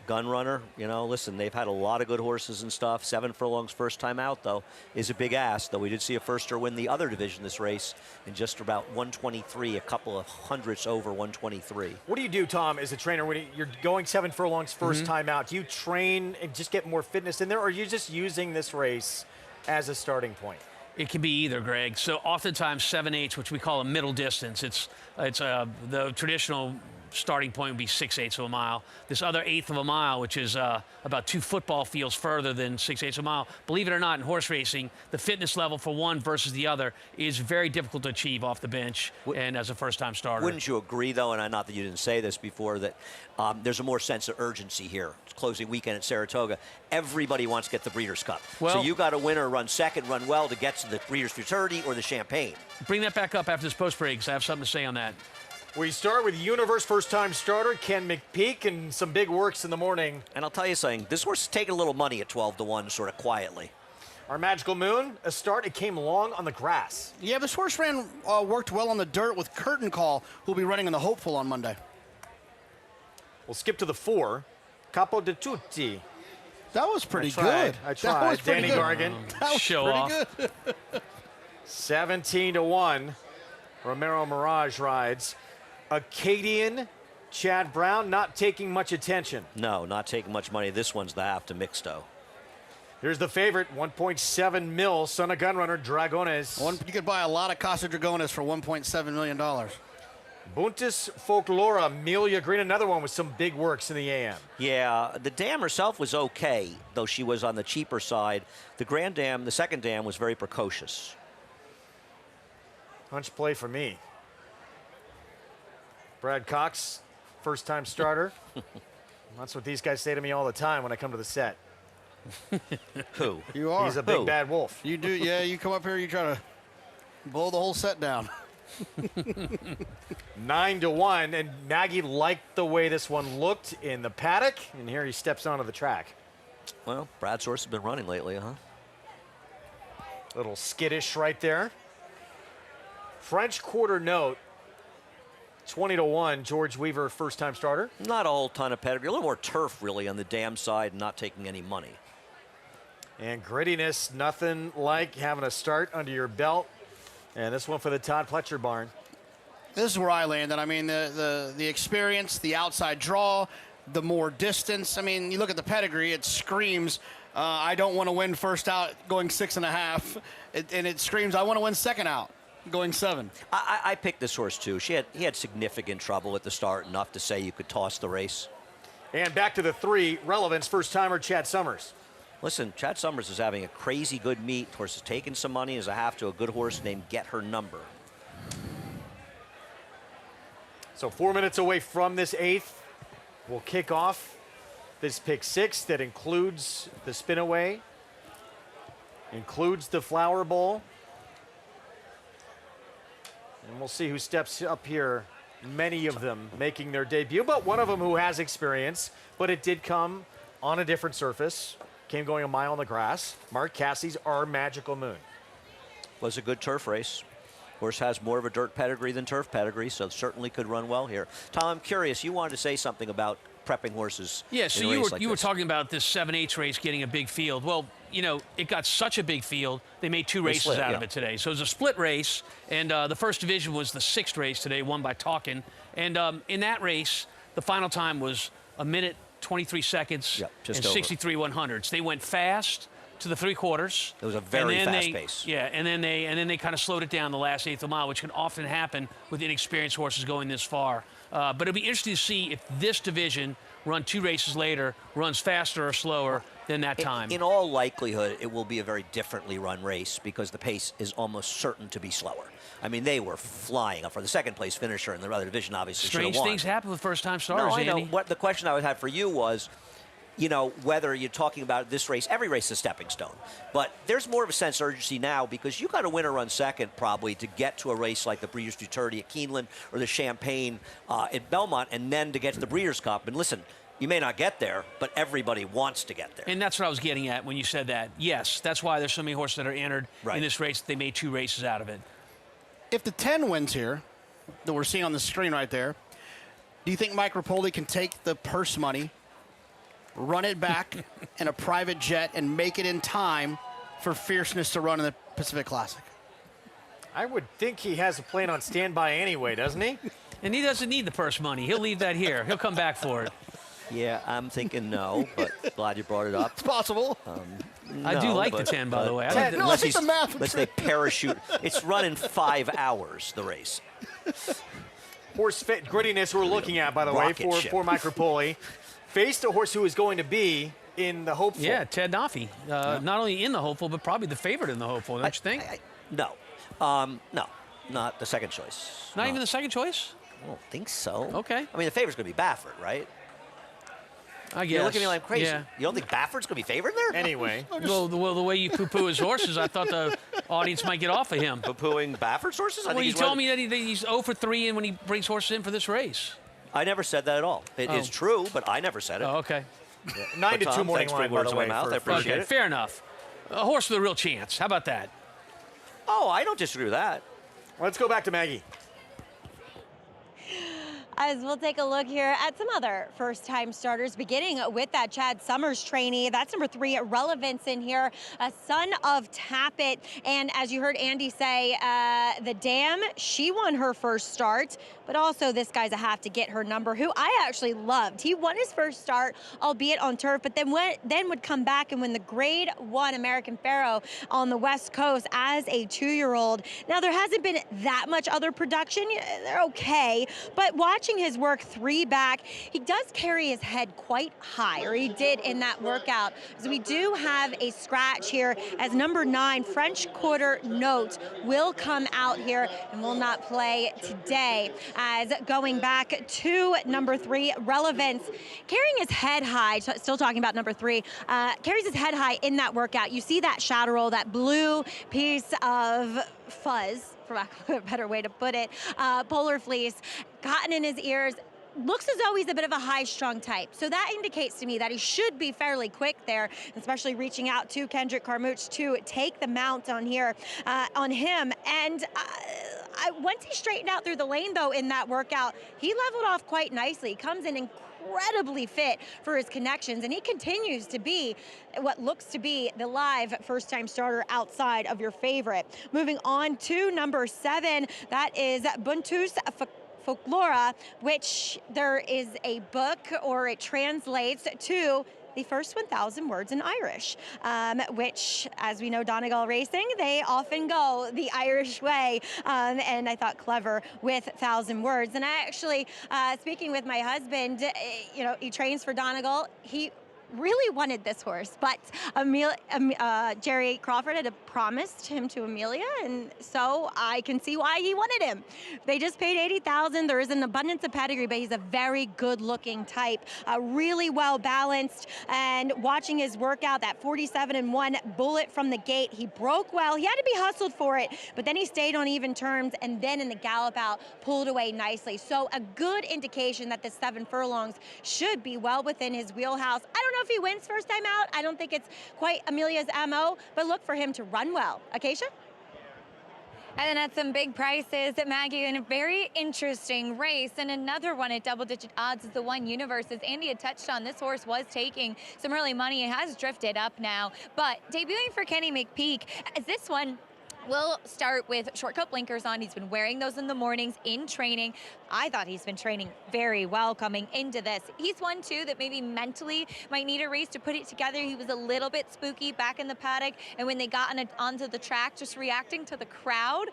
[SPEAKER 15] Gunrunner, you know, listen, they've had a lot of good horses and stuff. 7 furlongs first time out, though, is a big ask, though we did see a firster win the other division this race in just about 123, a couple of hundredths over 123.
[SPEAKER 13] What do you do, Tom, as a trainer, when you're going 7 furlongs first time out? Do you train and just get more fitness in there, or are you just using this race as a starting point?
[SPEAKER 7] It can be either, Greg. So oftentimes 7/8, which we call a middle distance, it's the traditional starting point would be 6/8 of a mile. This other 1/8 of a mile, which is about 2 football fields further than 6/8 of a mile. Believe it or not, in horse racing, the fitness level for one versus the other is very difficult to achieve off the bench and as a first-time starter.
[SPEAKER 15] Wouldn't you agree, though, and not that you didn't say this before, that there's a more sense of urgency here? It's closing weekend at Saratoga. Everybody wants to get the Breeders' Cup.
[SPEAKER 7] Well,
[SPEAKER 15] so you got to win or run second, run well to get to the Breeders' Futurity or the Champagne.
[SPEAKER 7] Bring that back up after this post-break, because I have something to say on that.
[SPEAKER 13] We start with Universe first-time starter Ken McPeak, and some big works in the morning.
[SPEAKER 15] And I'll tell you something, this horse is taking a little money at 12-1, sort of quietly.
[SPEAKER 13] Our Magical Moon, a start, it came long on the grass.
[SPEAKER 14] Yeah, this horse worked well on the dirt with Curtain Call, who'll be running in the Hopeful on Monday.
[SPEAKER 13] We'll skip to the 4, Capo di Tutti.
[SPEAKER 14] That was pretty good.
[SPEAKER 13] I tried. Danny Gargan.
[SPEAKER 14] That was
[SPEAKER 7] Show
[SPEAKER 14] pretty
[SPEAKER 7] off.
[SPEAKER 14] good.
[SPEAKER 13] 17-1, Romero Mirage rides. Acadian, Chad Brown, not taking much attention.
[SPEAKER 15] No, not taking much money. This one's the half to Mixto.
[SPEAKER 13] Here's the favorite, 1.7 mil, son of Gunrunner, Dragones.
[SPEAKER 14] You could buy a lot of Casa Dragones for $1.7 million.
[SPEAKER 13] Buntis Folklora, Amelia Green, another one with some big works in the AM.
[SPEAKER 15] Yeah, the dam herself was okay, though she was on the cheaper side. The Grand Dam, the second dam, was very precocious.
[SPEAKER 13] Hunch play for me. Brad Cox, first-time starter. That's what these guys say to me all the time when I come to the set.
[SPEAKER 15] Who?
[SPEAKER 14] You are.
[SPEAKER 13] He's a big bad wolf.
[SPEAKER 14] You do, yeah, you come up here, you try to blow the whole set down.
[SPEAKER 13] 9-1, and Maggie liked the way this one looked in the paddock, and here he steps onto the track.
[SPEAKER 15] Well, Brad's horse has been running lately, huh?
[SPEAKER 13] Little skittish right there. French quarter note, 20-1, George Weaver, first-time starter.
[SPEAKER 15] Not a whole ton of pedigree. A little more turf, really, on the dam side, not taking any money.
[SPEAKER 13] And grittiness, nothing like having a start under your belt. And this one for the Todd Pletcher barn.
[SPEAKER 14] This is where I landed. I mean, the experience, the outside draw, the more distance. I mean, you look at the pedigree, it screams, I don't want to win first out going 6.5. And it screams, I want to win second out going 7.
[SPEAKER 15] I picked this horse too. He had significant trouble at the start, enough to say you could toss the race.
[SPEAKER 13] And back to the 3, Relevance, first-timer Chad Summers.
[SPEAKER 15] Listen, Chad Summers is having a crazy good meet. Horse is taking some money as a half to a good horse named Get Her Number.
[SPEAKER 13] So 4 minutes away from this 8th, we'll kick off this pick 6 that includes the Spinaway, includes the Flower Bowl. And we'll see who steps up here. Many of them making their debut, but one of them who has experience, but it did come on a different surface. Came going a mile on the grass. Mark Cassie's Our Magical Moon.
[SPEAKER 15] Was a good turf race. Horse has more of a dirt pedigree than turf pedigree, so certainly could run well here. Tom, I'm curious, you wanted to say something about prepping horses.
[SPEAKER 7] Yeah, so you were talking about this 7/8 race getting a big field. Well, you know, it got such a big field, they made 2 races out of it today. So it was a split race, and the first division was the 6th race today, won by Talkin. And in that race, the final time was 1 minute, 23 seconds, and 63 100ths. They went fast to the 3/4.
[SPEAKER 15] It was a very fast pace.
[SPEAKER 7] Yeah, and then they kind of slowed it down the last 1/8 of a mile, which can often happen with inexperienced horses going this far. But it'll be interesting to see if this division, run 2 races later, runs faster or slower than that time.
[SPEAKER 15] In all likelihood, it will be a very differently run race because the pace is almost certain to be slower. I mean, they were flying up for the 2nd place finisher in the other division, obviously.
[SPEAKER 7] Strange things happen with first-time starters,
[SPEAKER 15] No, I
[SPEAKER 7] Andy.
[SPEAKER 15] know. What the question I would have for you was, you know, whether you're talking about this race, every race is a stepping stone. But there's more of a sense of urgency now because you got to win or run second probably to get to a race like the Breeders' 230 at Keeneland or the Champagne at Belmont, and then to get to the Breeders' Cup. And listen, you may not get there, but everybody wants to get there.
[SPEAKER 7] And that's what I was getting at when you said that. Yes, that's why there's so many horses that are entered in this race. They made 2 races out of it.
[SPEAKER 14] If the 10 wins here, that we're seeing on the screen right there, do you think Mike Rapoli can take the purse money, run it back in a private jet, and make it in time for Fierceness to run in the Pacific Classic?
[SPEAKER 13] I would think he has a plane on standby anyway, doesn't he?
[SPEAKER 7] And he doesn't need the purse money. He'll leave that here. He'll come back for it.
[SPEAKER 15] Yeah, I'm thinking no, but glad you brought it up.
[SPEAKER 14] It's possible.
[SPEAKER 7] I do like the 10, by the way.
[SPEAKER 15] Unless they parachute. It's run in 5 hours, the race.
[SPEAKER 13] Horse fit grittiness we're looking at, by the way, for Mike Rapoli. Faced a horse who is going to be in the hopeful.
[SPEAKER 7] Yeah, Ted Naffy. Not only in the hopeful, but probably the favorite in the hopeful, don't you think?
[SPEAKER 15] No. No, not the second choice.
[SPEAKER 7] Not even the second choice?
[SPEAKER 15] I don't think so.
[SPEAKER 7] Okay.
[SPEAKER 15] I mean, the favorite's going to be Baffert, right?
[SPEAKER 7] I guess.
[SPEAKER 15] You're looking at me like I'm crazy.
[SPEAKER 7] Yeah.
[SPEAKER 15] You don't think Baffert's going to be favored there?
[SPEAKER 13] Anyway.
[SPEAKER 7] Well, the way you poo-poo his horses, I thought the audience might get off of him.
[SPEAKER 15] Poo-pooing Baffert's horses?
[SPEAKER 7] Well, you told me that he's 0 for 3 in when he brings horses in for this race.
[SPEAKER 15] I never said that at all. It is true, but I never said it.
[SPEAKER 7] Oh, okay.
[SPEAKER 15] Yeah.
[SPEAKER 13] 9-2 morning line, by the way.
[SPEAKER 15] I appreciate it.
[SPEAKER 7] Fair enough. A horse with a real chance. How about that?
[SPEAKER 15] Oh, I don't disagree with that.
[SPEAKER 13] Let's go back to Maggie.
[SPEAKER 4] As we'll take a look here at some other first-time starters, beginning with that Chad Summers trainee. That's number 3, Relevance in here, a son of Tappet. And as you heard Andy say, the Dam, she won her first start, but also this guy's a half to Get Her Number, who I actually loved. He won his first start, albeit on turf, but then would come back and win the Grade 1 American Pharoah on the West Coast as a 2-year-old. Now, there hasn't been that much other production. They're okay, but watching his work 3 back, he does carry his head quite high, or he did in that workout. So we do have a scratch here as number 9, French Quarter Note, will come out here and will not play today. As going back to number 3, Relevance, carrying his head high, still talking about number 3, carries his head high in that workout. You see that shadow roll, that blue piece of fuzz, for lack of a better way to put it, polar fleece, cotton in his ears. Looks as though he's a bit of a high-strung type. So that indicates to me that he should be fairly quick there, especially reaching out to Kendrick Carmouche to take the mount on here, on him. And once he straightened out through the lane, though, in that workout, he leveled off quite nicely. He comes in incredibly fit for his connections, and he continues to be what looks to be the live first-time starter outside of your favorite. Moving on to number 7, that is Buntus Folklore, which there is a book, or it translates to the first 1,000 words in Irish, which, as we know, Donegal Racing, they often go the Irish way, and I thought clever with 1,000 words. And I actually, speaking with my husband, he trains for Donegal. He really wanted this horse, but Jerry Crawford had promised him to Amelia, and so I can see why he wanted him. They just paid $80,000. There is an abundance of pedigree, but he's a very good-looking type, really well balanced. And watching his workout, that 47-1 bullet from the gate, he broke well. He had to be hustled for it, but then he stayed on even terms, and then in the gallop out, pulled away nicely. So a good indication that the 7 furlongs should be well within his wheelhouse. I don't know if he wins first time out. I don't think it's quite Amelia's MO, but look for him to run well. Acacia?
[SPEAKER 9] And then at some big prices, Maggie, in a very interesting race, and another one at double-digit odds is the One Universe. As Andy had touched on, this horse was taking some early money. It has drifted up now, but debuting for Kenny McPeak, as this one will start with short coat blinkers on. He's been wearing those in the mornings in training. I thought he's been training very well coming into this. He's one, too, that maybe mentally might need a race to put it together. He was a little bit spooky back in the paddock, and when they got onto the track, just reacting to the crowd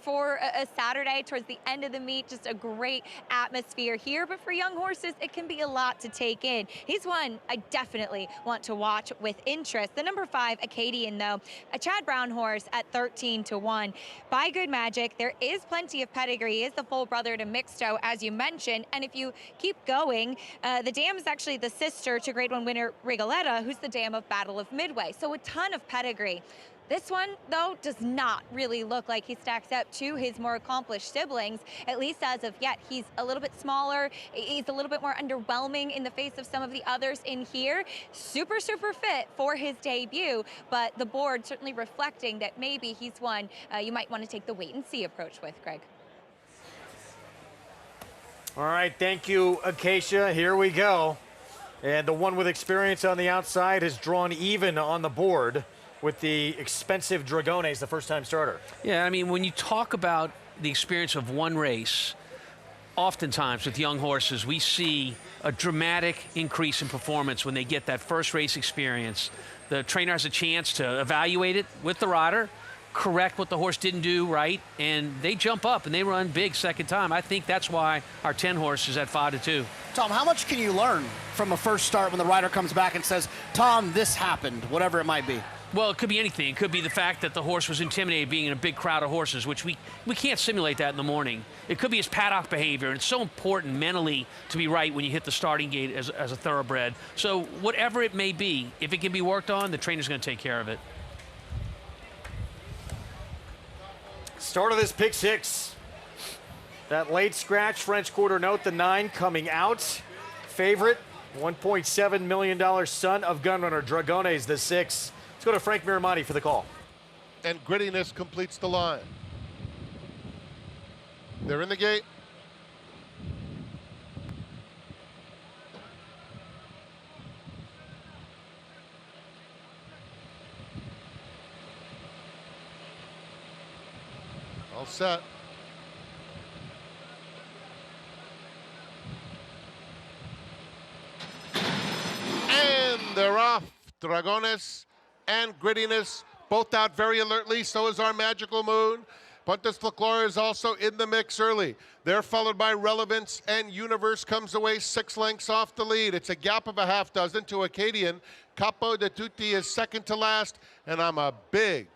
[SPEAKER 9] for a Saturday towards the end of the meet. Just a great atmosphere here, but for young horses, it can be a lot to take in. He's one I definitely want to watch with interest. The number 5, Acadian, though, a Chad Brown horse at 13-1. By Good Magic, there is plenty of pedigree. He is the full brother to Mixto, as you mentioned. And if you keep going, the dam is actually the sister to Grade 1 winner Rigoletto, who's the dam of Battle of Midway. So a ton of pedigree. This one, though, does not really look like he stacks up to his more accomplished siblings, at least as of yet. He's a little bit smaller. He's a little bit more underwhelming in the face of some of the others in here. Super, super fit for his debut, but the board certainly reflecting that maybe he's one you might want to take the wait-and-see approach with, Greg.
[SPEAKER 13] All right, thank you, Acacia. Here we go. And the one with experience on the outside has drawn even on the board with the expensive Dragones, the first-time starter.
[SPEAKER 7] Yeah, I mean, when you talk about the experience of one race, oftentimes with young horses, we see a dramatic increase in performance when they get that first race experience. The trainer has a chance to evaluate it with the rider, correct what the horse didn't do right, and they jump up and they run big second time. I think that's why our 10 horse is at 5-2.
[SPEAKER 14] Tom, how much can you learn from a first start when the rider comes back and says, Tom, this happened, whatever it might be?
[SPEAKER 7] Well, it could be anything. It could be the fact that the horse was intimidated being in a big crowd of horses, which we can't simulate that in the morning. It could be his paddock behavior, and it's so important mentally to be right when you hit the starting gate as a thoroughbred. So whatever it may be, if it can be worked on, the trainer's going to take care of it.
[SPEAKER 13] Start of this pick 6. That late scratch, French quarter note, the 9 coming out. Favorite, $1.7 million son of Gunrunner, Dragones, the 6. Let's go to Frank Miramonti for the call.
[SPEAKER 5] And Grittiness completes the line. They're in the gate. All set. And they're off. Dragones and Grittiness both out very alertly. So is our Magical Moon. Pontus Folklore is also in the mix early. They're followed by Relevance, and Universe comes away 6 lengths off the lead. It's a gap of a half dozen to Acadian. Capo de Tutti is second to last, and I'm a Big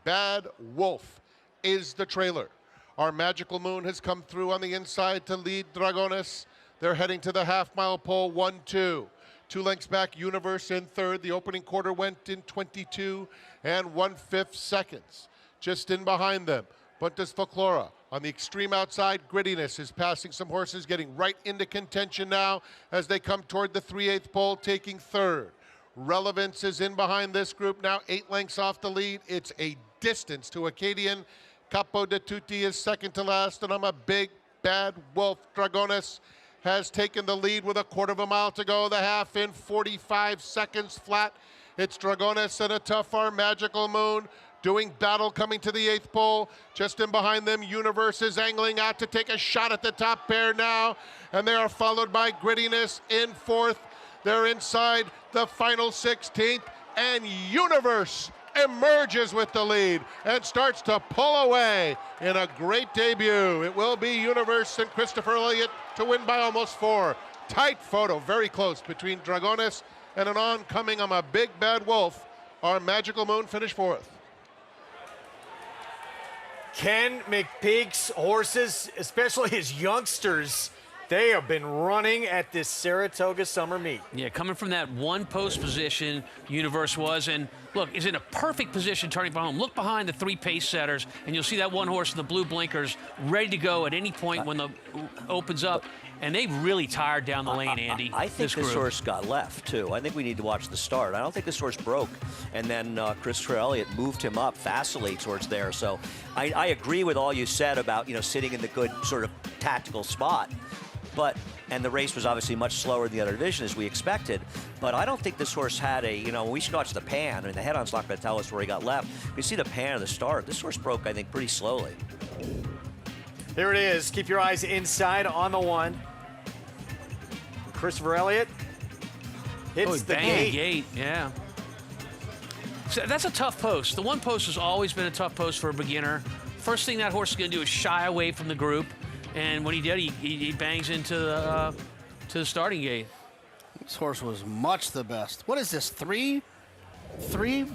[SPEAKER 5] Bad Wolf is the trailer. Our Magical Moon has come through on the inside to lead Dragones. They're heading to the half-mile pole, 1-2. 2 lengths back, Universe in third. The opening quarter went in 22 1/5 seconds. Just in behind them, Pontus Folklore on the extreme outside. Grittiness is passing some horses, getting right into contention now as they come toward the 3/8 pole, taking third. Relevance is in behind this group now, 8 lengths off the lead. It's a distance to Acadian. Capo de Tutti is second to last, and I'm a Big Bad Wolf. Dragones has taken the lead with a quarter of a mile to go. The half in 45 seconds flat. It's Dragones and a tough Our Magical Moon. doing battle coming to the 8th pole. Just in behind them, Universe is angling out to take a shot at the top pair now, and they are followed by Grittiness in 4th. They're inside the final 16th, and Universe emerges with the lead and starts to pull away in a great debut. It will be Universe and Christopher Elliott to win by almost 4. Tight photo, very close between Dragones and an oncoming I'm a Big Bad Wolf. Our Magical Moon finished 4th.
[SPEAKER 13] Ken McPeak's horses, especially his youngsters, they have been running at this Saratoga summer meet.
[SPEAKER 7] Yeah, coming from that one post position, Universe was, and look, is in a perfect position turning for home. Look behind the 3 pace setters, and you'll see that one horse in the blue blinkers ready to go at any point when the opens up. And they really tired down the lane, Andy.
[SPEAKER 15] I think this horse got left, too. I think we need to watch the start. I don't think this horse broke. And then Christopher Elliott moved him up fastly towards there. So I agree with all you said about, sitting in the good sort of tactical spot. And the race was obviously much slower in the other division as we expected. But I don't think this horse had we should watch the pan. I mean, the head-on's not going to tell us where he got left. You see the pan of the start. This horse broke, I think, pretty slowly.
[SPEAKER 13] Here it is. Keep your eyes inside on the 1. Christopher Elliott hits the gate.
[SPEAKER 7] Yeah. So that's a tough post. The 1 post has always been a tough post for a beginner. First thing that horse is going to do is shy away from the group. And when he did, he bangs into the starting gate.
[SPEAKER 14] This horse was much the best. What is this, 3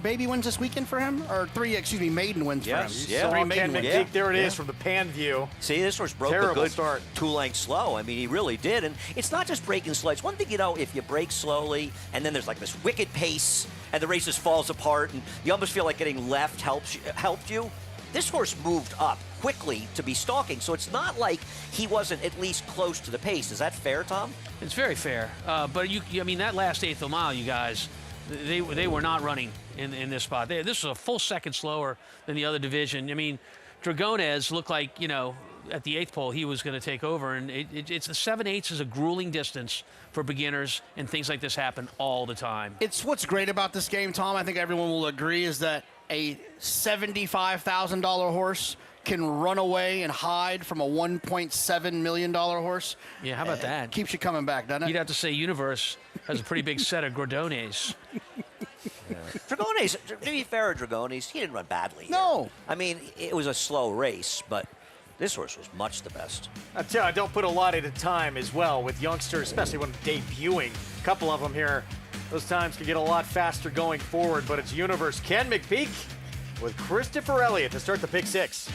[SPEAKER 14] baby wins this weekend for him? Or 3, maiden wins for him.
[SPEAKER 13] Yeah.
[SPEAKER 14] 3 maiden wins.
[SPEAKER 13] McPeak, there it is from the pan view.
[SPEAKER 15] See, this horse broke a good start. 2 lengths slow. I mean, he really did. And it's not just breaking slow. It's one thing, if you break slowly and then there's like this wicked pace and the race just falls apart and you almost feel like getting left helped you. This horse moved up quickly to be stalking, so it's not like he wasn't at least close to the pace. Is that fair, Tom?
[SPEAKER 7] It's very fair. But that last 8th of mile, you guys, they were not running in this spot. This was a full second slower than the other division. I mean, Dragones looked like, at the 8th pole, he was going to take over. And it's the 7/8 is a grueling distance for beginners, and things like this happen all the time.
[SPEAKER 14] It's what's great about this game, Tom. I think everyone will agree is that a $75,000 horse can run away and hide from a $1.7 million horse.
[SPEAKER 7] Yeah, how about that?
[SPEAKER 14] Keeps you coming back, doesn't it?
[SPEAKER 7] You'd have to say Universe has a pretty big set of Gradones.
[SPEAKER 15] Dragones, to be fair to Dragones, he didn't run badly.
[SPEAKER 14] No.
[SPEAKER 15] I mean, it was a slow race, but this horse was much the best.
[SPEAKER 13] I tell you, I don't put a lot at a time as well with youngsters, especially when debuting. A couple of them here. Those times can get a lot faster going forward, but it's Universe Ken McPeak with Christopher Elliott to start the pick 6.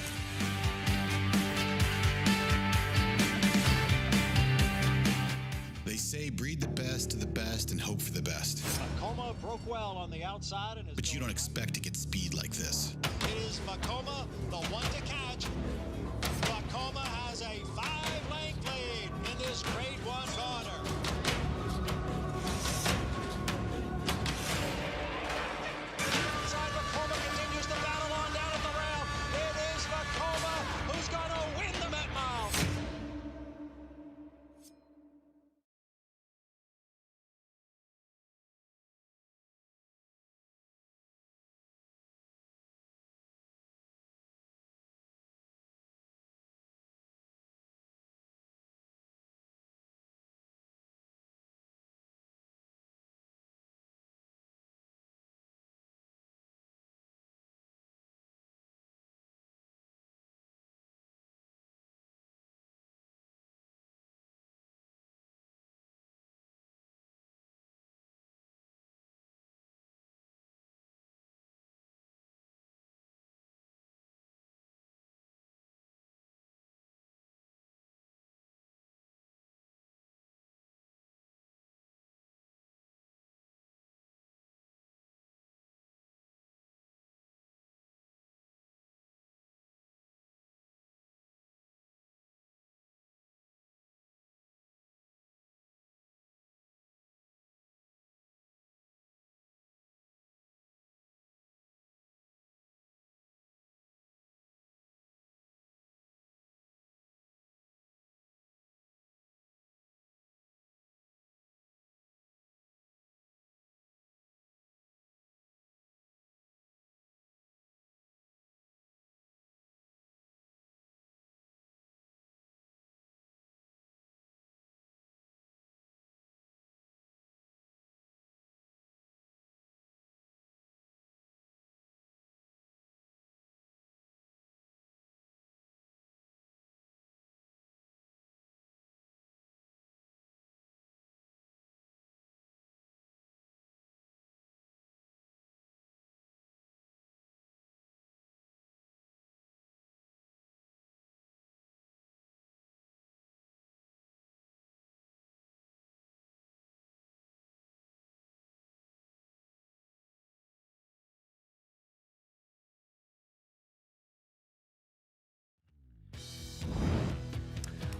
[SPEAKER 19] They say breed the best of the best and hope for the best.
[SPEAKER 20] Macoma broke well on the outside.
[SPEAKER 19] But you don't expect to get speed like this.
[SPEAKER 20] It is Macoma, the one to catch. Macoma has a 5-length lead in this grade 1 corner.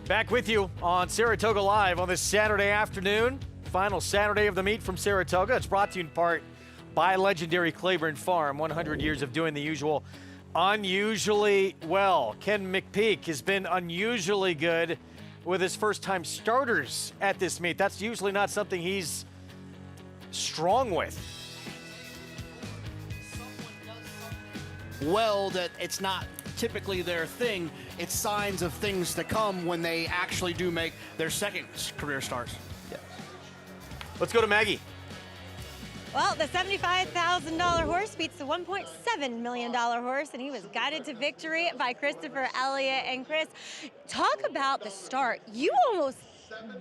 [SPEAKER 13] Back with you on Saratoga Live on this Saturday afternoon. Final Saturday of the meet from Saratoga. It's brought to you in part by legendary Claiborne Farm. 100 years of doing the usual unusually well. Ken McPeak has been unusually good with his first-time starters at this meet. That's usually not something he's strong with.
[SPEAKER 14] Well, that it's not typically their thing. It's signs of things to come when they actually do make their second career starts.
[SPEAKER 13] Yes. Let's go to Maggie.
[SPEAKER 4] Well, the $75,000 horse beats the $1.7 million horse, and he was guided to victory by Christopher Elliott. And Chris, talk about the start. You almost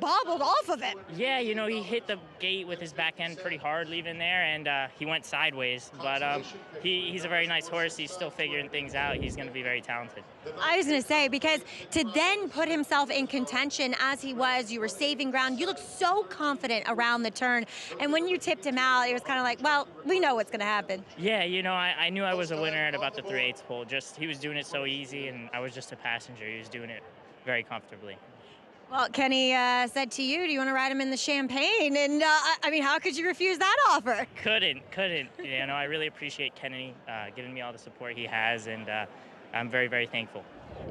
[SPEAKER 4] bobbled off of it.
[SPEAKER 10] Yeah, you know, he hit the gate with his back end pretty hard leaving there, and he went sideways. But he's a very nice horse. He's still figuring things out. He's going to be very talented.
[SPEAKER 4] I was going to say, because to then put himself in contention as he was, you were saving ground. You looked so confident around the turn. And when you tipped him out, it was kind of like, well, we know what's going to happen.
[SPEAKER 10] Yeah, you know, I knew I was a winner at about the 3/8 pole. Just he was doing it so easy, and I was just a passenger. He was doing it very comfortably.
[SPEAKER 4] Well, Kenny said to you, do you want to ride him in the Champagne? And, I mean, how could you refuse that offer?
[SPEAKER 10] Couldn't. You know, I really appreciate Kenny giving me all the support he has, and I'm very, very thankful.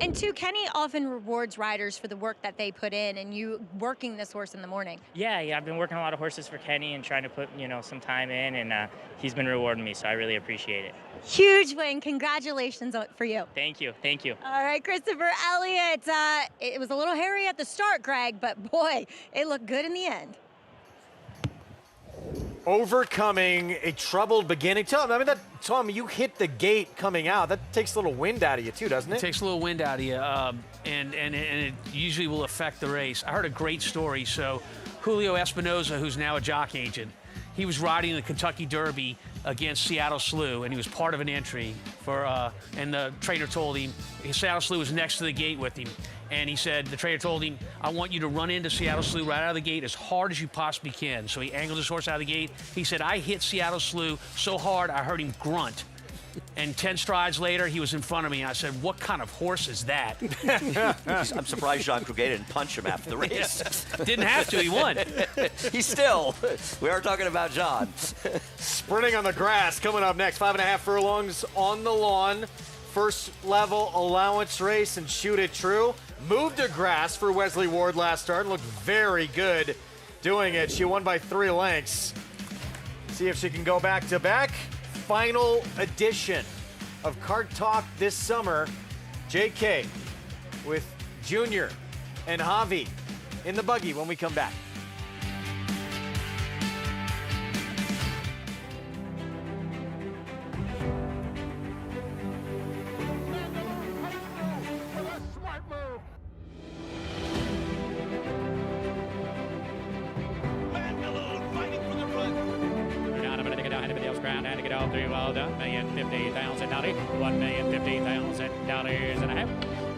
[SPEAKER 4] And, too, Kenny often rewards riders for the work that they put in, and you working this horse in the morning.
[SPEAKER 10] Yeah, I've been working a lot of horses for Kenny and trying to put, you know, some time in, and he's been rewarding me, so I really appreciate it.
[SPEAKER 4] Huge win. Congratulations for you.
[SPEAKER 10] Thank you.
[SPEAKER 4] All right, Christopher Elliott. It was a little hairy at the start, Greg, but, boy, it looked good in the end.
[SPEAKER 13] Overcoming a troubled beginning. Tom, you hit the gate coming out. That takes a little wind out of you too, doesn't it?
[SPEAKER 7] It takes a little wind out of you, and it usually will affect the race. I heard a great story. So Julio Espinoza, who's now a jock agent, he was riding the Kentucky Derby against Seattle Slew, and he was part of an entry for. And the trainer told him Seattle Slew was next to the gate with him. And he said, the trainer told him, I want you to run into Seattle Slew right out of the gate as hard as you possibly can. So he angled his horse out of the gate. He said, I hit Seattle Slew so hard I heard him grunt. And 10 strides later, he was in front of me. I said, what kind of horse is that?
[SPEAKER 15] I'm surprised Jean Crouget didn't punch him after the race.
[SPEAKER 7] Didn't have to. He won.
[SPEAKER 15] We are talking about John.
[SPEAKER 13] Sprinting on the grass coming up next. 5.5 furlongs on the lawn. First level allowance race and shoot it true. Moved to grass for Wesley Ward last start and looked very good doing it. She won by 3 lengths. See if she can go back to back. Final edition of Kart Talk this summer. JK with Junior and Javi in the buggy when we come back.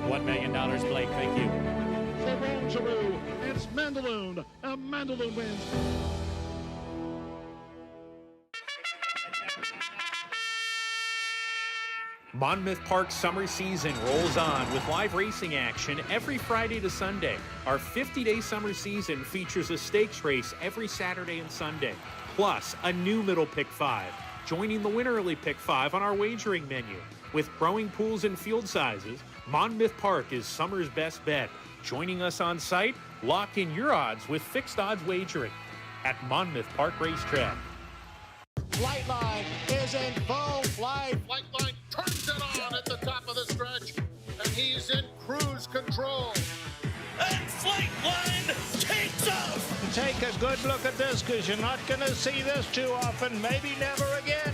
[SPEAKER 21] $1 million, Blake, thank you. For Rangeroo, it's Mandaloon. Mandaloon wins.
[SPEAKER 12] Monmouth Park summer season rolls on with live racing action every Friday to Sunday. Our 50-day summer season features a stakes race every Saturday and Sunday, plus a new middle pick 5, joining the win early pick 5 on our wagering menu. With growing pools and field sizes, Monmouth Park is summer's best bet. Joining us on site, lock in your odds with fixed odds wagering at Monmouth Park Racetrack.
[SPEAKER 21] Flightline is in full flight.
[SPEAKER 5] Flightline turns it on at the top of the stretch, and he's in cruise control.
[SPEAKER 21] And Flightline takes off. Take a good look at this, because you're not going to see this too often, maybe never again.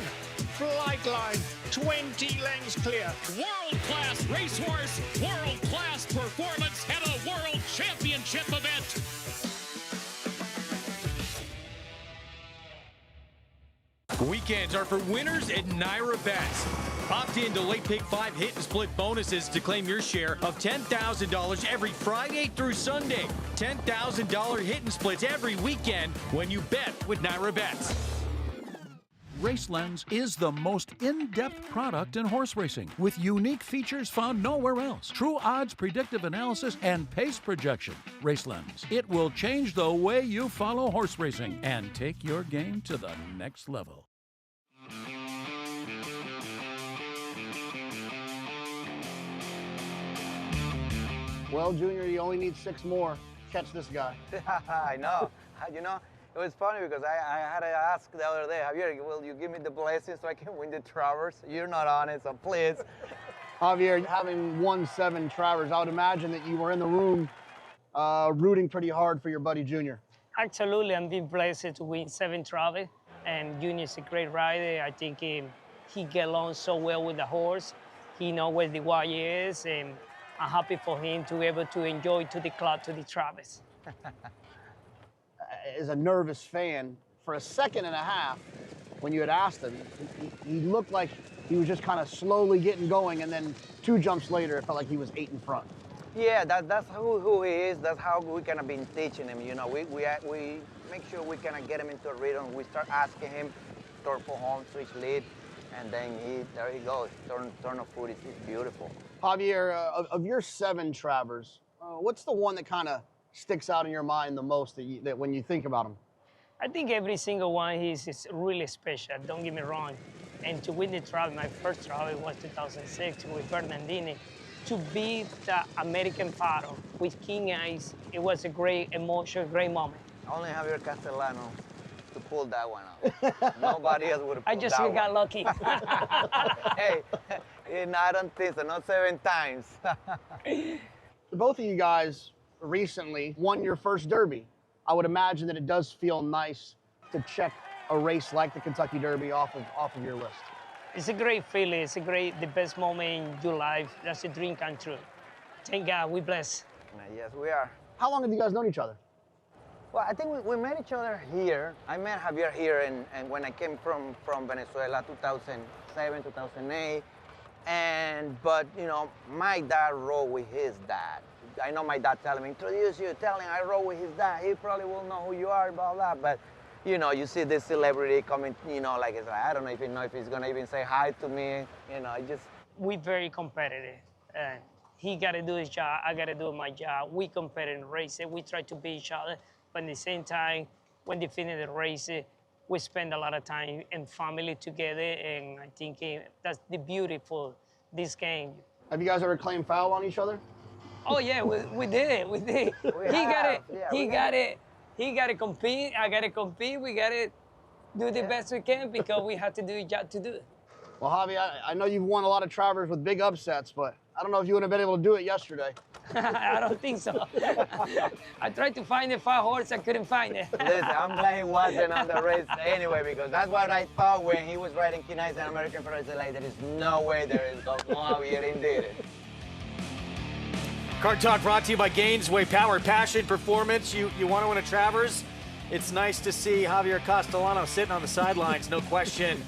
[SPEAKER 21] Flightline, 20 lengths clear.
[SPEAKER 2] World-class racehorse, world-class performance at a world championship event.
[SPEAKER 3] Weekends are for winners at Naira Bets. Opt in to late pick 5 hit and split bonuses to claim your share of $10,000 every Friday through Sunday. $10,000 hit and splits every weekend when you bet with Naira Bets.
[SPEAKER 1] RaceLens is the most in-depth product in horse racing, with unique features found nowhere else. True odds, predictive analysis, and pace projection. RaceLens. It will change the way you follow horse racing and take your game to the next level.
[SPEAKER 8] Well, Junior, you only need 6 more. Catch this guy.
[SPEAKER 22] I know. You know, it was funny because I had to ask the other day, Javier, will you give me the blessing so I can win the Travers? You're not on it, so please.
[SPEAKER 8] Javier, having won 7 Travers, I would imagine that you were in the room rooting pretty hard for your buddy Junior.
[SPEAKER 23] Absolutely, I'm being blessed to win 7 Travers, and Junior's a great rider. I think he get along so well with the horse. He knows where the wire is, and I'm happy for him to be able to enjoy to the club, to the Travers.
[SPEAKER 8] As a nervous fan, for a second and a half, when you had asked him, he looked like he was just kind of slowly getting going, and then 2 jumps later, it felt like he was 8 in front.
[SPEAKER 22] Yeah, that's who he is. That's how we kind of been teaching him. You know, we make sure we kind of get him into a rhythm. We start asking him, turn for home, switch lead, and then there he goes. Turn of foot is beautiful.
[SPEAKER 8] Javier, of your 7 Travers, what's the one that kind of sticks out in your mind the most that when you think about him?
[SPEAKER 23] I think every single one is really special, don't get me wrong. And to win the Travers, my first Travers was 2006 with Bernardini. To be the American Faro with King Ice, it was a great emotion, great moment.
[SPEAKER 22] Only Javier Castellano to pull that one out. Nobody else would have pulled that one.
[SPEAKER 23] I just got lucky.
[SPEAKER 22] Hey, I don't think so, not 7 times.
[SPEAKER 8] Both of you guys recently won your first Derby. I would imagine that it does feel nice to check a race like the Kentucky Derby off of your list.
[SPEAKER 23] It's a great feeling. It's the best moment in your life. That's a dream come true. Thank God, we blessed.
[SPEAKER 22] Yes, we are.
[SPEAKER 8] How long have you guys known each other?
[SPEAKER 22] Well, I think we met each other here. I met Javier here and when I came from Venezuela, 2007, 2008. But, you know, my dad rode with his dad. I know my dad telling me, introduce you, tell him I rode with his dad. He probably will know who you are, blah, blah. But, you know, you see this celebrity coming, you know, like, it's like I don't know if he's going to even say hi to me. You know,
[SPEAKER 23] We're very competitive. He got to do his job. I got to do my job. We compete in races. We try to beat each other. But at the same time, when they finish the race, we spend a lot of time in family together. And I think that's the beauty for this game.
[SPEAKER 8] Have you guys ever claimed foul on each other?
[SPEAKER 23] Oh yeah, we did. He got to compete. I got to compete. We got to do the best we can because we have to do a job to do it.
[SPEAKER 8] Well, Javi, I know you've won a lot of Travers with big upsets, but I don't know if you would have been able to do it yesterday.
[SPEAKER 23] I don't think so. I tried to find a 5 horse, I couldn't find it.
[SPEAKER 22] Listen, I'm glad he wasn't on the race anyway because that's what I thought when he was riding King Ice and American Faro. Like, there is no way there is no Javier did it.
[SPEAKER 13] Card Talk brought to you by Gainesway Power, Passion, Performance. You want to win a Travers? It's nice to see Javier Castellano sitting on the sidelines, no question.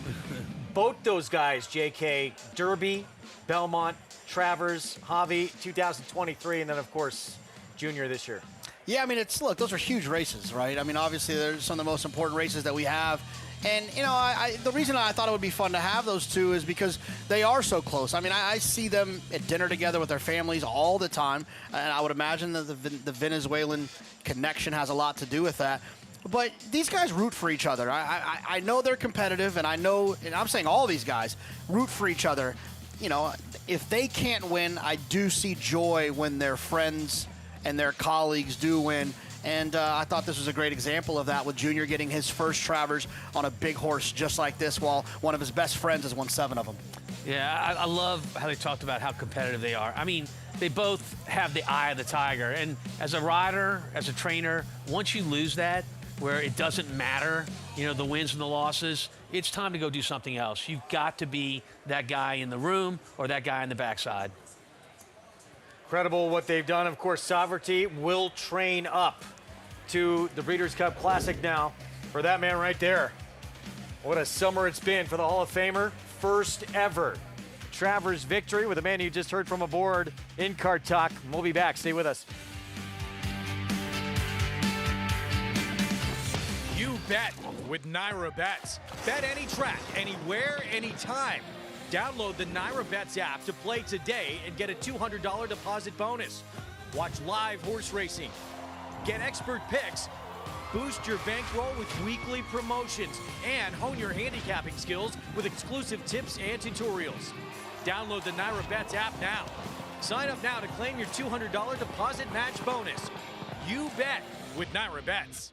[SPEAKER 13] Both those guys, JK, Derby, Belmont, Travers, Javi, 2023, and then, of course, Junior this year.
[SPEAKER 14] Yeah, I mean, look, those are huge races, right? I mean, obviously, they're some of the most important races that we have. And, you know, the reason I thought it would be fun to have those two is because they are so close. I mean, I see them at dinner together with their families all the time, and I would imagine that the Venezuelan connection has a lot to do with that. But these guys root for each other. I know they're competitive, and I'm saying all these guys root for each other. You know, if they can't win, I do see joy when their friends and their colleagues do win. And I thought this was a great example of that with Junior getting his first Travers on a big horse just like this while one of his best friends has won 7 of them.
[SPEAKER 7] Yeah, I love how they talked about how competitive they are. I mean, they both have the eye of the tiger. And as a rider, as a trainer, once you lose that, where it doesn't matter, you know, the wins and the losses, it's time to go do something else. You've got to be that guy in the room or that guy in the backside.
[SPEAKER 13] Incredible what they've done. Of course, Sovereignty will train up to the Breeders' Cup Classic now for that man right there. What a summer it's been for the Hall of Famer. First ever Travers victory with a man you just heard from aboard in Card Talk. We'll be back. Stay with us.
[SPEAKER 3] You bet. with Naira Bets. Bet any track, anywhere, anytime. Download the Naira Bets app to play today and get a $200 deposit bonus. Watch live horse racing, get expert picks, boost your bankroll with weekly promotions, and hone your handicapping skills with exclusive tips and tutorials. Download the Naira Bets app now. Sign up now to claim your $200 deposit match bonus. You bet with Naira Bets.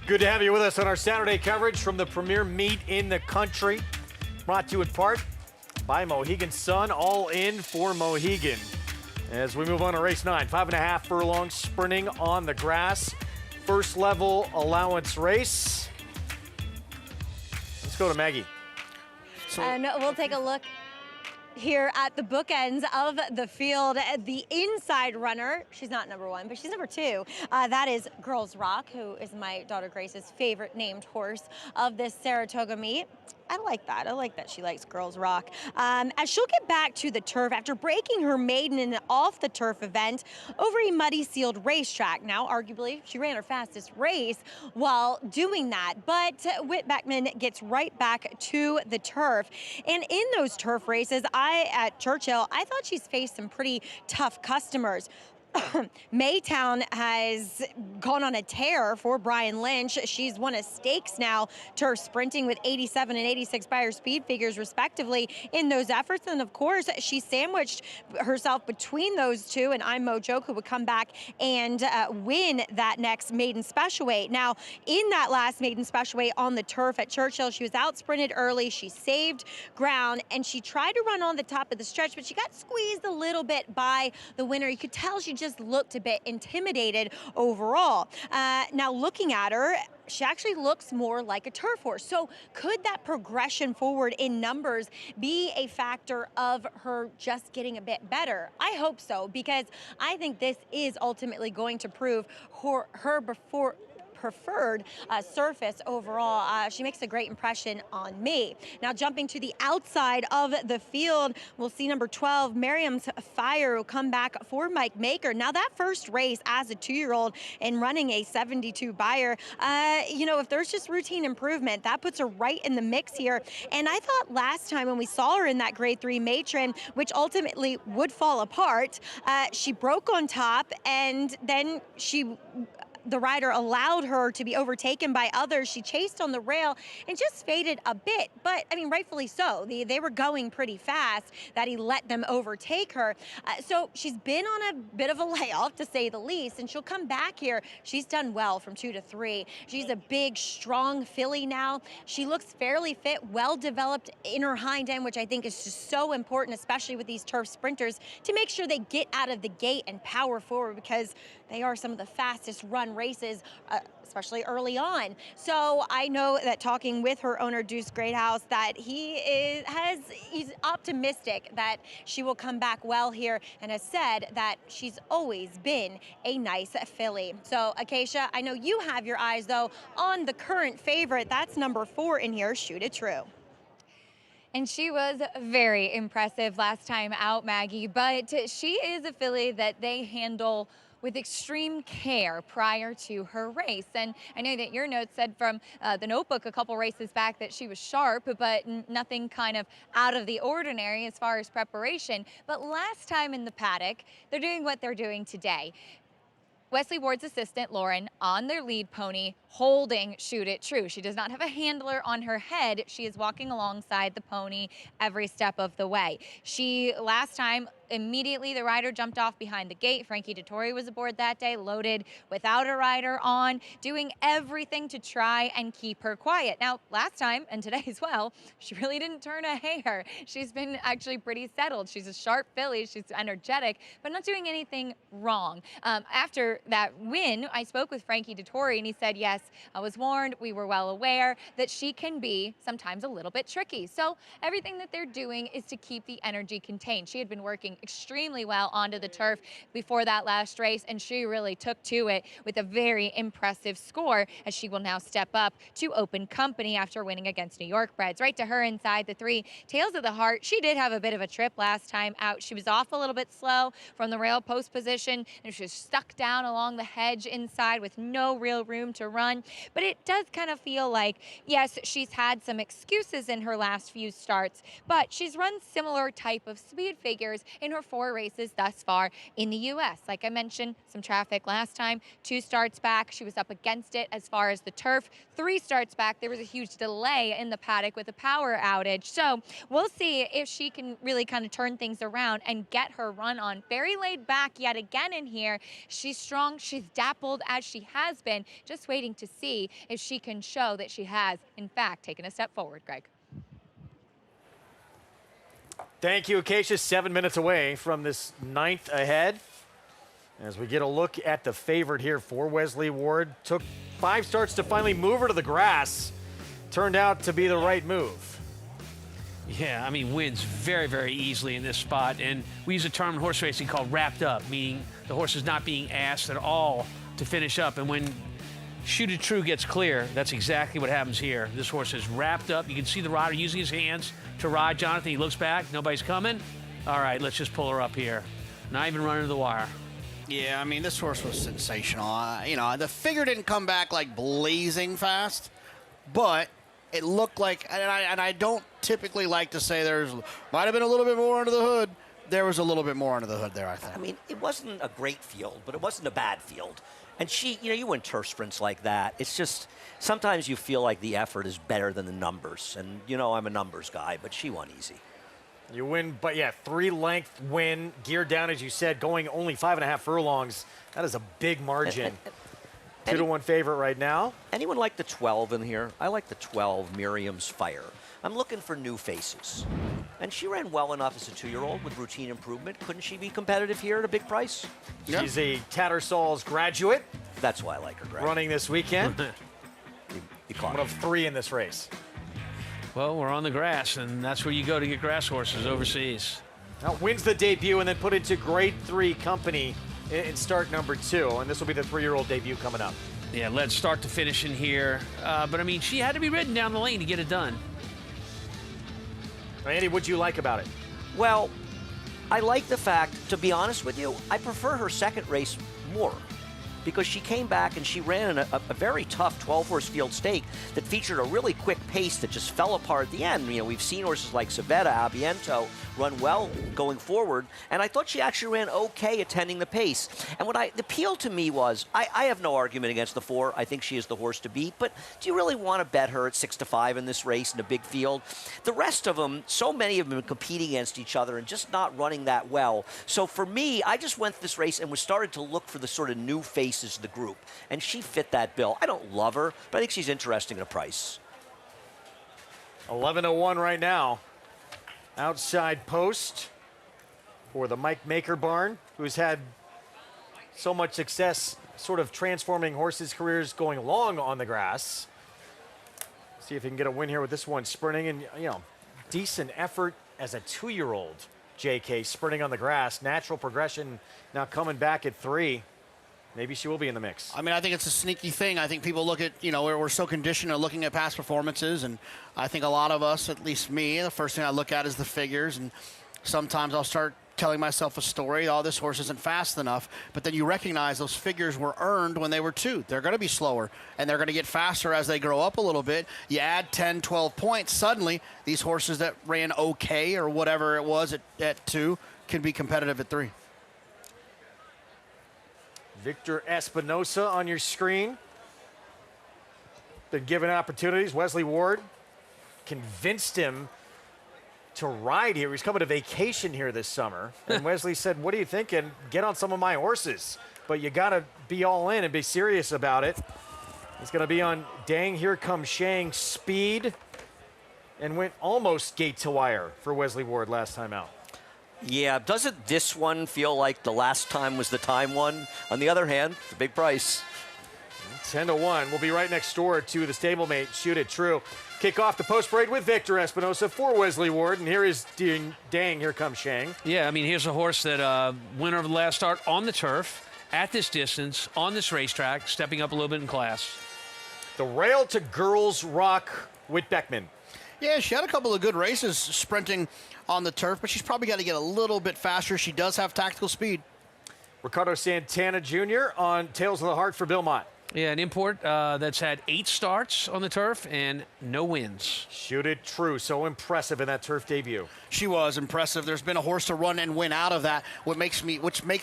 [SPEAKER 3] Good to have you with us on our Saturday coverage from the premier meet in the country. Brought to you in part by Mohegan Sun, all in for Mohegan. As we move on to race 9, 5.5 furlongs sprinting on the grass. First level allowance race. Let's go to Maggie.
[SPEAKER 4] And we'll take a look here at the bookends of the field. The inside runner, she's not number 1, but she's number 2. That is Girls Rock, who is my daughter Grace's favorite named horse of this Saratoga meet. I like that. I like that she likes Girls Rock. As she'll get back to the turf after breaking her maiden in an off-the-turf event over a muddy sealed racetrack. Now, arguably, she ran her fastest race while doing that, but Whit Beckman gets right back to the turf. And in those turf races, at Churchill, I thought she's faced some pretty tough customers. Maytown has gone on a tear for Brian Lynch. She's won a stakes now, turf sprinting with 87 and 86 Beyer speed figures respectively in those efforts. And of course, she sandwiched herself between those two, and I'm Mojo, who would come back and win that next maiden special weight. Now, in that last maiden special weight on the turf at Churchill, she was out sprinted early. She saved ground, and she tried to run on the top of the stretch, but she got squeezed a little bit by the winner. You could tell she just looked a bit intimidated overall. Now looking at her, she actually looks more like a turf horse. So could that progression forward in numbers be a factor of her just getting a bit better? I hope so, because I think this is ultimately going to prove her preferred surface overall. She makes a great impression on me. Now jumping to the outside of the field, we'll see number 12, Miriam's Fire, will come back for Mike Maker. Now that first race as a 2-year-old and running a 72 Beyer, if there's just routine improvement, that puts her right in the mix here. And I thought last time when we saw her in that grade 3 matron, which ultimately would fall apart, she broke on top, and then she the rider allowed her to be overtaken by others. She chased on the rail and just faded a bit, but I mean, rightfully so. They were going pretty fast that he let them overtake her. So she's been on a bit of a layoff, to say the least, and she'll come back here. She's done well from 2 to 3. She's a big, strong filly now. She looks fairly fit, well developed in her hind end, which I think is just so important, especially with these turf sprinters, to make sure they get out of the gate and power forward, because they are some of the fastest run races, especially early on. So I know that talking with her owner, Deuce Greathouse, that he's optimistic that she will come back well here, and has said that she's always been a nice filly. So Acacia, I know you have your eyes though on the current favorite. That's number 4 in here, Shoot It True.
[SPEAKER 9] And she was very impressive last time out, Maggie, but she is a filly that they handle with extreme care prior to her race. And I know that your notes said from the notebook a couple races back that she was sharp, but nothing kind of out of the ordinary as far as preparation. But last time in the paddock, they're doing what they're doing today. Wesley Ward's assistant, Lauren, on their lead pony, holding Shoot It True. She does not have a handler on her head. She is walking alongside the pony every step of the way. Last time, immediately the rider jumped off behind the gate. Frankie Dettori was aboard that day, loaded without a rider on, doing everything to try and keep her quiet. Now, last time, and today as well, she really didn't turn a hair. She's been actually pretty settled. She's a sharp filly. She's energetic, but not doing anything wrong. After that win, I spoke with Frankie Dettori, and he said, yes, I was warned. We were well aware that she can be sometimes a little bit tricky. So everything that they're doing is to keep the energy contained. She had been working extremely well onto the turf before that last race, and she really took to it with a very impressive score, as she will now step up to open company after winning against New York Breds. Right to her inside the 3. Tails of the Heart, she did have a bit of a trip last time out. She was off a little bit slow from the rail post position, and she was stuck down along the hedge inside with no real room to run. But it does kind of feel like, yes, she's had some excuses in her last few starts, but she's run similar type of speed figures in her 4 races thus far in the U.S. Like I mentioned, some traffic last time, 2 starts back, she was up against it as far as the turf. 3 starts back, there was a huge delay in the paddock with a power outage. So we'll see if she can really kind of turn things around and get her run on. Very laid back yet again in here. She's strong, she's dappled as she has been, just waiting to see if she can show that she has, in fact, taken a step forward, Greg.
[SPEAKER 13] Thank you, Acacia. 7 minutes away from this 9th ahead. As we get a look at the favorite here for Wesley Ward. Took 5 starts to finally move her to the grass. Turned out to be the right move.
[SPEAKER 7] Yeah, I mean, wins very, very easily in this spot. And we use a term in horse racing called wrapped up, meaning the horse is not being asked at all to finish up. And when Shoot It True gets clear, that's exactly what happens here. This horse is wrapped up. You can see the rider using his hands to ride Jonathan. He looks back, nobody's coming. All right, let's just pull her up here. Not even running to the wire.
[SPEAKER 14] Yeah, I mean, this horse was sensational. You know, the figure didn't come back like blazing fast, but it looked like, and I don't typically like to say might have been a little bit more under the hood. There was a little bit more under the hood there, I think.
[SPEAKER 15] I mean, it wasn't a great field, but it wasn't a bad field. And she, you know, you win turf sprints like that. It's just, sometimes you feel like the effort is better than the numbers. And, you know, I'm a numbers guy, but she won easy.
[SPEAKER 13] You win, but yeah, 3-length win, geared down, as you said, going only 5.5 furlongs. That is a big margin. 2-1 favorite right now.
[SPEAKER 15] Anyone like the 12 in here? I like the 12, Miriam's Fire. I'm looking for new faces. And she ran well enough as a 2-year-old with routine improvement. Couldn't she be competitive here at a big price?
[SPEAKER 13] She's a Tattersall's graduate.
[SPEAKER 15] That's why I like her, Greg.
[SPEAKER 13] Running this weekend.
[SPEAKER 15] you caught
[SPEAKER 13] One of 3 in this race.
[SPEAKER 7] Well, we're on the grass, and that's where you go to get grass horses overseas.
[SPEAKER 13] Now wins the debut and then put into grade 3 company in start number 2. And this will be the 3-year-old debut coming up.
[SPEAKER 7] Yeah, led start to finish in here. But, I mean, she had to be ridden down the lane to get it done.
[SPEAKER 13] Andy, what do you like about it?
[SPEAKER 15] Well, I like the fact, to be honest with you, I prefer her second race more. because she came back and she ran a very tough 12-horse field stake that featured a really quick pace that just fell apart at the end. You know, we've seen horses like Savetta, Abiento run well going forward, and I thought she actually ran okay attending the pace. And the appeal to me was, I have no argument against the 4. I think she is the horse to beat, but do you really want to bet her at 6-5 in this race in a big field? The rest of them, so many of them competing against each other and just not running that well. So for me, I just went to this race and was started to look for the sort of new faces of the group, and she fit that bill. I don't love her, but I think she's interesting at a price.
[SPEAKER 3] 11:01 right now. Outside post for the Mike Maker barn, who's had so much success sort of transforming horses' careers going long on the grass. See if he can get a win here with this one sprinting, and you know, decent effort as a 2-year-old. JK sprinting on the grass, natural progression now coming back at 3. Maybe she will be in the mix.
[SPEAKER 14] I mean, I think it's a sneaky thing. I think people look at, you know, we're so conditioned to looking at past performances, and I think a lot of us, at least me, the first thing I look at is the figures, and sometimes I'll start telling myself a story, oh, this horse isn't fast enough, but then you recognize those figures were earned when they were 2. They're going to be slower, and they're going to get faster as they grow up a little bit. You add 10, 12 points, suddenly these horses that ran okay or whatever it was at 2 can be competitive at 3.
[SPEAKER 3] Victor Espinosa on your screen. Been given opportunities. Wesley Ward convinced him to ride here. He's coming to vacation here this summer. And Wesley said, what are you thinking? Get on some of my horses. But you got to be all in and be serious about it. He's going to be on Dang Here Comes Shang speed, and went almost gate to wire for Wesley Ward last time out.
[SPEAKER 15] Yeah, doesn't this one feel like the last time was the time one? On the other hand, it's a big price.
[SPEAKER 3] 10-1. We'll be right next door to the stablemate, Shoot It True. Kick off the post parade with Victor Espinosa for Wesley Ward, and here is Dang Here Comes Shang.
[SPEAKER 7] Yeah, I mean, here's a horse that went over the last start on the turf, at this distance, on this racetrack, stepping up a little bit in class.
[SPEAKER 3] The Rail to Girls Rock with Beckman.
[SPEAKER 14] Yeah, she had a couple of good races sprinting on the turf, but she's probably got to get a little bit faster. She does have tactical speed.
[SPEAKER 3] Ricardo Santana Jr. on Tails of the Heart for Bill Mott.
[SPEAKER 7] Yeah, an import that's had 8 starts on the turf and no wins.
[SPEAKER 3] Shoot It True. So impressive in that turf debut.
[SPEAKER 14] She was impressive. There's been a horse to run and win out of that, which makes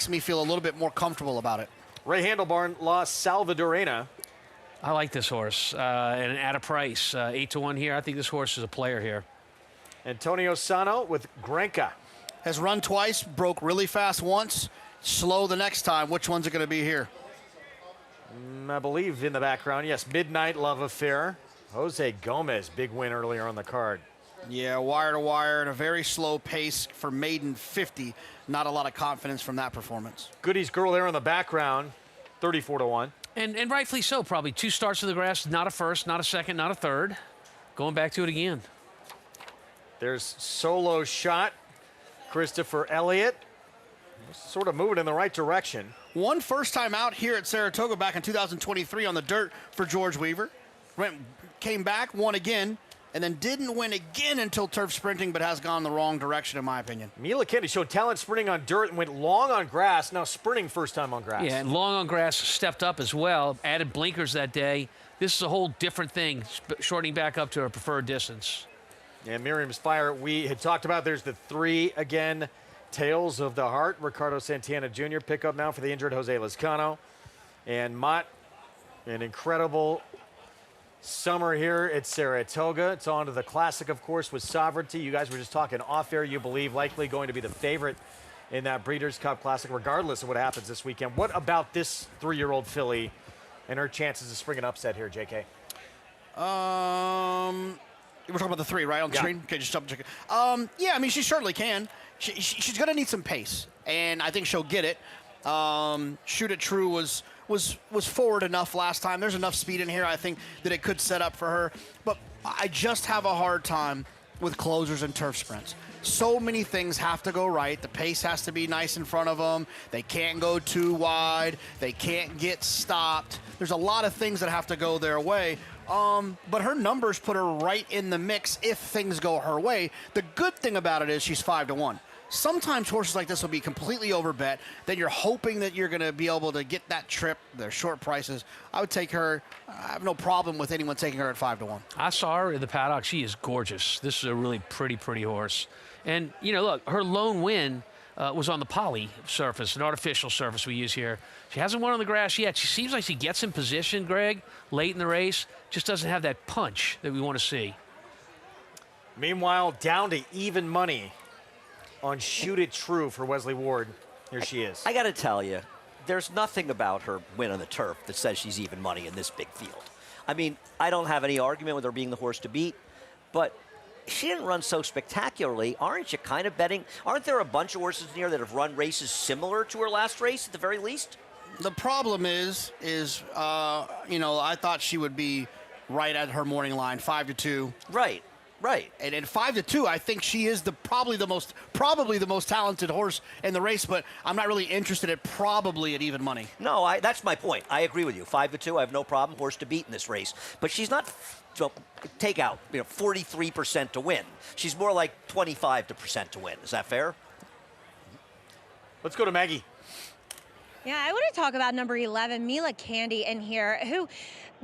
[SPEAKER 14] me feel a little bit more comfortable about it.
[SPEAKER 3] Ray Handelbarn, La Salvadorena.
[SPEAKER 7] I like this horse, and at a price, 8-1 here. I think this horse is a player here.
[SPEAKER 3] Antonio Sano with Grenka.
[SPEAKER 14] Has run twice, broke really fast once, slow the next time. Which one's it going to be here?
[SPEAKER 3] I believe in the background, yes, Midnight Love Affair. Jose Gomez, big win earlier on the card.
[SPEAKER 14] Yeah, wire to wire and a very slow pace for maiden 50. Not a lot of confidence from that performance.
[SPEAKER 3] Goody's Girl there in the background, 34-1.
[SPEAKER 7] And rightfully so, probably 2 starts to the grass, not a first, not a second, not a third. Going back to it again.
[SPEAKER 3] There's Solo Shot, Christopher Elliott. Sort of moving in the right direction.
[SPEAKER 14] One first time out here at Saratoga back in 2023 on the dirt for George Weaver. Came back, won again, and then didn't win again until turf sprinting, but has gone the wrong direction in my opinion.
[SPEAKER 3] Mila Kennedy showed talent sprinting on dirt and went long on grass, now sprinting first time on grass.
[SPEAKER 7] Yeah, and long on grass stepped up as well, added blinkers that day. This is a whole different thing, shortening back up to her preferred distance.
[SPEAKER 3] And Miriam's Fire, we had talked about, there's the 3 again. Tails of the Heart, Ricardo Santana Jr. pick up now for the injured Jose Lezcano. And Mott, an incredible summer here at Saratoga. It's on to the Classic, of course, with Sovereignty. You guys were just talking off air. You believe likely going to be the favorite in that Breeders' Cup Classic, regardless of what happens this weekend. What about this 3-year-old filly and her chances of springing upset here, JK?
[SPEAKER 14] We're talking about the 3, right, on the screen? Okay, just double check it. Yeah, I mean, she certainly can. She's going to need some pace, and I think she'll get it. Shoot It True was forward enough last time. There's enough speed in here, I think, that it could set up for her. But I just have a hard time with closers and turf sprints. So many things have to go right. The pace has to be nice in front of them. They can't go too wide. They can't get stopped. There's a lot of things that have to go their way. But her numbers put her right in the mix if things go her way. The good thing about it is she's 5-1. Sometimes horses like this will be completely overbet. Then you're hoping that you're going to be able to get that trip. They're short prices. I would take her. I have no problem with anyone taking her at 5-1.
[SPEAKER 7] I saw her in the paddock. She is gorgeous. This is a really pretty horse. And, you know, look, her lone win was on the poly surface, an artificial surface we use here. She hasn't won on the grass yet. She seems like she gets in position, Greg, late in the race. Just doesn't have that punch that we want to see.
[SPEAKER 13] Meanwhile, down to even money on Shoot It True for Wesley Ward. Here she is.
[SPEAKER 15] I got to tell you, there's nothing about her win on the turf that says she's even money in this big field. I mean, I don't have any argument with her being the horse to beat, but she didn't run so spectacularly. Aren't you kind of betting? Aren't there a bunch of horses in here that have run races similar to her last race at the very least?
[SPEAKER 14] The problem is you know, I thought she would be right at her morning line, 5-2.
[SPEAKER 15] Right.
[SPEAKER 14] And at 5-2, I think she is probably the most talented horse in the race. But I'm not really interested at even money.
[SPEAKER 15] No, that's my point. I agree with you. 5-2, I have no problem. Horse to beat in this race, but she's not. Take out 43% to win. She's more like 25% to win. Is that fair?
[SPEAKER 13] Let's go to Maggie.
[SPEAKER 4] Yeah, I want to talk about number 11, Mila Candy in here, who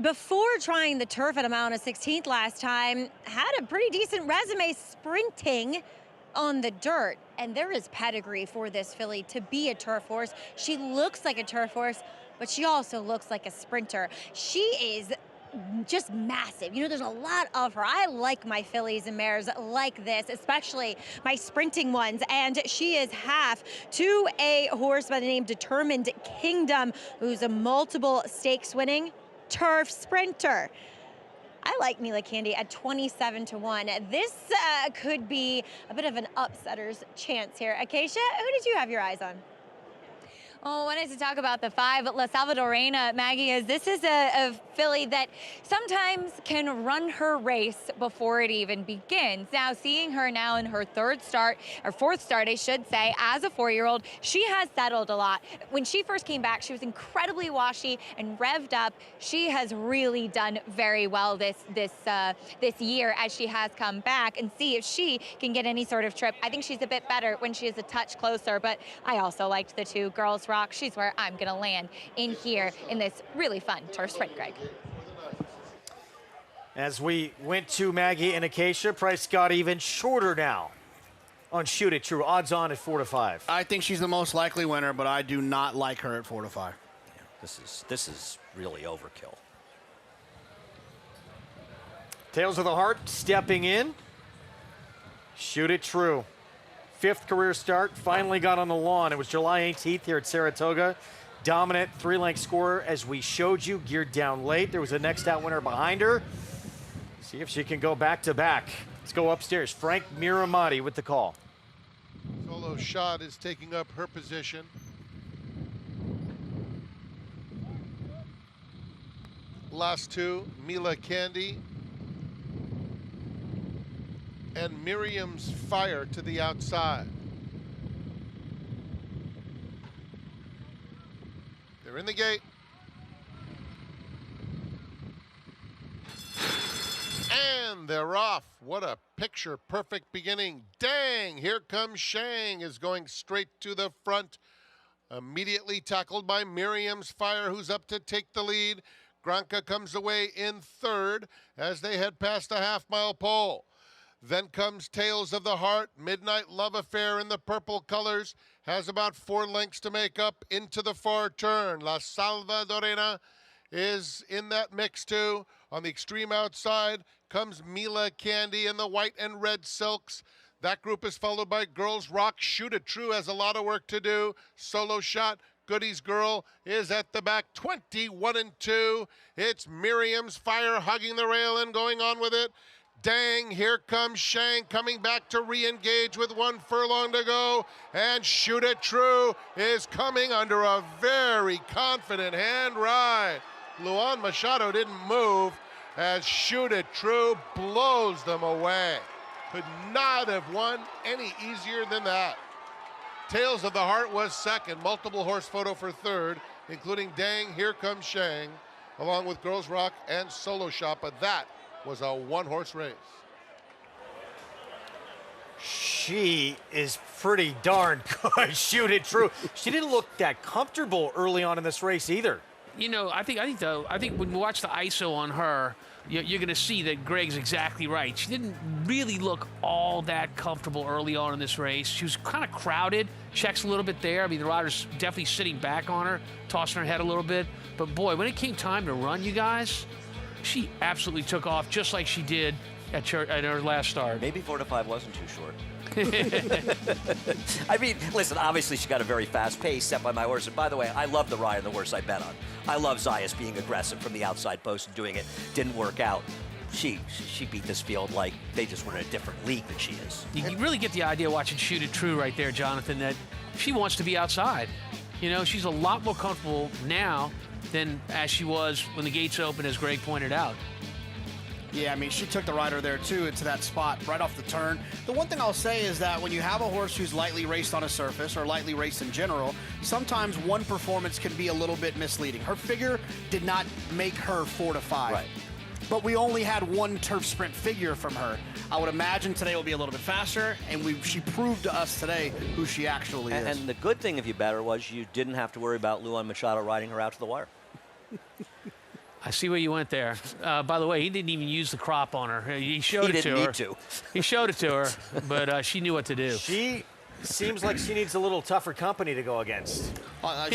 [SPEAKER 4] before trying the turf at a mile and a 16th last time, had a pretty decent resume sprinting on the dirt. And there is pedigree for this filly to be a turf horse. She looks like a turf horse, but she also looks like a sprinter. She is just massive. You know, there's a lot of her. I like my fillies and mares like this, especially my sprinting ones. And she is half to a horse by the name Determined Kingdom, who's a multiple stakes winning turf sprinter. I like Mila Candy at 27-1. This could be a bit of an upsetter's chance here. Acacia, who did you have your eyes on?
[SPEAKER 9] Oh, I wanted to talk about the 5, La Salvadorena, Maggie, as this is a filly that sometimes can run her race before it even begins. Now, seeing her now in her fourth start, I should say, as a 4-year-old, she has settled a lot. When she first came back, she was incredibly washy and revved up. She has really done very well this year as she has come back, and see if she can get any sort of trip. I think she's a bit better when she is a touch closer, but I also liked the 2 Girls Rock. She's where I'm going to land in here in this really fun turf sprint, Greg.
[SPEAKER 13] As we went to Maggie and Acacia, price got even shorter now on Shoot It True. Odds on at 4-5.
[SPEAKER 14] I think she's the most likely winner, but I do not like her at 4-5.
[SPEAKER 15] Yeah, this is really overkill.
[SPEAKER 13] Tales of the Heart stepping in. Shoot It True. 5th career start, finally got on the lawn. It was July 18th here at Saratoga. Dominant 3-length scorer, as we showed you, geared down late. There was a next out winner behind her. See if she can go back-to-back. Let's go upstairs. Frank Miramati with the call.
[SPEAKER 5] Solo Shot is taking up her position. Last 2, Mila Candy and Miriam's Fire to the outside. They're in the gate. And they're off. What a picture-perfect beginning. Dang, here comes Shang, is going straight to the front. Immediately tackled by Miriam's Fire, who's up to take the lead. Granca comes away in 3rd as they head past the half-mile pole. Then comes Tales of the Heart. Midnight Love Affair in the purple colors has about 4 lengths to make up into the far turn. La Salvadorena is in that mix too. On the extreme outside comes Mila Candy in the white and red silks. That group is followed by Girls Rock. Shoot It True has a lot of work to do. Solo Shot, Goodies Girl is at the back, 21-2. It's Miriam's Fire hugging the rail and going on with it. Dang, here comes Shang coming back to re-engage with 1 furlong to go. And Shoot It True is coming under a very confident hand ride. Luan Machado didn't move as Shoot It True blows them away. Could not have won any easier than that. Tales of the Heart was 2nd, multiple horse photo for 3rd, including Dang, Here Comes Shang, along with Girls Rock and Solo Shot, but that was a 1-horse race.
[SPEAKER 13] She is pretty darn good. Shoot it true. She didn't look that comfortable early on in this race either.
[SPEAKER 7] You know, I think when you watch the ISO on her, you're going to see that Greg's exactly right. She didn't really look all that comfortable early on in this race. She was kind of crowded. Checks a little bit there. I mean, the rider's definitely sitting back on her, tossing her head a little bit. But boy, when it came time to run, you guys, she absolutely took off just like she did at her last start.
[SPEAKER 15] Maybe 4 to 5 wasn't too short. I mean, listen, obviously she got a very fast pace set by my horse. And by the way, I love the ride of the horse I bet on. I love Zayas being aggressive from the outside post and doing it. Didn't work out. She beat this field like they just were in a different league than she is.
[SPEAKER 7] You really get the idea watching Shoot It True right there, Jonathan, that she wants to be outside. You know, she's a lot more comfortable now than as she was when the gates opened, as Greg pointed out.
[SPEAKER 14] Yeah, I mean, she took the rider there, too, into that spot right off the turn. The one thing I'll say is that when you have a horse who's lightly raced on a surface or lightly raced in general, sometimes one performance can be a little bit misleading. Her figure did not make her 4 to 5.
[SPEAKER 15] Right.
[SPEAKER 14] But we only had one turf sprint figure from her. I would imagine today will be a little bit faster, and she proved to us today who she actually is.
[SPEAKER 15] And the good thing, if you bet her, was you didn't have to worry about Luan Machado riding her out to the wire.
[SPEAKER 7] I see where you went there. By the way, he didn't even use the crop on her. He showed it to her.
[SPEAKER 15] He didn't need to.
[SPEAKER 7] He showed it to her, but she knew what to do.
[SPEAKER 13] She seems like she needs a little tougher company to go against.
[SPEAKER 14] I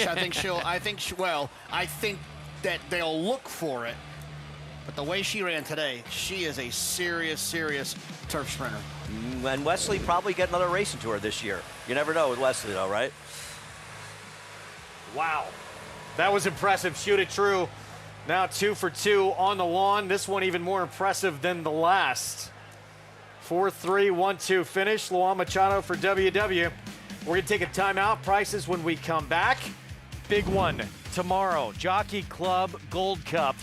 [SPEAKER 14] think that they'll look for it. But the way she ran today, she is a serious, serious turf sprinter.
[SPEAKER 15] And Wesley probably get another race into her this year. You never know with Wesley, though, right?
[SPEAKER 13] Wow. That was impressive. Shoot It True. Now 2 for 2 on the lawn. This one even more impressive than the last. 4-3, 1-2 finish. Luan Machado for WW. We're going to take a timeout. Prices when we come back. Big one tomorrow. Jockey Club Gold Cup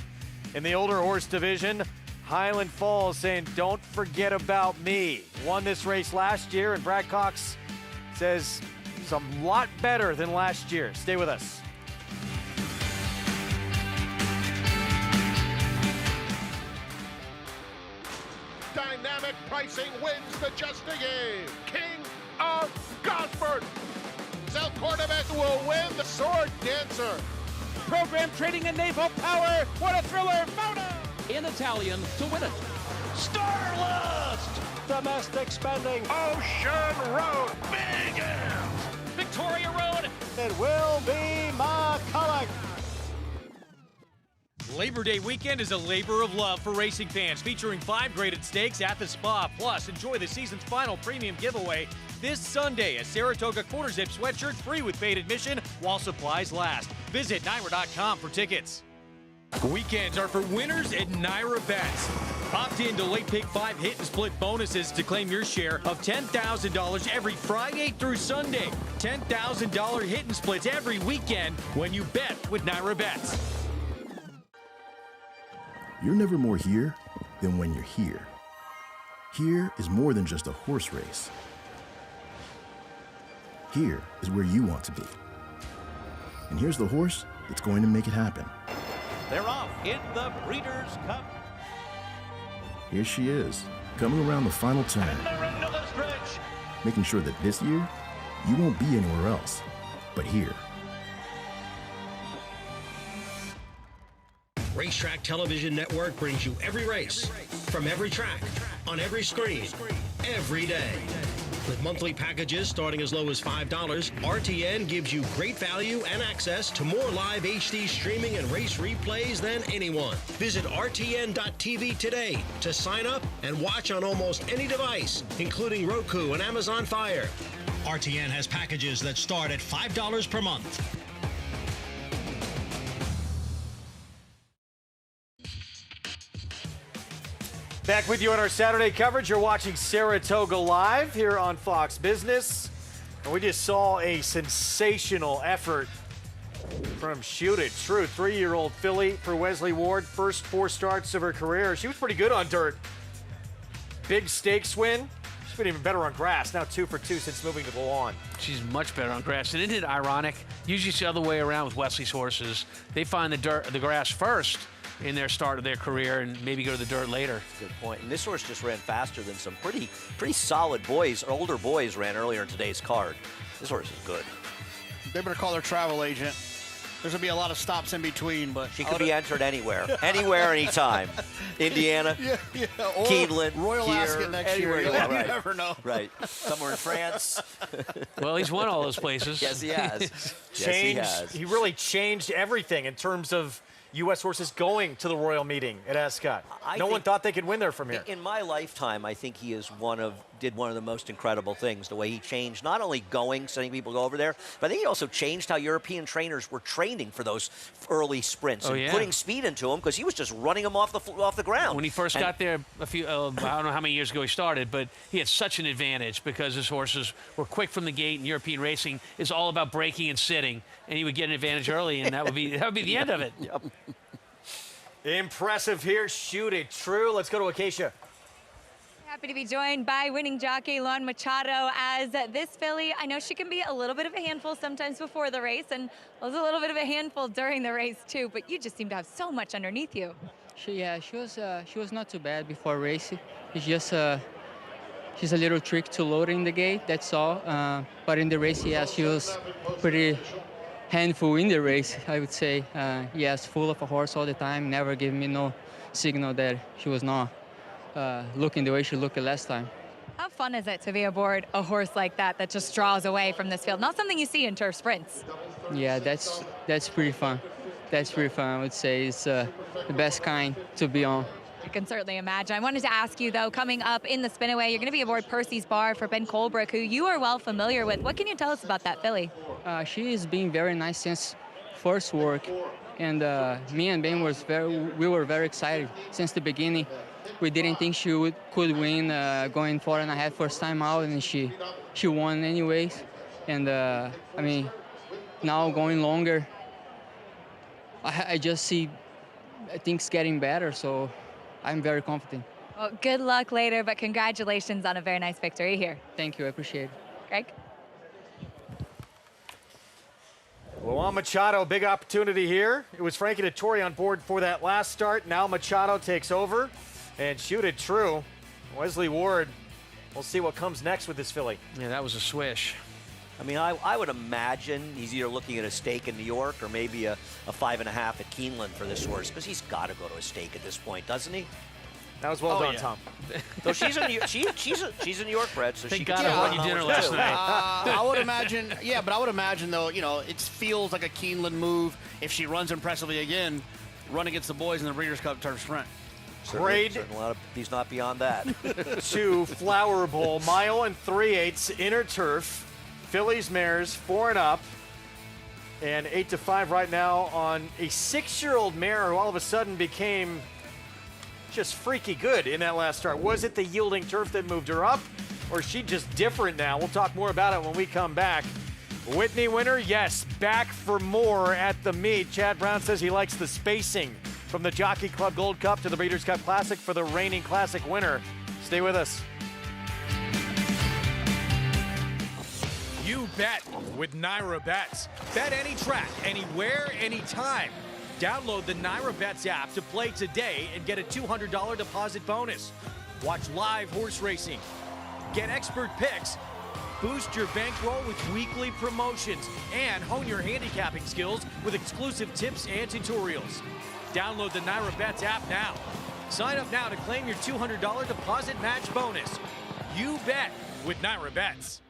[SPEAKER 13] in the older horse division. Highland Falls saying, don't forget about me. Won this race last year, and Brad Cox says it's a lot better than last year. Stay with us.
[SPEAKER 5] Dynamic pricing wins the Just a Game. King of Gosford. South Cordovan will win the Sword Dancer.
[SPEAKER 2] Program trading and naval power. What a thriller. Photo. In Italian to win it. Starlust.
[SPEAKER 21] Domestic spending.
[SPEAKER 5] Ocean Road. Big M.
[SPEAKER 2] Victoria Road.
[SPEAKER 21] It will be McCulloch.
[SPEAKER 3] Labor Day weekend is a labor of love for racing fans, featuring 5 graded stakes at the Spa. Plus, enjoy the season's final premium giveaway this Sunday. A Saratoga quarter zip sweatshirt free with paid admission while supplies last. Visit NYRA.com for tickets. Weekends are for winners at NYRA Bets. Opt in to Late Pick 5 hit and split bonuses to claim your share of $10,000 every Friday through Sunday. $10,000 hit and splits every weekend when you bet with NYRA Bets.
[SPEAKER 6] You're never more here than when you're here. Here is more than just a horse race. Here is where you want to be. And here's the horse that's going to make it happen.
[SPEAKER 2] They're off in the Breeders' Cup.
[SPEAKER 6] Here she is, coming around the final turn.
[SPEAKER 2] And they're into the stretch.
[SPEAKER 6] Making sure that this year, you won't be anywhere else, but here.
[SPEAKER 18] Racetrack Television Network brings you every race, from every track, on every screen, every day. With monthly packages starting as low as $5, RTN gives you great value and access to more live HD streaming and race replays than anyone. Visit RTN.tv today to sign up and watch on almost any device, including Roku and Amazon Fire. RTN has packages that start at $5 per month.
[SPEAKER 13] Back with you on our Saturday coverage. You're watching Saratoga Live here on Fox Business. And we just saw a sensational effort from Shoot It True. 3-year-old filly for Wesley Ward. First 4 starts of her career. She was pretty good on dirt. Big stakes win. She's been even better on grass. Now 2 for 2 since moving to the lawn.
[SPEAKER 7] She's much better on grass. And isn't it ironic? Usually it's the other way around with Wesley's horses. They find the grass first, in their start of their career and maybe go to the dirt later.
[SPEAKER 15] Good point. And this horse just ran faster than some pretty solid boys, older boys ran earlier in today's card. This horse is good.
[SPEAKER 14] They better call their travel agent. There's going to be a lot of stops in between, but
[SPEAKER 15] she could be entered anywhere. Anywhere, anytime. Indiana,
[SPEAKER 14] or
[SPEAKER 15] Keeneland,
[SPEAKER 14] Royal
[SPEAKER 15] here,
[SPEAKER 14] Ascot next
[SPEAKER 15] anywhere.
[SPEAKER 14] year.
[SPEAKER 15] Yeah,
[SPEAKER 14] You
[SPEAKER 15] right.
[SPEAKER 14] never know.
[SPEAKER 15] Right. Somewhere in France.
[SPEAKER 7] Well, he's won all those places.
[SPEAKER 15] Yes, he has.
[SPEAKER 3] He really changed everything in terms of U.S. horses going to the Royal Meeting at Ascot. No one thought they could win there from here.
[SPEAKER 15] In my lifetime, I think he is did one of the most incredible things, the way he changed, not only sending people to go over there, but I think he also changed how European trainers were training for those early sprints and putting speed into them, because he was just running them off the ground.
[SPEAKER 7] When he first got there I don't know how many years ago he started, but he had such an advantage because his horses were quick from the gate, and European racing is all about braking and sitting, and he would get an advantage early, and that would be the end of it.
[SPEAKER 15] Yep.
[SPEAKER 3] Impressive here. Shoot it true. Let's go to Acacia.
[SPEAKER 9] Happy to be joined by winning jockey Juan Machado, as this filly, I know she can be a little bit of a handful sometimes before the race, and was a little bit of a handful during the race too, but you just seem to have so much underneath you.
[SPEAKER 11] She was not too bad before race. It's just she's a little trick to load in the gate, that's all. But in the race, yeah, she was pretty handful in the race, I would say. Yes, full of a horse all the time, never gave me no signal that she was not looking the way she looked last time.
[SPEAKER 9] How fun is it to be aboard a horse like that just draws away from this field? Not something you see in turf sprints.
[SPEAKER 11] Yeah, that's pretty fun. That's pretty fun, I would say. It's the best kind to be on.
[SPEAKER 9] I can certainly imagine. I wanted to ask you, though, coming up in the Spinaway, you're going to be aboard Percy's Bar for Ben Colebrook, who you are well familiar with. What can you tell us about that filly?
[SPEAKER 11] She is being very nice since first work, and me and Ben we were very excited since the beginning. We didn't think she could win going 4.5 first time out, and she won anyways. And I mean, now going longer, I just see things getting better, so I'm very confident.
[SPEAKER 9] Well, good luck later, but congratulations on a very nice victory here.
[SPEAKER 11] Thank you, I appreciate it.
[SPEAKER 9] Greg?
[SPEAKER 3] Juan Machado, big opportunity here. It was Frankie Dettori on board for that last start. Now Machado takes over and shoot it true. Wesley Ward, we'll see what comes next with this filly.
[SPEAKER 7] Yeah, that was a swish.
[SPEAKER 15] I mean, I would imagine he's either looking at a stake in New York or maybe a 5.5 at Keeneland for this horse, because he's got to go to a stake at this point, doesn't he?
[SPEAKER 3] That was well done, Tom.
[SPEAKER 15] So she's a New York bred, so she
[SPEAKER 7] got her you dinner last night.
[SPEAKER 14] I would imagine, but I would imagine, though, it feels like a Keeneland move if she runs impressively again, run against the boys in the Breeders' Cup Turf Sprint.
[SPEAKER 15] Grade. He's not beyond that.
[SPEAKER 3] 2 Flower Bowl, 1 3/8 inner turf. Fillies, mares, 4 and up, and 8-5 right now on a 6-year-old mare who all of a sudden became just freaky good in that last start. Was it the yielding turf that moved her up, or is she just different now? We'll talk more about it when we come back. Whitney winner, yes, back for more at the meet. Chad Brown says he likes the spacing from the Jockey Club Gold Cup to the Breeders' Cup Classic for the reigning Classic winner. Stay with us. You bet with Naira Bets. Bet any track, anywhere, anytime. Download the Naira Bets app to play today and get a $200 deposit bonus. Watch live horse racing. Get expert picks. Boost your bankroll with weekly promotions and hone your handicapping skills with exclusive tips and tutorials. Download the Naira Bets app now. Sign up now to claim your $200 deposit match bonus. You bet with Naira Bets.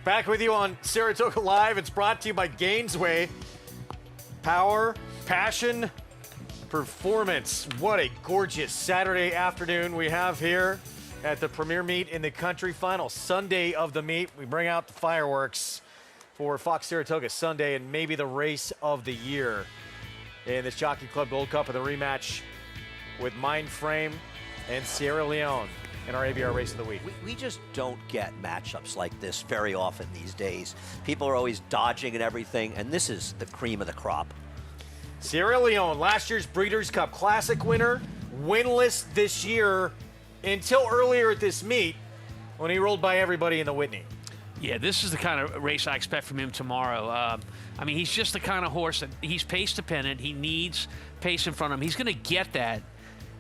[SPEAKER 13] Back with you on Saratoga Live. It's brought to you by Gainesway. Power, passion, performance. What a gorgeous Saturday afternoon we have here at the premier meet in the country. Final Sunday of the meet. We bring out the fireworks for Fox Saratoga Sunday and maybe the race of the year in this Jockey Club Gold Cup and the rematch with Mindframe and Sierra Leone in our ABR Race of the Week.
[SPEAKER 15] We just don't get matchups like this very often these days. People are always dodging and everything, and this is the cream of the crop.
[SPEAKER 13] Sierra Leone, last year's Breeders' Cup Classic winner, winless this year until earlier at this meet when he rolled by everybody in the Whitney.
[SPEAKER 7] Yeah, this is the kind of race I expect from him tomorrow. I mean, he's just the kind of horse that he's pace dependent. He needs pace in front of him. He's going to get that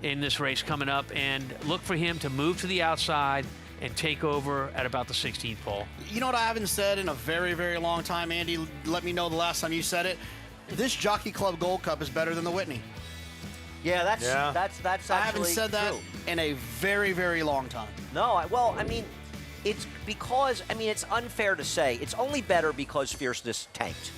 [SPEAKER 7] in this race coming up, and look for him to move to the outside and take over at about the 16th pole.
[SPEAKER 14] You know what I haven't said in a very, very long time, Andy? Let me know the last time you said it. This Jockey Club Gold Cup is better than the Whitney.
[SPEAKER 15] Yeah, that's actually
[SPEAKER 14] I haven't said that
[SPEAKER 15] true.
[SPEAKER 14] in a very, very long time.
[SPEAKER 15] No, I mean, it's because, it's unfair to say. It's only better because Fierceness tanked.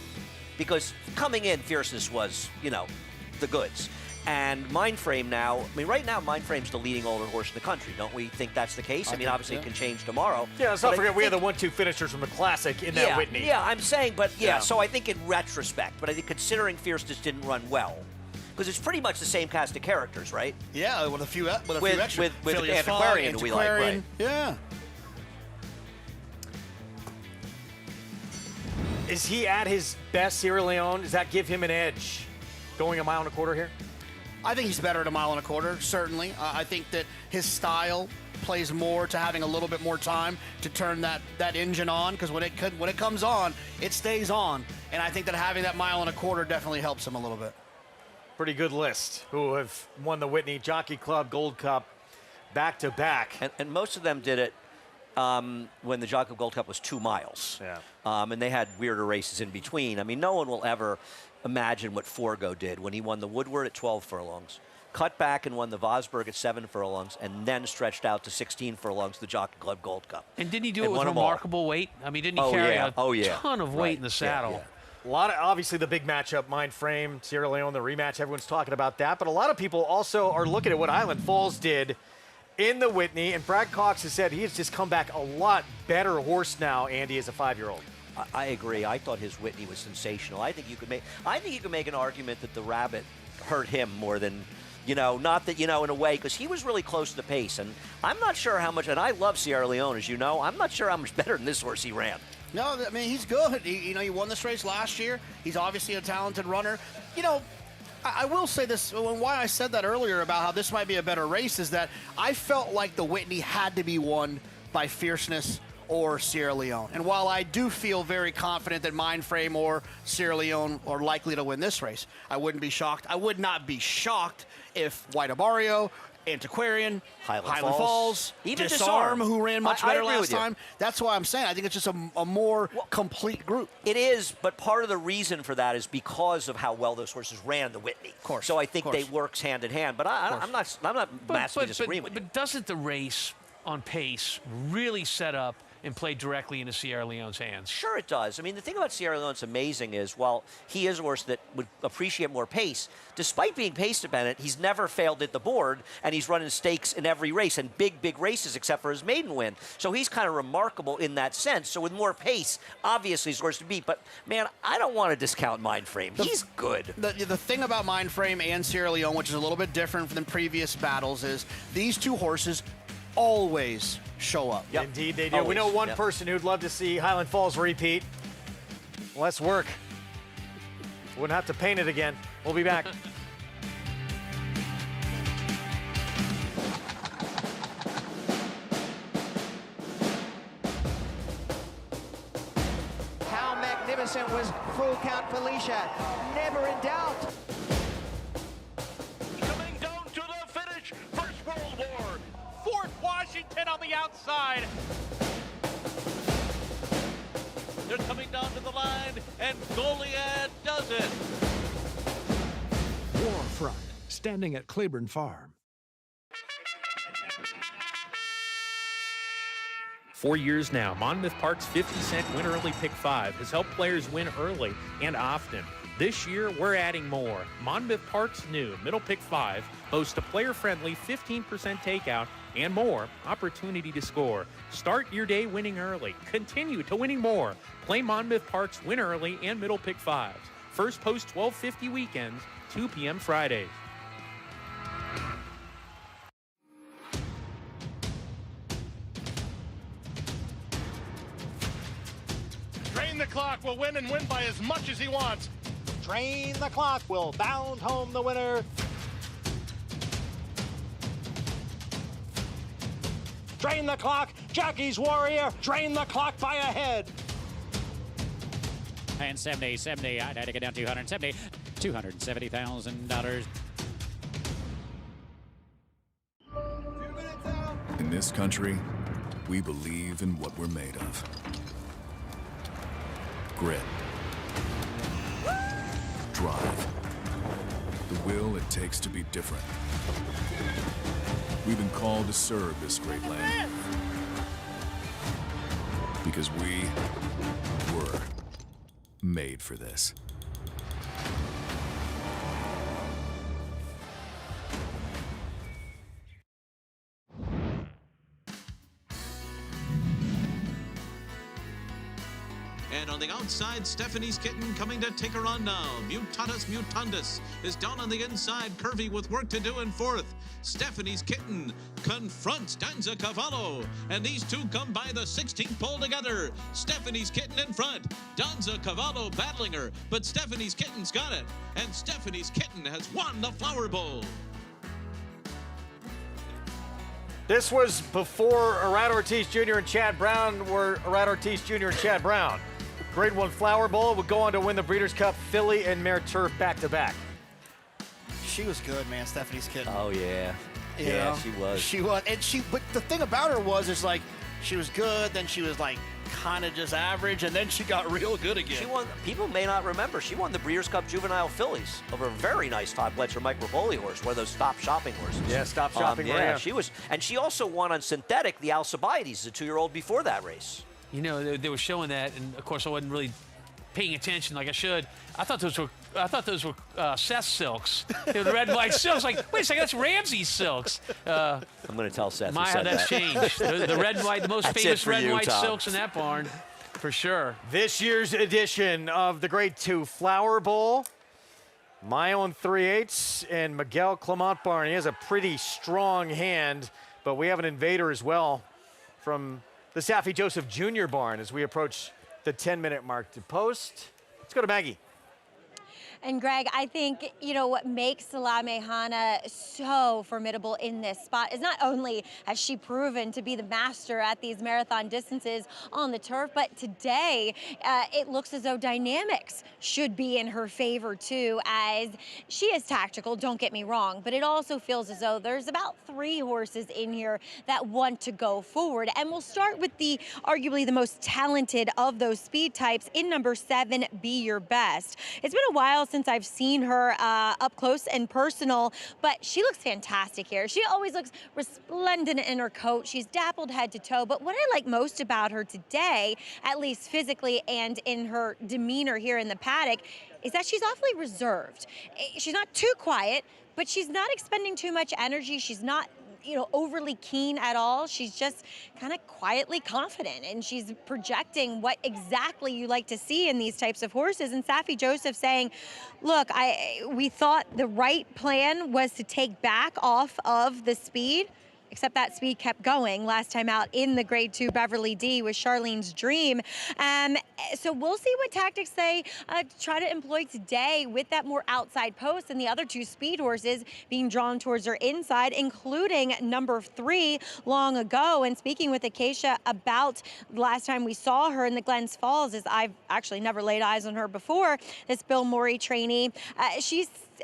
[SPEAKER 15] Because coming in, Fierceness was, the goods. And Mindframe now, right now, Mindframe's the leading older horse in the country. Don't we think that's the case? Obviously it can change tomorrow.
[SPEAKER 13] Yeah, let's not forget we had the 1-2 finishers from the Classic in that Whitney.
[SPEAKER 15] Yeah, I'm saying, so I think in retrospect, but I think considering Fierceness didn't run well, because it's pretty much the same cast of characters, right?
[SPEAKER 14] Yeah, with a few extra.
[SPEAKER 15] With Antiquarian, we like, right?
[SPEAKER 14] Yeah.
[SPEAKER 13] Is he at his best, Sierra Leone? Does that give him an edge going 1.25 miles here?
[SPEAKER 14] I think he's better at 1.25 miles, certainly. I think that his style plays more to having a little bit more time to turn that engine on, because when it comes on, it stays on. And I think that having that 1.25 miles definitely helps him a little bit.
[SPEAKER 13] Pretty good list who have won the Whitney Jockey Club Gold Cup back-to-back.
[SPEAKER 15] And most of them did it when the Jockey Club Gold Cup was 2 miles.
[SPEAKER 13] Yeah.
[SPEAKER 15] And they had weirder races in between. No one will ever imagine what Forgo did when he won the Woodward at 12 furlongs, cut back and won the Vosburg at 7 furlongs, and then stretched out to 16 furlongs the Jockey Club Gold Cup.
[SPEAKER 7] And didn't he do it with remarkable weight? Didn't he carry a ton of weight in the saddle?
[SPEAKER 13] Yeah. A lot of, obviously, the big matchup, Mindframe, Sierra Leone, the rematch, everyone's talking about that. But a lot of people also are looking at what Island Falls did in the Whitney. And Brad Cox has said he has just come back a lot better horse now, Andy, as a 5-year-old.
[SPEAKER 15] I agree. I thought his Whitney was sensational. I think you could make an argument that the Rabbit hurt him more than, not that, in a way, because he was really close to the pace. And I'm not sure how much, and I love Sierra Leone, as you know, I'm not sure how much better than this horse he ran.
[SPEAKER 14] No, he's good. He won this race last year. He's obviously a talented runner. I will say this, and why I said that earlier about how this might be a better race is that I felt like the Whitney had to be won by Fierceness or Sierra Leone. And while I do feel very confident that Mindframe or Sierra Leone are likely to win this race, I wouldn't be shocked. I would not be shocked if White Abarrio, Antiquarian, Highland Falls,
[SPEAKER 15] even
[SPEAKER 14] Disarm, who ran much better last
[SPEAKER 15] time.
[SPEAKER 14] That's why I'm saying I think it's just a more complete group.
[SPEAKER 15] It is, but part of the reason for that is because of how well those horses ran the Whitney.
[SPEAKER 14] Of course.
[SPEAKER 15] So I think they work hand in hand. But I'm not massively disagreeing with you.
[SPEAKER 7] But doesn't the race on pace really set up and play directly into Sierra Leone's hands?
[SPEAKER 15] Sure it does. The thing about Sierra Leone that's amazing is, while he is a horse that would appreciate more pace, despite being pace dependent, he's never failed at the board, and he's running stakes in every race, and big races except for his maiden win. So he's kind of remarkable in that sense. So with more pace, obviously he's horse to beat. But, man, I don't want to discount Mindframe. He's good.
[SPEAKER 14] The thing about Mindframe and Sierra Leone, which is a little bit different than previous battles, is these two horses always show up.
[SPEAKER 13] Yep. Indeed they do. Always. We know one person who'd love to see Highland Falls repeat. Less work. Wouldn't have to paint it again. We'll be back.
[SPEAKER 16] How magnificent was Full Count Felicia? Never in doubt.
[SPEAKER 2] Coming down to the finish. First World War. Fort Washington on the outside. They're coming down to the line, and Goliad does it.
[SPEAKER 17] Warfront, standing at Claiborne Farm.
[SPEAKER 12] 4 years now, Monmouth Park's 50-cent Win Early Pick 5 has helped players win early and often. This year, we're adding more. Monmouth Park's new Middle Pick 5 boasts a player-friendly 15% takeout and more opportunity to score. Start your day winning early. Continue to winning more. Play Monmouth Park's Win Early and Middle Pick 5s. First post 12:50 weekends, 2 p.m. Fridays.
[SPEAKER 10] Drain the Clock will win and win by as much as he wants.
[SPEAKER 19] Drain the Clock will bound home the winner. Drain the Clock, Jackie's Warrior, drain the clock by a head.
[SPEAKER 20] And 70, I'd had to get down $270,000.
[SPEAKER 24] In this country, we believe in what we're made of. Grit. Drive. The will it takes to be different. We've been called to serve this great land. Because we were made for this.
[SPEAKER 25] And on the outside, Stephanie's Kitten coming to take her on now. Mutatus Mutandus is down on the inside, curvy with work to do in fourth. Stephanie's Kitten confronts Danza Cavallo, and these two come by the 16th pole together. Stephanie's Kitten in front, Danza Cavallo battling her, but Stephanie's Kitten's got it, and Stephanie's Kitten has won the Flower Bowl.
[SPEAKER 13] This was before Arad Ortiz Jr. and Chad Brown were Arad Ortiz Jr. and Chad Brown. Grade 1 Flower Bowl would go on to win the Breeders' Cup Filly and Mare Turf back-to-back.
[SPEAKER 14] She was good, man, Stephanie's Kitten.
[SPEAKER 15] Oh, yeah.
[SPEAKER 14] You
[SPEAKER 15] Yeah,
[SPEAKER 14] know?
[SPEAKER 15] she was.
[SPEAKER 14] She was. But the thing about her was, like, she was good, then she was, like, kind of just average, and then she got real good again.
[SPEAKER 15] She won, people may not remember, she won the Breeders' Cup Juvenile Fillies over a very nice Todd Bletcher Mike Rivoli horse, one of those stop shopping horses.
[SPEAKER 13] Yeah, stop shopping.
[SPEAKER 15] Yeah, she was, and she also won on synthetic the Alcibiades, the 2-year-old before that race.
[SPEAKER 7] You know, they were showing that, and of course I wasn't really paying attention like I should. I thought those were Seth's silks. They were the red and white silks. Like, wait a second, that's Ramsey's silks.
[SPEAKER 15] I'm going to tell Seth.
[SPEAKER 7] My, how that's changed. The red and white, the most
[SPEAKER 15] That's
[SPEAKER 7] famous red and
[SPEAKER 15] you,
[SPEAKER 7] white
[SPEAKER 15] Tom.
[SPEAKER 7] silks in that barn, for sure.
[SPEAKER 13] This year's edition of the Grade 2 Flower Bowl. My own 3/8 and Miguel Clement barn. He has a pretty strong hand, but we have an invader as well from the Saffie Joseph Jr. barn as we approach the 10-minute mark to post. Let's go to Maggie.
[SPEAKER 4] And Greg, I think, you know, what makes Salame Hana so formidable in this spot is not only has she proven to be the master at these marathon distances on the turf, but today it looks as though dynamics should be in her favor too, as she is tactical, don't get me wrong, but it also feels as though there's about 3 horses in here that want to go forward. And we'll start with the arguably the most talented of those speed types in number 7, Be Your Best. It's been a while since I've seen her up close and personal, but she looks fantastic here. She always looks resplendent in her coat. She's dappled head to toe, but what I like most about her today, at least physically and in her demeanor here in the paddock, is that she's awfully reserved. She's not too quiet, but she's not expending too much energy. She's not, you know, overly keen at all. She's just kind of quietly confident, and she's projecting what exactly you like to see in these types of horses. And Saffie Joseph saying, look, we thought the right plan was to take back off of the speed, except that speed kept going last time out in the Grade 2 Beverly D with Charlene's Dream. So we'll see what tactics they try to employ today with that more outside post and the other 2 speed horses being drawn towards her inside, including number 3 Long Ago. And speaking with Acacia about the last time we saw her in the Glens Falls, as I've actually never laid eyes on her before, this Bill Morey trainee,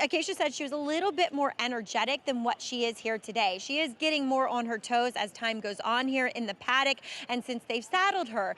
[SPEAKER 4] Acacia said she was a little bit more energetic than what she is here today. She is getting more on her toes as time goes on here in the paddock and since they've saddled her.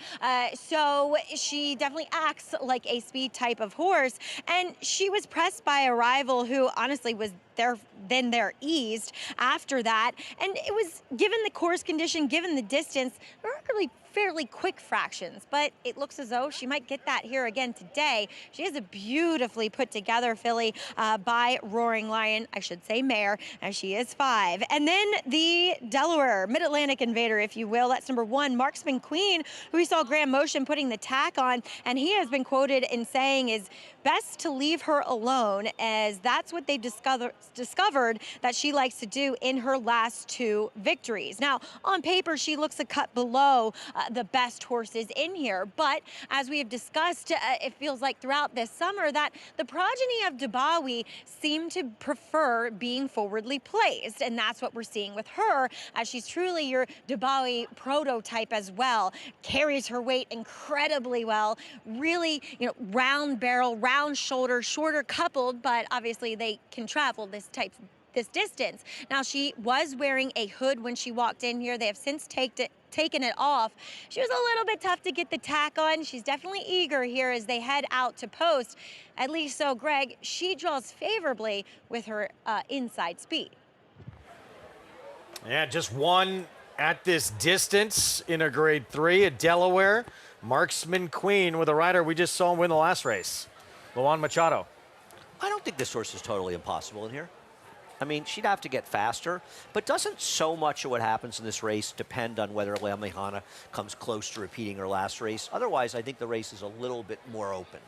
[SPEAKER 4] So she definitely acts like a speed type of horse. And she was pressed by a rival who honestly was they're eased after that. And it was, given the course condition, given the distance, there were really fairly quick fractions, but it looks as though she might get that here again today. She is a beautifully put together filly by Roaring Lion, I should say mare, as she is 5. And then the Delaware Mid-Atlantic Invader, if you will, that's number 1, Marksman Queen, who we saw Graham Motion putting the tack on, and he has been quoted in saying is best to leave her alone, as that's what they've discovered that she likes to do in her last 2 victories. Now, on paper, she looks a cut below the best horses in here, but as we have discussed, it feels like throughout this summer that the progeny of Dubawi seem to prefer being forwardly placed, and that's what we're seeing with her, as she's truly your Dubawi prototype as well. Carries her weight incredibly well, really, round barrel, round shoulder, shorter coupled, but obviously they can travel this distance. Now, she was wearing a hood when she walked in here. They have since taken it off. She was a little bit tough to get the tack on. She's definitely eager here as they head out to post. At least so, Greg, she draws favorably with her inside speed.
[SPEAKER 13] Yeah, just one at this distance in a grade 3 at Delaware. Marksman Queen with a rider we just saw win the last race, Luan Machado.
[SPEAKER 15] I don't think this horse is totally impossible in here. I mean, she'd have to get faster, but doesn't so much of what happens in this race depend on whether La Mejana comes close to repeating her last race? Otherwise, I think the race is a little bit more open.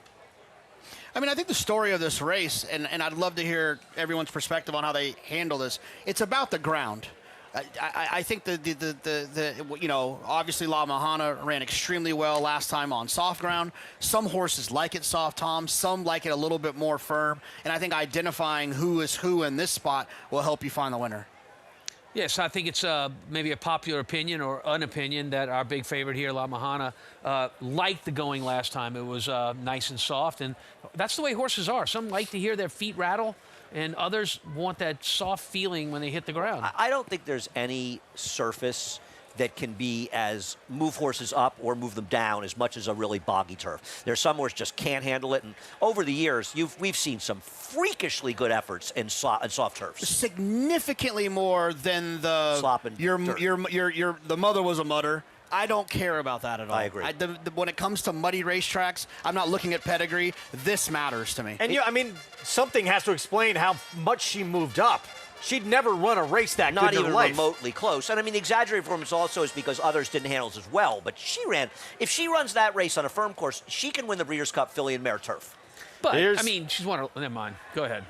[SPEAKER 14] I mean, I think the story of this race, and I'd love to hear everyone's perspective on how they handle this, it's about the ground. I think obviously La Mejana ran extremely well last time on soft ground. Some horses like it soft, Tom. Some like it a little bit more firm. And I think identifying who is who in this spot will help you find the winner.
[SPEAKER 7] Yes, I think it's maybe a popular opinion or an opinion that our big favorite here, La Mejana, liked the going last time. It was nice and soft, and that's the way horses are. Some like to hear their feet rattle, and others want that soft feeling when they hit the ground.
[SPEAKER 15] I don't think there's any surface that can be as move horses up or move them down as much as a really boggy turf. There's some horses just can't handle it, and over the years, we've seen some freakishly good efforts in soft turfs.
[SPEAKER 14] Significantly more than the
[SPEAKER 15] slop and
[SPEAKER 14] the mother was a mutter. I don't care about that at all.
[SPEAKER 15] I agree.
[SPEAKER 14] When it comes to muddy racetracks, I'm not looking at pedigree. This matters to me.
[SPEAKER 13] And I mean, something has to explain how much she moved up. She'd never run a race that
[SPEAKER 15] not
[SPEAKER 13] good in
[SPEAKER 15] even
[SPEAKER 13] her life.
[SPEAKER 15] remotely close. And I mean, the exaggerated performance also is because others didn't handle it as well. But she ran. If she runs that race on a firm course, she can win the Breeders' Cup filly and mare turf.
[SPEAKER 7] But, I mean, she's won never mind. Go ahead.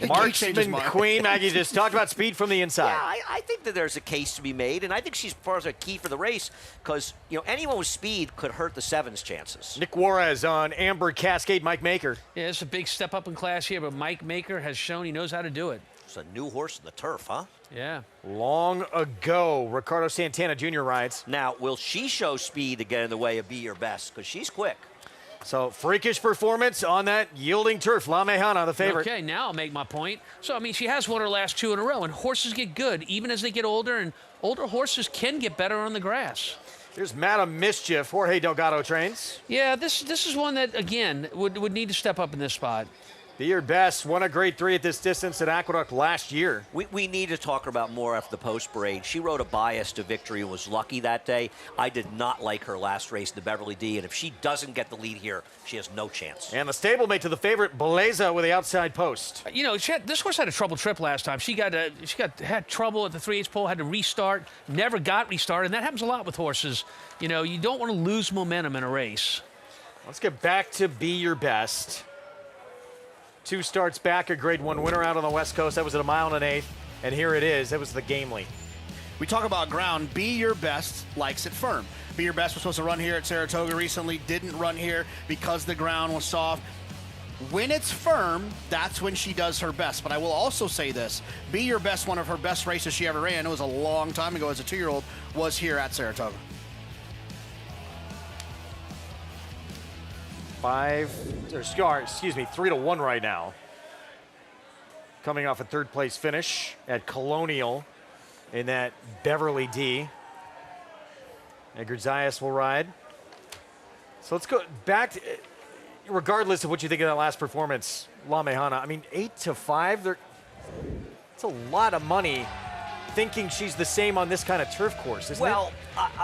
[SPEAKER 13] Marksman Queen, Maggie just talked about speed from the inside.
[SPEAKER 15] Yeah, I think that there's a case to be made, and I think she's far as a key for the race because, anyone with speed could hurt the 7's chances.
[SPEAKER 13] Nick Juarez on Amber Cascade, Mike Maker.
[SPEAKER 7] Yeah, it's a big step up in class here, but Mike Maker has shown he knows how to do it.
[SPEAKER 15] It's a new horse in the turf, huh?
[SPEAKER 7] Yeah.
[SPEAKER 13] Long ago, Ricardo Santana Jr. rides.
[SPEAKER 15] Now, will she show speed to get in the way of Be Your Best? Because she's quick.
[SPEAKER 13] So, freakish performance on that yielding turf. La Mejana, the favorite.
[SPEAKER 7] Okay, now I'll make my point. So, I mean, she has won her last 2 in a row, and horses get good even as they get older, and older horses can get better on the grass.
[SPEAKER 13] Here's Madam Mischief. Jorge Delgado trains.
[SPEAKER 7] Yeah, this is one that, again, would need to step up in this spot.
[SPEAKER 13] Be Your Best won a grade 3 at this distance at Aqueduct last year.
[SPEAKER 15] We need to talk about more after the post parade. She rode a bias to victory and was lucky that day. I did not like her last race in the Beverly D, and if she doesn't get the lead here, she has no chance.
[SPEAKER 13] And the stablemate to the favorite, Beleza, with the outside post.
[SPEAKER 7] This horse had a trouble trip last time. She had trouble at the 3/8 pole, had to restart, never got restarted, and that happens a lot with horses. You don't want to lose momentum in a race.
[SPEAKER 13] Let's get back to Be Your Best. 2 starts back, a grade 1 winner out on the West Coast. That was at 1 1/8, and here it is. That was the Gamely.
[SPEAKER 14] We talk about ground. Be Your Best likes it firm. Be Your Best was supposed to run here at Saratoga recently, didn't run here because the ground was soft. When it's firm, that's when she does her best. But I will also say this. Be Your Best, one of her best races she ever ran, it was a long time ago as a 2-year-old, was here at Saratoga.
[SPEAKER 13] 3-1 right now. Coming off a 3rd place finish at Colonial in that Beverly D. Edgar Zayas will ride. So let's go back to, regardless of what you think of that last performance, La Mejana, I mean, 8-5, It's a lot of money thinking she's the same on this kind of turf course, isn't it?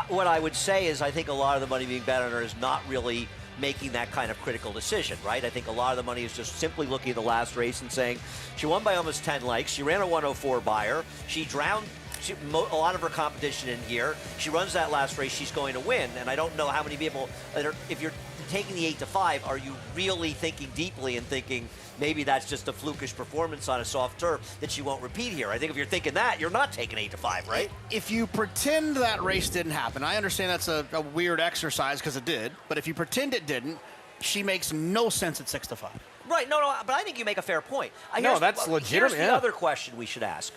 [SPEAKER 15] What I would say is I think a lot of the money being bet on her is not really making that kind of critical decision, right? I think a lot of the money is just simply looking at the last race and saying she won by almost 10 lengths. She ran a 104 by her. She drowned a lot of her competition in here. She runs that last race, she's going to win. And I don't know how many people, if you're taking the 8-5, are you really thinking deeply and thinking maybe that's just a flukish performance on a soft turf that she won't repeat here? I think if you're thinking that, you're not taking 8-5, right?
[SPEAKER 14] If you pretend that race didn't happen, I understand that's a weird exercise because it did, but if you pretend it didn't, she makes no sense at 6-5.
[SPEAKER 15] Right, no, but I think you make a fair point.
[SPEAKER 13] That's legitimate.
[SPEAKER 15] Here's the other question we should ask.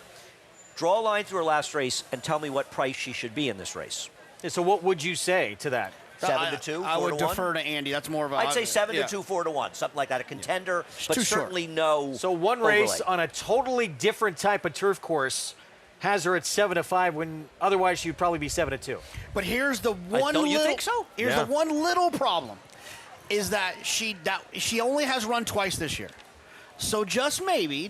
[SPEAKER 15] Draw a line through her last race and tell me what price she should be in this race.
[SPEAKER 13] So what would you say to that?
[SPEAKER 15] 7-2,
[SPEAKER 14] I would defer to Andy. That's more of a...
[SPEAKER 15] I'd say 7-2, 4-1, something like that. A contender, but certainly no.
[SPEAKER 13] So one race on a totally different type of turf course has her at 7-5 when otherwise she'd probably be 7-2.
[SPEAKER 14] But here's the one
[SPEAKER 15] don't you think so?
[SPEAKER 14] Here's the one little problem, is that she only has run twice this year. So just maybe,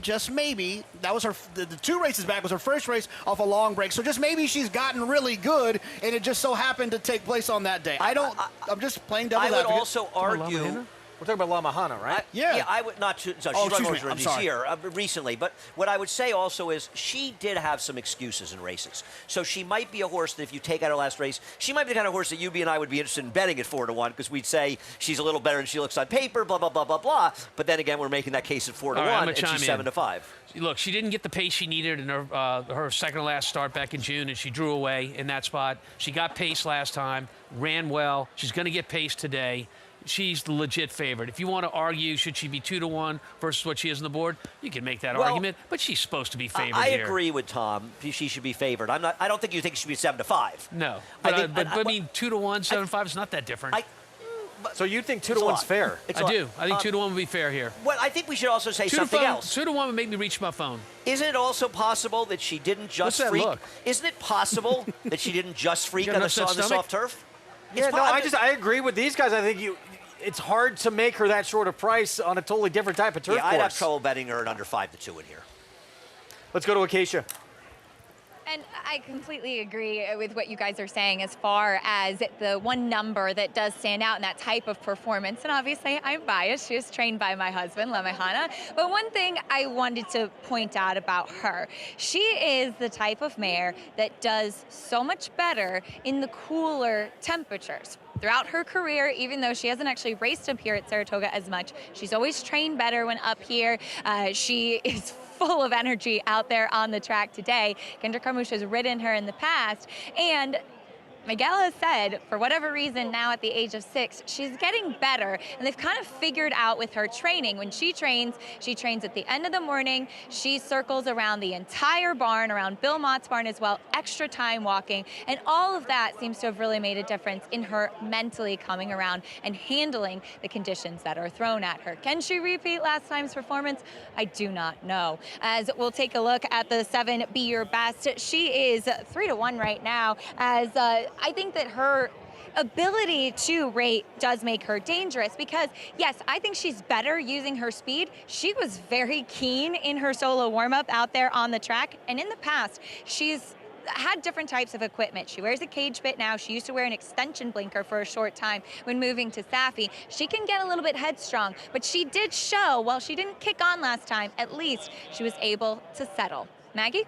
[SPEAKER 14] that was her, the 2 races back was her first race off a long break. So just maybe she's gotten really good, and it just so happened to take place on that day. I'm just playing devil's advocate.
[SPEAKER 15] I would also argue...
[SPEAKER 13] We're talking about La Mahana, right?
[SPEAKER 14] Yeah,
[SPEAKER 15] I would not. So she's run more this year recently. But what I would say also is she did have some excuses in races. So she might be a horse that if you take out her last race, she might be the kind of horse that you and I would be interested in betting at 4-1 because we'd say she's a little better than she looks on paper. Blah blah blah blah blah. But then again, we're making that case at 4-1, and she's 7-5.
[SPEAKER 7] Look, she didn't get the pace she needed in her second to last start back in June, and she drew away in that spot. She got pace last time, ran well. She's going to get pace today. She's the legit favorite. If you want to argue, should she be 2-1 versus what she is on the board, you can make that argument. But she's supposed to be favored
[SPEAKER 15] I
[SPEAKER 7] here.
[SPEAKER 15] agree with Tom. She should be favored. I don't think you think she should be 7-5.
[SPEAKER 7] No, but I mean 2-1, 7-5 is not that different.
[SPEAKER 13] So you think 2-1's fair?
[SPEAKER 7] I do. I think 2-1 would be fair here.
[SPEAKER 15] Well, I think we should also say something else.
[SPEAKER 7] 2-1 would make me reach my phone.
[SPEAKER 15] Isn't it also possible that she didn't just freak? Isn't it possible that she didn't just freak on the soft turf?
[SPEAKER 13] Yeah, no, I agree with these guys. I think it's hard to make her that short a price on a totally different type of turf course.
[SPEAKER 15] I'd have trouble betting her at under 5-2 in here.
[SPEAKER 13] Let's go to Acacia.
[SPEAKER 9] And I completely agree with what you guys are saying as far as the one number that does stand out in that type of performance. And obviously, I'm biased. She is trained by my husband, La Mahana. But one thing I wanted to point out about her, she is the type of mare that does so much better in the cooler temperatures. Throughout her career, even though she hasn't actually raced up here at Saratoga as much, she's always trained better when up here. She is full of energy out there on the track today. Kendrick Carmouche has ridden her in the past, and Miguel has said, for whatever reason, now at the age of 6, she's getting better, and they've kind of figured out with her training. When she trains at the end of the morning. She circles around the entire barn, around Bill Mott's barn as well, extra time walking, and all of that seems to have really made a difference in her mentally coming around and handling the conditions that are thrown at her. Can she repeat last time's performance? I do not know. As we'll take a look at the 7 Be Your Best, she is 3-1 right now, as I think that her ability to rate does make her dangerous because, yes, I think she's better using her speed. She was very keen in her solo warm-up out there on the track, and in the past, she's had different types of equipment. She wears a cage bit now. She used to wear an extension blinker for a short time when moving to Safi. She can get a little bit headstrong, but she did show, while she didn't kick on last time, at least she was able to settle. Maggie?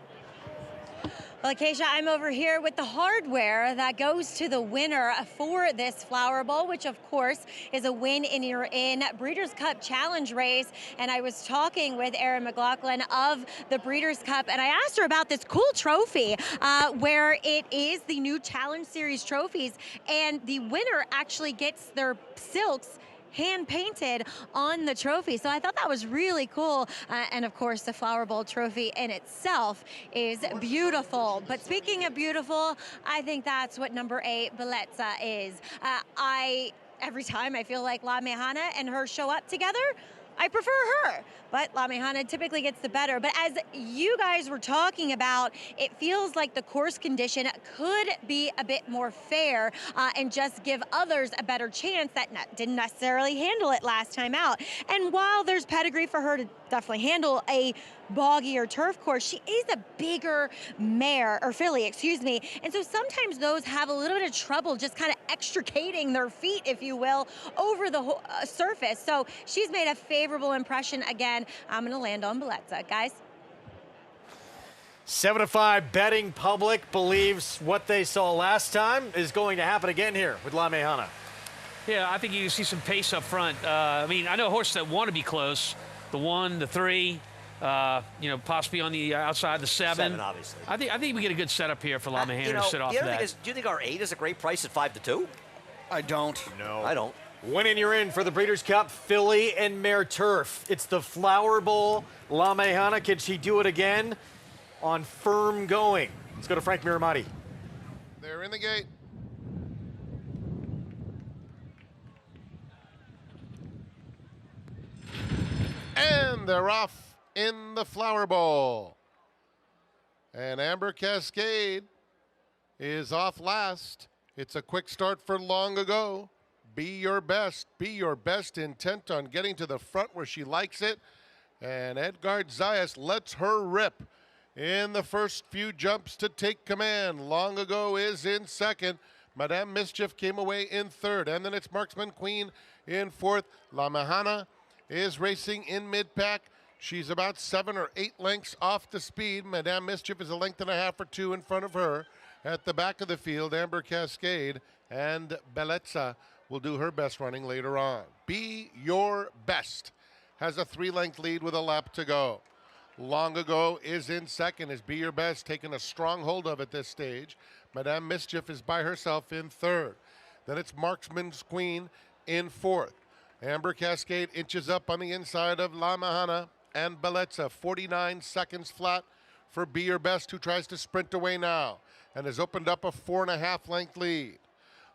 [SPEAKER 4] Well, Acacia, I'm over here with the hardware that goes to the winner for this Flower Bowl, which of course is a win in your Breeders' Cup Challenge race. And I was talking with Erin McLaughlin of the Breeders' Cup, and I asked her about this cool trophy where it is the new Challenge Series trophies, and the winner actually gets their silks hand-painted on the trophy. So I thought that was really cool. And of course, the Flower Bowl trophy in itself is beautiful. But speaking of beautiful, I think that's what number 8, Bellezza, is. Every time I feel like La Mahana and her show up together, I prefer her, but La Mahana typically gets the better. But as you guys were talking about, it feels like the course condition could be a bit more fair and just give others a better chance that didn't necessarily handle it last time out. And while there's pedigree for her to definitely handle a boggier turf course. She is a bigger mare, or filly, excuse me. And so sometimes those have a little bit of trouble just kind of extricating their feet, if you will, over the surface. So she's made a favorable impression. Again, I'm going to land on Bellezza. Guys?
[SPEAKER 13] 7-5 betting public believes what they saw last time is going to happen again here with La Mejana.
[SPEAKER 7] Yeah, I think you see some pace up front. I mean, I know horses that want to be close. The 1, the 3, possibly on the outside, the 7.
[SPEAKER 15] 7, obviously.
[SPEAKER 7] I think we get a good setup here for La Mejana to sit off
[SPEAKER 15] the other
[SPEAKER 7] that.
[SPEAKER 15] thing is, do you think our 8 is a great price at 5-2?
[SPEAKER 14] I don't.
[SPEAKER 13] No.
[SPEAKER 15] I don't.
[SPEAKER 13] Winning you're in for the Breeders' Cup, filly and mare turf. It's the Flower Bowl. La Mejana, can she do it again on firm going? Let's go to Frank Miramati.
[SPEAKER 1] They're in the gate. And they're off in the Flower Bowl. And Amber Cascade is off last. It's a quick start for Long Ago. Be your best. Be your best, intent on getting to the front where she likes it. And Edgard Zayas lets her rip in the first few jumps to take command. Long Ago is in second. Madame Mischief came away in third. And then it's Marksman Queen in fourth. La Mejana is racing in mid-pack. She's about 7 or 8 lengths off the speed. Madame Mischief is a length and a half or 2 in front of her. At the back of the field, Amber Cascade and Bellezza will do her best running later on. Be Your Best has a 3-length lead with a lap to go. Long Ago is in second as Be Your Best, taking a strong hold of at this stage. Madame Mischief is by herself in third. Then it's Marksman's Queen in fourth. Amber Cascade inches up on the inside of La Mejana and Bellezza. 49 seconds flat for Be Your Best, who tries to sprint away now and has opened up a 4.5 length lead.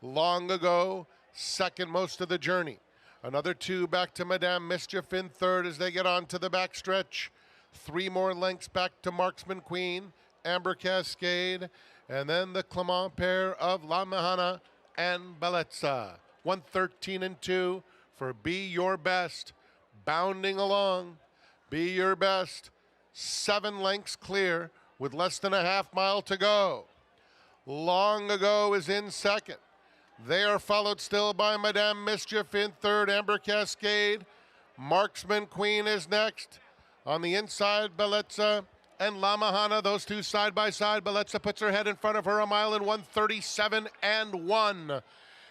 [SPEAKER 1] Long Ago, second most of the journey. Another 2 back to Madame Mischief in third as they get on to the back stretch. 3 more lengths back to Marksman Queen, Amber Cascade, and then the Clement pair of La Mejana and Bellezza. 1:13 and 2 for Be Your Best. Bounding along. Be Your Best. 7 lengths clear with less than a half mile to go. Long Ago is in second. They are followed still by Madame Mischief in third. Amber Cascade. Marksman Queen is next. On the inside, Bellezza and La Mejana, those two side by side. Bellezza puts her head in front of her, a mile in 1:37 and 1.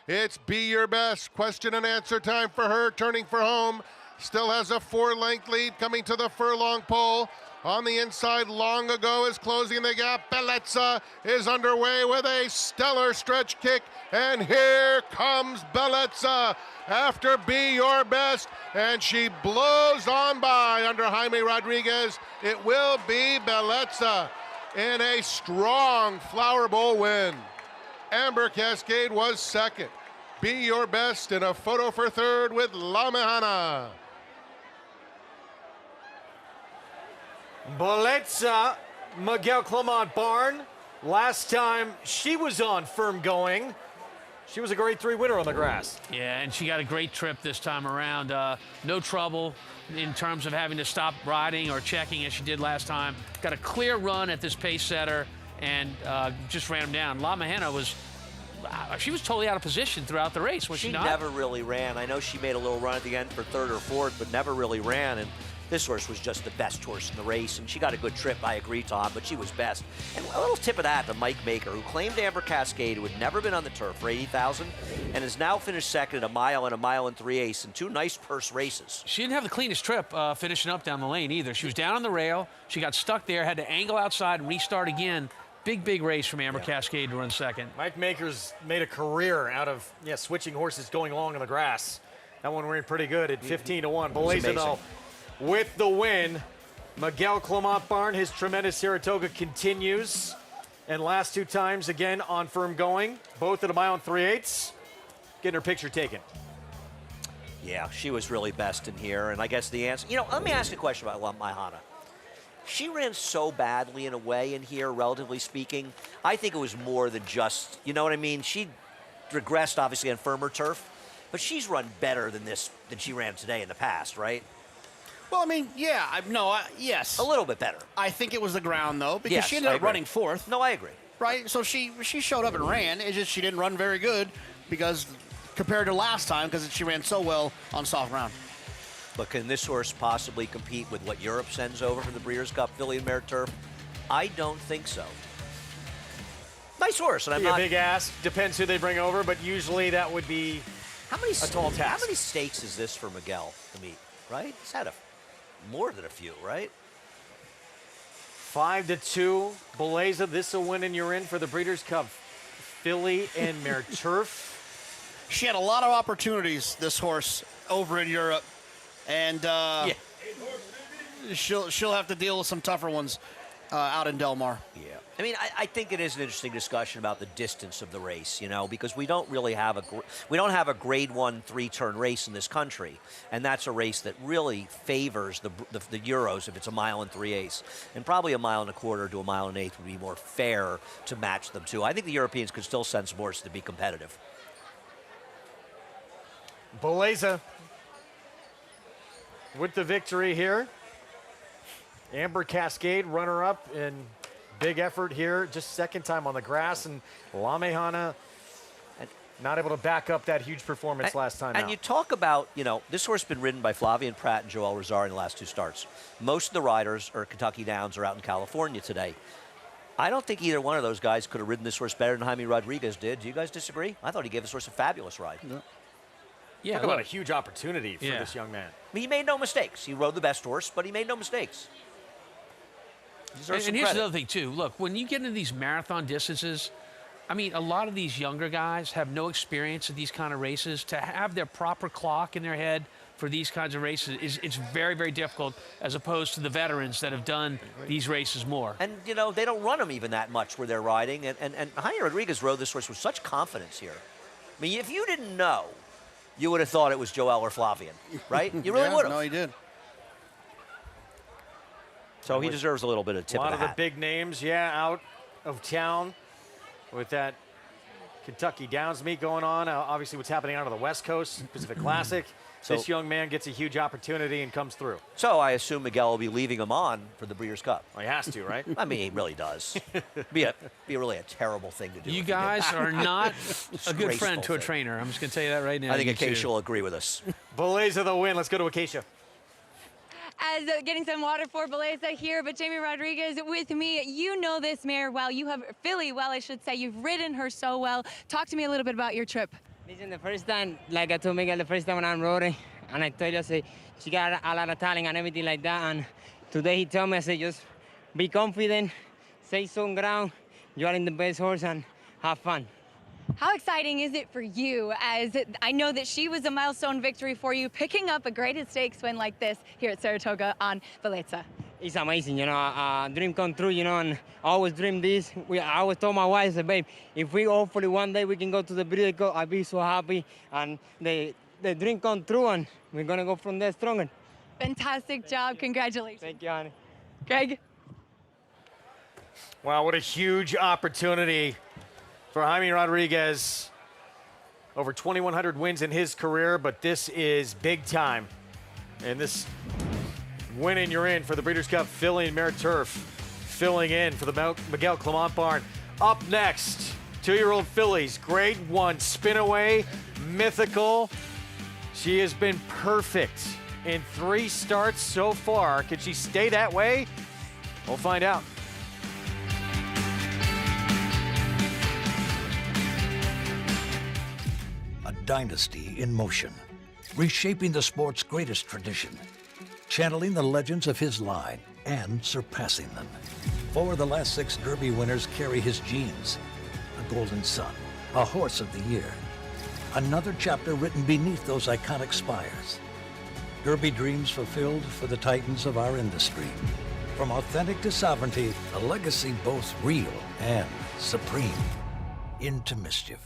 [SPEAKER 1] It's Be Your Best. Question and answer time for her, turning for home. Still has a 4-length lead coming to the furlong pole. On the inside, Long Ago is closing the gap. Bellezza is underway with a stellar stretch kick. And here comes Bellezza after Be Your Best. And she blows on by under Jaime Rodriguez. It will be Bellezza in a strong Flower Bowl win. Amber Cascade was second. Be Your Best in a photo for third with La Mejana.
[SPEAKER 13] Bellezza, Miguel Clement Barn. Last time she was on firm going, she was a grade 3 winner on the grass.
[SPEAKER 7] Yeah, and she got a great trip this time around. No trouble in terms of having to stop riding or checking as she did last time. Got a clear run at this pace setter and just ran him down. La Mejana she was totally out of position throughout the race, was she not?
[SPEAKER 15] She never really ran. I know she made a little run at the end for third or fourth, but never really ran. And this horse was just the best horse in the race, and she got a good trip, I agree, Tom, but she was best. And a little tip of that to Mike Maker, who claimed Amber Cascade, who had never been on the turf for 80,000, and has now finished second at a mile and 3/8 in 2 nice purse races.
[SPEAKER 7] She didn't have the cleanest trip finishing up down the lane either. She was down on the rail. She got stuck there, had to angle outside and restart again. Big race from Amber Cascade to run second.
[SPEAKER 13] Mike Maker's made a career out of switching horses going along in the grass. That one ran pretty good at 15-1. Bellezza with the win. Miguel Clement Barn, his tremendous Saratoga continues. And last 2 times again on firm going, both at a mile and 3/8. Getting her picture taken.
[SPEAKER 15] Yeah, she was really best in here. And I guess the answer, let me ask you a question about La Mejana. She ran so badly in a way in here, relatively speaking. I think it was more than just, you know what I mean? She regressed, obviously, on firmer turf, but she's run better than she ran today in the past, right?
[SPEAKER 14] Well, I mean, yeah, yes.
[SPEAKER 15] A little bit better.
[SPEAKER 14] I think it was the ground, though, because
[SPEAKER 15] Yes,
[SPEAKER 14] she ended
[SPEAKER 15] I
[SPEAKER 14] up
[SPEAKER 15] agree.
[SPEAKER 14] running fourth.
[SPEAKER 15] No, I agree.
[SPEAKER 14] Right? So she showed up and ran. It's just she didn't run very good because compared to last time, because she ran so well on soft ground.
[SPEAKER 15] But can this horse possibly compete with what Europe sends over from the Breeders' Cup, Filly and Mare Turf? I don't think so. Nice horse, and I'm
[SPEAKER 13] Be
[SPEAKER 15] not
[SPEAKER 13] a big ask. Depends who they bring over, but usually that would be a tall task.
[SPEAKER 15] How many stakes is this for Miguel to meet? Right? He's had more than a few, right?
[SPEAKER 13] 5-2. Beleza, this will win and you're in for the Breeders' Cup. Filly and Mare Turf.
[SPEAKER 14] She had a lot of opportunities, this horse, over in Europe. And she'll have to deal with some tougher ones out in Del Mar.
[SPEAKER 15] Yeah. I mean, I think it is an interesting discussion about the distance of the race, because we don't really have a Grade 1 3-turn race in this country, and that's a race that really favors the Euros if it's a mile and 3/8, and probably a mile and a quarter to a mile and 1/8 would be more fair to match them to. I think the Europeans could still send some horses to be competitive.
[SPEAKER 13] Beleza with the victory here. Amber Cascade, runner-up in big effort here, just second time on the grass, and La Mejana not able to back up that huge performance last time
[SPEAKER 15] And
[SPEAKER 13] out.
[SPEAKER 15] you talk about, this horse has been ridden by Flavian Pratt and Joel Rosario in the last 2 starts. Most of the riders are Kentucky Downs are out in California today. I don't think either one of those guys could have ridden this horse better than Jaime Rodriguez did. Do you guys disagree? I thought he gave this horse a fabulous ride.
[SPEAKER 13] Yeah, talk about a huge opportunity for this young man.
[SPEAKER 15] I mean, he made no mistakes. He rode the best horse, but he made no mistakes.
[SPEAKER 7] And here's another thing, too. Look, when you get into these marathon distances, I mean, a lot of these younger guys have no experience in these kind of races. To have their proper clock in their head for these kinds of races it's very, very difficult, as opposed to the veterans that have done these races more.
[SPEAKER 15] And, they don't run them even that much where they're riding. And Jaime Rodriguez rode this horse with such confidence here. I mean, if you didn't know, you would have thought it was Joel or Flavian, right? You really would have.
[SPEAKER 14] No, he did.
[SPEAKER 15] So he deserves a little bit of tip
[SPEAKER 13] A lot
[SPEAKER 15] of
[SPEAKER 13] of
[SPEAKER 15] the
[SPEAKER 13] the
[SPEAKER 15] hat.
[SPEAKER 13] big names, out of town with that Kentucky Downs meet going on. Obviously, what's happening out of the West Coast, Pacific Classic. This young man gets a huge opportunity and comes through.
[SPEAKER 15] So I assume Miguel will be leaving him on for the Breeders' Cup.
[SPEAKER 13] Well, he has to, right?
[SPEAKER 15] I mean, he really does. be really a terrible thing to do.
[SPEAKER 7] You guys are not a good friend to a trainer. I'm just going to tell you that right now.
[SPEAKER 15] I think
[SPEAKER 7] You
[SPEAKER 15] Acacia
[SPEAKER 7] two.
[SPEAKER 15] will agree with us.
[SPEAKER 13] Beleza the win. Let's go to Acacia.
[SPEAKER 9] As getting some water for Beleza here, but Jamie Rodriguez with me. You know this mare well. You have Filly well, I should say. You've ridden her so well. Talk to me a little bit about your trip.
[SPEAKER 5] Listen, the first time, like I told Miguel, the first time when I'm riding, and I told you, I said, she got a lot of talent and everything like that. And today he told me, I said, just be confident, stay on ground, you are in the best horse, and have fun.
[SPEAKER 9] How exciting is it for you, as I know that she was a milestone victory for you, picking up a graded stakes win like this here at Saratoga on Beleza?
[SPEAKER 5] It's amazing, a dream come true, and I always dream this. I always told my wife, I said, babe, if we hopefully one day we can go to the Breeders' Cup, I'll be so happy. And the dream come true, and we're going to go from there stronger.
[SPEAKER 9] Fantastic job. Congratulations.
[SPEAKER 5] Thank you, honey.
[SPEAKER 9] Greg?
[SPEAKER 13] Wow, what a huge opportunity for Jaime Rodriguez. Over 2,100 wins in his career, but this is big time. And this win and you're in for the Breeders' Cup. Filly and Mare Turf filling in for the Miguel Clement barn. Up next, 2-year-old fillies, Grade 1 Spinaway, mythical. She has been perfect in 3 starts so far. Can she stay that way? We'll find out.
[SPEAKER 8] A dynasty in motion, reshaping the sport's greatest tradition, channeling the legends of his line and surpassing them. 4 of the last 6 Derby winners carry his genes. A Golden Son, a Horse of the Year. Another chapter written beneath those iconic spires. Derby dreams fulfilled for the titans of our industry. From authentic to sovereignty, a legacy both real and supreme. Into mischief.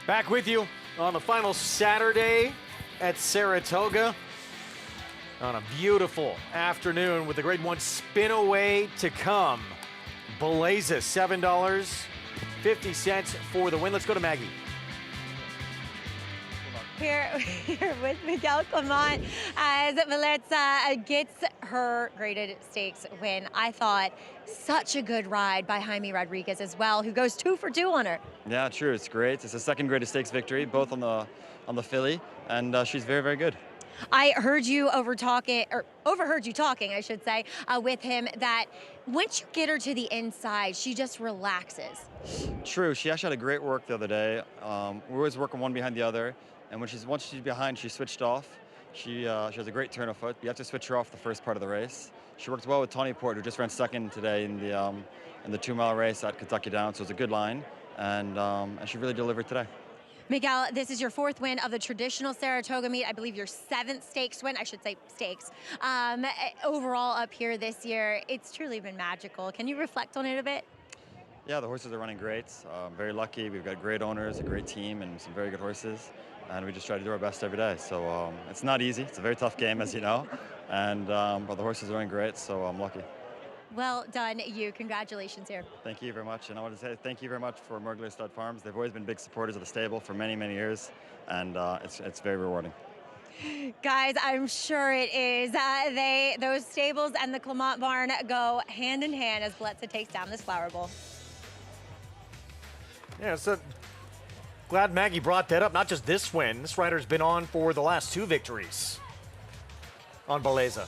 [SPEAKER 13] Back with you on the final Saturday at Saratoga on a beautiful afternoon with the Grade 1 Spinaway to come. Beleza, $7.50 for the win. Let's go to Maggie.
[SPEAKER 4] Here with Miguel Clement as Valerza gets her graded stakes win. I thought such a good ride by Jaime Rodriguez as well, who goes 2 for 2 on her.
[SPEAKER 6] Yeah, true. It's great. It's the second graded stakes victory, both on the filly, and she's very, very good.
[SPEAKER 4] I heard you overheard you talking, I should say, with him that once you get her to the inside, she just relaxes.
[SPEAKER 6] True. She actually had a great work the other day. We're always working one behind the other, and once she's behind, she switched off. She has a great turn of foot. You have to switch her off the first part of the race. She worked well with Tawny Port, who just ran second today in the 2-mile race at Kentucky Downs. So it was a good line, and she really delivered today.
[SPEAKER 4] Miguel, this is your 4th win of the traditional Saratoga meet. I believe your 7th stakes win, I should say stakes. Overall up here this year, it's truly been magical. Can you reflect on it a bit?
[SPEAKER 6] Yeah, the horses are running great. Very lucky. We've got great owners, a great team, and some very good horses. And we just try to do our best every day. So it's not easy. It's a very tough game, as you know. And but the horses are doing great, so I'm lucky.
[SPEAKER 4] Well done, you. Congratulations here.
[SPEAKER 6] Thank you very much. And I want to say thank you very much for Murgler Stud Farms. They've always been big supporters of the stable for many, many years. And it's very rewarding.
[SPEAKER 4] Guys, I'm sure it is. Those stables and the Clement barn go hand in hand as Valerza takes down this flower bowl.
[SPEAKER 13] Yeah, so glad Maggie brought that up. Not just this win. This rider's been on for the last 2 victories on Beleza.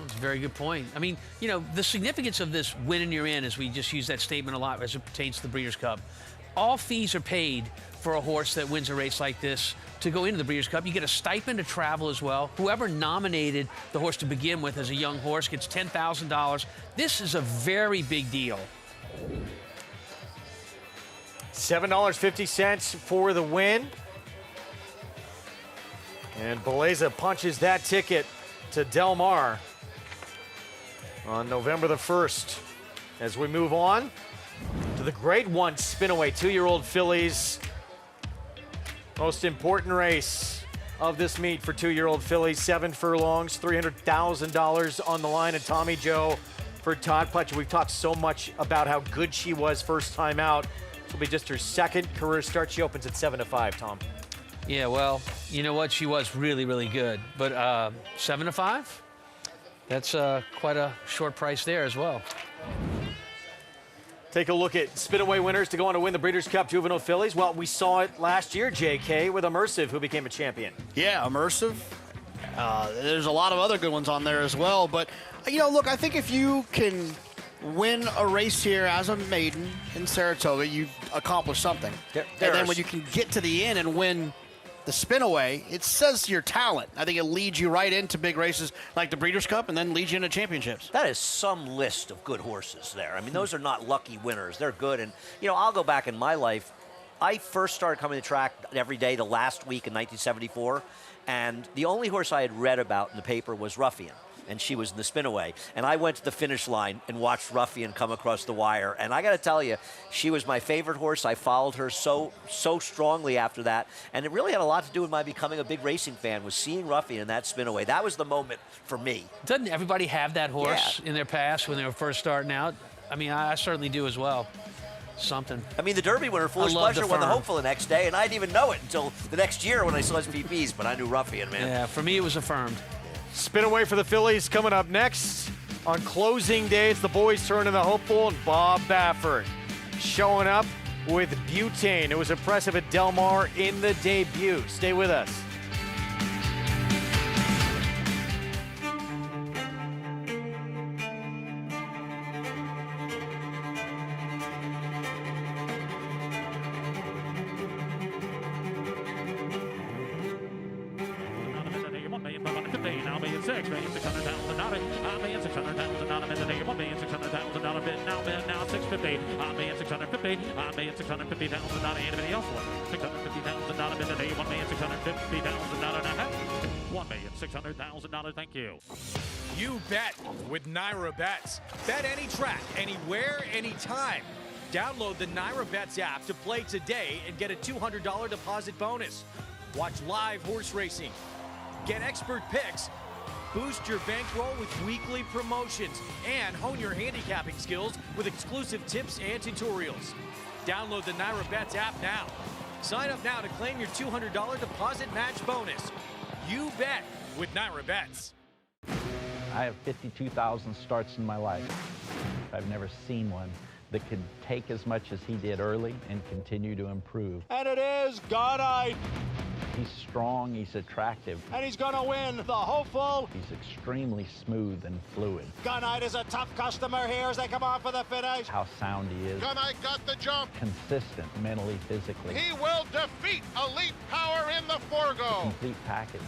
[SPEAKER 7] That's a very good point. I mean, you know, the significance of this win and you're in, as we just use that statement a lot as it pertains to the Breeders' Cup. All fees are paid for a horse that wins a race like this to go into the Breeders' Cup. You get a stipend to travel as well. Whoever nominated the horse to begin with as a young horse gets $10,000. This is a very big deal.
[SPEAKER 13] $7.50 for the win. And Beleza punches that ticket to Del Mar on November the 1st. As we move on to the Grade 1 Spinaway 2-year-old fillies. Most important race of this meet for 2-year-old fillies. 7 furlongs, $300,000 on the line. And Tommy Joe for Todd Pletcher. We've talked so much about how good she was first time out. This will be just her 2nd career start. She opens at 7-5, Tom.
[SPEAKER 7] Yeah, well, you know what? She was really, really good. But 7-5? That's quite a short price there as well.
[SPEAKER 13] Take a look at Spinaway winners to go on to win the Breeders' Cup Juvenile Fillies. Well, we saw it last year, JK, with Immersive, who became a champion.
[SPEAKER 14] Yeah, Immersive. There's a lot of other good ones on there as well. But, you know, look, I think if you can win a race here as a maiden in Saratoga, you've accomplished something. And then when you can get to the end and win the Spinaway, it says your talent. I think it leads you right into big races like the Breeders' Cup and then leads you into championships.
[SPEAKER 15] That is some list of good horses there. I mean, those are not lucky winners. They're good. And, you know, I'll go back in my life. I first started coming to track every day the last week in 1974, and the only horse I had read about in the paper was Ruffian, and she was in the Spinaway. And I went to the finish line and watched Ruffian come across the wire. And I got to tell you, she was my favorite horse. I followed her so strongly after that. And it really had a lot to do with my becoming a big racing fan, was seeing Ruffian in that Spinaway. That was the moment for me.
[SPEAKER 7] Doesn't everybody have that horse in their past when they were first starting out? I mean, I certainly do as well. Something.
[SPEAKER 15] I mean, the Derby winner, Foolish Pleasure, won the Hopeful the next day, and I didn't even know it until the next year when I saw his PPs, but I knew Ruffian, man.
[SPEAKER 7] Yeah, for me, it was affirmed.
[SPEAKER 13] Spinaway for the Phillies coming up next. On closing day, it's the boys' turn in the Hopeful, and Bob Baffert showing up with Butane. It was impressive at Del Mar in the debut. Stay with us.
[SPEAKER 12] $1,600,000, thank you. You bet with Naira Bets. Bet any track, anywhere, anytime.
[SPEAKER 3] Download the NyraBets app to play today and get a $200 deposit bonus. Watch live horse racing, get expert picks, boost your bankroll with weekly promotions, and hone your handicapping skills with exclusive tips and tutorials. Download the NyraBets app now. Sign up now to claim your $200 deposit match bonus. You bet with NyraBets.
[SPEAKER 11] I have 52,000 starts in my life. I've never seen one that could take as much as he did early and continue to improve.
[SPEAKER 19] And it is Gunite.
[SPEAKER 11] He's strong, he's attractive.
[SPEAKER 19] And he's going to win the hopeful.
[SPEAKER 11] He's extremely smooth and fluid.
[SPEAKER 19] Gunite is a tough customer here as they come on for the finish.
[SPEAKER 11] How sound he is.
[SPEAKER 1] Gunite got the jump.
[SPEAKER 11] Consistent mentally, physically.
[SPEAKER 1] He will defeat Elite Power in the Forgo.
[SPEAKER 11] Complete package.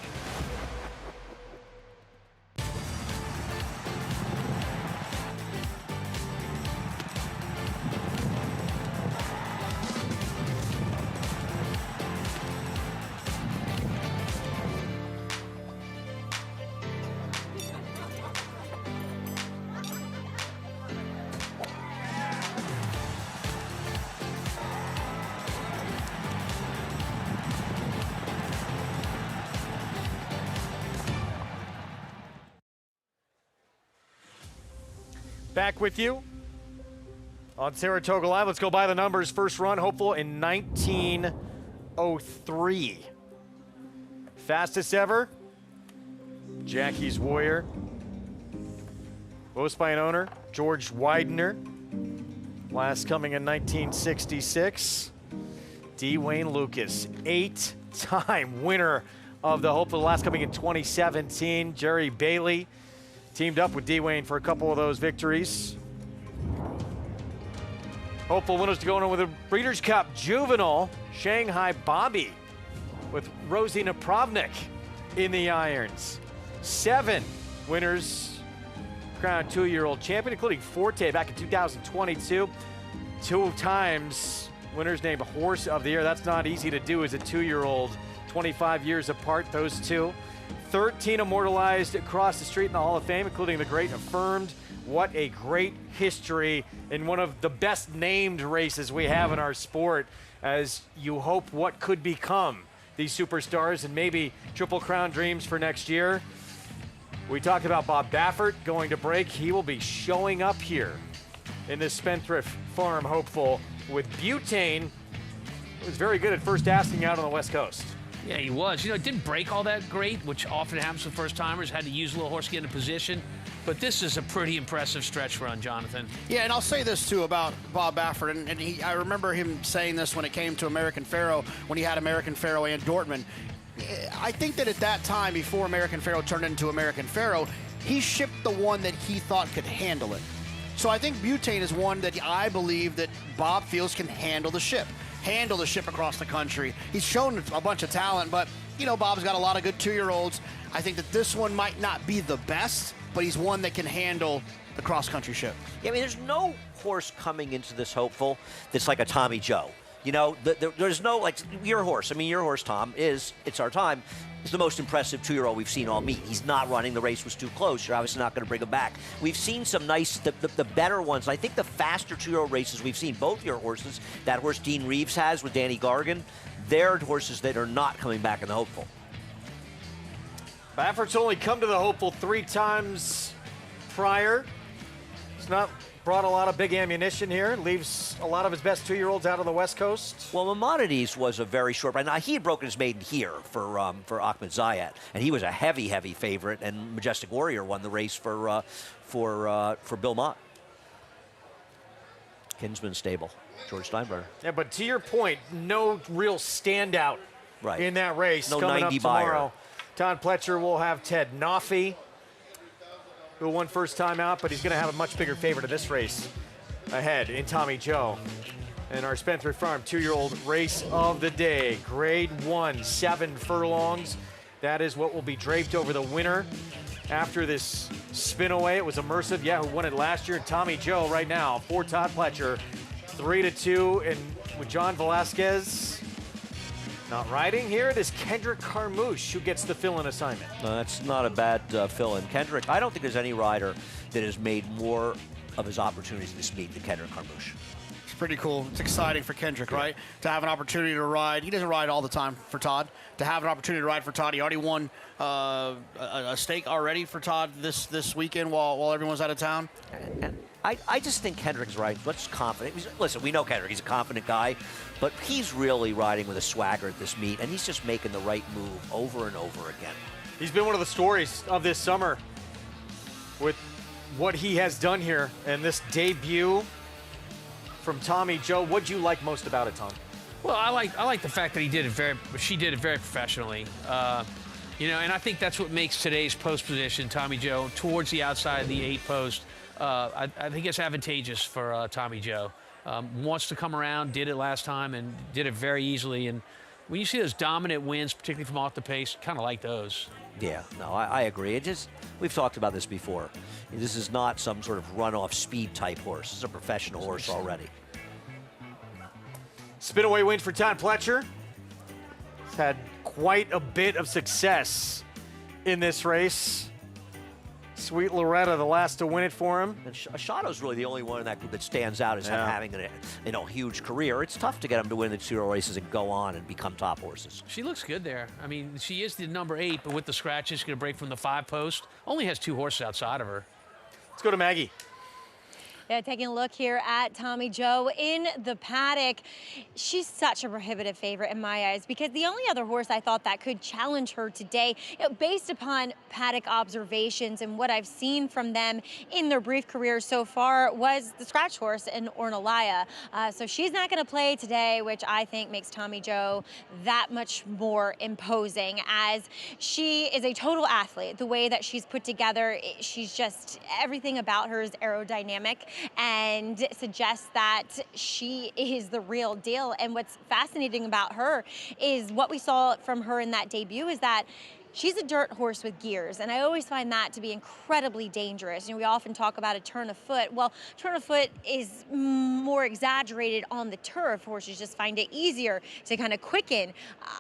[SPEAKER 13] Back with you on Saratoga Live. Let's go by the numbers. First run, hopeful in 1903. Fastest ever, Jackie's Warrior. Most by an owner, George Widener. Last coming in 1966. D. Wayne Lucas, 8-time winner of the Hopeful. Last coming in 2017. Jerry Bailey teamed up with D. Wayne for a couple of those victories. Hopeful winners to go on with a Breeders' Cup Juvenile, Shanghai Bobby with Rosie Napravnik in the irons. 7 winners, crowned 2-year-old champion, including Forte back in 2022. 2 times winners named Horse of the Year. That's not easy to do as a 2-year-old, 25 years apart, those two. 13 immortalized across the street in the Hall of Fame, including the great Affirmed. What a great history in one of the best named races we have in our sport, as you hope what could become these superstars and maybe Triple Crown dreams for next year. We talked about Bob Baffert going to break. He will be showing up here in this Spendthrift Farm hopeful with Butane. It was very good at first asking out on the West Coast.
[SPEAKER 7] Yeah, he was. You know, it didn't break all that great, which often happens with first-timers. Had to use a little horse to get in position. But this is a pretty impressive stretch run, Jonathan.
[SPEAKER 14] Yeah, and I'll say this, too, about Bob Baffert. And I remember him saying this when it came to American Pharoah, when he had American Pharoah and Dortmund. I think that at that time, before American Pharoah turned into American Pharoah, he shipped the one that he thought could handle it. So I think Butane is one that I believe that Bob feels can handle the ship across the country. He's shown a bunch of talent, but, you know, Bob's got a lot of good 2-year-olds. I think that this one might not be the best, but he's one that can handle the cross-country ship.
[SPEAKER 15] Yeah, I mean, there's no horse coming into this hopeful that's like a Tommy Joe. You know, there's no, like, your horse, Tom, it's our time, is the most impressive 2-year-old we've seen all meet. He's not running. The race was too close. You're obviously not going to bring him back. We've seen some nice, the better ones. I think the faster 2-year-old races we've seen, both your horses, that horse Dean Reeves has with Danny Gargan, they're horses that are not coming back in the hopeful.
[SPEAKER 13] Baffert's only come to the hopeful 3 times prior. He's not brought a lot of big ammunition here. Leaves a lot of his best 2-year-olds out on the West Coast.
[SPEAKER 15] Well, Maimonides was a very short run. Now, he had broken his maiden here for Ahmed Zayat, and he was a heavy favorite, and Majestic Warrior won the race for Bill Mott. Kinsman stable, George Steinbrenner.
[SPEAKER 13] Yeah, but to your point, no real standout in that race.
[SPEAKER 15] No
[SPEAKER 13] coming
[SPEAKER 15] 90
[SPEAKER 13] up tomorrow.
[SPEAKER 15] buyer.
[SPEAKER 13] Todd Pletcher will have Ted Noffey, who won first time out, but he's going to have a much bigger favorite in this race ahead in Tommy Joe. And our Spendthrift Farm 2-year-old race of the day, Grade 1, 7 furlongs. That is what will be draped over the winner after this Spinaway. It was Immersive, who won it last year. Tommy Joe right now for Todd Pletcher, 3-2, and with John Velasquez not riding here, it is Kendrick Carmouche who gets the fill-in assignment.
[SPEAKER 15] No, that's not a bad fill-in. Kendrick, I don't think there's any rider that has made more of his opportunities this meet than Kendrick Carmouche.
[SPEAKER 14] pretty cool. It's exciting for Kendrick, right? To have an opportunity to ride. He doesn't ride all the time for Todd. To have an opportunity to ride for Todd. He already won a stake already for Todd this weekend while everyone's out of town.
[SPEAKER 15] And I just think Kendrick's riding much confident. Listen, we know Kendrick. He's a confident guy, but he's really riding with a swagger at this meet, and he's just making the right move over and over again.
[SPEAKER 13] He's been one of the stories of this summer with what he has done here and this debut from Tommy Joe. What'd you like most about it, Tom?
[SPEAKER 7] Well, I like the fact that she did it very professionally. And I think that's what makes today's post position, Tommy Joe, towards the outside of the 8 post. I think it's advantageous for Tommy Joe. Wants to come around, did it last time, and did it very easily. And when you see those dominant wins, particularly from off the pace, kind of like those.
[SPEAKER 15] Yeah, no, I agree. We've talked about this before. This is not some sort of runoff speed type horse. This is a professional horse already.
[SPEAKER 13] Spinaway win for Todd Pletcher. He's had quite a bit of success in this race. Sweet Loretta, the last to win it for him.
[SPEAKER 15] And Shadow's really the only one in that group that stands out as having a huge career. It's tough to get him to win the 2-year-old races and go on and become top horses.
[SPEAKER 7] She looks good there. I mean, she is the number 8, but with the scratches, she's going to break from the 5 post. Only has 2 horses outside of her.
[SPEAKER 13] Let's go to Maggie.
[SPEAKER 4] Yeah, taking a look here at Tommy Joe in the paddock. She's such a prohibitive favorite in my eyes because the only other horse I thought that could challenge her today, based upon paddock observations and what I've seen from them in their brief careers so far, was the scratch horse in Ornelia. So she's not going to play today, which I think makes Tommy Joe that much more imposing, as she is a total athlete. The way that she's put together, she's just, everything about her is aerodynamic and suggests that she is the real deal. And what's fascinating about her is what we saw from her in that debut is that she's a dirt horse with gears, and I always find that to be incredibly dangerous. We often talk about a turn of foot. Well, turn of foot is more exaggerated on the turf. Horses just find it easier to kind of quicken.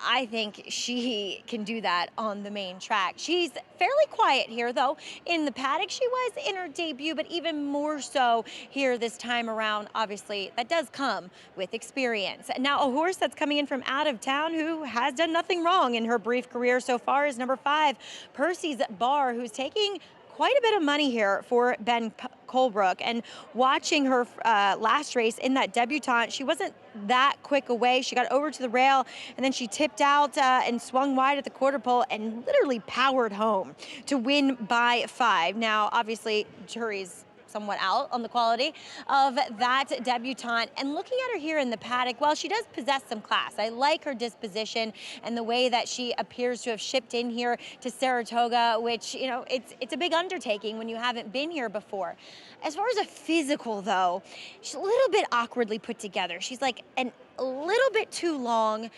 [SPEAKER 4] I think she can do that on the main track. She's fairly quiet here, though. In the paddock, she was in her debut, but even more so here this time around. Obviously, that does come with experience. Now, a horse that's coming in from out of town who has done nothing wrong in her brief career so far is number 5, Percy's Bar, who's taking quite a bit of money here for Ben Colebrook. And watching her last race in that debutante, she wasn't that quick away. She got over to the rail, and then she tipped out and swung wide at the quarter pole and literally powered home to win by 5. Now, obviously, jury's somewhat out on the quality of that debutante. And looking at her here in the paddock, well, she does possess some class. I like her disposition and the way that she appears to have shipped in here to Saratoga, which, it's a big undertaking when you haven't been here before. As far as a physical, though, she's a little bit awkwardly put together. She's like a little bit too long,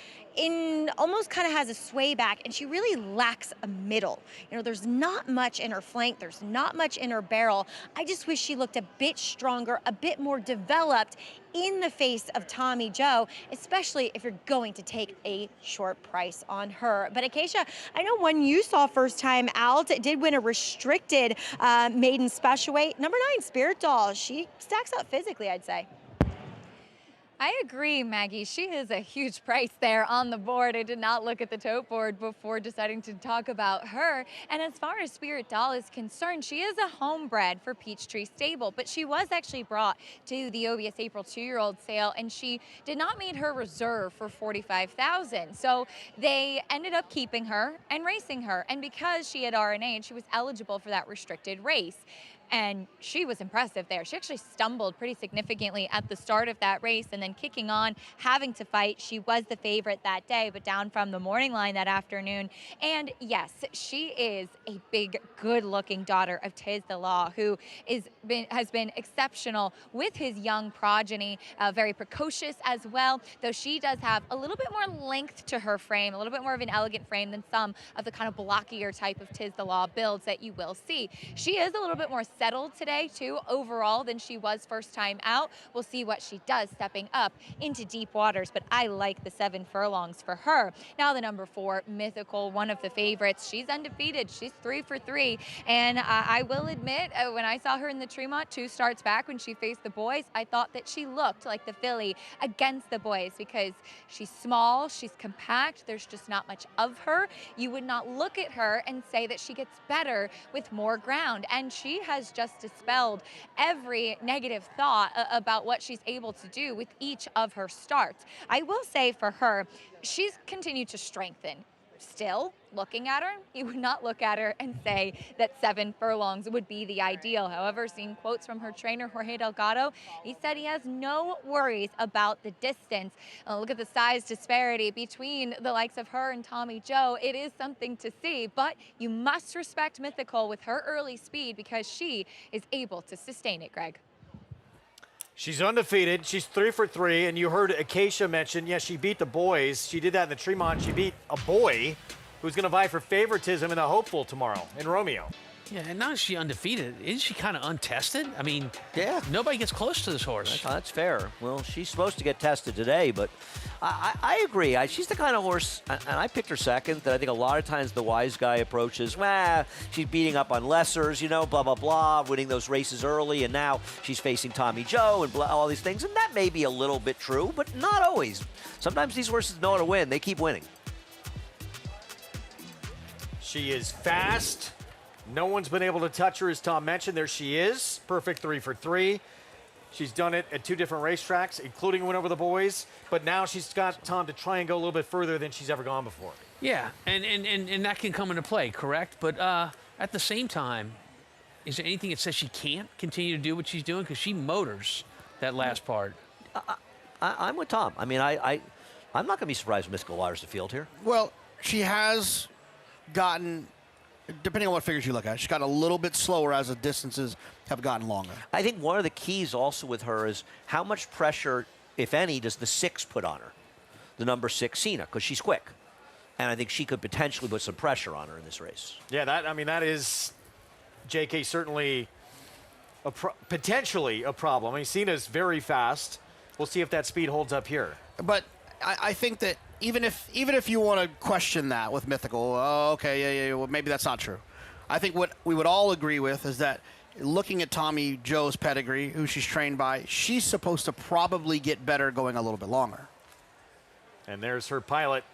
[SPEAKER 4] almost kind of has a sway back, and she really lacks a middle. There's not much in her flank, there's not much in her barrel. I just wish she looked a bit stronger, a bit more developed in the face of Tommy Joe, especially if you're going to take a short price on her. But Acacia, I know one you saw first time out did win a restricted maiden special weight. Number 9, Spirit Doll. She stacks up physically, I'd say.
[SPEAKER 9] I agree, Maggie. She is a huge price there on the board. I did not look at the tote board before deciding to talk about her. And as far as Spirit Doll is concerned, she is a homebred for Peachtree Stable, but she was actually brought to the OBS April 2-year-old sale, and she did not meet her reserve for $45,000. So they ended up keeping her and racing her. And because she had RNA'd, she was eligible for that restricted race. And she was impressive there. She actually stumbled pretty significantly at the start of that race, and then kicking on, having to fight. She was the favorite that day, but down from the morning line that afternoon. And yes, she is a big, good-looking daughter of Tiz the Law, who has been exceptional with his young progeny, very precocious as well, though she does have a little bit more length to her frame, a little bit more of an elegant frame than some of the kind of blockier type of Tiz the Law builds that you will see. She is a little bit more settled today, too, overall, than she was first time out. We'll see what she does stepping up into deep waters, but I like the 7 furlongs for her. Now the number 4, Mythical, one of the favorites. She's undefeated. She's 3 for 3. And I will admit, when I saw her in the Tremont 2 starts back when she faced the boys, I thought that she looked like the filly against the boys because she's small, she's compact, there's just not much of her. You would not look at her and say that she gets better with more ground. And she has just dispelled every negative thought about what she's able to do with each of her starts. I will say for her, she's continued to strengthen. Still, looking at her, you would not look at her and say that 7 furlongs would be the ideal. However, seeing quotes from her trainer, Jorge Delgado, he said he has no worries about the distance. Look at the size disparity between the likes of her and Tommy Joe. It is something to see, but you must respect Mythical with her early speed because she is able to sustain it, Greg.
[SPEAKER 13] She's undefeated. She's 3 for 3. And you heard Acacia mention, yes, she beat the boys. She did that in the Tremont. She beat a boy who's going to vie for favoritism in the Hopeful tomorrow in Romeo.
[SPEAKER 7] Yeah, and not is she undefeated. Isn't she kind of untested? I mean,
[SPEAKER 15] yeah,
[SPEAKER 7] nobody gets close to this horse.
[SPEAKER 15] That's fair. Well, she's supposed to get tested today, but I agree. She's the kind of horse, and I picked her second, that I think a lot of times the wise guy approaches, she's beating up on lessers, blah, blah, blah, winning those races early, and now she's facing Tommy Joe and all these things, and that may be a little bit true, but not always. Sometimes these horses know how to win. They keep winning.
[SPEAKER 13] She is fast. No one's been able to touch her, as Tom mentioned. There she is, perfect 3 for 3. She's done it at 2 different racetracks, including a win over the boys. But now she's got time to try and go a little bit further than she's ever gone before.
[SPEAKER 7] Yeah, and that can come into play, correct? But at the same time, is there anything that says she can't continue to do what she's doing? Because she motors that last part.
[SPEAKER 15] I'm with Tom. I mean, I'm not going to be surprised if Mystical waters the field here.
[SPEAKER 14] Well, she has gotten, depending on what figures you look at, she's gotten a little bit slower as the distances have gotten longer.
[SPEAKER 15] I think one of the keys also with her is how much pressure, if any, does the 6 put on her, the number 6 Cena, because she's quick. And I think she could potentially put some pressure on her in this race.
[SPEAKER 13] Yeah, that is, JK, certainly potentially a problem. I mean, Cena's very fast. We'll see if that speed holds up here.
[SPEAKER 14] But I think that even if you want to question that with Mythical, well, maybe that's not true. I think what we would all agree with is that looking at Tommy Joe's pedigree, who she's trained by, she's supposed to probably get better going a little bit longer.
[SPEAKER 13] And there's her pilot,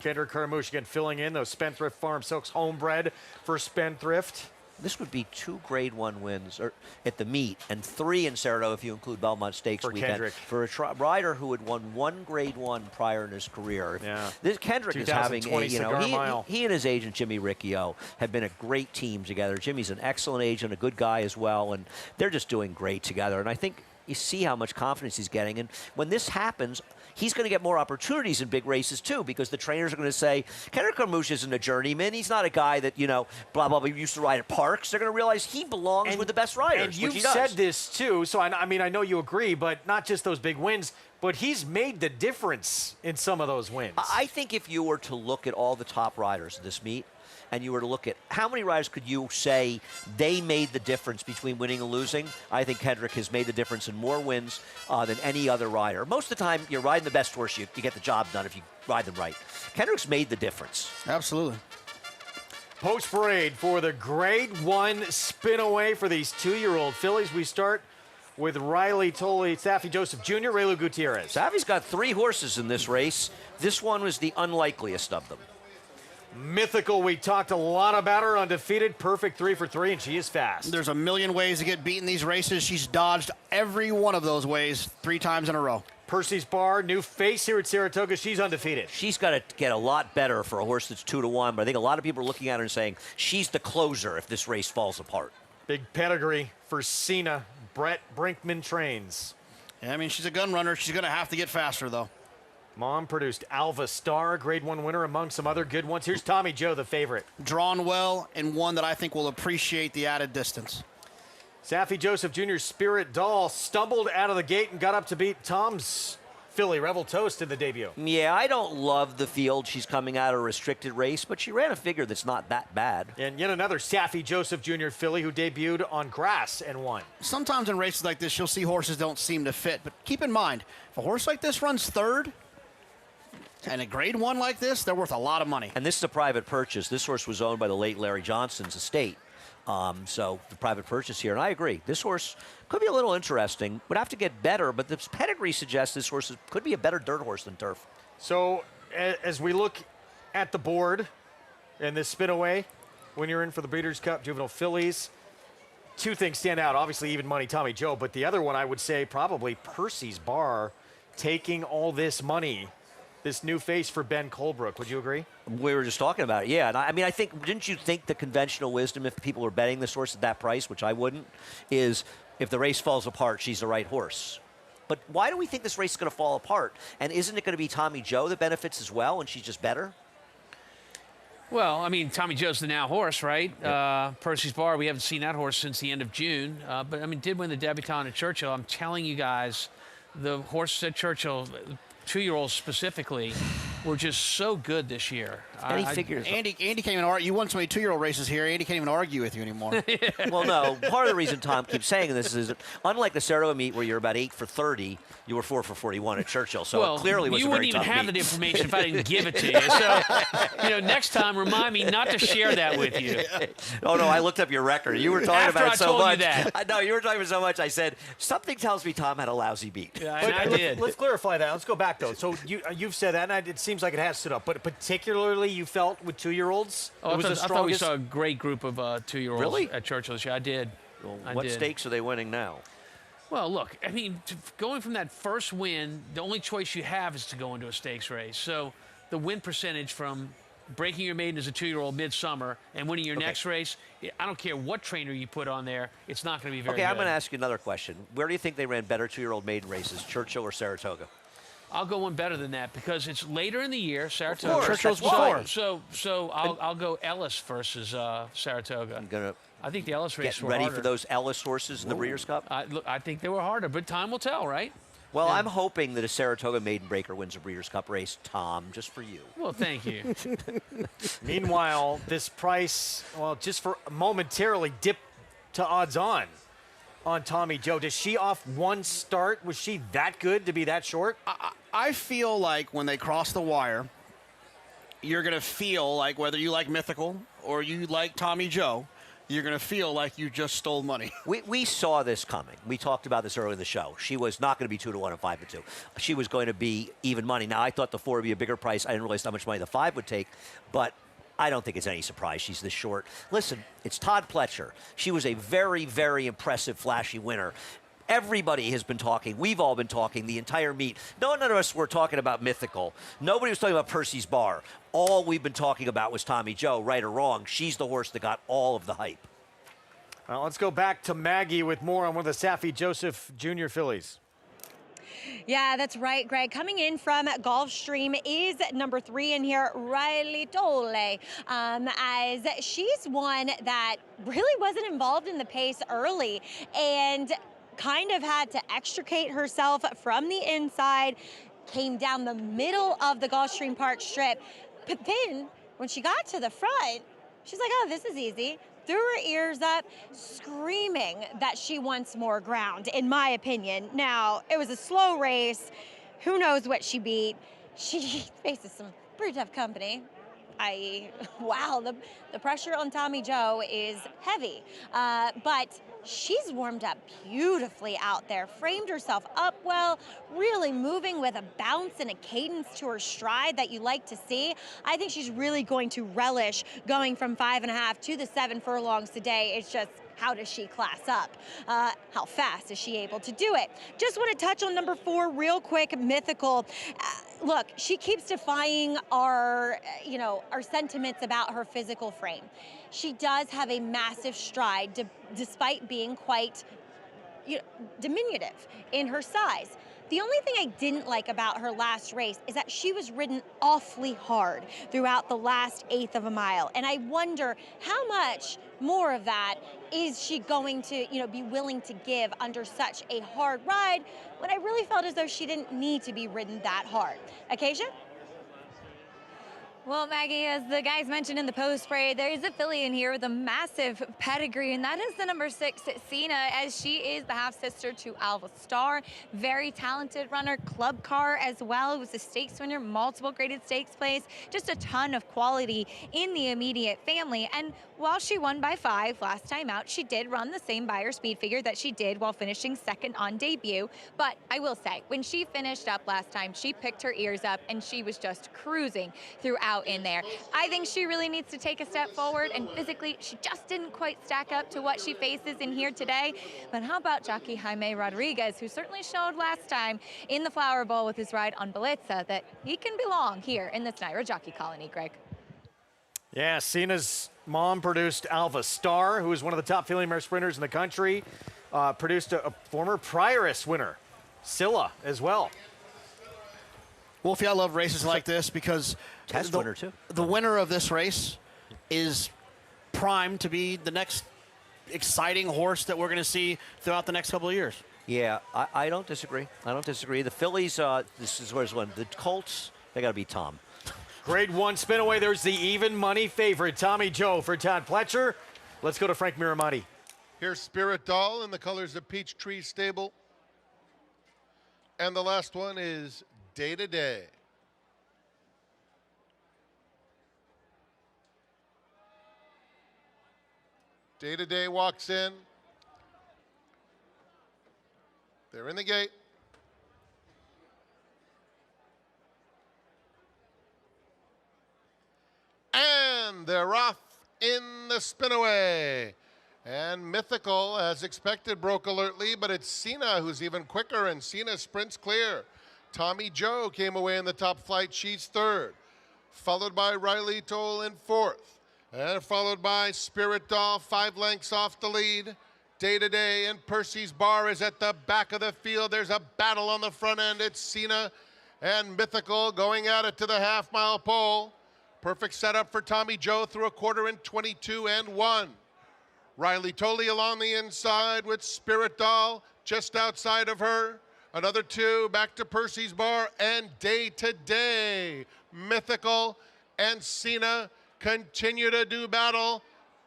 [SPEAKER 13] Kendrick Carmouche, again filling in those Spendthrift Farm Silks, homebred for Spendthrift.
[SPEAKER 15] This would be 2 Grade 1 wins at the meet and 3 in Saratoga if you include Belmont Stakes
[SPEAKER 13] for
[SPEAKER 15] weekend.
[SPEAKER 13] Kendrick.
[SPEAKER 15] For a rider who had won 1 Grade 1 prior in his career.
[SPEAKER 13] Yeah.
[SPEAKER 15] This Kendrick is having
[SPEAKER 13] he
[SPEAKER 15] and his agent Jimmy Riccio have been a great team together. Jimmy's an excellent agent, a good guy as well, and they're just doing great together. And I think you see how much confidence he's getting. And when this happens, he's going to get more opportunities in big races, too, because the trainers are going to say, Kendrick Carmouche isn't a journeyman. He's not a guy that, blah, blah, blah, used to ride at parks. They're going to realize he belongs with the best riders,
[SPEAKER 13] and you've said this, too, so I know you agree, but not just those big wins, but he's made the difference in some of those wins.
[SPEAKER 15] I think if you were to look at all the top riders of this meet, and you were to look at how many riders could you say they made the difference between winning and losing, I think Kendrick has made the difference in more wins than any other rider. Most of the time, you're riding the best horse, you get the job done if you ride them right. Kendrick's made the difference.
[SPEAKER 14] Absolutely.
[SPEAKER 13] Post parade for the Grade 1 Spinaway for these 2-year-old fillies. We start with Riley Tolley, Saffie Joseph Jr., Raylu Gutierrez.
[SPEAKER 15] Saffie's got 3 horses in this race. This one was the unlikeliest of them.
[SPEAKER 13] Mythical, we talked a lot about her, undefeated, perfect 3 for 3, and she is fast.
[SPEAKER 14] There's a million ways to get beat in these races. She's dodged every one of those ways 3 times in a row.
[SPEAKER 13] Percy's Bar, new face here at Saratoga. She's undefeated.
[SPEAKER 15] She's got to get a lot better for a horse that's 2-1, but I think a lot of people are looking at her and saying she's the closer if this race falls apart.
[SPEAKER 13] Big pedigree for Cena. Brett Brinkman trains.
[SPEAKER 14] Yeah, I mean, she's a gun runner. She's going to have to get faster, though.
[SPEAKER 13] Mom produced Alva Star, Grade 1 winner among some other good ones. Here's Tommy Joe, the favorite.
[SPEAKER 14] Drawn well, and one that I think will appreciate the added distance.
[SPEAKER 13] Saffie Joseph Jr.'s Spirit Doll stumbled out of the gate and got up to beat Tom's filly, Revoltoast, in the debut.
[SPEAKER 15] Yeah, I don't love the field. She's coming out of a restricted race, but she ran a figure that's not that bad.
[SPEAKER 13] And yet another Saffie Joseph Jr. filly who debuted on grass and won.
[SPEAKER 14] Sometimes in races like this, you'll see horses don't seem to fit. But keep in mind, if a horse like this runs third, and a grade 1 like this, they're worth a lot of money.
[SPEAKER 15] And this is a private purchase. This horse was owned by the late Larry Johnson's estate. So the private purchase here. And I agree. This horse could be a little interesting. Would have to get better, but the pedigree suggests this horse could be a better dirt horse than turf.
[SPEAKER 13] So as we look at the board and this Spinaway, when you're in for the Breeders' Cup Juvenile Fillies, two things stand out. Obviously, even money Tommy Joe, but the other one I would say probably Percy's Bar taking all this money. This new face for Ben Colebrook. Would you agree?
[SPEAKER 15] We were just talking about it, yeah. And I mean, I think, didn't you think the conventional wisdom, if people were betting this horse at that price, which I wouldn't, is if the race falls apart, she's the right horse. But why do we think this race is going to fall apart? And isn't it going to be Tommy Joe that benefits as well, and she's just better?
[SPEAKER 7] Well, I mean, Tommy Joe's the now horse, right?
[SPEAKER 15] Yep.
[SPEAKER 7] Percy's Bar, we haven't seen that horse since the end of June. But, I mean, did win the debutante at Churchill. I'm telling you guys, the horses at Churchill, 2-year-olds specifically, were just so good this year.
[SPEAKER 14] Andy can't even argue. You won so many 2-year-old races here. Andy can't even argue with you anymore.
[SPEAKER 15] Well, no. Part of the reason Tom keeps saying this is that unlike the Saratoga meet where you're about 8 for 30, you were 4 for 41 at Churchill. So
[SPEAKER 7] well,
[SPEAKER 15] it clearly was
[SPEAKER 7] you
[SPEAKER 15] a very
[SPEAKER 7] wouldn't even
[SPEAKER 15] tough
[SPEAKER 7] have
[SPEAKER 15] meet.
[SPEAKER 7] that information if I didn't give it to you. So, next time, remind me not to share that with you.
[SPEAKER 15] Oh, no, I looked up your record. You were talking
[SPEAKER 7] After
[SPEAKER 15] about
[SPEAKER 7] I
[SPEAKER 15] it so
[SPEAKER 7] told you
[SPEAKER 15] much.
[SPEAKER 7] that.
[SPEAKER 15] No, you were talking about so much. I said, something tells me Tom had a lousy beat.
[SPEAKER 7] Yeah, and I did.
[SPEAKER 13] Let's clarify that. Let's go back, though. So you've said that, and it seems like it has stood up. But particularly you felt with 2-year-olds,
[SPEAKER 7] Oh,
[SPEAKER 13] it was the
[SPEAKER 7] I thought we
[SPEAKER 13] strongest?
[SPEAKER 7] saw a great group of 2-year-olds
[SPEAKER 15] Really?
[SPEAKER 7] at Churchill this year. I did.
[SPEAKER 15] Well,
[SPEAKER 7] I
[SPEAKER 15] what
[SPEAKER 7] did.
[SPEAKER 15] stakes are they winning now?
[SPEAKER 7] Well, look, I mean, going from that first win, the only choice you have is to go into a stakes race. So the win percentage from breaking your maiden as a 2-year-old midsummer and winning your next race, I don't care what trainer you put on there, it's not going to be very good.
[SPEAKER 15] Okay, I'm going to ask you another question. Where do you think they ran better 2-year-old maiden races, Churchill or Saratoga?
[SPEAKER 7] I'll go one better than that because it's later in the year, Saratoga.
[SPEAKER 15] Churchill's before.
[SPEAKER 7] So I'll go Ellis versus Saratoga.
[SPEAKER 15] I'm going to
[SPEAKER 7] I think the Ellis race
[SPEAKER 15] get
[SPEAKER 7] were
[SPEAKER 15] ready
[SPEAKER 7] harder.
[SPEAKER 15] for those Ellis horses in the Breeders' Cup.
[SPEAKER 7] Look, I think they were harder, but time will tell, right?
[SPEAKER 15] Well, I'm hoping that a Saratoga maiden breaker wins a Breeders' Cup race, Tom, just for you.
[SPEAKER 7] Well, thank you.
[SPEAKER 13] Meanwhile, this price, well, just for momentarily dipped to odds on Tommy Joe. Does she off one start? Was she that good to be that short?
[SPEAKER 14] I feel like when they cross the wire, you're going to feel like whether you like Mythical or you like Tommy Joe, you're going to feel like you just stole money.
[SPEAKER 15] We saw this coming. We talked about this earlier in the show. She was not going to be 2-1 and 5-2. She was going to be even money. Now, I thought the 4 would be a bigger price. I didn't realize how much money the 5 would take, but I don't think it's any surprise she's this short. Listen, it's Todd Pletcher. She was a very, very impressive, flashy winner. Everybody has been talking. We've all been talking the entire meet. None of us were talking about Mythical. Nobody was talking about Percy's Bar. All we've been talking about was Tommy Joe, right or wrong. She's the horse that got all of the hype.
[SPEAKER 13] Well, let's go back to Maggie with more on one of the Saffie Joseph Jr. fillies.
[SPEAKER 4] Yeah, that's right, Greg. Coming in from Gulfstream is number 3 in here, Riley Tolle, as she's one that really wasn't involved in the pace early and kind of had to extricate herself from the inside, came down the middle of the Gulfstream Park strip. But then when she got to the front, she's like, oh, this is easy. Threw her ears up, screaming that she wants more ground, in my opinion. Now, it was a slow race. Who knows what she beat? She faces some pretty tough company. Wow, the pressure on Tommy Joe is heavy. But she's warmed up beautifully out there, framed herself up well, really moving with a bounce and a cadence to her stride that you like to see. I think she's really going to relish going from 5.5 to the 7 furlongs today. It's just, how does she class up? How fast is she able to do it? Just want to touch on number 4 real quick, Mythical. Look, she keeps defying our sentiments about her physical frame. She does have a massive stride despite being quite diminutive in her size. The only thing I didn't like about her last race is that she was ridden awfully hard throughout the last 1/8 of a mile. And I wonder how much more of that is she going to, be willing to give under such a hard ride when I really felt as though she didn't need to be ridden that hard? Acacia?
[SPEAKER 9] Well, Maggie, as the guys mentioned in the post parade, there is a filly in here with a massive pedigree, and that is the number 6, Cena, as she is the half-sister to Alva Star. Very talented runner, club car as well. Was a stakes winner, multiple graded stakes plays, just a ton of quality in the immediate family. And while she won by 5 last time out, she did run the same Beyer speed figure that she did while finishing second on debut. But I will say, when she finished up last time, she picked her ears up and she was just cruising throughout in there. I think she really needs to take a step forward, and physically she just didn't quite stack up to what she faces in here today. But how about jockey Jaime Rodriguez, who certainly showed last time in the Flower Bowl with his ride on Belitza that he can belong here in this Naira jockey colony, Greg.
[SPEAKER 13] Yeah, Cena's mom produced Alva Star, who is one of the top filly mare sprinters in the country. Produced a former Prius winner, Scylla, as well.
[SPEAKER 14] Wolfie, I love races like this because
[SPEAKER 15] Test winner too.
[SPEAKER 14] The winner of this race is primed to be the next exciting horse that we're going to see throughout the next couple of years.
[SPEAKER 15] Yeah, I don't disagree. I don't disagree. The fillies, this is where's one. The Colts, they got to be Tom.
[SPEAKER 13] Grade 1 Spinaway. There's the even money favorite, Tommy Joe for Todd Pletcher. Let's go to Frank Miramati.
[SPEAKER 1] Here's Spirit Doll in the colors of Peachtree Stable. And the last one is Day to Day. Day to Day walks in. They're in the gate. And they're off in the Spinaway. And Mythical, as expected, broke alertly, but it's Cena who's even quicker, and Cena sprints clear. Tommy Joe came away in the top flight. She's third, followed by Riley Toll in fourth, and followed by Spirit Doll, 5 lengths off the lead. Day to Day and Percy's Bar is at the back of the field. There's a battle on the front end. It's Cena and Mythical going at it to the half-mile pole. Perfect setup for Tommy Joe through a quarter in 22 and 1. Riley Tolley along the inside with Spirit Doll just outside of her. Another 2 back to Percy's Bar, and Day to Day. Mythical and Cena continue to do battle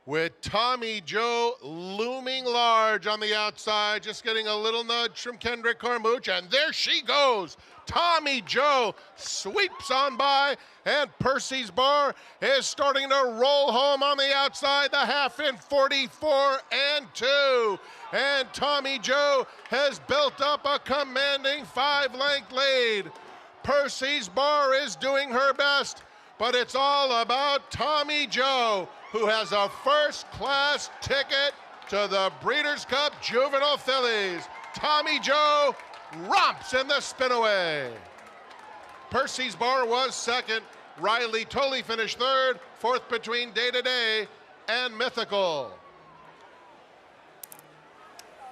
[SPEAKER 1] with Tommy Joe looming large on the outside, just getting a little nudge from Kendrick Carmouche, and there she goes. Tommy Joe sweeps on by, and Percy's Bar is starting to roll home on the outside, the half in 44 and 2. And Tommy Joe has built up a commanding 5-length lead. Percy's Bar is doing her best, but it's all about Tommy Joe, who has a first-class ticket to the Breeders' Cup Juvenile Fillies. Tommy Joe romps in the Spinaway. Percy's Bar was second. Riley Tolley finished third. Fourth between Day to Day and Mythical.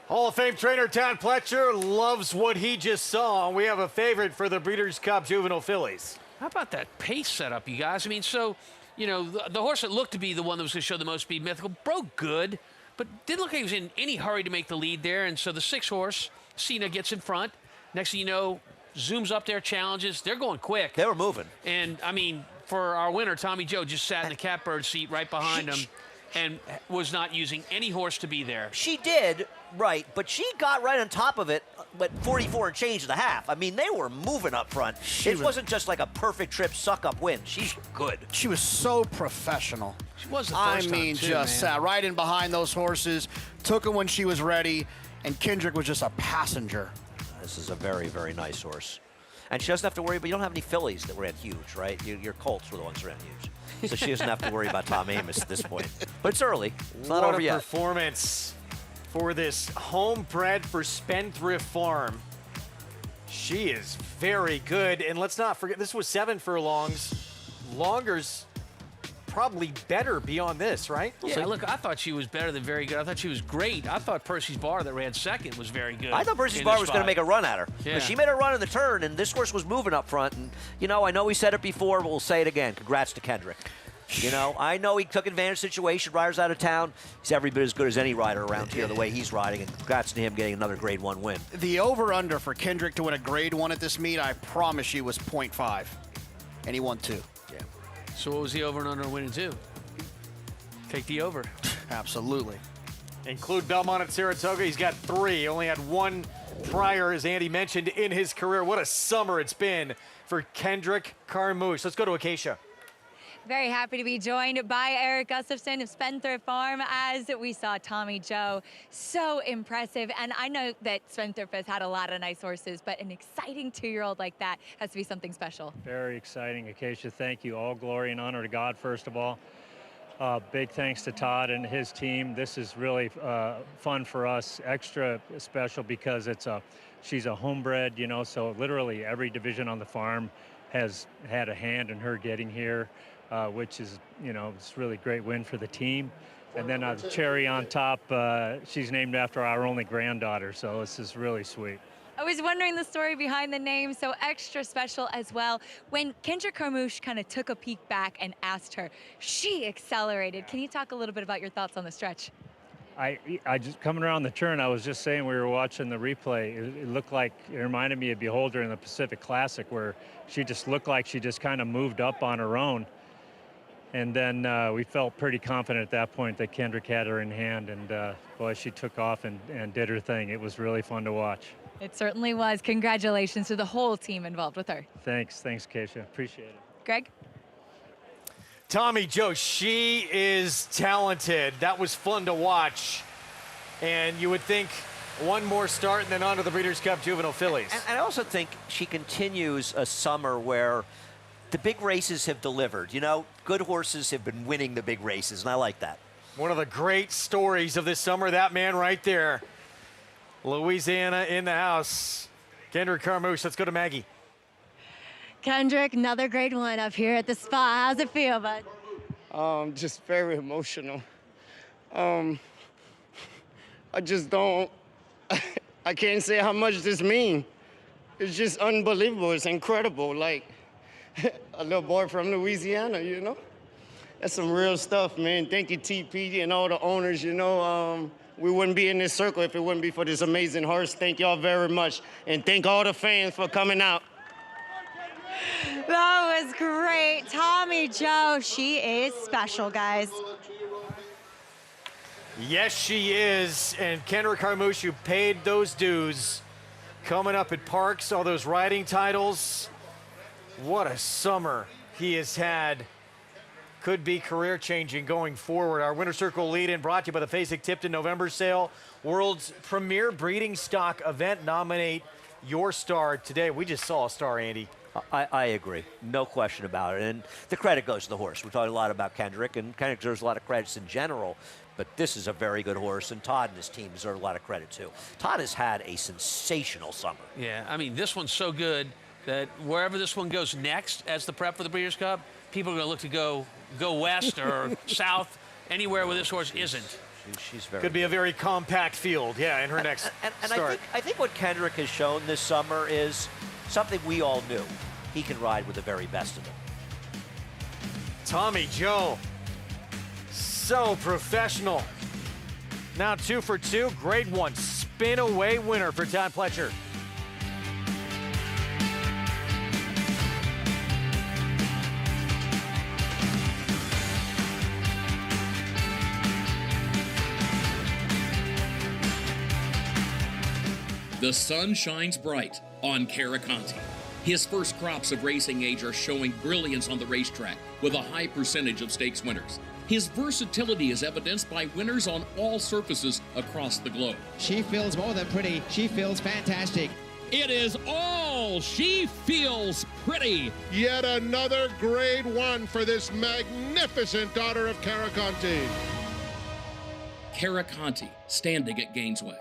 [SPEAKER 13] Hall of Fame trainer Todd Pletcher loves what he just saw. We have a favorite for the Breeders' Cup Juvenile Fillies.
[SPEAKER 7] How about that pace setup, you guys? I mean, so, the horse that looked to be the one that was going to show the most speed, Mythical, broke good, but didn't look like he was in any hurry to make the lead there. And so the 6 horse, Cena, gets in front. Next thing you know, zooms up there, challenges. They're going quick.
[SPEAKER 15] They were moving.
[SPEAKER 7] And, I mean, for our winner, Tommy Joe just sat in the catbird seat right behind him and was not using any horse to be there.
[SPEAKER 15] She did, right, but she got right on top of it, but 44 and change and a half. I mean, they were moving up front. It wasn't just like a perfect trip suck-up win. She's good.
[SPEAKER 14] She was so professional.
[SPEAKER 7] She was the first time, too,
[SPEAKER 14] just sat right in behind those horses, took her when she was ready, and Kendrick was just a passenger.
[SPEAKER 15] This is a very, very nice horse. And she doesn't have to worry, but you don't have any fillies that ran huge, right? Your Colts were the ones that ran huge. So she doesn't have to worry about Tom Amos at this point. But it's early. It's not over yet.
[SPEAKER 13] What a performance for this homebred for Spendthrift Farm. She is very good. And let's not forget, this was 7 furlongs. Longer's probably better beyond this, right?
[SPEAKER 7] Yeah, look, I thought she was better than very good. I thought she was great. I thought Percy's Bar that ran second was very good.
[SPEAKER 15] I thought Percy's Bar was going to make a run at her.
[SPEAKER 7] Yeah.
[SPEAKER 15] But she made a run in the turn, and this horse was moving up front. And, I know we said it before, but we'll say it again. Congrats to Kendrick. You know, I know he took advantage of the situation. Rider's out of town. He's every bit as good as any rider around here the way he's riding, and congrats to him getting another Grade 1 win.
[SPEAKER 14] The over-under for Kendrick to win a Grade 1 at this meet, I promise you, was 0.5. And he won 2.
[SPEAKER 15] Yeah.
[SPEAKER 7] So what was the over and under winning 2? Take the over.
[SPEAKER 14] Absolutely.
[SPEAKER 13] Include Belmont at Saratoga. He's got 3. He only had 1 prior, as Andy mentioned, in his career. What a summer it's been for Kendrick Carmouche. Let's go to Acacia.
[SPEAKER 9] Very happy to be joined by Eric Gustafson of Spencer Farm as we saw Tommy Joe. So impressive. And I know that Spencer has had a lot of nice horses, but an exciting 2-year-old like that has to be something special.
[SPEAKER 16] Very exciting, Acacia. Thank you. All glory and honor to God, first of all. Big thanks to Todd and his team. This is really fun for us, extra special because she's a homebred, you know, so literally every division on the farm has had a hand in her getting here. Which is, you know, it's really great win for the team. And then the cherry on top, she's named after our only granddaughter, so this is really sweet.
[SPEAKER 9] I was wondering the story behind the name, so extra special as well. When Kendrick Carmouche kind of took a peek back and asked her, she accelerated. Can you talk a little bit about your thoughts on the stretch?
[SPEAKER 16] I just coming around the turn, I was just saying we were watching the replay. It looked like, it reminded me of Beholder in the Pacific Classic, where she just looked like she just kind of moved up on her own. And then we felt pretty confident at that point that Kendrick had her in hand, and boy, she took off and did her thing. It was really fun to watch.
[SPEAKER 9] It certainly was. Congratulations to the whole team involved with her.
[SPEAKER 16] Thanks, Keisha. Appreciate it.
[SPEAKER 9] Greg?
[SPEAKER 13] Tommy Joe, she is talented. That was fun to watch. And you would think one more start and then on to the Breeders' Cup Juvenile Fillies.
[SPEAKER 15] And I also think she continues a summer where the big races have delivered. You know, good horses have been winning the big races, and I like that.
[SPEAKER 13] One of the great stories of this summer, that man right there. Louisiana in the house. Kendrick Carmouche. Let's go to Maggie.
[SPEAKER 4] Kendrick, another Grade 1 up here at the spot. How's it feel, bud?
[SPEAKER 18] Just very emotional. I just don't, I can't say how much this means. It's just unbelievable. It's incredible. Like, a little boy from Louisiana, you know? That's some real stuff, man. Thank you, TP, and all the owners, you know. We wouldn't be in this circle if it wouldn't be for this amazing horse. Thank y'all very much. And thank all the fans for coming out.
[SPEAKER 4] That was great. Tommy Joe, she is special, guys.
[SPEAKER 13] Yes, she is. And Kendrick Carmouche, who paid those dues, coming up at Parks, all those riding titles. What a summer he has had. Could be career-changing going forward. Our Winter Circle lead-in brought to you by the Fasig-Tipton November sale. World's premier breeding stock event. Nominate your star today. We just saw a star, Andy.
[SPEAKER 15] I agree. No question about it. And the credit goes to the horse. We're talking a lot about Kendrick, and Kendrick deserves a lot of credits in general. But this is a very good horse, and Todd and his team deserve a lot of credit, too. Todd has had a sensational summer.
[SPEAKER 7] Yeah, I mean, this one's so good that wherever this one goes next as the prep for the Breeders' Cup, people are going to look to go west or south, anywhere where this horse isn't.
[SPEAKER 15] She's very
[SPEAKER 13] Could be a very compact field, yeah, in her next start.
[SPEAKER 15] I think what Kendrick has shown this summer is something we all knew. He can ride with the very best of them.
[SPEAKER 13] Tommy Joe, so professional. Now 2 for 2, Grade 1 Spinaway winner for Todd Pletcher.
[SPEAKER 21] The sun shines bright on Carriconti. His first crops of racing age are showing brilliance on the racetrack with a high percentage of stakes winners. His versatility is evidenced by winners on all surfaces across the globe.
[SPEAKER 22] She feels more than pretty. She feels fantastic.
[SPEAKER 21] It is all She Feels Pretty.
[SPEAKER 1] Yet another Grade 1 for this magnificent daughter of Carriconti.
[SPEAKER 21] Carriconti, standing at Gainesway.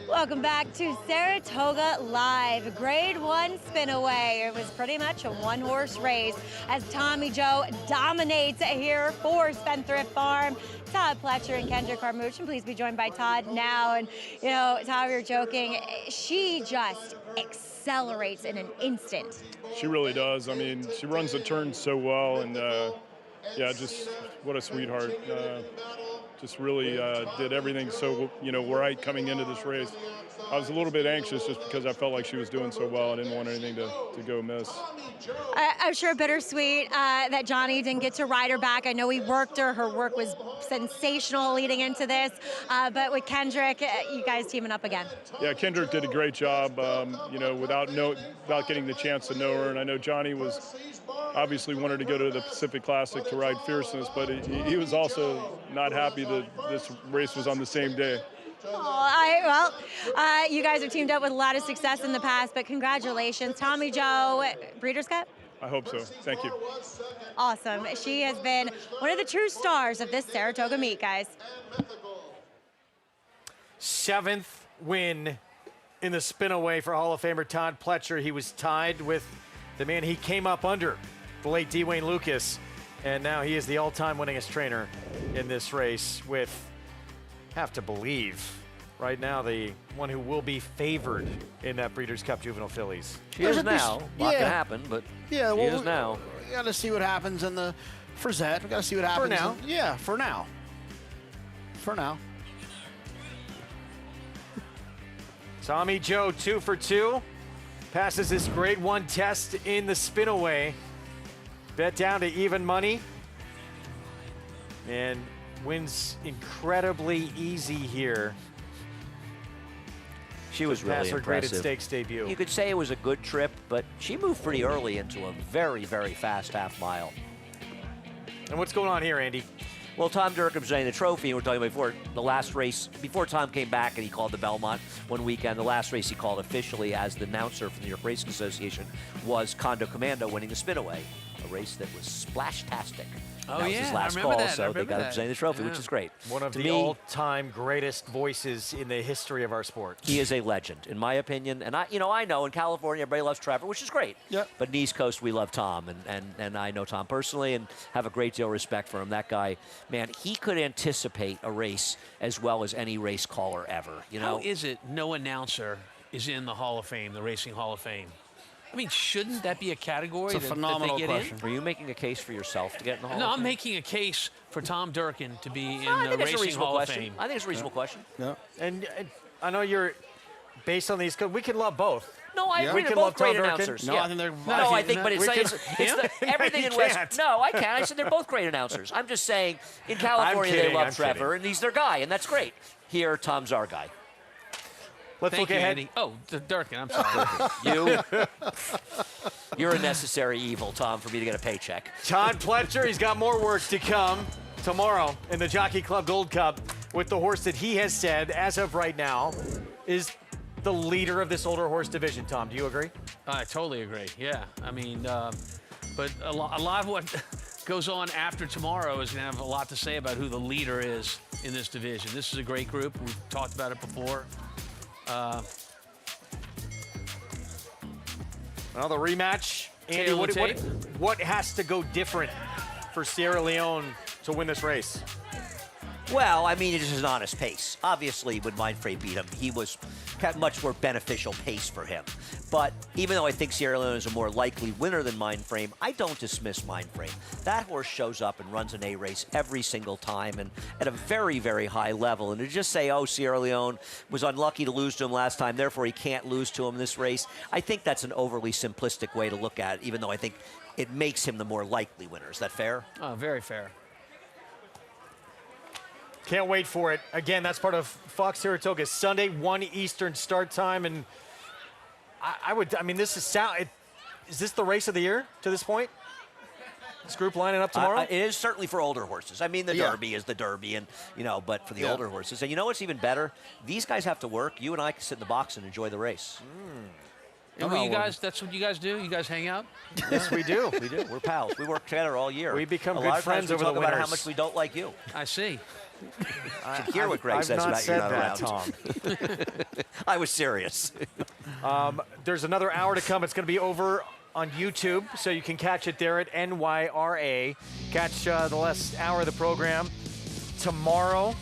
[SPEAKER 4] Welcome back to Saratoga Live, Grade 1 Spinaway. It was pretty much a one-horse race as Tommy Joe dominates here for Spendthrift Farm. Todd Pletcher and Kendrick Carmouche, and please be joined by Todd now. And, you know, Todd, we were joking, she just accelerates in an instant.
[SPEAKER 2] She really does. I mean, she runs the turn so well, and yeah, just what a sweetheart. Just really did everything so, right coming into this race. I was a little bit anxious just because I felt like she was doing so well. I didn't want anything to go miss.
[SPEAKER 4] I'm sure bittersweet that Johnny didn't get to ride her back. I know he worked her. Her work was sensational leading into this. But with Kendrick, you guys teaming up again.
[SPEAKER 2] Yeah, Kendrick did a great job, without getting the chance to know her. And I know Johnny was obviously wanted to go to the Pacific Classic to ride Fierceness, but he was also not happy that this race was on the same day.
[SPEAKER 4] You guys have teamed up with a lot of success in the past, but congratulations. Tommy Joe, Breeders' Cup?
[SPEAKER 2] I hope so. Thank you.
[SPEAKER 4] Awesome. She has been one of the true stars of this Saratoga meet, guys.
[SPEAKER 13] 7th win in the Spinaway for Hall of Famer Todd Pletcher. He was tied with the man he came up under, the late Dwayne Lucas, and now he is the all-time winningest trainer in this race with, have to believe, right now the one who will be favored in that Breeders' Cup Juvenile Fillies.
[SPEAKER 15] She is now. A lot can happen, but she is now.
[SPEAKER 14] We got to see what happens in the Frizette. We got to see what happens.
[SPEAKER 13] For now.
[SPEAKER 14] Yeah, for now. For now.
[SPEAKER 13] Tommy Joe, 2 for 2. Passes this grade 1 test in the Spinaway. Bet down to even money. And wins incredibly easy here.
[SPEAKER 15] She was really
[SPEAKER 13] her
[SPEAKER 15] impressive.
[SPEAKER 13] graded stakes debut.
[SPEAKER 15] You could say it was a good trip, but she moved pretty early into a very, very fast half mile.
[SPEAKER 13] And what's going on here, Andy?
[SPEAKER 15] Well, Tom Durkin presenting the trophy, and we're talking about before the last race, before Tom came back and he called the Belmont one weekend, the last race he called officially as the announcer for the New York Racing Association was Condo Commando winning the Spinaway, a race that was splash-tastic.
[SPEAKER 7] Oh,
[SPEAKER 15] that was his last call, so they got him presenting the trophy, which is great.
[SPEAKER 13] One of
[SPEAKER 15] To
[SPEAKER 13] the
[SPEAKER 15] me,
[SPEAKER 13] all-time greatest voices in the history of our sport.
[SPEAKER 15] he is a legend, in my opinion. And I know in California everybody loves Trevor, which is great.
[SPEAKER 14] Yep.
[SPEAKER 15] But in the East Coast we love Tom, and I know Tom personally and have a great deal of respect for him. That guy, man, he could anticipate a race as well as any race caller ever.
[SPEAKER 7] How is it no announcer is in the Hall of Fame, the Racing Hall of Fame? I mean, shouldn't that be a category
[SPEAKER 14] It's a
[SPEAKER 15] that
[SPEAKER 14] phenomenal
[SPEAKER 15] they get
[SPEAKER 14] question.
[SPEAKER 15] in? Are you making a case for yourself to get in the Hall
[SPEAKER 7] No,
[SPEAKER 15] of
[SPEAKER 7] I'm
[SPEAKER 15] Fame?
[SPEAKER 7] making a case for Tom Durkin to be in
[SPEAKER 15] I
[SPEAKER 7] the
[SPEAKER 15] think it's a
[SPEAKER 7] Racing
[SPEAKER 15] reasonable
[SPEAKER 7] Hall of
[SPEAKER 15] question.
[SPEAKER 7] Fame.
[SPEAKER 15] I think it's a reasonable question.
[SPEAKER 14] Yeah.
[SPEAKER 13] And I know you're based on these. We can love both.
[SPEAKER 15] No, I
[SPEAKER 13] We
[SPEAKER 15] agree. They're
[SPEAKER 13] can
[SPEAKER 15] both
[SPEAKER 13] love Tom
[SPEAKER 15] great
[SPEAKER 13] Durkin.
[SPEAKER 15] announcers.
[SPEAKER 14] No,
[SPEAKER 15] yeah.
[SPEAKER 14] I think they're.
[SPEAKER 15] No, I think, but it's everything
[SPEAKER 13] You
[SPEAKER 15] in West.
[SPEAKER 13] can't.
[SPEAKER 15] No, I can't. I said they're both great announcers. I'm just saying, in California they
[SPEAKER 13] kidding,
[SPEAKER 15] love
[SPEAKER 13] I'm
[SPEAKER 15] Trevor, and he's their guy, and that's great. Here, Tom's our guy.
[SPEAKER 13] Let's
[SPEAKER 7] Thank
[SPEAKER 13] look
[SPEAKER 7] you,
[SPEAKER 13] ahead.
[SPEAKER 7] Andy. Oh, Durkin, I'm sorry.
[SPEAKER 15] You're a necessary evil, Tom, for me to get a paycheck.
[SPEAKER 13] Todd Pletcher, he's got more work to come tomorrow in the Jockey Club Gold Cup with the horse that he has said, as of right now, is the leader of this older horse division. Tom, do you agree?
[SPEAKER 7] I totally agree. Yeah, I mean, but a lot of what goes on after tomorrow is going to have a lot to say about who the leader is in this division. This is a great group. We've talked about it before.
[SPEAKER 13] Well, the rematch. Andy, what has to go different for Sierra Leone to win this race?
[SPEAKER 15] Well, I mean, it is an honest pace. Obviously, when Mindframe beat him, he was had much more beneficial pace for him. But even though I think Sierra Leone is a more likely winner than Mindframe, I don't dismiss Mindframe. That horse shows up and runs an A race every single time and at a very, very high level. And to just say, oh, Sierra Leone was unlucky to lose to him last time, therefore he can't lose to him in this race, I think that's an overly simplistic way to look at it, even though I think it makes him the more likely winner. Is that fair?
[SPEAKER 7] Oh, very fair.
[SPEAKER 13] Can't wait for it. Again, that's part of Fox Saratoga Sunday, 1 Eastern start time. And I mean, this is this the race of the year to this point? This group lining up tomorrow?
[SPEAKER 15] It is certainly for older horses. I mean, the Derby is the Derby, and but for the older horses. And you know what's even better? These guys have to work. You and I can sit in the box and enjoy the race.
[SPEAKER 7] And what you guys, that's what you guys do? You guys hang out?
[SPEAKER 13] Yes, we do.
[SPEAKER 15] We do. We're pals. We work together all year.
[SPEAKER 13] We become
[SPEAKER 15] a
[SPEAKER 13] good
[SPEAKER 15] lot of
[SPEAKER 13] friends
[SPEAKER 15] times we
[SPEAKER 13] over
[SPEAKER 15] talk
[SPEAKER 13] the
[SPEAKER 15] about how
[SPEAKER 13] winters.
[SPEAKER 15] much we don't like you.
[SPEAKER 7] I see.
[SPEAKER 15] should hear what Greg says about you're not around.
[SPEAKER 13] Tom.
[SPEAKER 15] I was serious.
[SPEAKER 13] There's another hour to come. It's going to be over on YouTube, so you can catch it there at NYRA. Catch the last hour of the program tomorrow.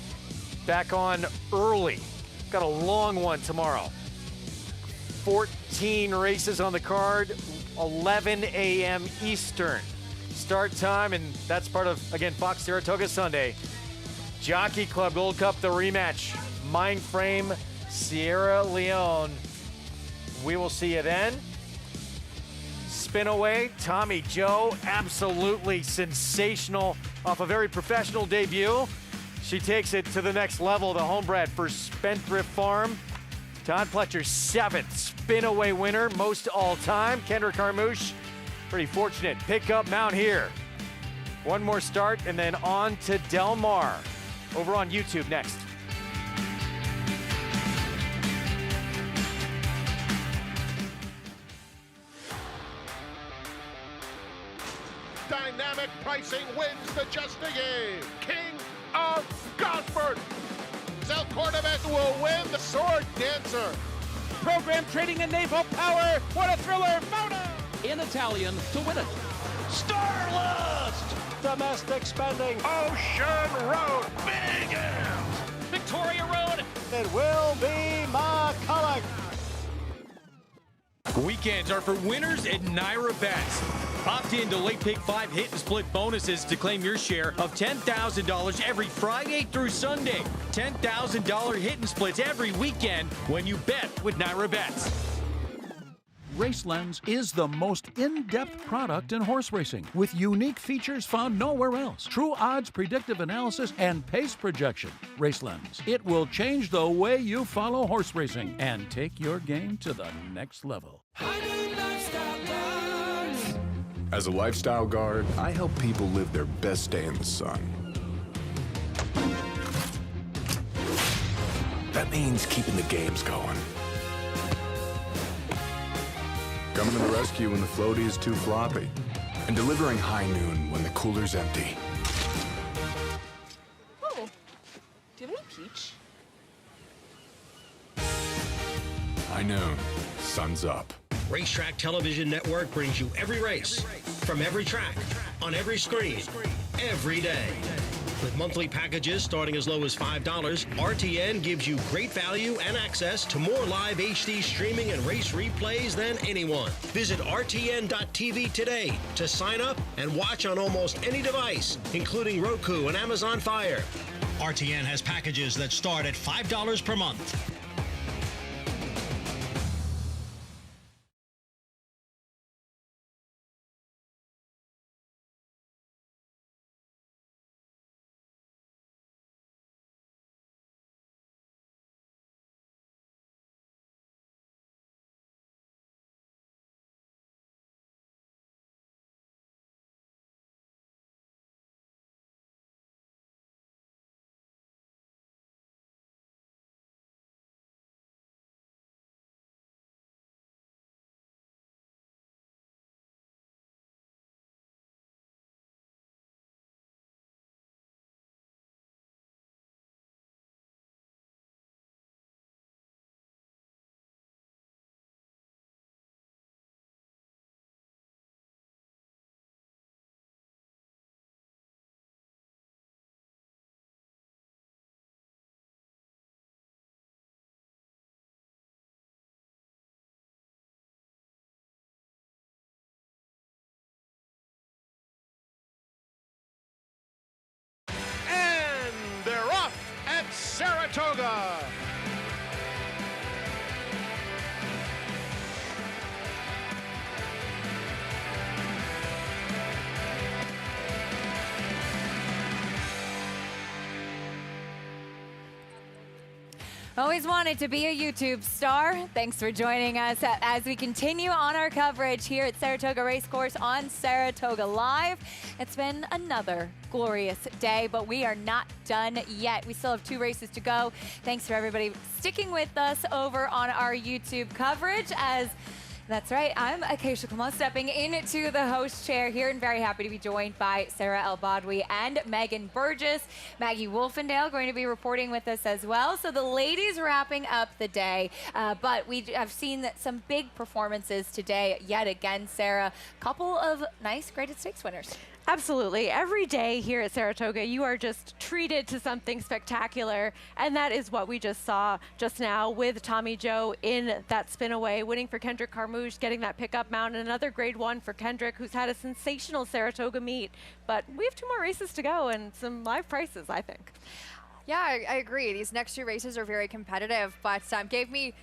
[SPEAKER 13] Back on early. Got a long one tomorrow. 14 races on the card, 11 a.m. Eastern start time, and that's part of, again, Fox Saratoga Sunday. Jockey Club Gold Cup, the rematch. Mindframe, Sierra Leone. We will see you then. Spinaway, Tommy Joe, absolutely sensational off a very professional debut. She takes it to the next level, the homebred for Spendthrift Farm. Todd Pletcher's 7th Spinaway winner, most all time. Kendrick Carmouche, pretty fortunate. Pick up Mount here. One more start and then on to Del Mar. Over on YouTube next.
[SPEAKER 1] Dynamic pricing wins the Just a Game. King of Gosford. Sal Cordovez will win the Sword Dancer.
[SPEAKER 19] Program trading and naval power. What a thriller. Mona in Italian to win it. Starlust. Domestic spending.
[SPEAKER 1] Ocean Road.
[SPEAKER 19] Big M's. Victoria Road.
[SPEAKER 13] It will be McCulloch.
[SPEAKER 3] Weekends are for winners at Naira Bets. Opt in to Late Pick 5 hit and split bonuses to claim your share of $10,000 every Friday through Sunday. $10,000 hit and splits every weekend when you bet with Naira Bets.
[SPEAKER 10] RaceLens is the most in-depth product in horse racing with unique features found nowhere else. True odds, predictive analysis, and pace projection. RaceLens. It will change the way you follow horse racing and take your game to the next level.
[SPEAKER 17] As a lifestyle guard, I help people live their best day in the sun. That means keeping the games going. Coming to the rescue when the floaty is too floppy. And delivering high noon when the cooler's empty.
[SPEAKER 20] Oh, do you have any peach?
[SPEAKER 17] High noon, sun's up.
[SPEAKER 23] Racetrack Television Network brings you every race, from every track, on every screen, every day. With monthly packages starting as low as $5, RTN gives you great value and access to more live HD streaming and race replays than anyone. Visit RTN.tv today to sign up and watch on almost any device, including Roku and Amazon Fire. RTN has packages that start at $5 per month.
[SPEAKER 1] Saratoga.
[SPEAKER 9] Always wanted to be a YouTube star. Thanks for joining us as we continue on our coverage here at Saratoga Racecourse on Saratoga Live. It's been another glorious day, but we are not done yet. We still have 2 races to go. Thanks for everybody sticking with us over on our YouTube coverage as That's right. I'm Acacia Kamal, stepping into the host chair here, and very happy to be joined by Sarah El-Badwi and Megan Burgess. Maggie Wolfendale going to be reporting with us as well. So the ladies wrapping up the day, but we have seen some big performances today yet again, Sarah. Couple of nice graded stakes winners.
[SPEAKER 5] Absolutely. Every day here at Saratoga, you are just treated to something spectacular, and that is what we just saw just now with Tommy Joe in that Spinaway, winning for Kendrick Carmouche, getting that pickup mount, and another grade 1 for Kendrick, who's had a sensational Saratoga meet. But we have 2 more races to go and some live prices, I think.
[SPEAKER 6] Yeah, I agree. These next 2 races are very competitive, but gives me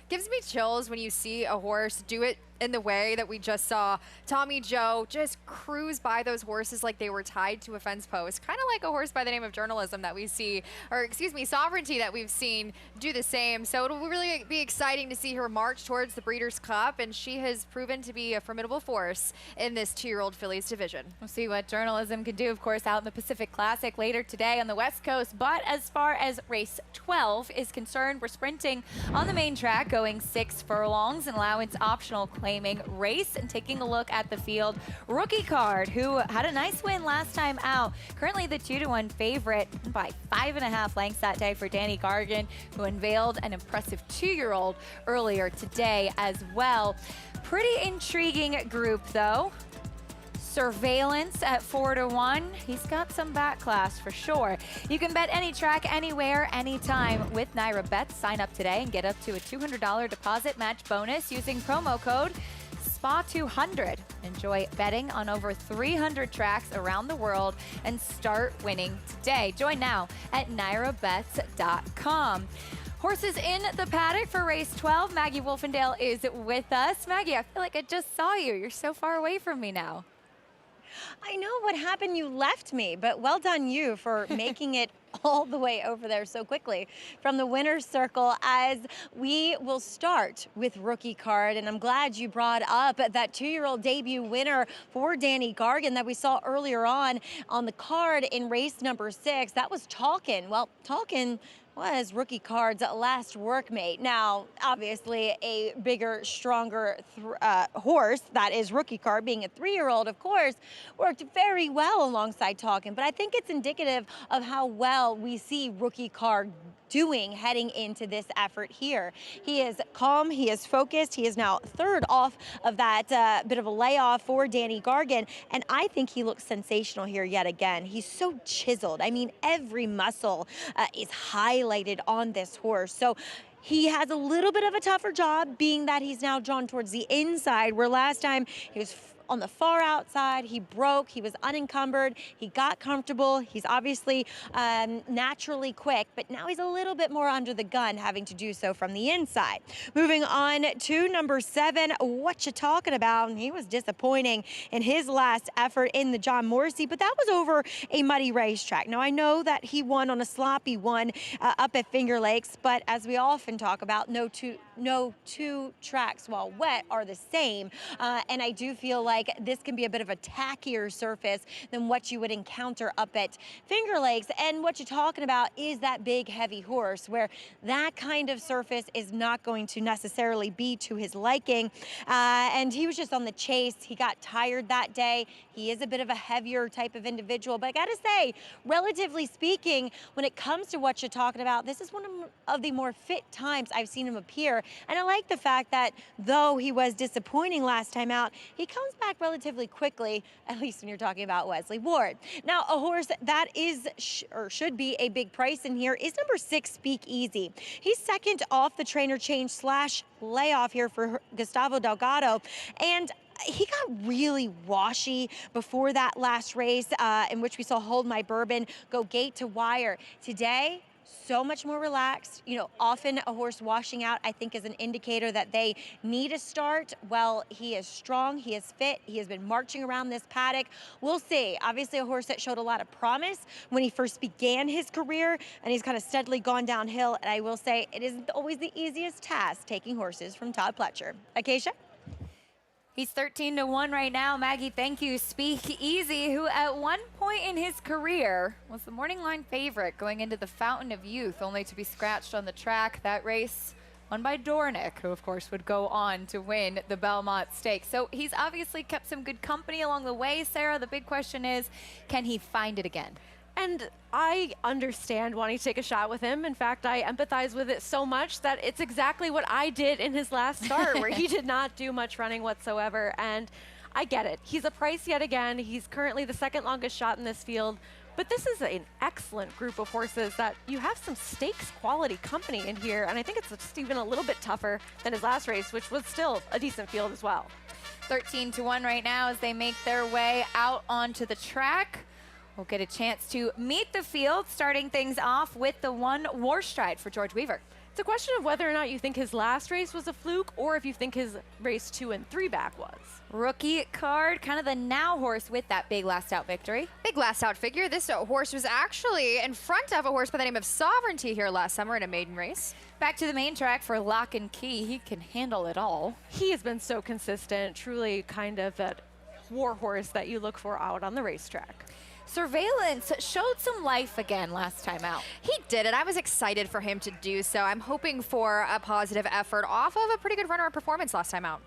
[SPEAKER 6] chills when you see a horse do it in the way that we just saw Tommy Joe just cruise by those horses like they were tied to a fence post. Kind of like a horse by the name of Journalism that we see, or excuse me, Sovereignty that we've seen do the same. So it'll really be exciting to see her march towards the Breeders' Cup, and she has proven to be a formidable force in this 2-year-old fillies division.
[SPEAKER 9] We'll see what Journalism can do, of course, out in the Pacific Classic later today on the West Coast. But as far as race 12 is concerned, we're sprinting on the main track, going 6 furlongs, an allowance optional claiming race, and taking a look at the field. Rookie Card, who had a nice win last time out, currently the 2-to-1 favorite by 5.5 lengths that day for Danny Gargan, who unveiled an impressive 2-year-old earlier today as well. Pretty intriguing group though. Surveillance at 4-to-1. He's got some back class for sure. You can bet any track, anywhere, anytime with Naira Bets. Sign up today and get up to a $200 deposit match bonus using promo code SPA200. Enjoy betting on over 300 tracks around the world and start winning today. Join now at NairaBets.com. Horses in the paddock for race 12. Maggie Wolfendale is with us. Maggie, I feel like I just saw you. You're so far away from me now.
[SPEAKER 4] I know what happened. You left me, but well done you for making it all the way over there so quickly from the winner's circle, as we will start with Rookie Card. And I'm glad you brought up that 2-year-old debut winner for Danny Gargan that we saw earlier on the card in race number 6. That was Talkin'. Well, Talkin' was Rookie Card's last workmate. Now, obviously, a bigger, stronger horse, that is Rookie Card, being a 3-year-old, of course, worked very well alongside Talkin'. But I think it's indicative of how well we see Rookie Card doing heading into this effort here. He is calm, he is focused, he is now 3rd off of that bit of a layoff for Danny Gargan, and I think he looks sensational here yet again. He's so chiseled. I mean, every muscle is highlighted on this horse. So he has a little bit of a tougher job, being that he's now drawn towards the inside, where last time he was on the far outside. He broke, he was unencumbered, he got comfortable. He's obviously naturally quick, but now he's a little bit more under the gun, having to do so from the inside. Moving on to number 7, What You Talking About? He was disappointing in his last effort in the John Morrissey, but that was over a muddy racetrack. Now, I know that he won on a sloppy one up at Finger Lakes, but as we often talk about, no two tracks while wet are the same, and I do feel like this can be a bit of a tackier surface than what you would encounter up at Finger Lakes. And what you're talking about is that big, heavy horse, where that kind of surface is not going to necessarily be to his liking. And he was just on the chase. He got tired that day. He is a bit of a heavier type of individual, but I gotta say, relatively speaking, when it comes to What You're Talking About, this is one of the more fit times I've seen him appear. And I like the fact that though he was disappointing last time out, he comes back relatively quickly, at least when you're talking about Wesley Ward. Now, a horse that is or should be a big price in here is number 6, Speak Easy. He's 2nd off the trainer change / layoff here for Gustavo Delgado, and he got really washy before that last race in which we saw Hold My Bourbon go gate to wire. Today, so much more relaxed. You know, often a horse washing out, I think, is an indicator that they need a start. Well, he is strong, he is fit, he has been marching around this paddock. We'll see. Obviously, a horse that showed a lot of promise when he first began his career, and he's kind of steadily gone downhill. And I will say, it isn't always the easiest task taking horses from Todd Pletcher. Acacia?
[SPEAKER 9] He's 13-1 right now. Maggie, thank you. Speak Easy, who at one point in his career was the morning line favorite going into the Fountain of Youth, only to be scratched on the track. That race won by Dornick, who of course would go on to win the Belmont Stakes. So he's obviously kept some good company along the way, Sarah. The big question is, can he find it again?
[SPEAKER 5] And I understand wanting to take a shot with him. In fact, I empathize with it so much that it's exactly what I did in his last start, where he did not do much running whatsoever. And I get it. He's a price yet again. He's currently the second longest shot in this field. But this is an excellent group of horses that you have some stakes quality company in here. And I think it's just even a little bit tougher than his last race, which was still a decent field as well.
[SPEAKER 9] 13-1 right now as they make their way out onto the track. We'll get a chance to meet the field, starting things off with the 1 Warstride for George Weaver.
[SPEAKER 5] It's a question of whether or not you think his last race was a fluke or if you think his race 2 and 3 back was.
[SPEAKER 9] Rookie card, kind of the now horse with that big last out victory.
[SPEAKER 6] Big last out figure. This horse was actually in front of a horse by the name of Sovereignty here last summer in a maiden race.
[SPEAKER 9] Back to the main track for Lock and Key. He can handle it all.
[SPEAKER 5] He has been so consistent, truly kind of that war horse that you look for out on the racetrack.
[SPEAKER 9] Surveillance showed some life again last time out.
[SPEAKER 6] He did it. I was excited for him to do so. I'm hoping for a positive effort off of a pretty good runner-up performance last time out.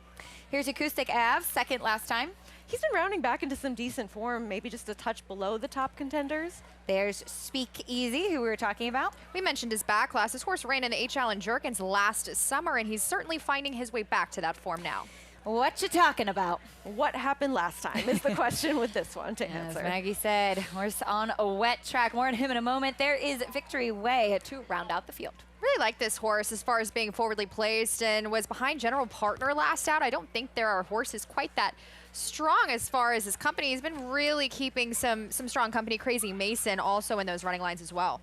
[SPEAKER 9] Here's Acoustic Ave, second last time.
[SPEAKER 5] He's been rounding back into some decent form, maybe just a touch below the top contenders.
[SPEAKER 9] There's Speak Easy, who we were talking about.
[SPEAKER 6] We mentioned his back class. This horse ran in the H. Allen Jerkins last summer, and he's certainly finding his way back to that form now.
[SPEAKER 9] What you talking about?
[SPEAKER 5] What happened last time is the question with this one to answer.
[SPEAKER 9] As Maggie said, horse on a wet track. More on him in a moment. There is Victory Way to round out the field.
[SPEAKER 6] Really like this horse as far as being forwardly placed and was behind General Partner last out. I don't think there are horses quite that strong as far as his company. He's been really keeping some strong company. Crazy Mason also in those running lines as well.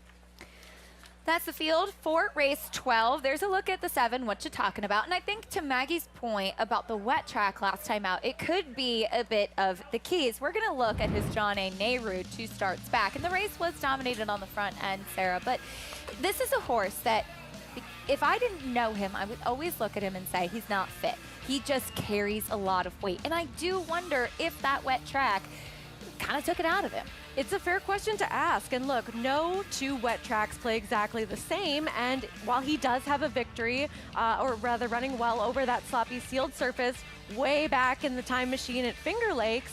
[SPEAKER 9] That's the field for race 12. There's a look at the 7, what you talking about. And I think to Maggie's point about the wet track last time out, it could be a bit of the keys. We're going to look at his John A. Nehru 2 starts back. And the race was dominated on the front end, Sarah. But this is a horse that, if I didn't know him, I would always look at him and say he's not fit. He just carries a lot of weight. And I do wonder if that wet track kind of took it out of him.
[SPEAKER 5] It's a fair question to ask. And look, no 2 wet tracks play exactly the same. And while he does have a victory, or rather running well over that sloppy sealed surface way back in the time machine at Finger Lakes,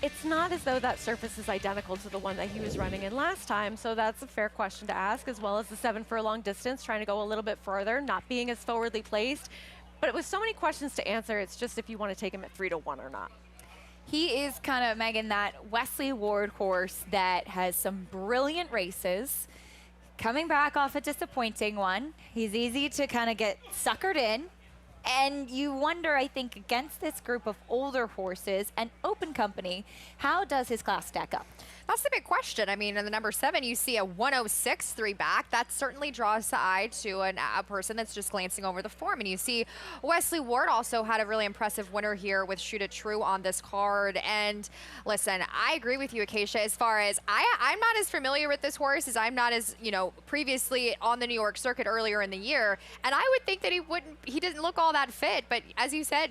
[SPEAKER 5] it's not as though that surface is identical to the one that he was running in last time. So that's a fair question to ask, as well as the 7 furlong distance, trying to go a little bit further, not being as forwardly placed. But it was so many questions to answer. It's just if you want to take him at 3-1 or not.
[SPEAKER 9] He is kind of, Megan, that Wesley Ward horse that has some brilliant races. Coming back off a disappointing one. He's easy to kind of get suckered in. And you wonder, I think, against this group of older horses and open company, how does his class stack up?
[SPEAKER 6] That's the big question. I mean, in the number 7, you see a 106 3 back. That certainly draws the eye to a person that's just glancing over the form. And you see Wesley Ward also had a really impressive winner here with Shoot It True on this card. And listen, I agree with you, Acacia, as far as I'm not as familiar with this horse as I'm not as, previously on the New York circuit earlier in the year. And I would think that he didn't look all that fit. But as you said,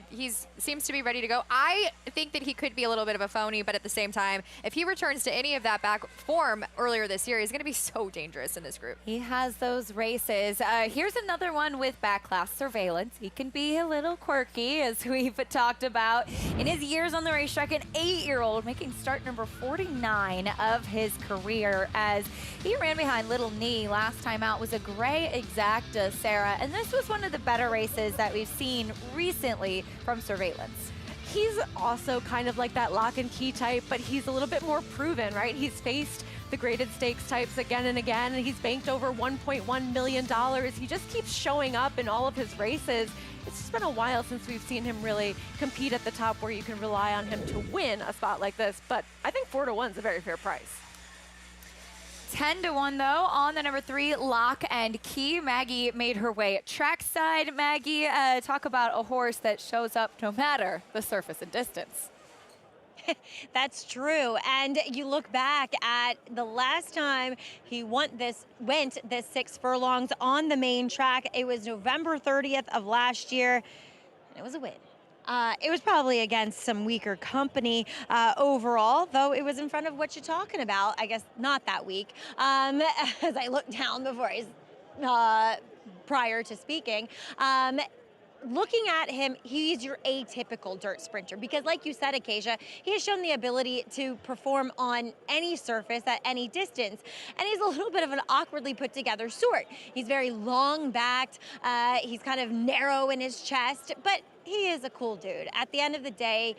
[SPEAKER 6] seems to be ready to go. I think that he could be a little bit of a phony, but at the same time, if he returns to any of that back form earlier this year, he's going to be so dangerous in this group.
[SPEAKER 9] He has those races. Here's another one with back class Surveillance. He can be a little quirky, as we've talked about. In his years on the racetrack, an 8-year-old making start number 49 of his career, as he ran behind Little Knee last time out. Was a gray Exacta, Sarah, and this was one of the better races that we've seen recently from Surveillance.
[SPEAKER 5] He's also kind of like that Lock and Key type, but he's a little bit more proven, right? He's faced the graded stakes types again and again, and he's banked over $1.1 million. He just keeps showing up in all of his races. It's just been a while since we've seen him really compete at the top where you can rely on him to win a spot like this, but I think 4-1 is a very fair price.
[SPEAKER 9] 10-1 though on the number 3, Lock and Key. Maggie made her way trackside. Maggie, talk about a horse that shows up no matter the surface and distance.
[SPEAKER 4] That's true. And you look back at the last time he went this 6 furlongs on the main track. It was November 30th of last year. And it was a win. It was probably against some weaker company overall, though it was in front of what you're talking about. I guess not that weak. As I look down before he's prior to speaking. Looking at him, he's your atypical dirt sprinter because like you said, Acacia, he has shown the ability to perform on any surface at any distance. And he's a little bit of an awkwardly put together sort. He's very long backed, he's kind of narrow in his chest, but he is a cool dude. At the end of the day,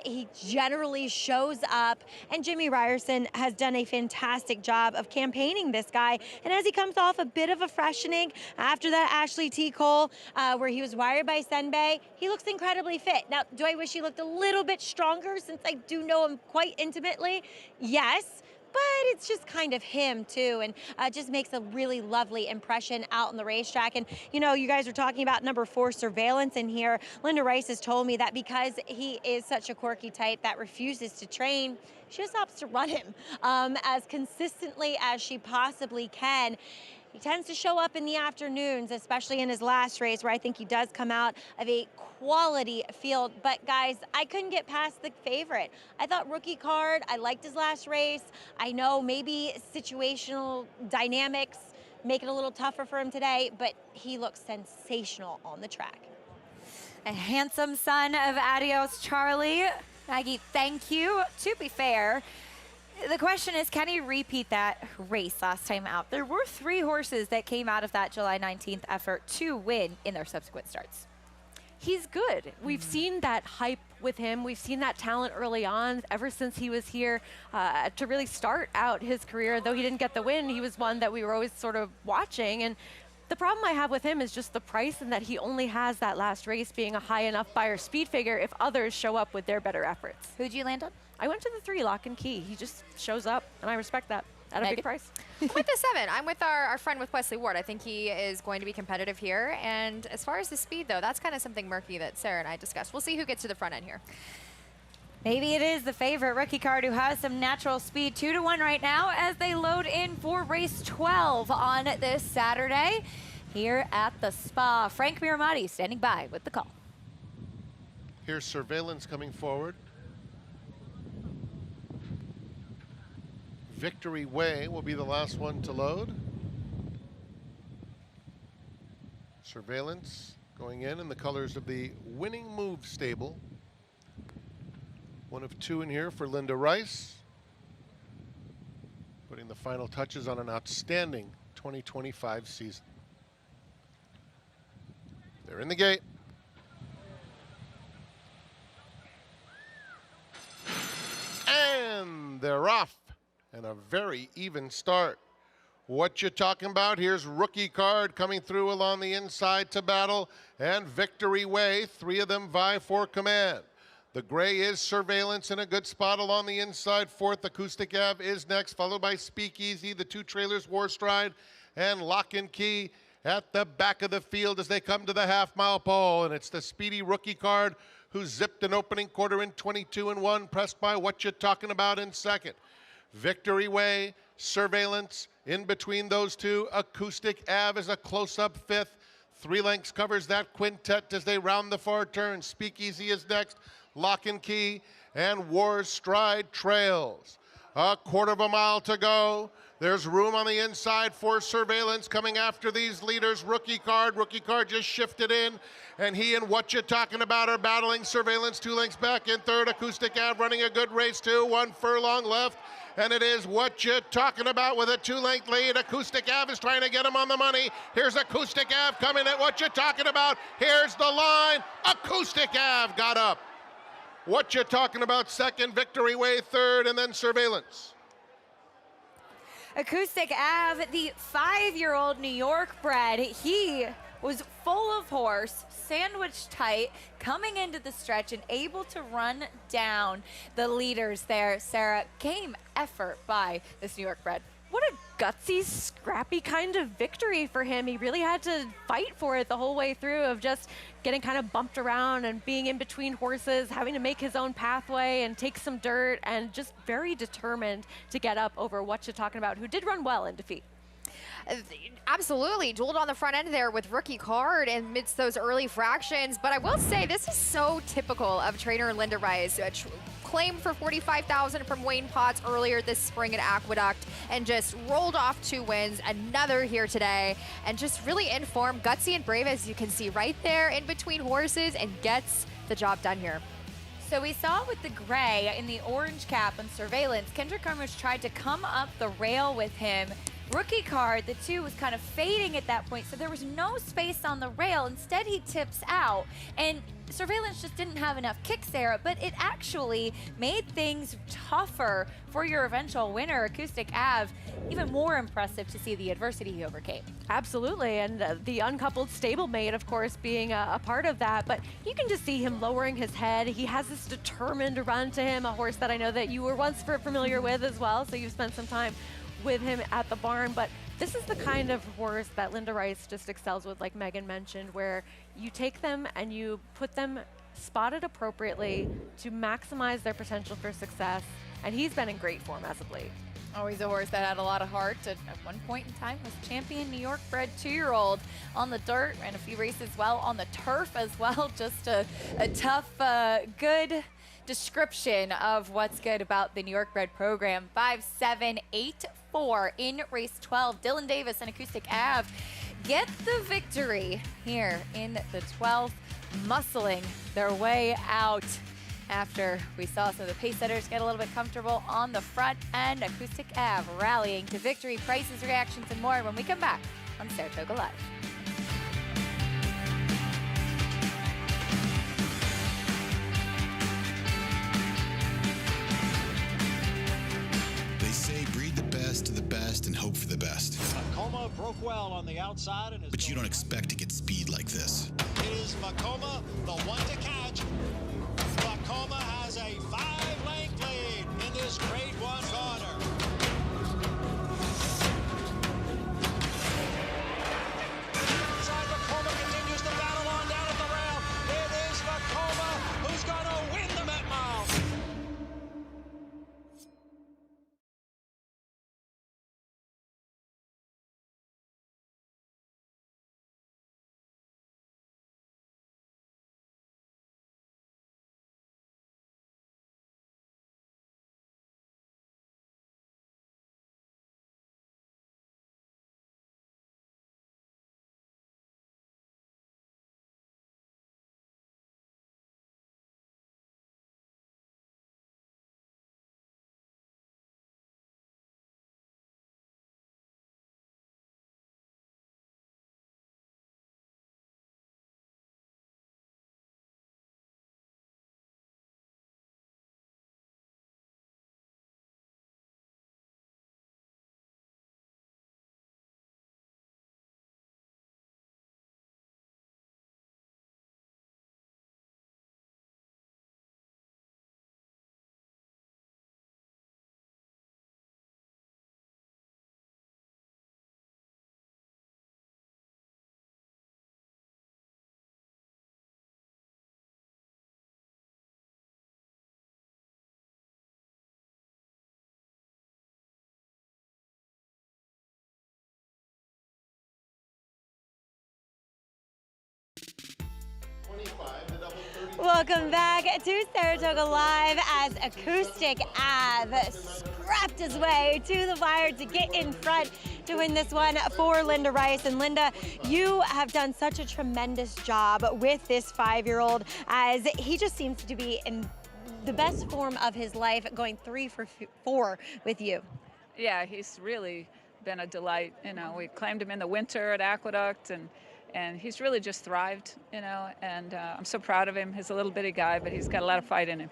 [SPEAKER 4] he generally shows up, and Jimmy Ryerson has done a fantastic job of campaigning this guy. And as he comes off a bit of a freshening after that Ashley T. Cole, where he was wired by Senbei, he looks incredibly fit. Now, do I wish he looked a little bit stronger since I do know him quite intimately? Yes. But it's just kind of him too, and just makes a really lovely impression out on the racetrack. And you know, you guys are talking about number 4 Surveillance in here. Linda Rice has told me that because he is such a quirky type that refuses to train, she just opts to run him as consistently as she possibly can. He tends to show up in the afternoons, especially in his last race, where I think he does come out of a quality field. But guys, I couldn't get past the favorite. I thought rookie card, I liked his last race. I know maybe situational dynamics make it a little tougher for him today, but he looks sensational on the track.
[SPEAKER 9] A handsome son of Adios Charlie. Maggie, thank you. To be fair, the question is, can he repeat that race last time out? There were 3 horses that came out of that July 19th effort to win in their subsequent starts.
[SPEAKER 5] He's good. We've seen that hype with him. We've seen that talent early on ever since he was here to really start out his career. Though he didn't get the win, he was one that we were always sort of watching. And the problem I have with him is just the price and that he only has that last race being a high enough buyer speed figure if others show up with their better efforts.
[SPEAKER 9] Who'd you land on?
[SPEAKER 5] I went to the 3, Lock and Key. He just shows up, and I respect that at a big price.
[SPEAKER 6] I'm with the 7. I'm with our friend with Wesley Ward. I think he is going to be competitive here. And as far as the speed, though, that's kind of something murky that Sarah and I discussed. We'll see who gets to the front end here.
[SPEAKER 9] Maybe it is the favorite rookie card who has some natural speed. 2-1 right now as they load in for race 12 on this Saturday here at the Spa. Frank Miramati standing by with the call.
[SPEAKER 1] Here's Surveillance coming forward. Victory Way will be the last one to load. Surveillance going in the colors of the Winning Move stable. 1 of 2 in here for Linda Rice. Putting the final touches on an outstanding 2025 season. They're in the gate. And they're off. And a very even start. What you talking about? Here's Rookie Card coming through along the inside to battle, and Victory Way. 3 of them vie for command. The gray is Surveillance in a good spot along the inside. 4th, Acoustic Ave is next, followed by Speakeasy. The 2 trailers, War Stride and Lock and Key at the back of the field as they come to the half-mile pole. And it's the speedy Rookie Card who zipped an opening quarter in 22-1, pressed by What You Talking About in second. Victory Way, Surveillance, in between those 2. Acoustic Ave is a close-up 5th. 3 lengths covers that quintet as they round the far turn. Speakeasy is next, Lock and Key, and War Stride trails. A quarter of a mile to go. There's room on the inside for Surveillance coming after these leaders. Rookie Card just shifted in, and he and What You Talking About are battling. Surveillance 2 lengths back in third. Acoustic Ave running a good race too. 1 furlong left. And it is What You Talking About with a 2-length lead. Acoustic Ave is trying to get him on the money. Here's Acoustic Ave coming at What You Talking About. Here's the line. Acoustic Ave got up. What You Talking About second, Victory Way third, and then Surveillance.
[SPEAKER 9] Acoustic Ave, the 5-year-old New York bred, he was full of horse, sandwiched tight, coming into the stretch and able to run down the leaders there. Sarah, game effort by this New York bred.
[SPEAKER 5] What a gutsy, scrappy kind of victory for him. He really had to fight for it the whole way through, of just getting kind of bumped around and being in between horses, having to make his own pathway and take some dirt, and just very determined to get up over What You Talking About, who did run well in defeat.
[SPEAKER 6] Absolutely, dueled on the front end there with Rookie Card amidst those early fractions. But I will say, this is so typical of trainer Linda Rice. claimed for $45,000 from Wayne Potts earlier this spring at Aqueduct and just rolled off 2 wins. Another here today, and just really in form, gutsy and brave, as you can see right there in between horses, and gets the job done here.
[SPEAKER 9] So we saw with the gray in the orange cap and Surveillance, Kendrick Carmouche tried to come up the rail with him. Rookie card, the 2 was kind of fading at that point, so there was no space on the rail. Instead, he tips out, and Surveillance just didn't have enough kicks there, but it actually made things tougher for your eventual winner, Acoustic Ave. Even more impressive to see the adversity he overcame.
[SPEAKER 5] Absolutely, and the uncoupled stablemate, of course, being a part of that, but you can just see him lowering his head. He has this determined run to him, a horse that I know that you were once familiar with as well, so you've spent some time with him at the barn. But this is the kind of horse that Linda Rice just excels with, like Megan mentioned, where you take them and you put them spotted appropriately to maximize their potential for success, and he's been in great form as of late.
[SPEAKER 9] Oh, he's a horse that had a lot of heart. At one point in time was champion New York bred 2-year-old on the dirt, and a few races well on the turf as well. Just a tough, good description of what's good about the New York bred program. 5-7, 8-4 in race 12. Dylan Davis and Acoustic Ave get the victory here in the 12th, muscling their way out after we saw some of the pace setters get a little bit comfortable on the front, and Acoustic Ave rallying to victory. Prices, reactions, and more when we come back on Saratoga Live.
[SPEAKER 8] They say breed the best of the best and hope for the best.
[SPEAKER 11] Vekoma broke well on the outside, and
[SPEAKER 8] But you don't expect to get speed like this.
[SPEAKER 11] is Vekoma the one to catch. Vekoma has a 5-length lead in this Grade 1 corner. Inside, Vekoma continues to battle on down at the rail. It is Vekoma who's going to win the Met Mile.
[SPEAKER 4] Welcome back to Saratoga Live as Acoustic Ave scrapped his way to the wire to get in front to win this one for Linda Rice. And Linda, you have done such a tremendous job with this 5-year-old, as he just seems to be in the best form of his life, going 3 for 4 with you.
[SPEAKER 12] Yeah, he's really been a delight. You know, we claimed him in the winter at Aqueduct, and he's really just thrived, you know, and I'm so proud of him. He's a little bitty guy, but he's got a lot of fight in him.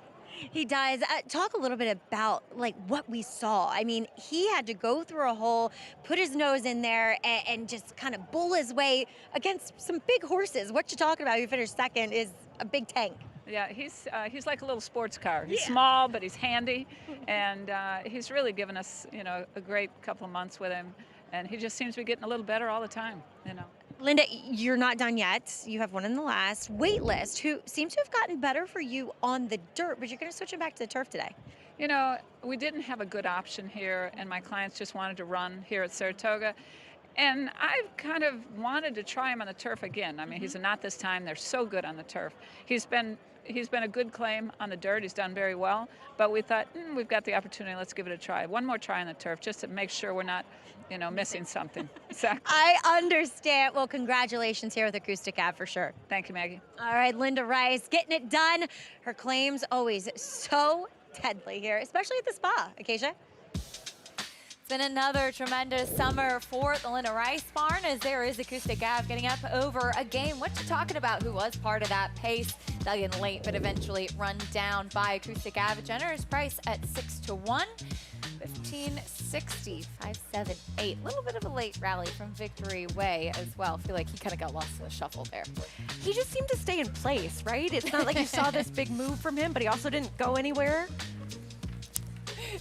[SPEAKER 4] He does. Talk a little bit about like what we saw. I mean, he had to go through a hole, put his nose in there, and just kind of bull his way against some big horses. What you're talking about, you finished second, is a big tank.
[SPEAKER 12] Yeah, he's like a little sports car. He's small, but he's handy, and he's really given us, you know, a great couple of months with him, and he just seems to be getting a little better all the time, you know.
[SPEAKER 4] Linda, you're not done yet. You have one in the last. Waitlist, who seems to have gotten better for you on the dirt, but you're going to switch him back to the turf today.
[SPEAKER 12] You know, we didn't have a good option here, and my clients just wanted to run here at Saratoga. And I've kind of wanted to try him on the turf again. I mean, he's not this time. They're so good on the turf. He's been he's been a good claim on the dirt. He's done very well. But we thought, we've got the opportunity. Let's give it a try. One more try on the turf just to make sure we're not, missing something. Exactly.
[SPEAKER 4] I understand. Well, congratulations here with Acoustic Ave for sure.
[SPEAKER 12] Thank you, Maggie.
[SPEAKER 4] All right, Linda Rice getting it done. Her claims always so deadly here, especially at the spa. Acacia?
[SPEAKER 9] It's been another tremendous summer for the Linda Rice Barn as there is Acoustic Ave getting up over a game. What you talking about? Who was part of that pace? Duggan late, but eventually run down by Acoustic Ave. A generous price at 6-1. 1560, 578. A little bit of a late rally from Victory Way as well. I feel like he kind of got lost in the shuffle there.
[SPEAKER 5] He just seemed to stay in place, right? It's not like you saw this big move from him, but he also didn't go anywhere.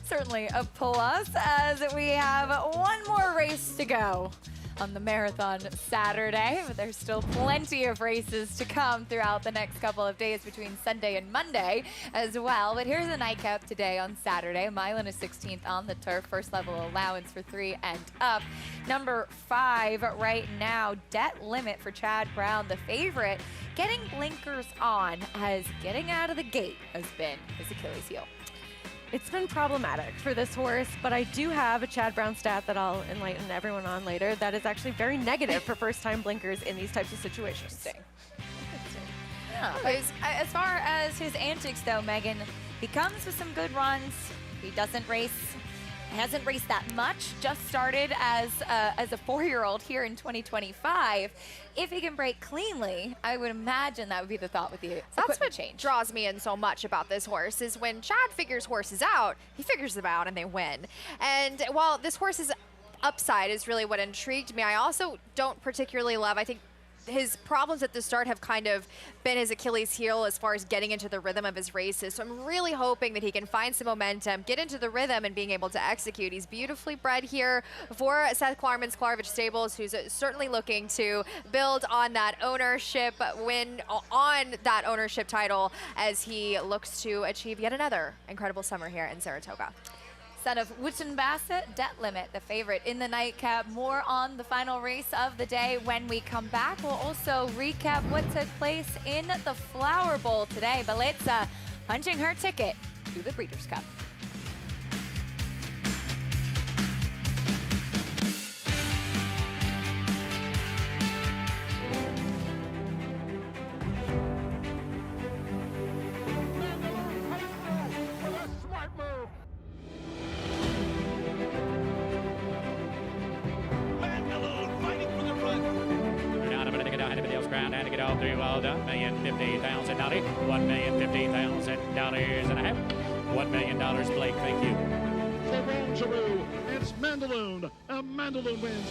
[SPEAKER 9] Certainly a plus as we have one more race to go on the marathon Saturday, but there's still plenty of races to come throughout the next couple of days between Sunday and Monday as well. But here's the nightcap today on Saturday. A mile and a 16th on the turf. First level allowance for 3 and up. Number 5 right now, Debt Limit for Chad Brown, the favorite. Getting blinkers on as getting out of the gate has been his Achilles heel.
[SPEAKER 5] It's been problematic for this horse, but I do have a Chad Brown stat that I'll enlighten everyone on later that is actually very negative for first-time blinkers in these types of situations.
[SPEAKER 9] Yeah. As far as his antics, though, Megan, he comes with some good runs. He doesn't race. Hasn't raced that much. Just started as a 4-year-old here in 2025. If he can break cleanly, I would imagine that would be the thought with the equipment change.
[SPEAKER 6] Draws me in so much about this horse is when Chad figures horses out, he figures them out and they win. And while this horse's upside is really what intrigued me, I also don't particularly love, I think, his problems at the start have kind of been his Achilles heel as far as getting into the rhythm of his races. So I'm really hoping that he can find some momentum, get into the rhythm and being able to execute. He's beautifully bred here for Seth Klarman's Klarvich Stables, who's certainly looking to build on that ownership, win on that ownership title as he looks to achieve yet another incredible summer here in Saratoga.
[SPEAKER 9] Son of Wootton Bassett, Debt Limit, the favorite in the nightcap. More on the final race of the day when we come back. We'll also recap what took place in the Flower Bowl today. Belitza punching her ticket to the Breeders' Cup.
[SPEAKER 16] $1,050,000. $1,050,000.5. $1 million, Blake. Thank you.
[SPEAKER 18] For Rangeroo, it's Mandaloon. A Mandaloon wins.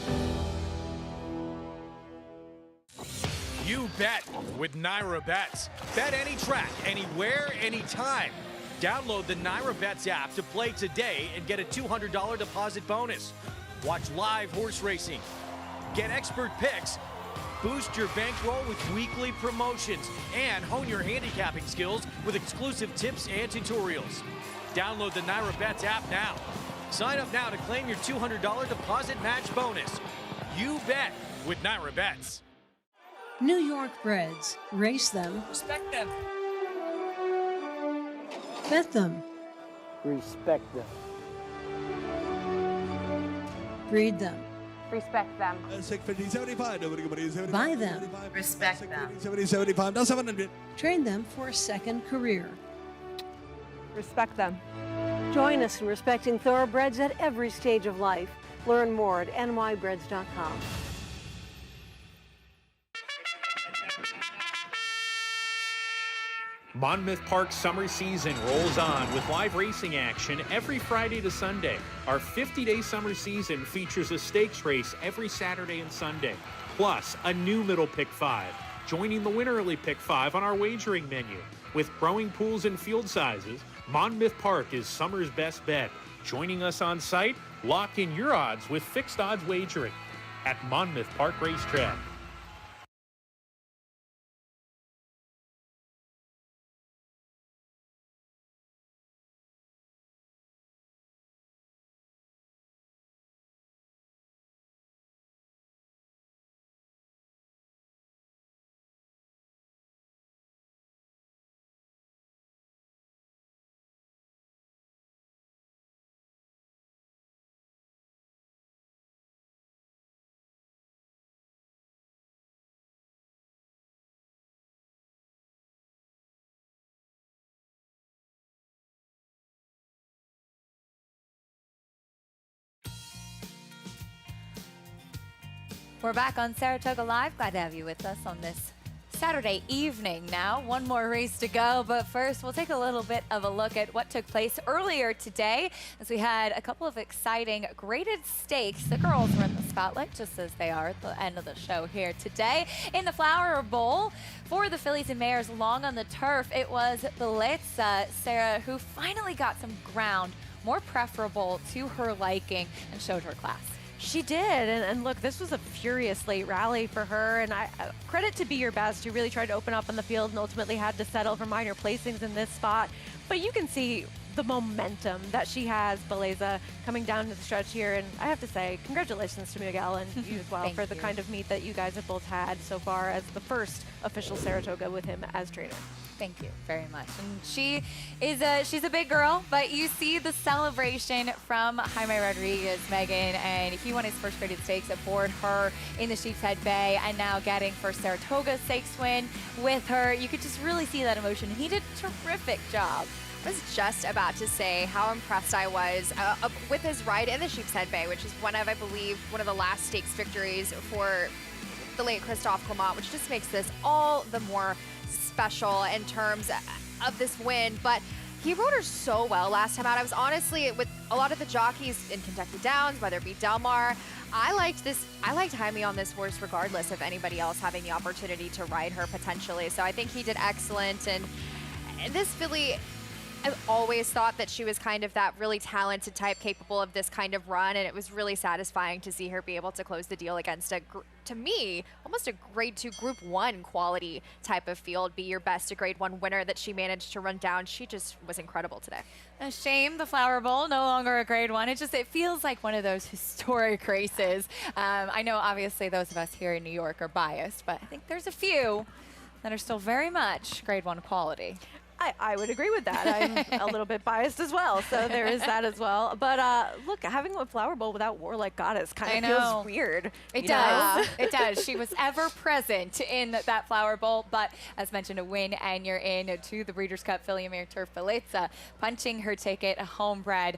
[SPEAKER 3] You bet with Naira Bets. Bet any track, anywhere, anytime. Download the Naira Bets app to play today and get a $200 deposit bonus. Watch live horse racing. Get expert picks. Boost your bankroll with weekly promotions and hone your handicapping skills with exclusive tips and tutorials. Download the Naira Bets app now. Sign up now to claim your $200 deposit match bonus. You bet with Naira Bets.
[SPEAKER 22] New York breds. Race them.
[SPEAKER 24] Respect them.
[SPEAKER 22] Bet them.
[SPEAKER 24] Respect them.
[SPEAKER 22] Breed them.
[SPEAKER 25] Respect them.
[SPEAKER 22] Buy them.
[SPEAKER 25] Respect them.
[SPEAKER 22] Train them for a second career.
[SPEAKER 25] Respect them.
[SPEAKER 26] Join us in respecting thoroughbreds at every stage of life. Learn more at nybreds.com.
[SPEAKER 27] Monmouth Park summer season rolls on with live racing action every Friday to Sunday. Our 50-day summer season features a stakes race every Saturday and Sunday, plus a new middle pick 5, joining the win early pick 5 on our wagering menu. With growing pools and field sizes, Monmouth Park is summer's best bet. Joining us on site, lock in your odds with fixed odds wagering at Monmouth Park Racetrack.
[SPEAKER 9] We're back on Saratoga Live. Glad to have you with us on this Saturday evening now. One more race to go, but first we'll take a little bit of a look at what took place earlier today as we had a couple of exciting graded stakes. The girls were in the spotlight just as they are at the end of the show here today. In the Flower Bowl for the fillies and mares long on the turf, it was Bellezza, Sarah, who finally got some ground more preferable to her liking and showed her class.
[SPEAKER 5] She did, and look, this was a furious late rally for her, and credit to Be Your Best, who really tried to open up on the field and ultimately had to settle for minor placings in this spot. But you can see the momentum that she has, Bellezza, coming down to the stretch here, and I have to say, congratulations to Miguel and you as well for the kind of meet that you guys have both had so far as the first official Saratoga with him as trainer.
[SPEAKER 9] Thank you very much. And she is she's a big girl, but you see the celebration from Jaime Rodriguez, Megan, and he won his first graded stakes aboard her in the Sheepshead Bay, and now getting first Saratoga stakes win with her. You could just really see that emotion. He did a terrific job.
[SPEAKER 6] I was just about to say how impressed I was with his ride in the Sheepshead Bay, which is one of, I believe, one of the last stakes victories for the late Christophe Clement, which just makes this all the more special in terms of this win. But he rode her so well last time out. I was honestly, with a lot of the jockeys in Kentucky Downs, whether it be Del Mar, I liked Jaime on this horse regardless of anybody else having the opportunity to ride her potentially. So I think he did excellent. And this filly, I've always thought that she was kind of that really talented type capable of this kind of run, and it was really satisfying to see her be able to close the deal against to me, almost a grade 2 group 1 quality type of field. Be Your Best, a grade 1 winner that she managed to run down. She just was incredible today.
[SPEAKER 9] A shame the Flower Bowl, no longer a grade 1. It feels like one of those historic races. I know obviously those of us here in New York are biased, but I think there's a few that are still very much grade 1 quality.
[SPEAKER 5] I would agree with that. I'm a little bit biased as well, so there is that as well. But look, having a Flower Bowl without Warlike Goddess kind of feels weird.
[SPEAKER 9] It does. It does. She was ever present in that Flower Bowl, but as mentioned, a win, and you're in to the Breeders' Cup Filly and Mare Turf. Bellezza punching her ticket, a homebred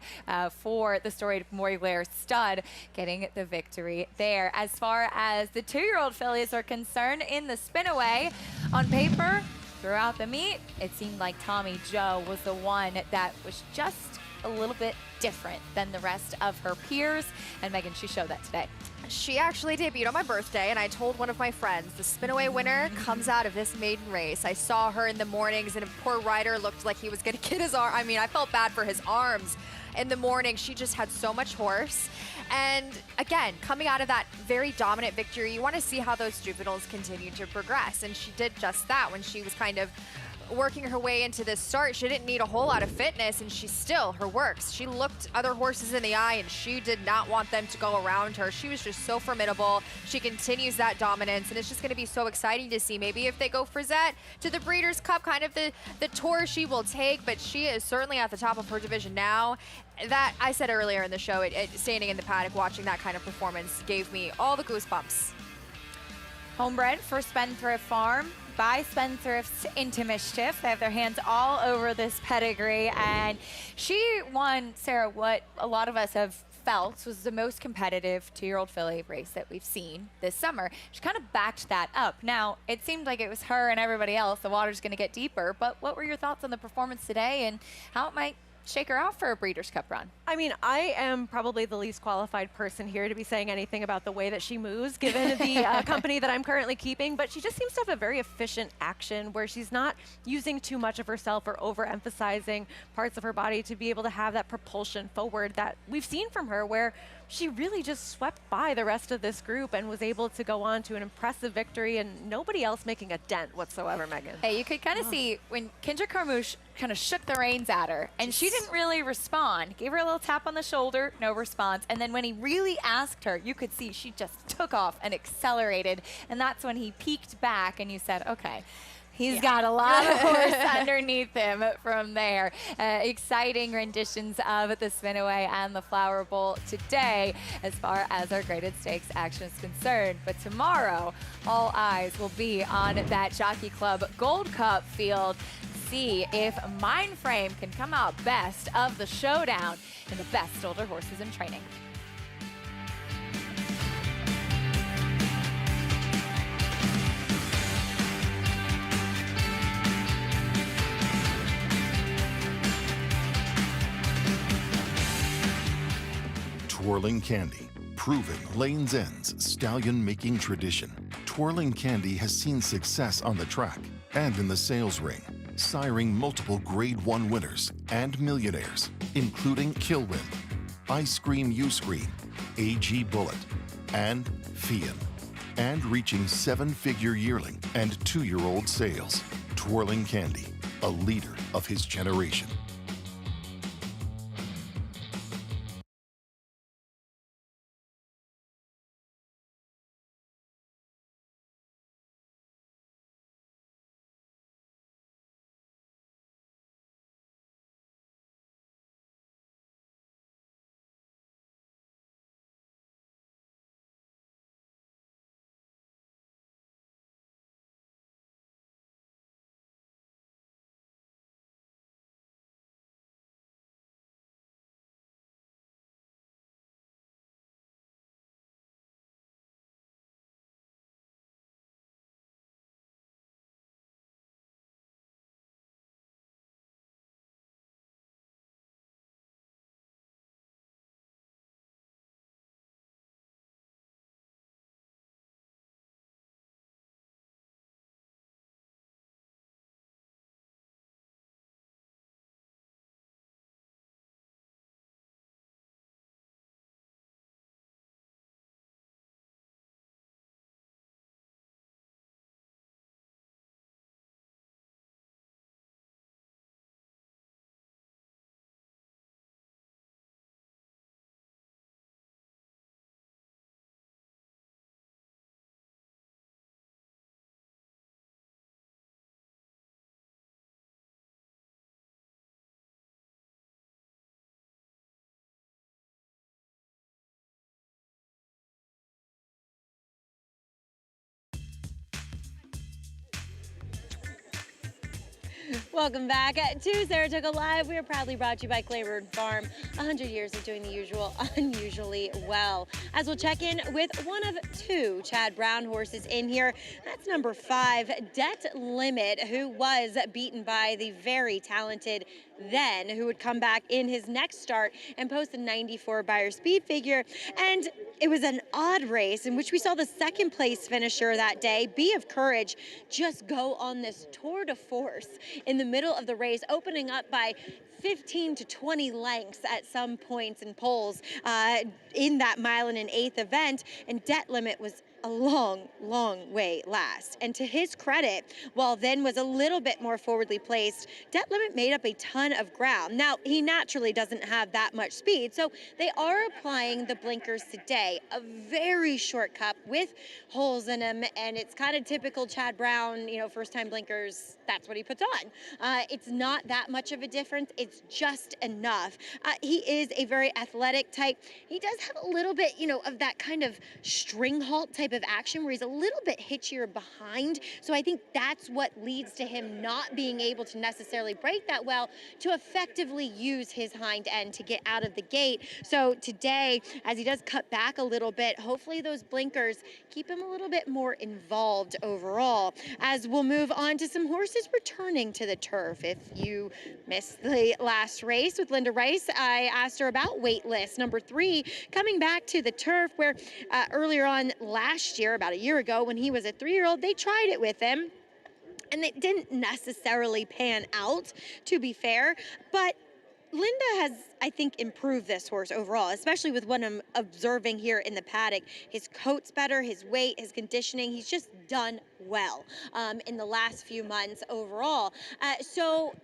[SPEAKER 9] for the storied Moylair stud, getting the victory there. As far as the 2-year-old fillies are concerned, in the Spinaway, on paper, throughout the meet, it seemed like Tommy Joe was the one that was just a little bit different than the rest of her peers. And Megan, she showed that today.
[SPEAKER 6] She actually debuted on my birthday, and I told one of my friends, the Spinaway winner comes out of this maiden race. I saw her in the mornings, and a poor rider looked like he was going to get his arm. I mean, I felt bad for his arms in the morning. She just had so much horse. And again, coming out of that very dominant victory, you want to see how those juveniles continue to progress. And she did just that when she was kind of working her way into this start. She didn't need a whole lot of fitness, and she still, her works. She looked other horses in the eye, and she did not want them to go around her. She was just so formidable. She continues that dominance, and it's just going to be so exciting to see. Maybe if they go Frizette to the Breeders' Cup, kind of the tour she will take, but she is certainly at the top of her division now. That, I said earlier in the show, standing in the paddock, watching that kind of performance gave me all the goosebumps.
[SPEAKER 9] Homebred for Spendthrift Farm by Spendthrifts into Mischief. They have their hands all over this pedigree, and she won, Sarah, what a lot of us have felt was the most competitive 2-year-old filly race that we've seen this summer. She kind of backed that up. Now, it seemed like it was her and everybody else. The water's going to get deeper, but what were your thoughts on the performance today and how it might shake her out for a Breeders' Cup run?
[SPEAKER 5] I mean, I am probably the least qualified person here to be saying anything about the way that she moves, given the company that I'm currently keeping, but she just seems to have a very efficient action where she's not using too much of herself or overemphasizing parts of her body to be able to have that propulsion forward that we've seen from her, where she really just swept by the rest of this group and was able to go on to an impressive victory, and nobody else making a dent whatsoever, Megan.
[SPEAKER 9] Hey, you could kind of see when Kendrick Carmouche kind of shook the reins at her, and she didn't really respond. Gave her a little tap on the shoulder, no response. And then when he really asked her, you could see she just took off and accelerated. And that's when he peeked back, and you said, okay, he's got a lot of horse underneath him from there. Exciting renditions of the Spinaway and the Flower Bowl today as far as our graded stakes action is concerned. But tomorrow, all eyes will be on that Jockey Club Gold Cup field. See if Mindframe can come out best of the showdown in the best older horses in training.
[SPEAKER 2] Twirling Candy, proving Lane's End's stallion-making tradition. Twirling Candy has seen success on the track and in the sales ring, siring multiple Grade 1 winners and millionaires, including Kilwin, Ice Cream U-Screen, AG Bullet, and Fian, and reaching 7-figure yearling and 2-year-old sales. Twirling Candy, a leader of his generation.
[SPEAKER 4] Welcome back to Saratoga Live. We are proudly brought to you by Claiborne Farm. 100 years of doing the usual unusually well. As we'll check in with one of 2 Chad Brown horses in here. That's number 5, Debt Limit, who was beaten by the very talented Then, who would come back in his next start and post a 94 Beyer speed figure. And it was an odd race in which we saw the 2nd place finisher that day, Be of Courage, just go on this tour de force in the middle of the race, opening up by 15 to 20 lengths at some points and poles in that 1 1/8 event, and Debt Limit was a long, long way last. And to his credit, while Then was a little bit more forwardly placed, Debt Limit made up a ton of ground. Now, he naturally doesn't have that much speed, so they are applying the blinkers today. A very short cup with holes in them, and it's kind of typical Chad Brown, first time blinkers, that's what he puts on. It's not that much of a difference. It's just enough. He is a very athletic type. He does have a little bit, of that kind of string halt type of action where he's a little bit hitchier behind. So I think that's what leads to him not being able to necessarily break that well to effectively use his hind end to get out of the gate. So today, as he does cut back a little bit, hopefully those blinkers keep him a little bit more involved overall. As we'll move on to some horses returning to the turf. If you missed the last race with Linda Rice, I asked her about Waitlist, number 3, coming back to the turf, where earlier on last year, about a year ago, when he was a 3-year-old, they tried it with him, and it didn't necessarily pan out, to be fair, but Linda has, I think, improved this horse overall, especially with what I'm observing here in the paddock. His coat's better, his weight, his conditioning, he's just done well in the last few months overall. So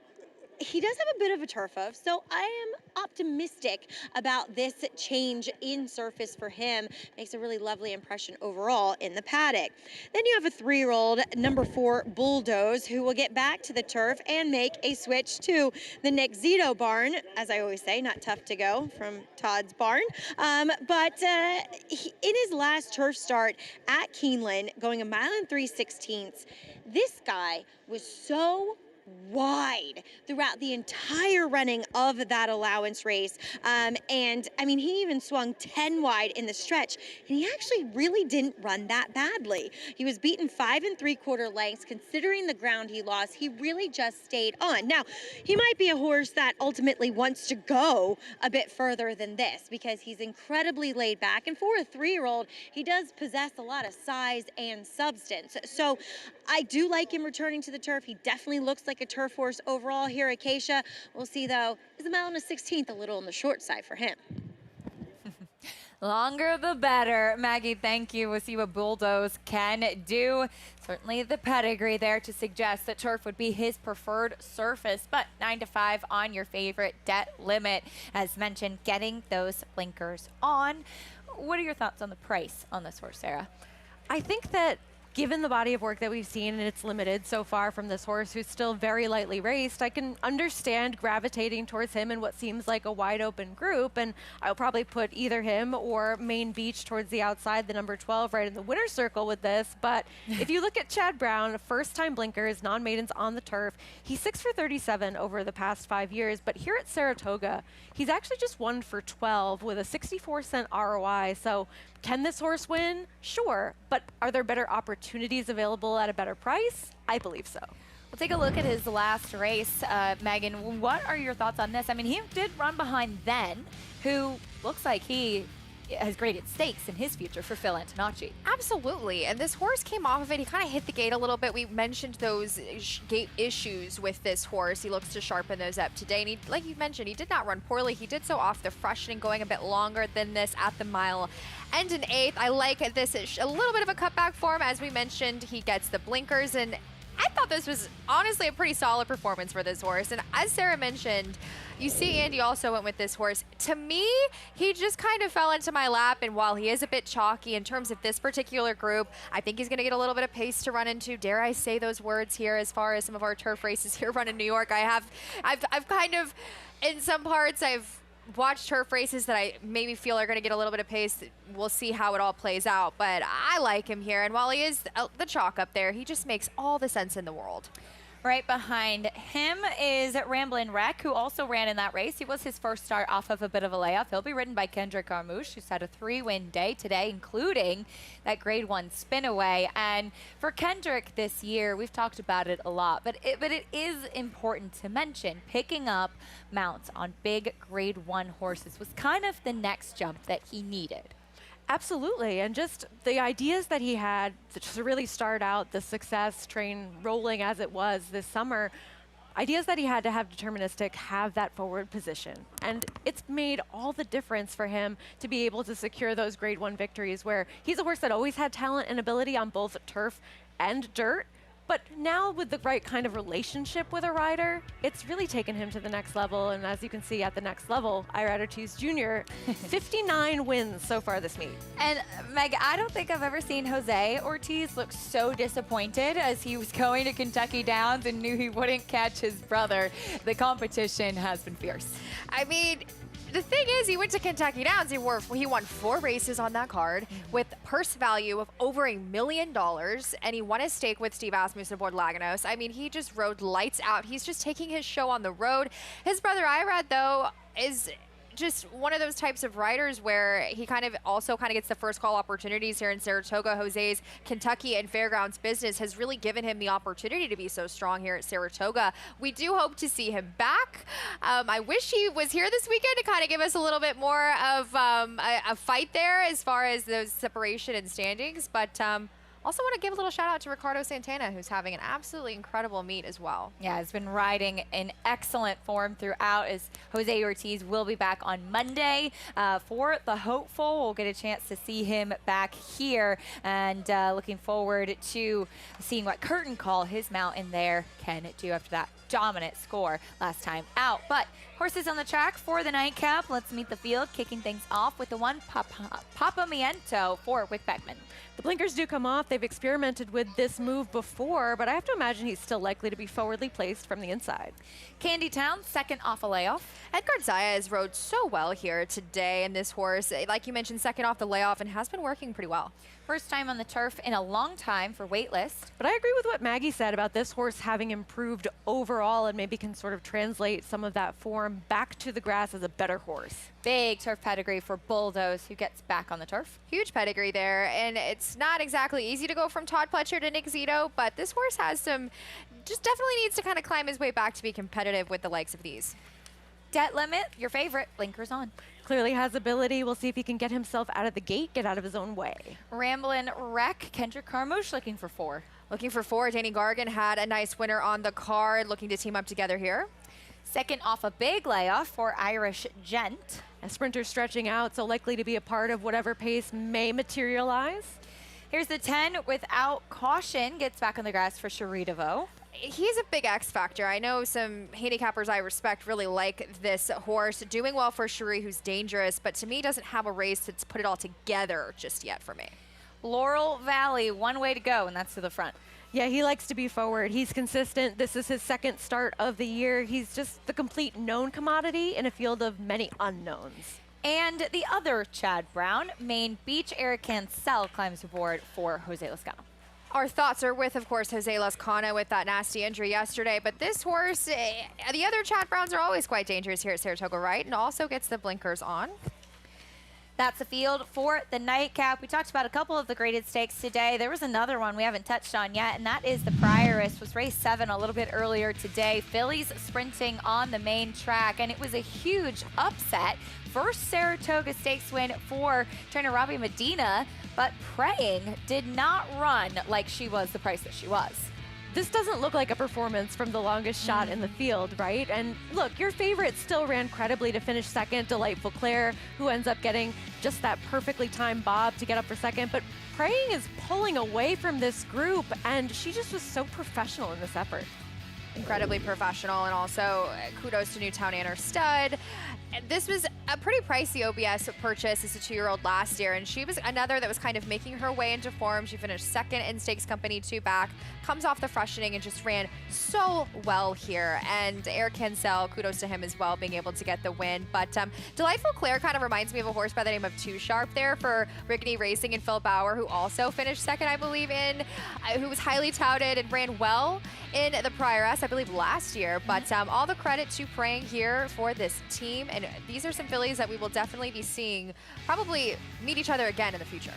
[SPEAKER 4] he does have a bit of a turf hoof, so I am optimistic about this change in surface for him. Makes a really lovely impression overall in the paddock. Then you have a 3-year-old, number 4, Bulldoze, who will get back to the turf and make a switch to the Nick Zito barn. As I always say, not tough to go from Todd's barn. But in his last turf start at Keeneland, going 1 3/16, this guy was so wide throughout the entire running of that allowance race. And I mean, he even swung 10 wide in the stretch, and he actually really didn't run that badly. He was beaten 5 3/4 lengths. Considering the ground he lost, he really just stayed on. Now, he might be a horse that ultimately wants to go a bit further than this because he's incredibly laid back. And for a 3-year-old, he does possess a lot of size and substance. So I do like him returning to the turf. He definitely looks like a turf horse overall here at Acacia. We'll see, though, is the mile and a 16th a little on the short side for him?
[SPEAKER 7] Longer the better. Maggie, thank you. We'll see what Bulldoze can do. Certainly the pedigree there to suggest that turf would be his preferred surface, but 9 to 5 on your favorite debt limit. As mentioned, getting those blinkers on. What are your thoughts on the price on this horse, Sarah?
[SPEAKER 5] I think that given the body of work that we've seen, and it's limited so far from this horse who's still very lightly raced, I can understand gravitating towards him in what seems like a wide open group, and I'll probably put either him or Main Beach towards the outside, the number 12, right in the winner's circle with this. But if you look at Chad Brown, first-time blinkers, non-maidens on the turf, he's 6 for 37 over the past 5 years, but here at Saratoga, he's actually just 1 for 12 with a 64-cent ROI. So can this horse win? Sure. But are there better opportunities available at a better price? I believe so.
[SPEAKER 7] We'll take a look at his last race. Megan, what are your thoughts on this? I mean, he did run behind Then, who looks like he has graded stakes in his future for Phil Antonacci.
[SPEAKER 6] Absolutely, and this horse came off of it. He kind of hit the gate a little bit. We mentioned those gate issues with this horse. He looks to sharpen those up today, and he, like you mentioned, he did not run poorly. He did so off the freshening, going a bit longer than this at the mile and an 1/8. I like this. It's a little bit of a cutback for him. As we mentioned, he gets the blinkers, and I thought this was honestly a pretty solid performance for this horse. And as Sarah mentioned, you see Andy also went with this horse. To me, he just kind of fell into my lap, and while he is a bit chalky in terms of this particular group, I think he's going to get a little bit of pace to run into. Dare I say those words here as far as some of our turf races here run in New York. I've kind of, in some parts, I've watched turf races that I maybe feel are going to get a little bit of pace. We'll see how it all plays out, but I like him here, and while he is the chalk up there, he just makes all the sense in the world.
[SPEAKER 7] Right behind him is Ramblin' Wreck, who also ran in that race. He was his first start off of a bit of a layoff. He'll be ridden by Kendrick, Carmouche, who's had a 3-win day today, including that Grade 1 Spinaway. And for Kendrick this year, we've talked about it a lot, but it is important to mention picking up mounts on big Grade 1 horses was kind of the next jump that he needed.
[SPEAKER 5] Absolutely, and just the ideas that he had to really start out the success train rolling as it was this summer, ideas that he had to have deterministic, have that forward position. And it's made all the difference for him to be able to secure those Grade 1 victories where he's a horse that always had talent and ability on both turf and dirt. But now with the right kind of relationship with a rider, it's really taken him to the next level. And as you can see at the next level, Irider Ortiz Jr., 59 wins so far this meet.
[SPEAKER 7] And Meg, I don't think I've ever seen Jose Ortiz look so disappointed as he was going to Kentucky Downs and knew he wouldn't catch his brother. The competition has been fierce.
[SPEAKER 6] I mean, the thing is, he went to Kentucky Downs. He won 4 races on that card with purse value of over $1 million, and he won a stake with Steve Asmussen aboard Laganos. I mean, he just rode lights out. He's just taking his show on the road. His brother Irad, though, is just one of those types of riders where he kind of gets the first call opportunities here in Saratoga. Jose's Kentucky and Fairgrounds business has really given him the opportunity to be so strong here at Saratoga. We do hope to see him back. I wish he was here this weekend to kind of give us a little bit more of a fight there as far as those separation and standings, but also want to give a little shout out to Ricardo Santana, who's having an absolutely incredible meet as well.
[SPEAKER 7] Yeah, has been riding in excellent form throughout, as Jose Ortiz will be back on Monday for the hopeful. We'll get a chance to see him back here, and looking forward to seeing what Curtain Call, his mount in there, can do after that dominant score last time out. But horses on the track for the nightcap. Let's meet the field, kicking things off with the one Papa Miento for Wick Beckman.
[SPEAKER 5] The blinkers do come off. They've experimented with this move before, but I have to imagine he's still likely to be forwardly placed from the inside.
[SPEAKER 7] Candy Town, second off a layoff.
[SPEAKER 6] Edgar Zayas rode so well here today in this horse. Like you mentioned, second off the layoff and has been working pretty well.
[SPEAKER 7] First time on the turf in a long time for Waitlist.
[SPEAKER 5] But I agree with what Maggie said about this horse having improved over overall and maybe can sort of translate some of that form back to the grass as a better horse.
[SPEAKER 7] Big turf pedigree for Bulldoze, who gets back on the turf.
[SPEAKER 6] Huge pedigree there, and it's not exactly easy to go from Todd Pletcher to Nick Zito, but this horse has some, just definitely needs to kind of climb his way back to be competitive with the likes of these.
[SPEAKER 7] Debt Limit, your favorite, blinkers on.
[SPEAKER 5] Clearly has ability. We'll see if he can get himself out of the gate, get out of his own way.
[SPEAKER 7] Ramblin' Wreck, Kendrick Carmouche looking for 4.
[SPEAKER 6] Looking for 4, Danny Gargan had a nice winner on the card, looking to team up together here.
[SPEAKER 7] Second off a big layoff for Irish Gent.
[SPEAKER 5] A sprinter stretching out, so likely to be a part of whatever pace may materialize.
[SPEAKER 7] Here's the 10 without caution, gets back on the grass for Cherie DeVoe.
[SPEAKER 6] He's a big X factor. I know some handicappers I respect really like this horse. Doing well for Cherie, who's dangerous, but to me doesn't have a race that's put it all together just yet for me.
[SPEAKER 7] Laurel Valley, one way to go, and that's to the front.
[SPEAKER 5] Yeah, he likes to be forward. He's consistent. This is his second start of the year. He's just the complete known commodity in a field of many unknowns.
[SPEAKER 7] And the other Chad Brown, Maine Beach, Eric Cancel climbs aboard for Jose Lezcano.
[SPEAKER 6] Our thoughts are with, of course, Jose Lezcano with that nasty injury yesterday. But this horse, the other Chad Browns are always quite dangerous here at Saratoga, right? And also gets the blinkers on.
[SPEAKER 7] That's the field for the Nightcap. We talked about a couple of the graded stakes today. There was another one we haven't touched on yet, and that is the Prius. Was race 7 a little bit earlier today. Fillies sprinting on the main track, and it was a huge upset. First Saratoga Stakes win for trainer Robbie Medina, but Praying did not run like she was the price that she was.
[SPEAKER 5] This doesn't look like a performance from the longest shot in the field, right? And look, your favorite still ran credibly to finish second, Delightful Claire, who ends up getting just that perfectly timed bob to get up for second. But Praying is pulling away from this group, and she just was so professional in this effort.
[SPEAKER 6] Incredibly professional, and also kudos to Newtown Anner Stud. This was a pretty pricey OBS purchase as a 2-year-old last year, and she was another that was kind of making her way into form. She finished second in Stakes Company 2 back, comes off the freshening and just ran so well here. And Eric Cancel, kudos to him as well, being able to get the win. But Delightful Claire kind of reminds me of a horse by the name of Too Sharp there for Rickety Racing and Phil Bauer, who also finished second, I believe, who was highly touted and ran well in the Prius, I believe, last year. But all the credit to Praying here for this team. And these are some fillies that we will definitely be seeing probably meet each other again in the future.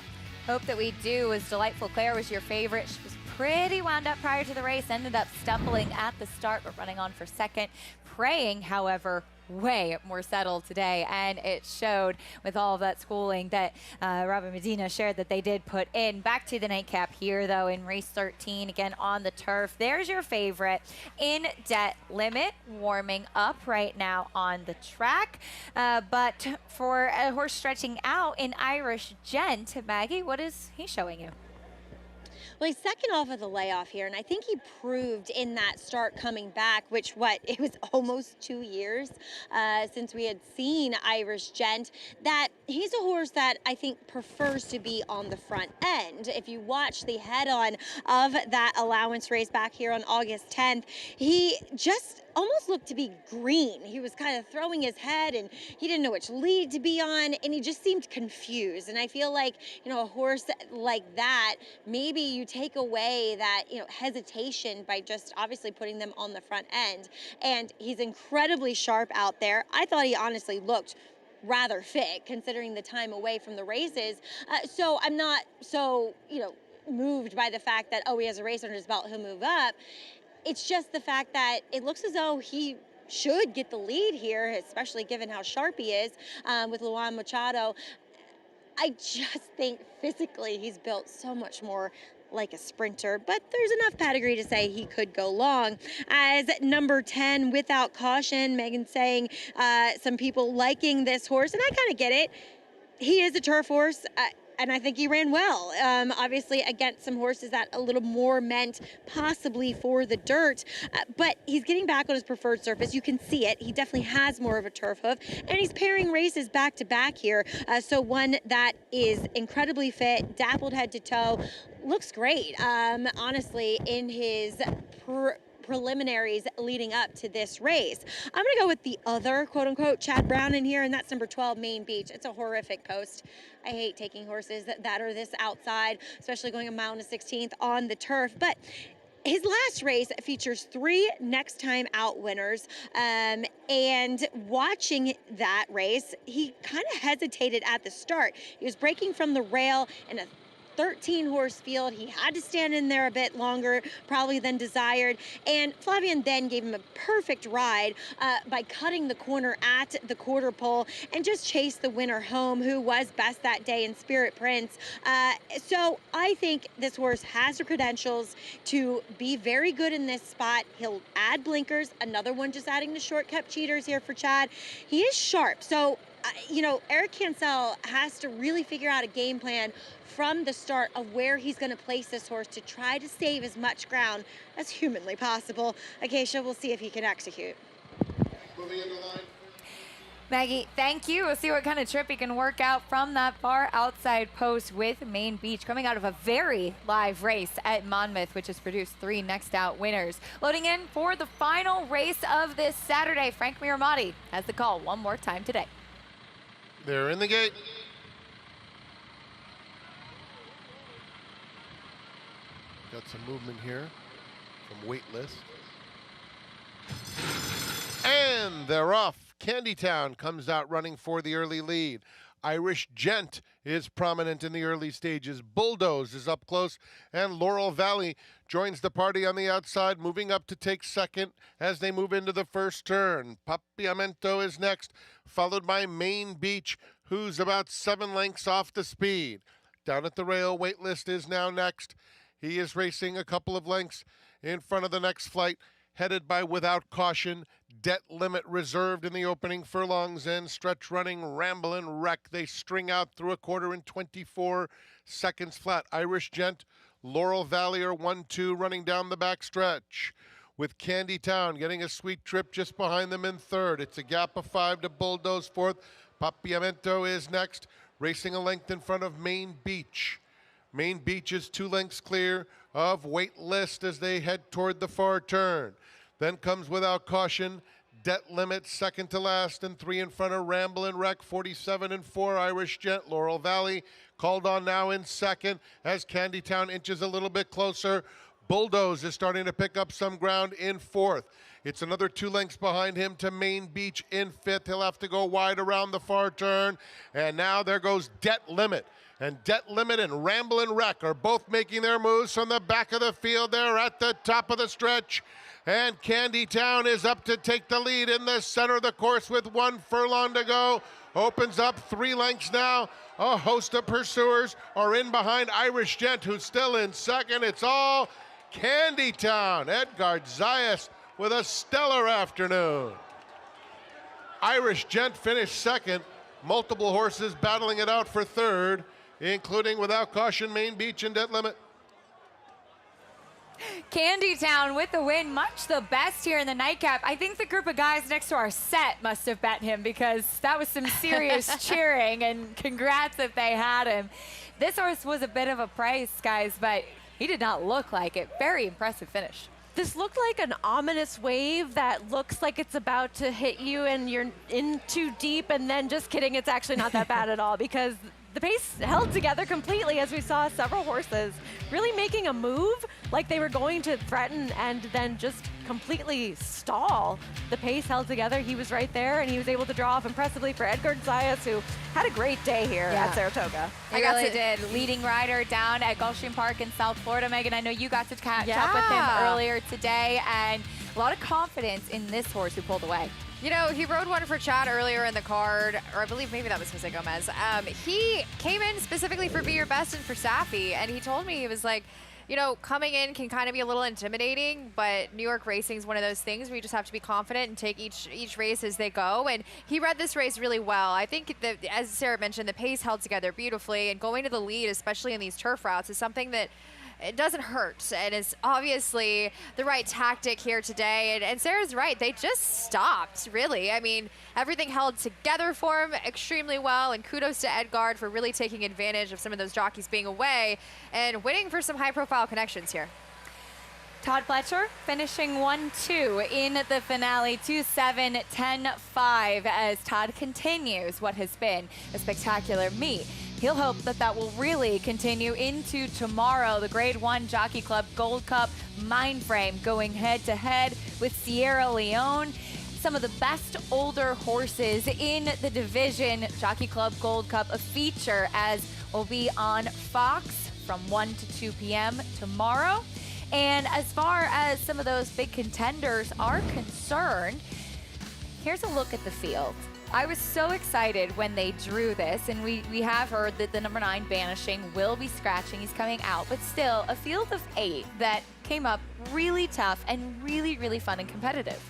[SPEAKER 7] Hope that we do, as Delightful Claire was your favorite. She was pretty wound up prior to the race, ended up stumbling at the start, but running on for second. Praying, however, way more settled today, and it showed with all of that schooling that Robin Medina shared that they did put in. Back to the Nightcap here, though, in race 13, again on the turf. There's your favorite in Debt Limit, warming up right now on the track. But for a horse stretching out in Irish Gent, Maggie, what is he showing you?
[SPEAKER 4] Well, he's second off of the layoff here, and I think he proved in that start coming back, which it was almost 2 years since we had seen Irish Gent, that he's a horse that I think prefers to be on the front end. If you watch the head-on of that allowance race back here on August 10th, he just almost looked to be green. He was kind of throwing his head, and he didn't know which lead to be on, and he just seemed confused. And I feel like, a horse like that, maybe you take away that, hesitation by just obviously putting them on the front end. And he's incredibly sharp out there. I thought he honestly looked rather fit considering the time away from the races. So I'm not so, moved by the fact that, he has a race under his belt, he'll move up. It's just the fact that it looks as though he should get the lead here, especially given how sharp he is with Luan Machado. I just think physically he's built so much more like a sprinter, but there's enough pedigree to say he could go long. As number 10, Without Caution, Megan saying some people liking this horse, and I kind of get it. He is a turf horse. And I think he ran well, obviously against some horses that a little more meant possibly for the dirt. But he's getting back on his preferred surface. You can see it. He definitely has more of a turf hoof. And he's pairing races back to back here. So one that is incredibly fit, dappled head to toe. Looks great, honestly, in his preliminaries leading up to this race. I'm going to go with the other quote-unquote Chad Brown in here, and that's number 12, Maine Beach. It's a horrific post. I hate taking horses that are this outside, especially going a mile and a 16th on the turf. But his last race features 3 next time out winners, and watching that race, he kind of hesitated at the start. He was breaking from the rail in a 13-horse field. He had to stand in there a bit longer, probably than desired. And Flavien then gave him a perfect ride by cutting the corner at the quarter pole and just chased the winner home, who was best that day in Spirit Prince. So I think this horse has the credentials to be very good in this spot. He'll add blinkers, another one just adding the shortcut cheaters here for Chad. He is sharp. So, Eric Cancel has to really figure out a game plan from the start of where he's going to place this horse to try to save as much ground as humanly possible. Acacia, we'll see if he can execute.
[SPEAKER 7] Maggie, thank you. We'll see what kind of trip he can work out from that far outside post with Main Beach, coming out of a very live race at Monmouth, which has produced 3 next out winners. Loading in for the final race of this Saturday, Frank Miramati has the call one more time today.
[SPEAKER 1] They're in the gate. Got some movement here from Waitlist. And they're off. Candytown comes out running for the early lead. Irish Gent is prominent in the early stages. Bulldoze is up close, and Laurel Valley joins the party on the outside, moving up to take second as they move into the first turn. Papiamento is next, followed by Main Beach, who's about 7 lengths off the speed. Down at the rail, Waitlist is now next. He is racing a couple of lengths in front of the next flight, headed by Without Caution. Debt Limit reserved in the opening furlongs, and Stretch Running, Ramblin' Wreck. They string out through a quarter in 24 seconds flat. Irish Gent, Laurel Valley are 1-2 running down the back stretch, with Candytown getting a sweet trip just behind them in third. It's a gap of 5 to Bulldoze fourth. Papiamento is next, racing a length in front of Main Beach. Main Beach is 2 lengths clear of Waitlist as they head toward the far turn. Then comes Without Caution, Debt Limit second to last, and 3 in front of Ramblin' Wreck, 47 and 4. Irish Gent, Laurel Valley called on now in second as Candytown inches a little bit closer. Bulldoze is starting to pick up some ground in fourth. It's another 2 lengths behind him to Main Beach in fifth. He'll have to go wide around the far turn. And now there goes Debt Limit. And Debt Limit and Ramblin' Wreck are both making their moves from the back of the field. They're at the top of the stretch. And Candytown is up to take the lead in the center of the course with 1 furlong to go. Opens up 3 lengths now. A host of pursuers are in behind Irish Gent, who's still in second. It's all Candytown. Edgard Zayas with a stellar afternoon. Irish Gent finished second. Multiple horses battling it out for third, including Without Caution, Main Beach, and Debt Limit.
[SPEAKER 7] Candytown with the win, much the best here in the Nightcap. I think the group of guys next to our set must have bet him, because that was some serious cheering, and congrats if they had him. This horse was a bit of a price, guys, but he did not look like it. Very impressive finish.
[SPEAKER 5] This looked like an ominous wave that looks like it's about to hit you and you're in too deep, and then just kidding, it's actually not that bad at all, because the pace held together completely as we saw several horses really making a move like they were going to threaten and then just completely stall. The pace held together. He was right there, and he was able to draw off impressively for Edgard Zayas, who had a great day here at Saratoga.
[SPEAKER 7] He really did. Leading rider down at Gulfstream Park in South Florida. Megan, I know you got to catch up with him earlier today, and a lot of confidence in this horse who pulled away.
[SPEAKER 6] You know, he rode one for Chad earlier in the card, or I believe maybe that was Jose Gomez. He came in specifically for Be Your Best and for Safi, and he told me, he was like, you know, coming in can kind of be a little intimidating, but New York racing is one of those things where you just have to be confident and take each race as they go. And he read this race really well. I think that, as Sarah mentioned, the pace held together beautifully, and going to the lead, especially in these turf routes, is something that it doesn't hurt, and is obviously the right tactic here today. And Sarah's right, they just stopped, really. I mean, everything held together for him extremely well, and kudos to Edgard for really taking advantage of some of those jockeys being away and winning for some high-profile connections here.
[SPEAKER 7] Todd Pletcher finishing 1-2 in the finale, 2-7, 10-5, as Todd continues what has been a spectacular meet. he'll hope that that will really continue into tomorrow. The Grade 1 Jockey Club Gold Cup Mindframe going head-to-head with Sierra Leone. Some of the best older horses in the division. Jockey Club Gold Cup, a feature as will be on Fox from 1 to 2 p.m. tomorrow. And as far as some of those big contenders are concerned, here's a look at the field. I was so excited when they drew this, and we have heard that the number 9 Banishing will be scratching. He's coming out, but still a field of 8 that came up really tough and really, really fun and competitive.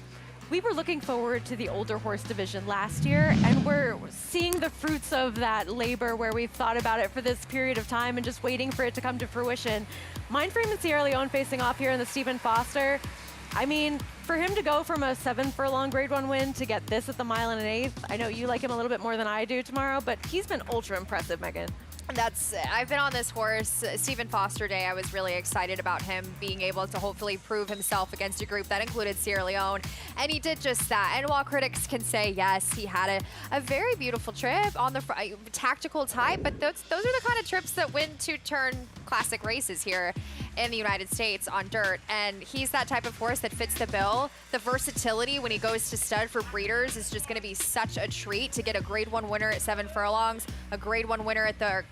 [SPEAKER 5] We were looking forward to the older horse division last year, and we're seeing the fruits of that labor where we've thought about it for this period of time and just waiting for it to come to fruition. Mindframe and Sierra Leone facing off here in the Stephen Foster. I mean, for him to go from a 7-furlong Grade 1 win to get this at the mile and an eighth, I know you like him a little bit more than I do tomorrow, but he's been ultra impressive, Megan.
[SPEAKER 6] I've been on this horse, Stephen Foster Day. I was really excited about him being able to hopefully prove himself against a group that included Sierra Leone, and he did just that. And while critics can say, yes, he had a very beautiful trip on the tactical type, but those are the kind of trips that win 2-turn classic races here in the United States on dirt, and he's that type of horse that fits the bill. The versatility when he goes to stud for breeders is just going to be such a treat to get a Grade 1 winner at 7 furlongs, a Grade 1 winner at the,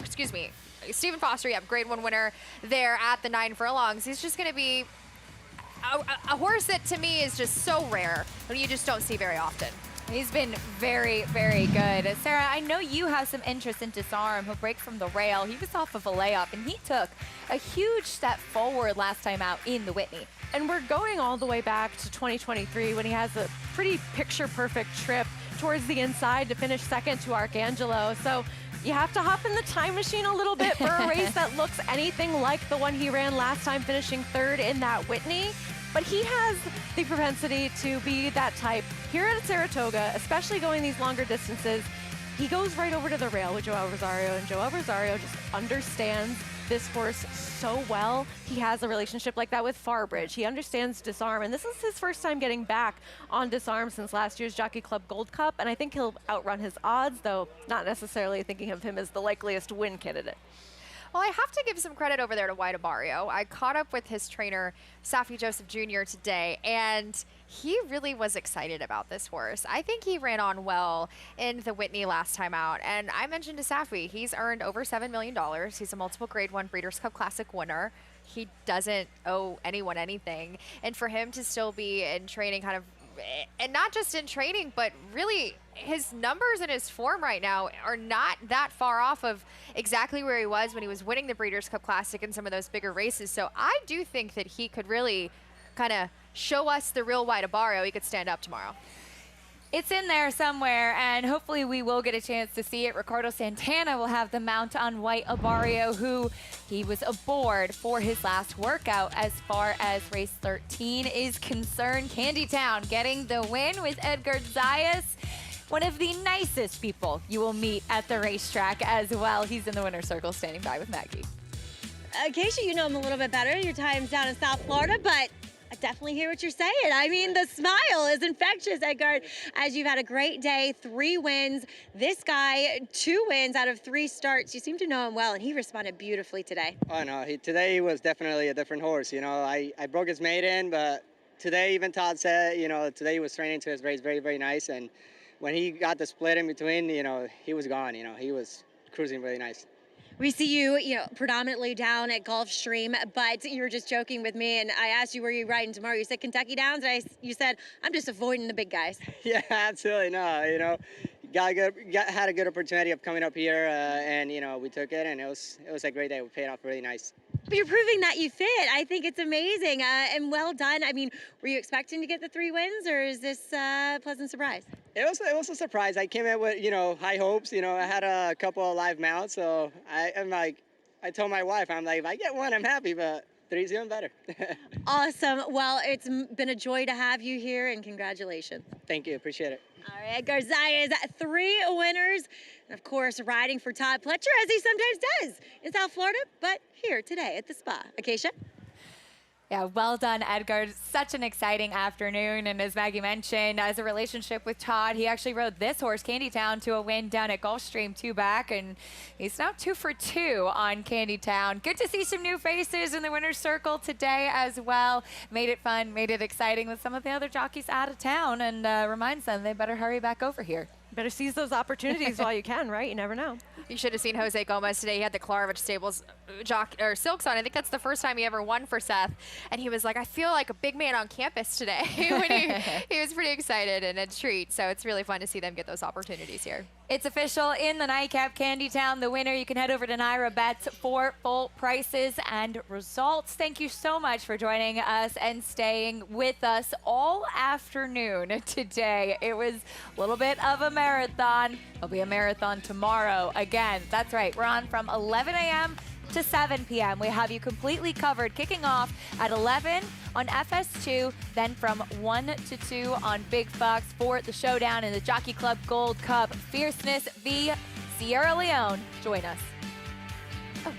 [SPEAKER 6] Stephen Foster, Grade 1 winner there at the 9 furlongs. He's just going to be a horse that to me is just so rare and you just don't see very often.
[SPEAKER 7] He's been very, very good. Sarah, I know you have some interest in Disarm. He'll break from the rail. He was off of a layup, and he took a huge step forward last time out in the Whitney.
[SPEAKER 5] And we're going all the way back to 2023 when he has a pretty picture-perfect trip towards the inside to finish second to Arcangelo. So you have to hop in the time machine a little bit for a race that looks anything like the one he ran last time, finishing third in that Whitney. But he has the propensity to be that type. Here at Saratoga, especially going these longer distances, he goes right over to the rail with Joel Rosario, and Joel Rosario just understands this horse so well. He has a relationship like that with Farbridge. He understands Disarm, and this is his first time getting back on Disarm since last year's Jockey Club Gold Cup, and I think he'll outrun his odds, though not necessarily thinking of him as the likeliest win candidate.
[SPEAKER 6] Well, I have to give some credit over there to White Abarrio. I caught up with his trainer, Safi Joseph Jr. today, and he really was excited about this horse. I think he ran on well in the Whitney last time out, and I mentioned to Safi, he's earned over $7 million. He's a multiple Grade 1 Breeders' Cup Classic winner. He doesn't owe anyone anything, and for him to still be in training and not just in training, but really his numbers and his form right now are not that far off of exactly where he was when he was winning the Breeders' Cup Classic and some of those bigger races. So I do think that he could really kind of show us the real White Abarrio. He could stand up tomorrow.
[SPEAKER 7] It's in there somewhere, and hopefully we will get a chance to see it. Ricardo Santana will have the mount on White Abarrio, who he was aboard for his last workout as far as race 13 is concerned. Candytown getting the win with Edgar Zayas, one of the nicest people you will meet at the racetrack as well. He's in the winner's circle standing by with Maggie.
[SPEAKER 4] Keisha, you know him a little bit better. Your time's down in South Florida, but I definitely hear what you're saying. I mean, the smile is infectious, Edgar, as you've had a great day, 3 wins. This guy, 2 wins out of 3 starts. You seem to know him well, and he responded beautifully today.
[SPEAKER 10] Oh, no, today he was definitely a different horse. You know, I broke his maiden, but today even Todd said, you know, today he was training to his race very, very nice. And when he got the split in between, you know, he was gone. You know, he was cruising really nice.
[SPEAKER 4] We see you, predominantly down at Gulfstream, but you were just joking with me, and I asked you where you're riding tomorrow. You said Kentucky Downs, and you said, I'm just avoiding the big guys.
[SPEAKER 10] Yeah, absolutely. No, you know, had a good opportunity of coming up here, and, you know, we took it, and it was a great day. We paid off really nice.
[SPEAKER 4] But you're proving that you fit. I think it's amazing, and well done. I mean, were you expecting to get the 3 wins, or is this a pleasant surprise?
[SPEAKER 10] It was a surprise. I came in with, you know, high hopes. You know, I had a couple of live mounts, so I told my wife, I'm like, if I get 1, I'm happy, but 3's even better.
[SPEAKER 4] Awesome. Well, it's been a joy to have you here, and congratulations.
[SPEAKER 10] Thank you. Appreciate it.
[SPEAKER 4] All right, Garzia's 3 winners, and of course, riding for Todd Pletcher, as he sometimes does in South Florida, but here today at the spa. Acacia?
[SPEAKER 7] Yeah, well done, Edgar. Such an exciting afternoon. And as Maggie mentioned, as a relationship with Todd, he actually rode this horse, Candytown, to a win down at Gulfstream 2 back. And he's now 2 for 2 on Candytown. Good to see some new faces in the winner's circle today as well. Made it fun, made it exciting with some of the other jockeys out of town, and reminds them they better hurry back over here.
[SPEAKER 5] Better seize those opportunities while you can, right? You never know.
[SPEAKER 6] You should have seen Jose Gomez today. He had the Klarovich Stables silks on. I think that's the first time he ever won for Seth. And he was like, I feel like a big man on campus today. When he was pretty excited and a treat. So it's really fun to see them get those opportunities here.
[SPEAKER 7] It's official in the Nightcap, Candytown. The winner, you can head over to Naira Bets for full prices and results. Thank you so much for joining us and staying with us all afternoon today. It was a little bit of a marathon. It'll be a marathon tomorrow. Again, that's right. We're on from 11 a.m. to 7 p.m. We have you completely covered, kicking off at 11 on FS2, then from 1 to 2 on Big Fox for the showdown in the Jockey Club Gold Cup. Fierceness v. Sierra Leone. Join us. Oh.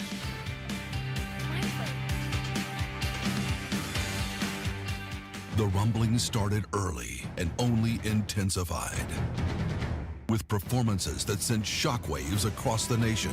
[SPEAKER 13] The rumbling started early and only intensified, with performances that sent shockwaves across the nation.